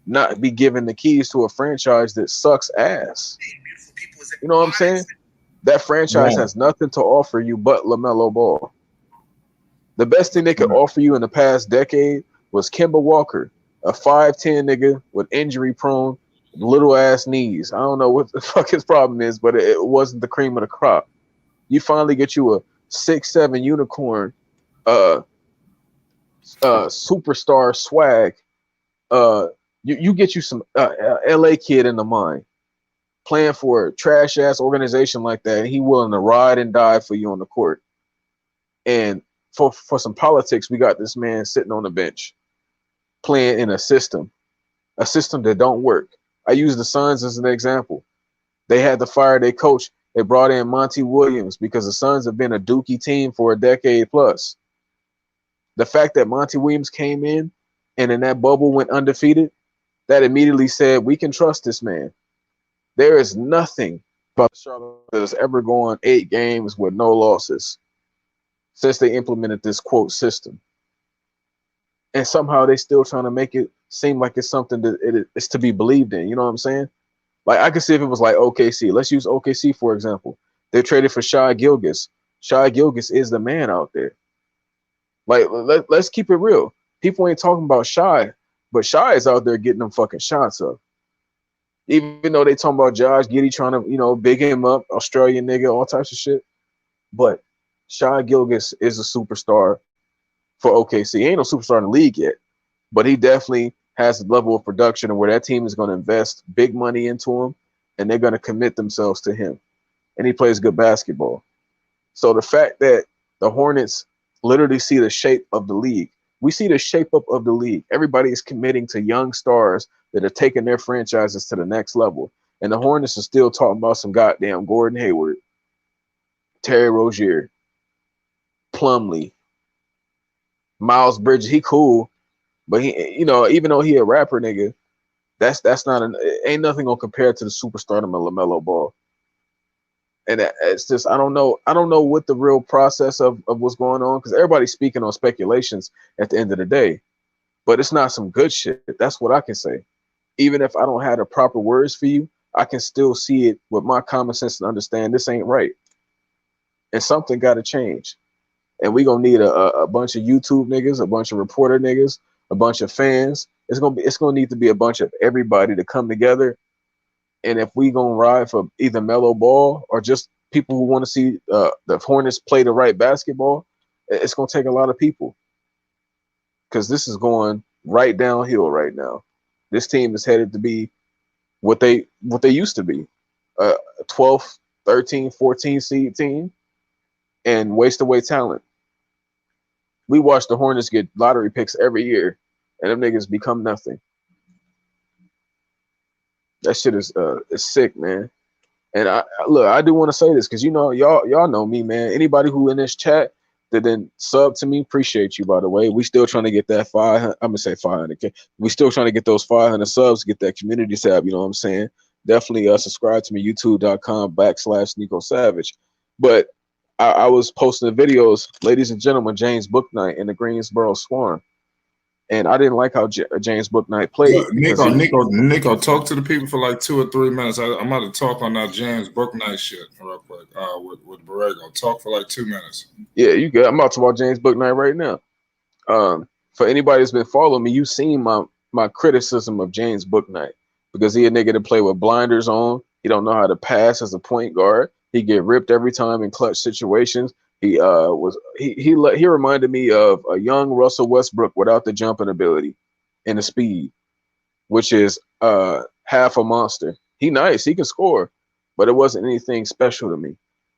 [SPEAKER 11] not be given the keys to a franchise that sucks ass. You know what I'm saying? That franchise has nothing to offer you but LaMelo Ball. The best thing they could offer you in the past decade was Kemba Walker, a 5'10" nigga with injury-prone, little-ass knees. I don't know what the fuck his problem is, but it wasn't the cream of the crop. You finally get you a 6'7" unicorn, superstar swag. You get you some LA kid in the mind playing for a trash ass organization like that, and he willing to ride and die for you on the court. And for some politics, we got this man sitting on the bench playing in a system that don't work. I use the Suns as an example. They had to fire their coach. They brought in Monty Williams because the Suns have been a dookie team for a decade plus. The fact that Monty Williams came in and in that bubble went undefeated, that immediately said, we can trust this man. There is nothing about Charlotte that has ever gone 8 games with no losses since they implemented this quote system. And somehow they still trying to make it seem like it's something that it's to be believed in. You know what I'm saying? Like, I could see if it was like OKC. Let's use OKC, for example. They traded for Shai Gilgeous. Shai Gilgeous is the man out there. Like, let's keep it real. People ain't talking about Shai, but Shai is out there getting them fucking shots up. Even though they talking about Josh Giddey trying to, big him up, Australian nigga, all types of shit. But Shai Gilgeous is a superstar for OKC. He ain't no superstar in the league yet, but he definitely has a level of production where that team is going to invest big money into him, and they're going to commit themselves to him. And he plays good basketball. So the fact that the Hornets literally see the shape of the league, we see the shape up of the league. Everybody is committing to young stars that are taking their franchises to the next level. And the Hornets are still talking about some goddamn Gordon Hayward, Terry Rozier, Plumlee, Miles Bridges. He cool, but he, even though he a rapper nigga, that's not ain't nothing gonna compare to the superstardom of LaMelo Ball. And it's just, I don't know what the real process of what's going on, because everybody's speaking on speculations at the end of the day, but it's not some good shit. That's what I can say. Even if I don't have the proper words for you, I can still see it with my common sense and understand this ain't right. And something got to change. And we're going to need a bunch of YouTube niggas, a bunch of reporter niggas, a bunch of fans. It's going to need to be a bunch of everybody to come together. And if we going to ride for either Melo Ball or just people who want to see the Hornets play the right basketball, it's going to take a lot of people, because this is going right downhill right now. This team is headed to be what they used to be, 12th, 13, 14 seed team, and waste away talent. We watch the Hornets get lottery picks every year, and them niggas become nothing. That shit is sick, man. And I do want to say this, because y'all know me, man. Anybody who in this chat that then sub to me, appreciate you, by the way. We still trying to get that 500. I'm gonna say 500K. We still trying to get those 500 subs, get that community tab. You know what I'm saying? Definitely subscribe to me, youtube.com/Nico Savage. But I was posting the videos, ladies and gentlemen, James Bouknight in the Greensboro Swarm. And I didn't like how James Bouknight played.
[SPEAKER 2] Nico, talk to the people for like 2 or 3 minutes. I'm about to talk on that James Bouknight shit real quick with Borrego. Talk for like 2 minutes.
[SPEAKER 11] Yeah, you good. I'm about to watch James Bouknight right now. For anybody that's been following me, you've seen my criticism of James Bouknight, because he a nigga that play with blinders on. He don't know how to pass as a point guard. He get ripped every time in clutch situations. He reminded me of a young Russell Westbrook without the jumping ability and the speed, which is half a monster. He nice, he can score, but it wasn't anything special to me.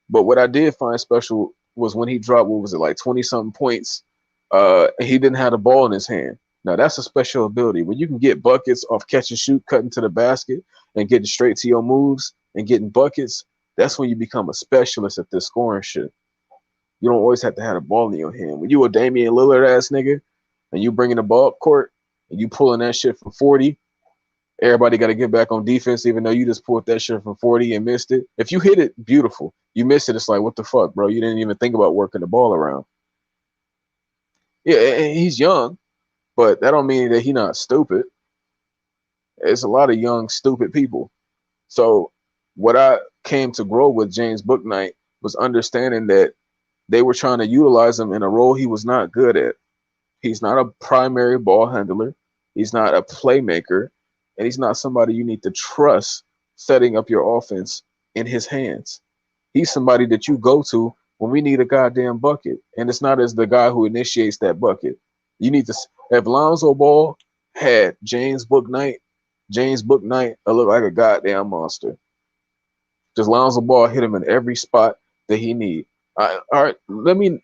[SPEAKER 11] But what I did find special was when he dropped, what was it, like 20-something points, and he didn't have the ball in his hand. Now that's a special ability. When you can get buckets off catch and shoot, cutting to the basket, and getting straight to your moves and getting buckets, that's when you become a specialist at this scoring shit. You don't always have to have the ball in your hand. When you a Damian Lillard ass nigga and you bringing the ball up court and you pulling that shit from 40, everybody got to get back on defense, even though you just pulled that shit from 40 and missed it. If you hit it, beautiful. You miss it, it's like, what the fuck, bro? You didn't even think about working the ball around. Yeah, and he's young, but that don't mean that he's not stupid. There's a lot of young, stupid people. So what I came to grow with James Bouknight was understanding that they were trying to utilize him in a role he was not good at. He's not a primary ball handler. He's not a playmaker. And he's not somebody you need to trust setting up your offense in his hands. He's somebody that you go to when we need a goddamn bucket. And it's not as the guy who initiates that bucket. You need to, if Lonzo Ball had James Bouknight look like a goddamn monster. Just Lonzo Ball hit him in every spot that he need. All right, let me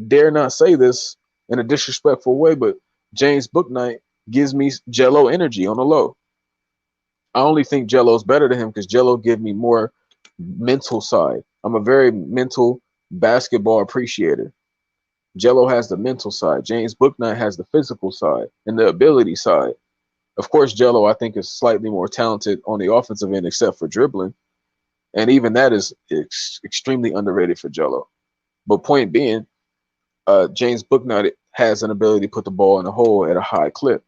[SPEAKER 11] dare not say this in a disrespectful way, but James Bouknight gives me Jello energy on the low. I only think Jello's better than him because Jello gives me more mental side. I'm a very mental basketball appreciator. Jello has the mental side. James Bouknight has the physical side and the ability side. Of course, Jello, I think, is slightly more talented on the offensive end, except for dribbling. And even that is extremely underrated for Jello. But point being, James Bouknight has an ability to put the ball in the hole at a high clip.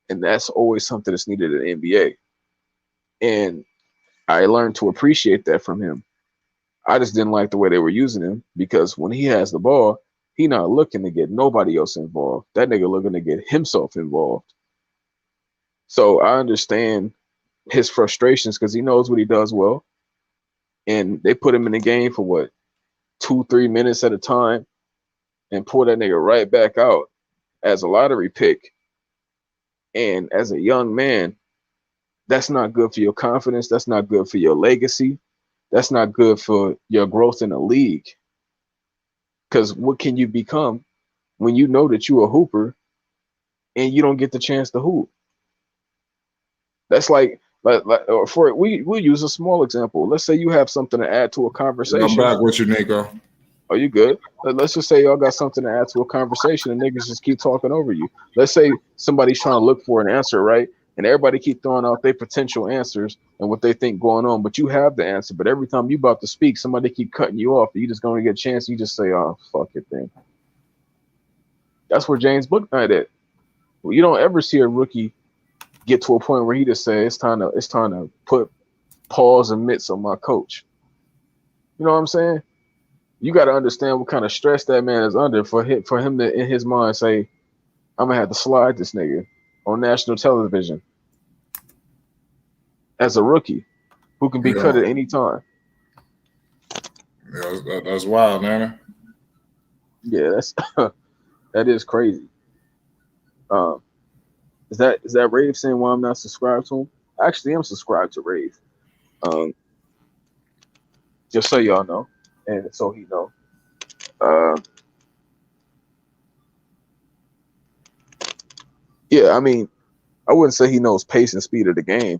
[SPEAKER 11] And that's always something that's needed in the NBA. And I learned to appreciate that from him. I just didn't like the way they were using him because when he has the ball, he not looking to get nobody else involved. That nigga looking to get himself involved. So I understand his frustrations because he knows what he does well. And they put him in the game for what, 2-3 minutes at a time and pull that nigga right back out as a lottery pick. And as a young man, that's not good for your confidence. That's not good for your legacy. That's not good for your growth in the league. Because what can you become when you know that you're a hooper and you don't get the chance to hoop? That's we'll use a small example. Let's say you have something to add to a conversation.
[SPEAKER 2] I'm back with you, Nico.
[SPEAKER 11] Are you good? Let's just say y'all got something to add to a conversation and niggas just keep talking over you. Let's say somebody's trying to look for an answer, right? And everybody keep throwing out their potential answers and what they think going on, but you have the answer. But every time you about to speak, somebody keep cutting you off. And you just going to get a chance. You just say, "Oh, fuck it, then." That's where James Bouknight at. Well, you don't ever see a rookie get to a point where he just say, "It's time to put paws and mitts on my coach." You know what I'm saying? You got to understand what kind of stress that man is under for him to, in his mind, say, "I'm gonna have to slide this nigga on national television as a rookie who can be cut at any time."
[SPEAKER 2] Yeah, that's wild, man.
[SPEAKER 11] Yeah, that is crazy. Is that Rave saying why I'm not subscribed to him? Actually, I'm subscribed to Rave. Just so y'all know, and so he know. Yeah, I mean, I wouldn't say he knows pace and speed of the game.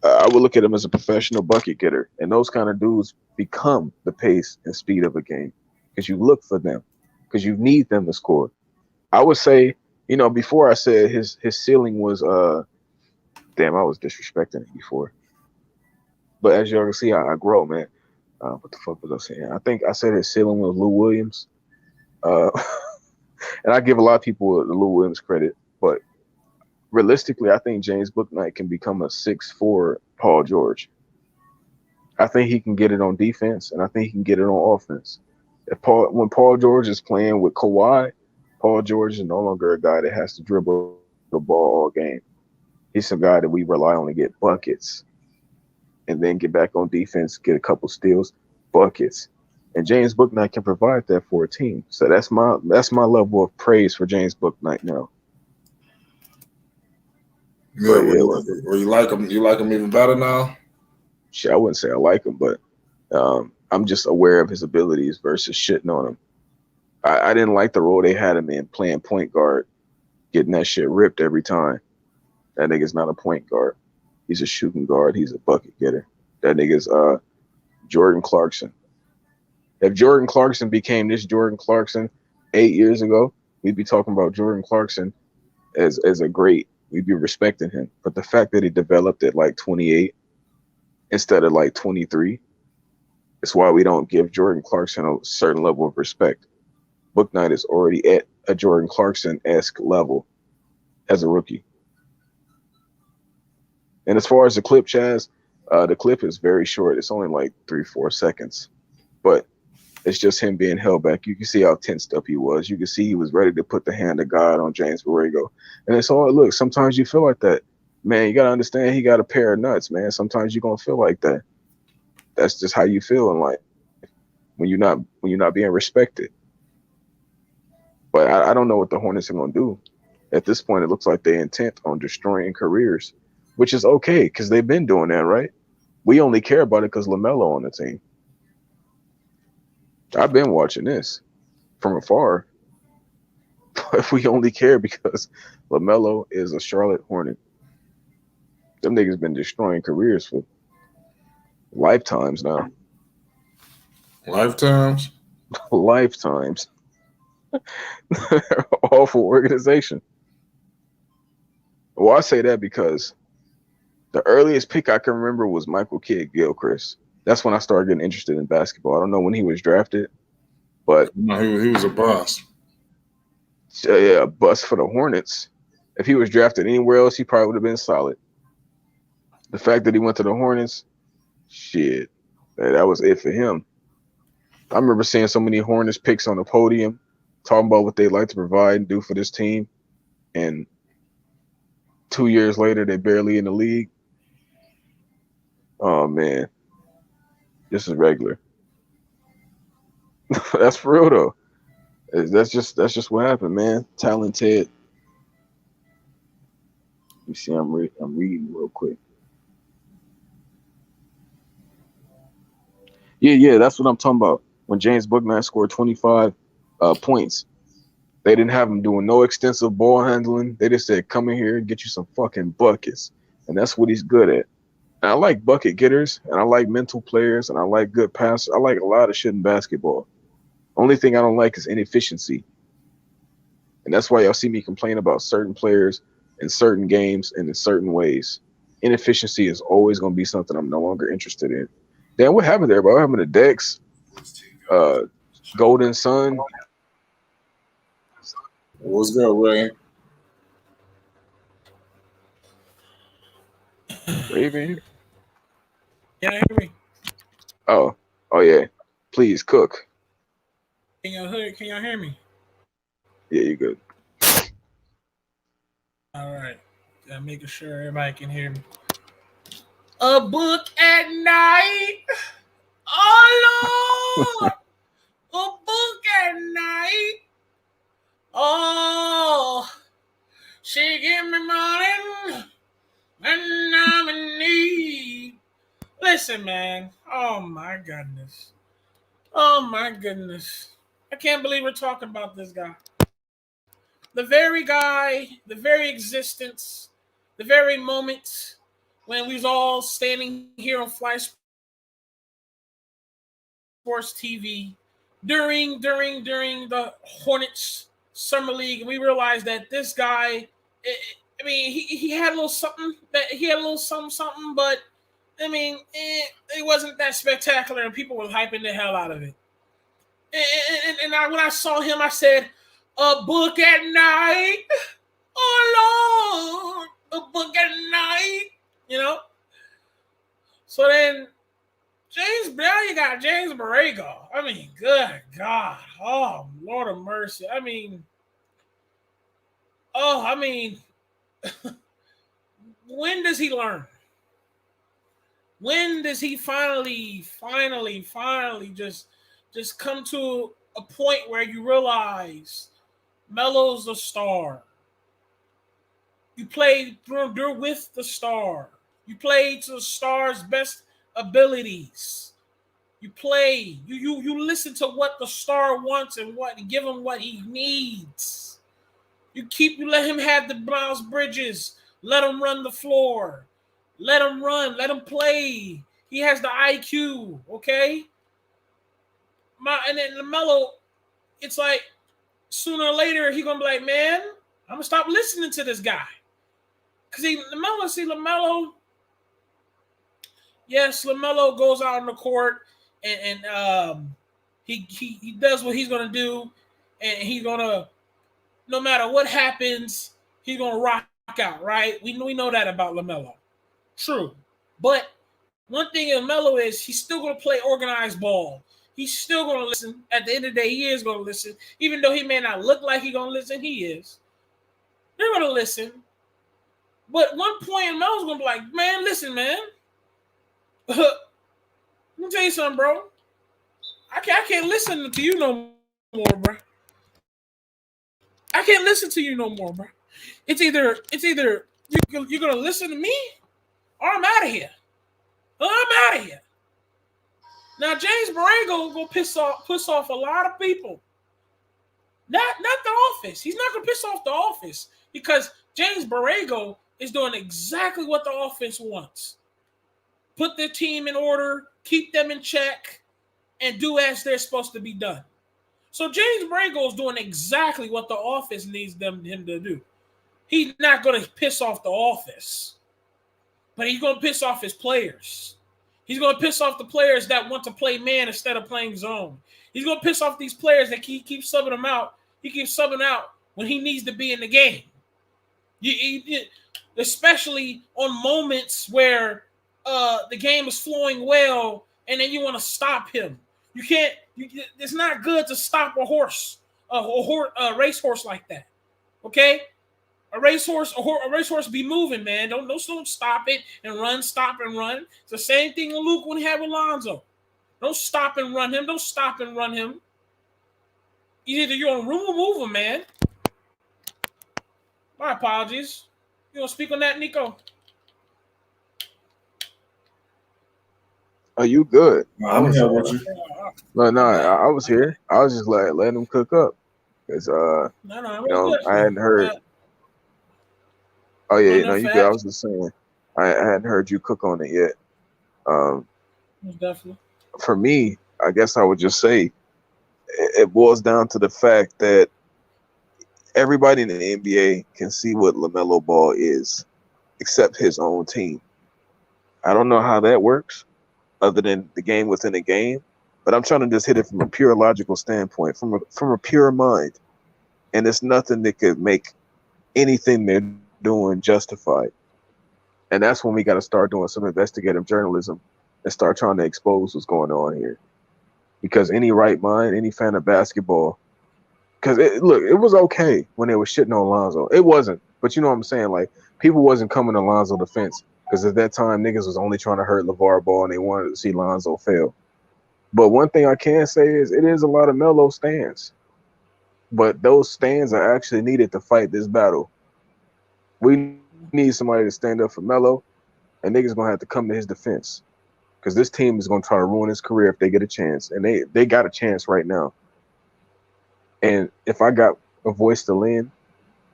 [SPEAKER 11] I would look at him as a professional bucket getter, and those kind of dudes become the pace and speed of a game because you look for them, because you need them to score. I would say, before I said his ceiling was damn, I was disrespecting it before. But as y'all can see, I grow, man. What the fuck was I saying? I think I said his ceiling was Lou Williams. And I give a lot of people the Lou Williams credit, but realistically, I think James Bouknight can become a 6'4" Paul George. I think he can get it on defense, and I think he can get it on offense. When Paul George is playing with Kawhi, Paul George is no longer a guy that has to dribble the ball all game. He's a guy that we rely on to get buckets and then get back on defense, get a couple steals, buckets. And James Bouknight can provide that for a team. So that's my level of praise for James Bouknight now.
[SPEAKER 2] Yeah, where you like him? You like him even better now?
[SPEAKER 11] Shit, I wouldn't say I like him, but I'm just aware of his abilities versus shitting on him. I didn't like the role they had him in, playing point guard, getting that shit ripped every time. That nigga's not a point guard. He's a shooting guard. He's a bucket getter. That nigga's Jordan Clarkson. If Jordan Clarkson became this Jordan Clarkson 8 years ago, we'd be talking about Jordan Clarkson as a great. We'd be respecting him. But the fact that he developed at like 28 instead of like 23, it's why we don't give Jordan Clarkson a certain level of respect. Bouknight is already at a Jordan Clarkson-esque level as a rookie. And as far as the clip, Chaz, the clip is very short. It's only like 3-4 seconds. But it's just him being held back. You can see how tensed up he was. You can see he was ready to put the hand of God on James Borrego. And it's all, look, sometimes you feel like that. Man, you got to understand he got a pair of nuts, man. Sometimes you're going to feel like that. That's just how you feel in life when you're not being respected. But I don't know what the Hornets are going to do. At this point, it looks like they're intent on destroying careers, which is okay because they've been doing that, right? We only care about it because Lamelo on the team. I've been watching this. from afar. But we only care because LaMelo is a Charlotte Hornet. Them niggas been destroying careers for lifetimes now.
[SPEAKER 2] Lifetimes?
[SPEAKER 11] Lifetimes. Awful organization. Well, I say that because the earliest pick I can remember was Michael Kidd-Gilchrist. That's when I started getting interested in basketball. I don't know when he was drafted, but
[SPEAKER 2] no, he was a bust.
[SPEAKER 11] Yeah, a bust for the Hornets. If he was drafted anywhere else, he probably would have been solid. The fact that he went to the Hornets, shit, that was it for him. I remember seeing so many Hornets picks on the podium, talking about what they'd like to provide and do for this team, and 2 years later, they're barely in the league. Oh man, this is regular. That's for real though. That's just what happened, man. Talented. You see, I'm reading real quick. Yeah, that's what I'm talking about. When James Bouknight scored 25 points, they didn't have him doing no extensive ball handling. They just said, "Come in here and get you some fucking buckets," and that's what he's good at. And I like bucket getters, and I like mental players, and I like good passers. I like a lot of shit in basketball. Only thing I don't like is inefficiency, and that's why y'all see me complain about certain players in certain games and in certain ways. Inefficiency is always going to be something I'm no longer interested in. Damn, what happened there, bro? What happened to Dex? Golden Sun?
[SPEAKER 2] What's good, Ray?
[SPEAKER 11] Raven?
[SPEAKER 15] Can you hear me?
[SPEAKER 11] Oh yeah. Please cook.
[SPEAKER 15] Can y'all hear me?
[SPEAKER 11] Yeah, you good.
[SPEAKER 15] All right. I'm making sure everybody can hear me. A book at night. Oh Lord. A book at night. Oh, she give me money when I'm in need. Listen, man. Oh my goodness. Oh my goodness. I can't believe we're talking about this guy. The very guy, the very existence, the very moment when we was all standing here on Fly Sports TV during the Hornets Summer League, and we realized that this guy, I mean, he had a little something, but I mean, it wasn't that spectacular, and people were hyping the hell out of it. And when I saw him, I said, "A book at night, oh Lord, a book at night," you know. So then, now you got James Borrego. I mean, good God, oh Lord of mercy. I mean, when does he learn? When does he finally just come to a point where you realize Melo's the star? You played with the star. You played to the star's best abilities. You play. You listen to what the star wants and give him what he needs. You let him have the Miles Bridges. Let him run the floor. Let him run. Let him play. He has the IQ. Okay. And then Lamelo, it's like sooner or later he gonna be like, man, I'm gonna stop listening to this guy. Cause Lamelo. Yes, Lamelo goes out on the court and he does what he's gonna do, and he's gonna, no matter what happens, he's gonna rock out, right? We know that about Lamelo. True. But one thing in Lamelo is he's still gonna play organized ball. He's still gonna listen. At the end of the day, he is gonna listen. Even though he may not look like he's gonna listen, he is. They're gonna listen. But one point, Melo's gonna be like, man, listen, man. Let me tell you something, bro. I can't listen to you no more, bro. I can't listen to you no more, bro. It's either you're gonna listen to me, or I'm out of here. I'm out of here. Now James Borrego will piss off a lot of people. Not the office. He's not going to piss off the office because James Borrego is doing exactly what the offense wants. Put their team in order, keep them in check, and do as they're supposed to be done. So James Borrego is doing exactly what the office needs him to do. He's not going to piss off the office, but he's going to piss off his players. He's going to piss off the players that want to play man instead of playing zone. He's going to piss off these players that he keeps subbing them out. He keeps subbing out when he needs to be in the game. Especially on moments where the game is flowing well and then you want to stop him. You can't. It's not good to stop a horse, a racehorse like that. Okay, a racehorse be moving, man. Don't stop it and run. Stop and run. It's the same thing with Luke when he had with Lonzo. Don't stop and run him. Don't stop and run him. Either you're on room or move him, man. My apologies. You want to speak on that, Nico?
[SPEAKER 11] Are you good?
[SPEAKER 2] I'm here with you.
[SPEAKER 11] No, I was here. I was just like letting them cook up because I hadn't heard. Oh yeah, no, you good. I was just saying I hadn't heard you cook on it yet.
[SPEAKER 15] Definitely.
[SPEAKER 11] For me, I guess I would just say it boils down to the fact that everybody in the NBA can see what LaMelo Ball is, except his own team. I don't know how that works, other than the game within a game, but I'm trying to just hit it from a pure logical standpoint, from a pure mind, and it's nothing that could make anything they're doing justified. And that's when we got to start doing some investigative journalism and start trying to expose what's going on here. Because any right mind, any fan of basketball, because it was okay when they were shitting on Lonzo. It wasn't, but you know what I'm saying? Like, people wasn't coming to Lonzo defense because at that time niggas was only trying to hurt LeVar Ball and they wanted to see Lonzo fail. But one thing I can say is it is a lot of Melo stands, but those stands are actually needed to fight this battle. We need somebody to stand up for Melo, and niggas gonna have to come to his defense because this team is gonna try to ruin his career if they get a chance, and they got a chance right now. And if I got a voice to lend,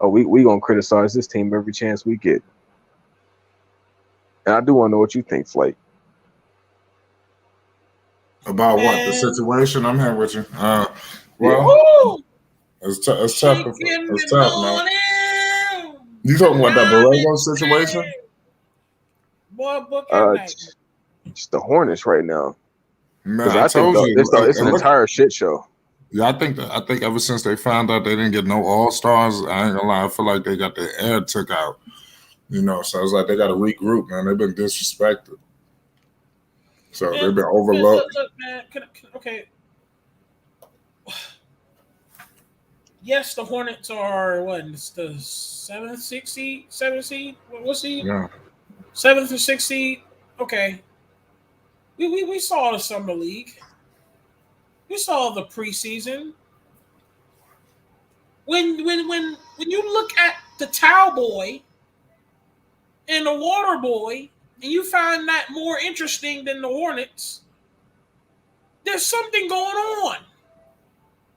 [SPEAKER 11] we gonna criticize this team every chance we get. And I do want to know what you think, Flake.
[SPEAKER 2] About what? The situation? I'm here with you. Well, it's tough. It's tough, man. You talking about that Borrego situation?
[SPEAKER 11] It's the Hornets right now.
[SPEAKER 2] Man, I told you,
[SPEAKER 11] it's an entire shit show.
[SPEAKER 2] Yeah, I think ever since they found out they didn't get no All-Stars, I ain't gonna lie, I feel like they got their air took out. You know, so it's like they got to regroup, man. They've been disrespected. So they've been overlooked.
[SPEAKER 15] Look, man, okay. Yes, the Hornets are what? It's the seventh seed. What seed?
[SPEAKER 2] Yeah.
[SPEAKER 15] 7th or 6th seed. Okay. We saw the summer league. We saw the preseason. When you look at the Towel Boy and the Water Boy, and you find that more interesting than the Hornets, there's something going on.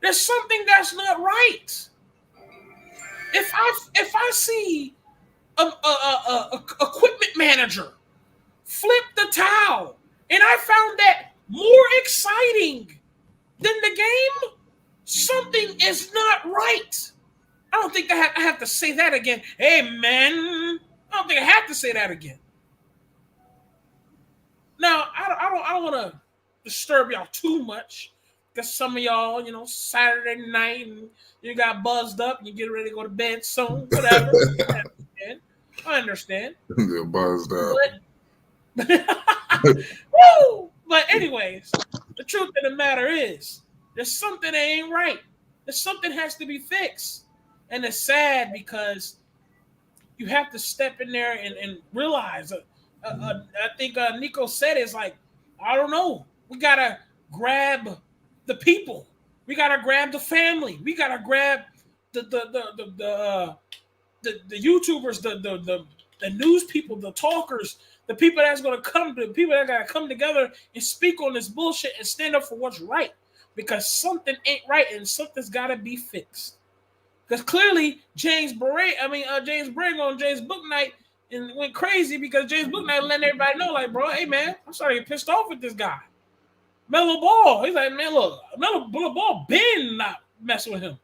[SPEAKER 15] There's something that's not right. If I see a equipment manager flip the towel, and I found that more exciting than the game, something is not right. I don't think I have to say that again. Hey, man, I don't think I have to say that again. Now, I don't want to disturb y'all too much because some of y'all, Saturday night and you got buzzed up and you get ready to go to bed soon, whatever. I understand.
[SPEAKER 2] You're buzzed up.
[SPEAKER 15] Woo! But anyways, the truth of the matter is there's something that ain't right. There's something has to be fixed. And it's sad because you have to step in there and realize. I think Nico said it's like, I don't know. We got to grab the people. We got to grab the family. We got to grab the YouTubers, the news people, the talkers, the people that's going to come, the people that got to come together and speak on this bullshit and stand up for what's right. because something ain't right and something's got to be fixed. Because clearly James Borrego and James Booknight and went crazy because James Booknight letting everybody know, like, bro, hey man, I'm starting to get pissed off with this guy. Melo Ball, he's like, man, look, Melo Ball been not messing with him.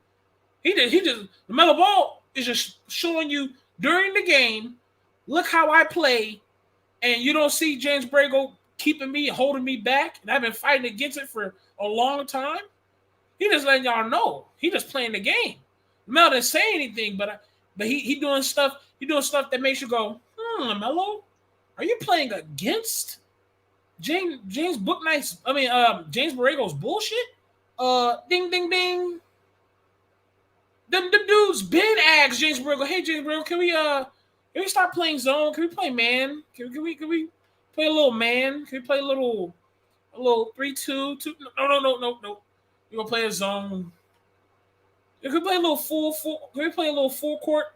[SPEAKER 15] He just Melo Ball is just showing you during the game, look how I play, and you don't see James Borrego holding me back, and I've been fighting against it for a long time. He just letting y'all know he just playing the game. Melo didn't say anything, but he doing stuff. He doing stuff that makes you go, Melo, are you playing against James Booknight's? James Borrego's bullshit. Ding ding ding. The dudes been asked James Borrego, hey James Borrego, can we start playing zone? Can we play man? Can we play a little man? Can we play a little 3-2? No. We're gonna play a zone. Can we play a little full? Can we play a little full court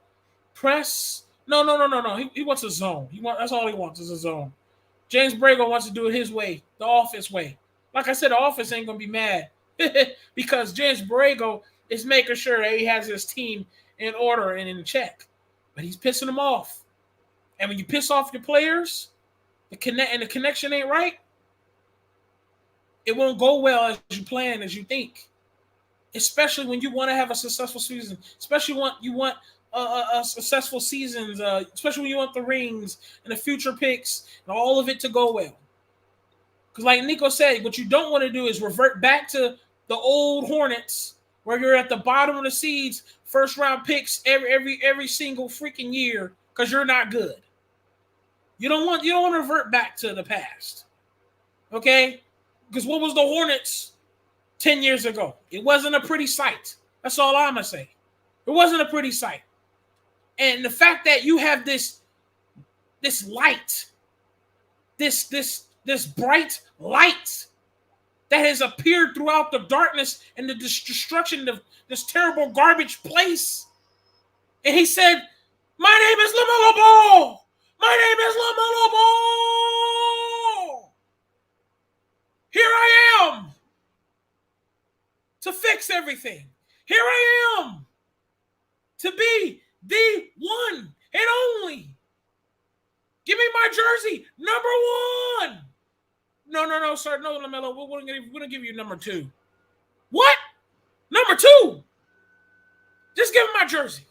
[SPEAKER 15] press? No. He wants a zone. That's all he wants is a zone. James Borrego wants to do it his way, the offense way. Like I said, the offense ain't gonna be mad because James Borrego is making sure that he has his team in order and in check. But he's pissing them off. And when you piss off your players, the connection ain't right, it won't go well as you plan, as you think. Especially when you want to have a successful season. Especially when you want a successful seasons. Especially when you want the rings and the future picks and all of it to go well. Because like Nico said, what you don't want to do is revert back to the old Hornets where you're at the bottom of the seeds, first round picks every single freaking year because you're not good. You don't want to revert back to the past. Okay? Because what was the Hornets 10 years ago? It wasn't a pretty sight. That's all I'm going to say. It wasn't a pretty sight. And the fact that you have this light, this bright light that has appeared throughout the darkness and the destruction of this terrible garbage place. And he said, my name is Lamelo Ball. My name is Lamelo Ball. Here I am to fix everything. Here I am to be the one and only. Give me my jersey, number 1. No, sir. No, Lamelo. We're going to give you number 2. What? Number 2? Just give me my jersey.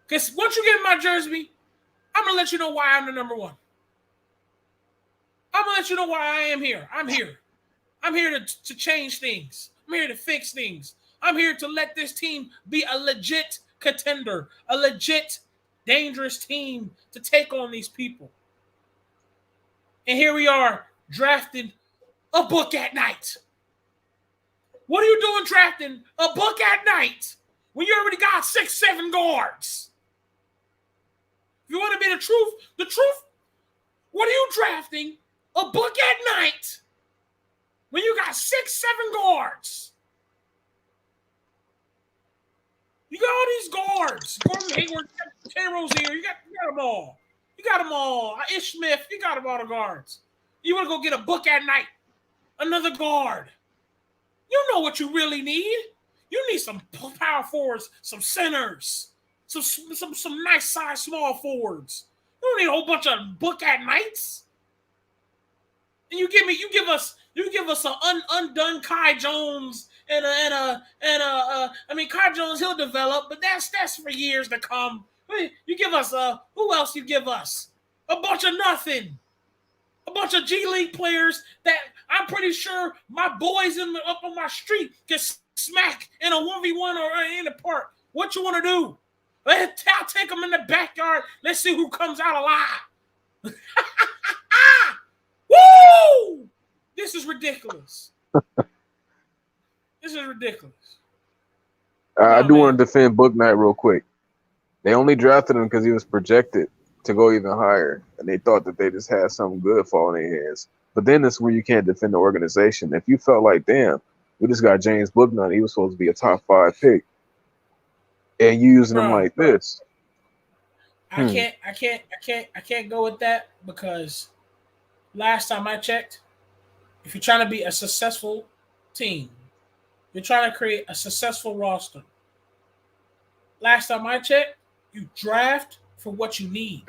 [SPEAKER 15] Because once you give me my jersey, I'm going to let you know why I'm the number 1. I'm going to let you know why I am here. I'm here. I'm here to change things. I'm here to fix things. I'm here to let this team be a legit contender, a legit dangerous team to take on these people. And here we are, drafting a book at night. What are you doing drafting a book at night when you already got 6-7 guards? If you want to be the truth, what are you drafting a book at night when you got 6-7 guards? You got all these guards. Gordon Hayward, Tay Rozier, you got them all. You got them all. Ish Smith, you got them all the guards. You want to go get a book at night. Another guard. You know what you really need. You need some power forwards, some centers, some nice size small forwards. You don't need a whole bunch of book at nights. And you give us an undone Kai Jones and Kai Jones, he'll develop, but that's for years to come. You give us who else you give us? A bunch of nothing. A bunch of G League players that I'm pretty sure my boys up on my street can smack in a 1v1 or in the park. What you want to do? I'll take them in the backyard. Let's see who comes out alive. Woo! This is ridiculous. This is ridiculous.
[SPEAKER 11] I do want to defend Book Knight real quick. They only drafted him because he was projected to go even higher, and they thought that they just had something good falling in their hands. But then that's where you can't defend the organization. If you felt like, damn, we just got James Booknight, he was supposed to be a top 5 pick, and you using him like this.
[SPEAKER 15] I can't go with that because last time I checked, if you're trying to be a successful team. You're trying to create a successful roster. Last time I checked, you draft for what you need,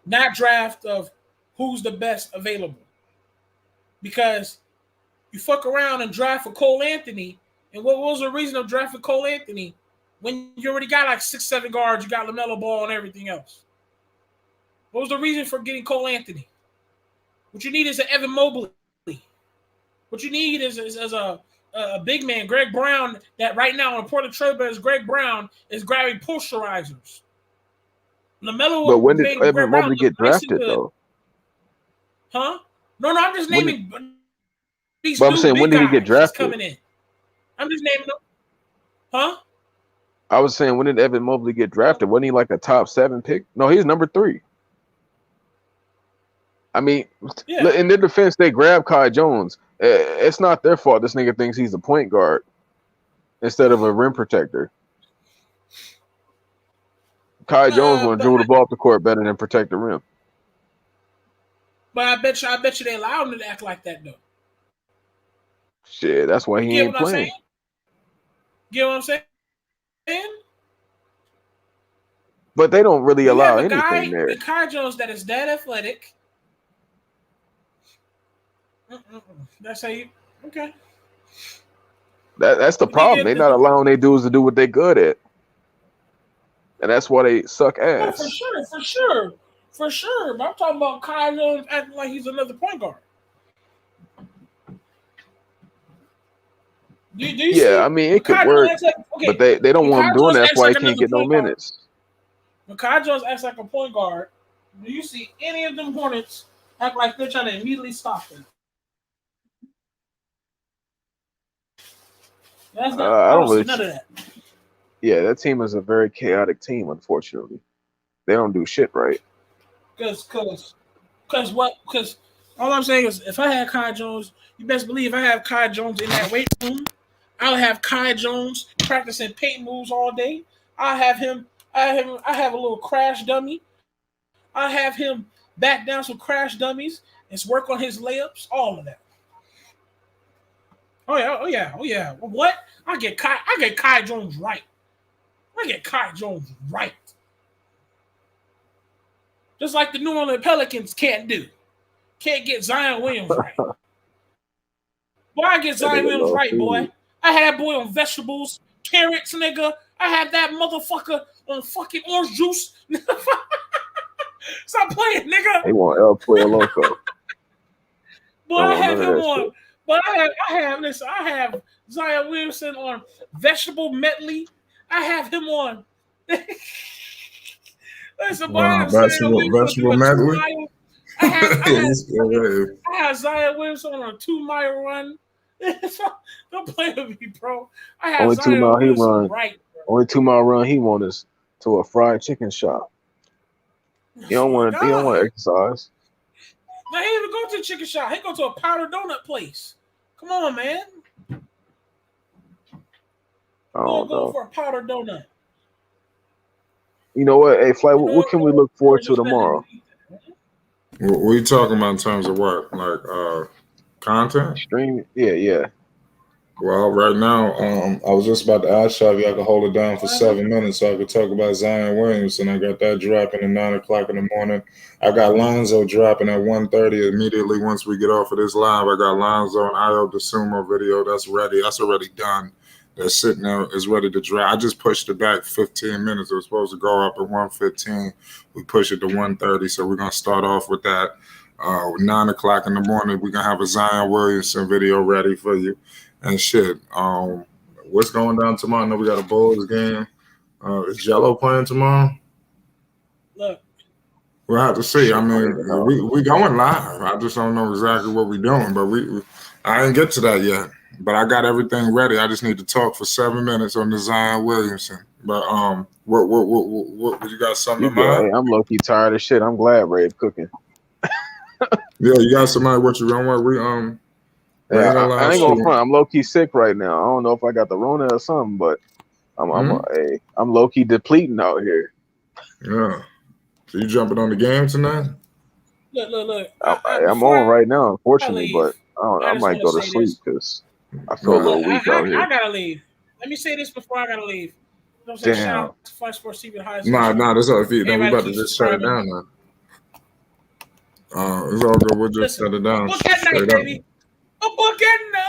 [SPEAKER 15] not draft of who's the best available. Because you fuck around and draft for Cole Anthony, and what was the reason of drafting Cole Anthony when you already got like 6-7 guards, you got Lamelo Ball and everything else? What was the reason for getting Cole Anthony? What you need is an Evan Mobley. What you need is a big man, Greg Brown, that right now in Portland Trailblazers, Greg Brown is grabbing posterizers. LaMelo,
[SPEAKER 11] but when did Evan Mobley get drafted, though?
[SPEAKER 15] Huh? No, I'm just naming these
[SPEAKER 11] but I'm saying, when did he get drafted?
[SPEAKER 15] Coming in. I'm just naming them. Huh?
[SPEAKER 11] I was saying, when did Evan Mobley get drafted? Wasn't he like a top 7 pick? No, he's number 3. I mean, in their defense, they grabbed Kai Jones. It's not their fault this nigga thinks he's a point guard instead of a rim protector. Kai Jones want to dribble the ball up the court better than protect the rim.
[SPEAKER 15] But I bet you they allow him to act like that, though.
[SPEAKER 11] Shit, that's why he ain't playing.
[SPEAKER 15] Get what I'm saying?
[SPEAKER 11] But they don't really allow anything there.
[SPEAKER 15] The Kai Jones that is that athletic. That's how you okay.
[SPEAKER 11] That's the problem. They're not allowing their dudes to do what they good at, and that's why they suck ass.
[SPEAKER 15] Oh, for sure. But I'm talking about Kai Jones acting like he's another point guard. Do you see?
[SPEAKER 11] I mean it could work, but they don't want him doing that. That's why he can't get no minutes.
[SPEAKER 15] When Kai Jones acts like a point guard, do you see any of them Hornets act like they're trying to immediately stop him?
[SPEAKER 11] I don't really.
[SPEAKER 15] None of that.
[SPEAKER 11] Yeah, that team is a very chaotic team. Unfortunately, they don't do shit right.
[SPEAKER 15] Because all I'm saying is, if I had Kai Jones, you best believe I have Kai Jones in that weight room. I'll have Kai Jones practicing paint moves all day. I have a little crash dummy. I have him back down some crash dummies and work on his layups. All of that. Oh yeah. What? I get Kai Jones right. Just like the New Orleans Pelicans can't get Zion Williams right. Boy, I get Zion Williams right, boy. I had that boy on vegetables, carrots, nigga. I had that motherfucker on fucking orange juice. Stop playing, nigga.
[SPEAKER 11] They want El Pollo Loco.
[SPEAKER 15] Boy, I have him on. But I have Zion Williamson on vegetable medley. I have him on. Listen, boy,
[SPEAKER 2] vegetable medley.
[SPEAKER 15] I have Zion Williamson on a 2-mile run. Don't play with me, bro. I have
[SPEAKER 11] only
[SPEAKER 15] Zion
[SPEAKER 11] 2 mile he
[SPEAKER 15] Williamson
[SPEAKER 11] run.
[SPEAKER 15] right.
[SPEAKER 11] Only 2 mile run he want is to a fried chicken shop. He don't want to exercise.
[SPEAKER 15] Now he even go to a chicken shop. He go to a powder donut place. Come on, man. Go for a powder donut.
[SPEAKER 11] You know what? Hey, Flight, what can we look forward to tomorrow?
[SPEAKER 2] What are you talking about in terms of what? Like content?
[SPEAKER 11] Stream? Yeah.
[SPEAKER 2] Well, right now, I was just about to ask you if I could hold it down for 7 minutes so I could talk about Zion Williamson. I got that dropping at 9 o'clock in the morning. I got Lonzo dropping at 1:30 immediately once we get off of this live. I got Lonzo and Io the Sumo video that's ready. That's already done. That's sitting there, is ready to drop. I just pushed it back 15 minutes. It was supposed to go up at 1:15. We pushed it to 1:30, so we're going to start off with that. 9 o'clock in the morning, we're going to have a Zion Williamson video ready for you. And shit, what's going down tomorrow? I know we got a Bulls game. Is Jello playing tomorrow?
[SPEAKER 15] Look.
[SPEAKER 2] We'll have to see. I mean, we going live. I just don't know exactly what we're doing, but I didn't get to that yet. But I got everything ready. I just need to talk for 7 minutes on the Zion Williamson. But what you got something in mind?
[SPEAKER 11] Hey, I'm low-key tired of shit. I'm glad Ray's cooking.
[SPEAKER 2] Yeah, you got somebody what you don't want?
[SPEAKER 11] I ain't gonna front. I'm low key sick right now. I don't know if I got the Rona or something, but I'm low key depleting out here.
[SPEAKER 2] Yeah. So you jumping on the game tonight?
[SPEAKER 15] Look.
[SPEAKER 11] I'm on right now, unfortunately, but I might go to sleep because I feel a little weak out here.
[SPEAKER 15] I gotta leave. Let me say this before I gotta leave. You know what I'm saying? Shout out to Flight Sports TV, the highest.
[SPEAKER 2] Nah, that's all. If you, then we about to just shut it down now. It's all good. We'll just shut it down.
[SPEAKER 15] Book at night, baby. A book at night.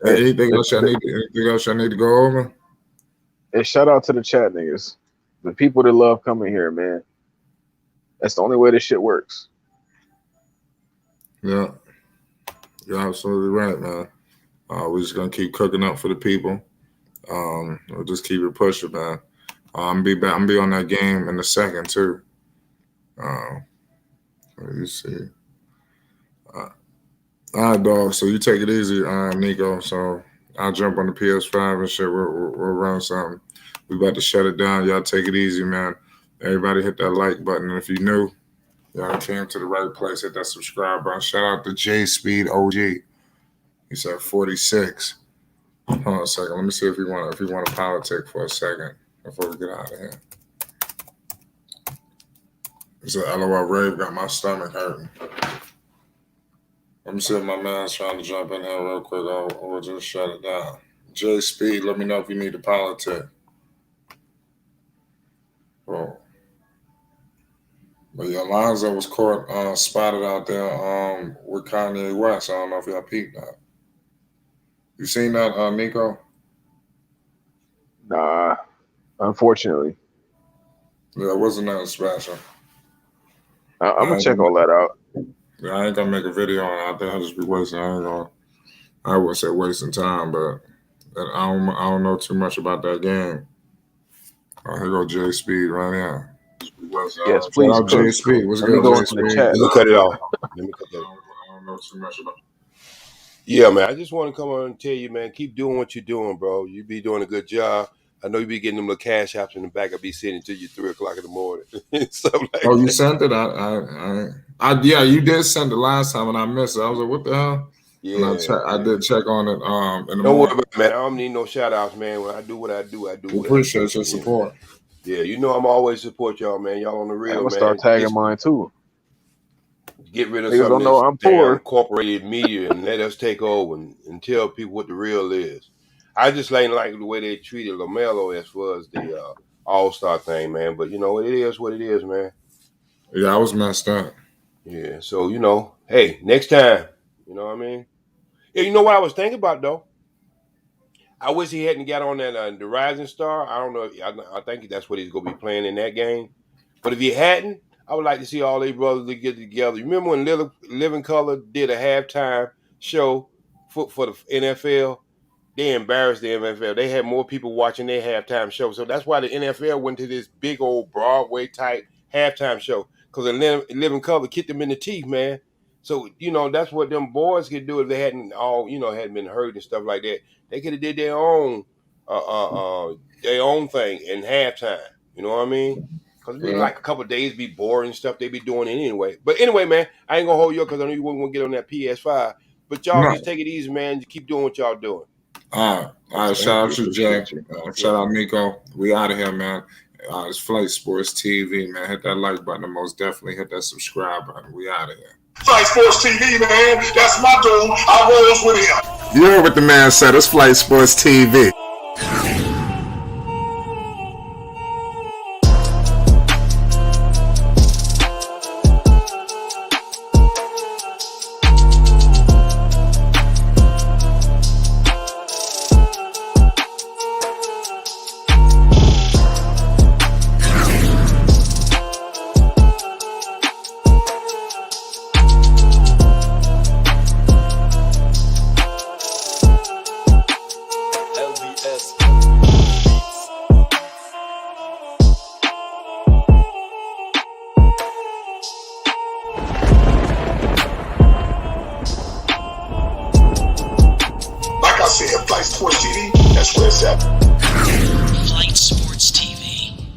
[SPEAKER 2] Hey, anything else I need to go over?
[SPEAKER 11] And shout out to the chat niggas. The people that love coming here, man. That's the only way this shit works.
[SPEAKER 2] Yeah. You're absolutely right, man. We're just gonna keep cooking up for the people. We'll just keep it pushing, man. I'm be on that game in a second too. Let me see. All right, dog. So you take it easy, Nico. So I'll jump on the PS5 and shit. We'll run something. We about to shut it down. Y'all take it easy, man. Everybody hit that like button. And if you're new, y'all came to the right place. Hit that subscribe button. Shout out to J Speed OG. He said 46. Hold on a second. Let me see if you want to politic for a second before we get out of here. He said, LOL Rave got my stomach hurting. Let me see if my man's trying to jump in here real quick. Or just shut it down. J Speed, let me know if you need to politic. Oh. But yeah, Lonzo was caught spotted out there with Kanye West. I don't know if y'all peeped that. You seen that, Nico?
[SPEAKER 11] Nah, unfortunately.
[SPEAKER 2] Yeah, it wasn't nothing special.
[SPEAKER 11] I'm gonna check all that out.
[SPEAKER 2] Yeah, I ain't gonna make a video on it. I think I'll just be wasting. I wouldn't say wasting time, but I don't know too much about that game. Here go J Speed right here.
[SPEAKER 11] Yes, please.
[SPEAKER 2] Shout out J Speed. What's
[SPEAKER 11] Let me go into the chat.
[SPEAKER 16] Let me cut it off. I
[SPEAKER 2] don't know too much about.
[SPEAKER 16] Yeah, man. I just want to come on and tell you, man, keep doing what you're doing, bro. You be doing a good job. I know you be getting them little cash apps in the back. I be sitting until you 3 o'clock in the morning.
[SPEAKER 2] You sent it? Yeah, you did send it last time, and I missed it. I was like, what the hell?
[SPEAKER 16] Yeah,
[SPEAKER 2] I did check on it. In the
[SPEAKER 16] don't worry
[SPEAKER 2] morning.
[SPEAKER 16] about it, man. I don't need no shout outs, man. When I do what I do, I do.
[SPEAKER 2] We appreciate your support.
[SPEAKER 16] Yeah, you know I'm always support y'all, man. Y'all on the real,
[SPEAKER 11] I'm
[SPEAKER 16] man.
[SPEAKER 11] gonna start tagging mine too.
[SPEAKER 16] Get rid of
[SPEAKER 11] Niggas
[SPEAKER 16] some
[SPEAKER 11] don't know
[SPEAKER 16] of
[SPEAKER 11] I'm
[SPEAKER 16] this damn
[SPEAKER 11] poor.
[SPEAKER 16] corporated media and let us take over and tell people what the real is. I just like the way they treated Lamelo as far as the All-Star thing, man. But you know, it is what it is, man.
[SPEAKER 2] Yeah, I was messed up.
[SPEAKER 16] Yeah, so you know, hey, next time, you know what I mean? Yeah, you know what I was thinking about though? I wish he hadn't got on that the Rising Star. I don't know. I think that's what he's gonna be playing in that game. But if he hadn't, I would like to see all these brothers to get together. You remember when Living Color did a halftime show for the NFL? They embarrassed the NFL. They had more people watching their halftime show. So that's why the NFL went to this big old Broadway type halftime show. Because the Living Color kicked them in the teeth, man. So, you know, that's what them boys could do if they hadn't hadn't been hurt and stuff like that. They could have did their own thing in halftime. You know what I mean? Because it'd be like a couple of days be boring stuff they be doing it anyway. But anyway, man, I ain't going to hold you up because I know you wouldn't want to get on that PS5. But y'all just take it easy, man. Just keep doing what y'all doing.
[SPEAKER 2] All right. Shout out to Jay. Shout out Nico. We out of here, man. It's Flight Sports TV, man. Hit that like button and most definitely hit that subscribe button. We out of here.
[SPEAKER 17] Flight Sports TV, man. That's my dude. I rolls with him.
[SPEAKER 2] You heard what the man said. It's Flight Sports TV.
[SPEAKER 17] Flight Sports TV, that's where it's at.
[SPEAKER 3] Flight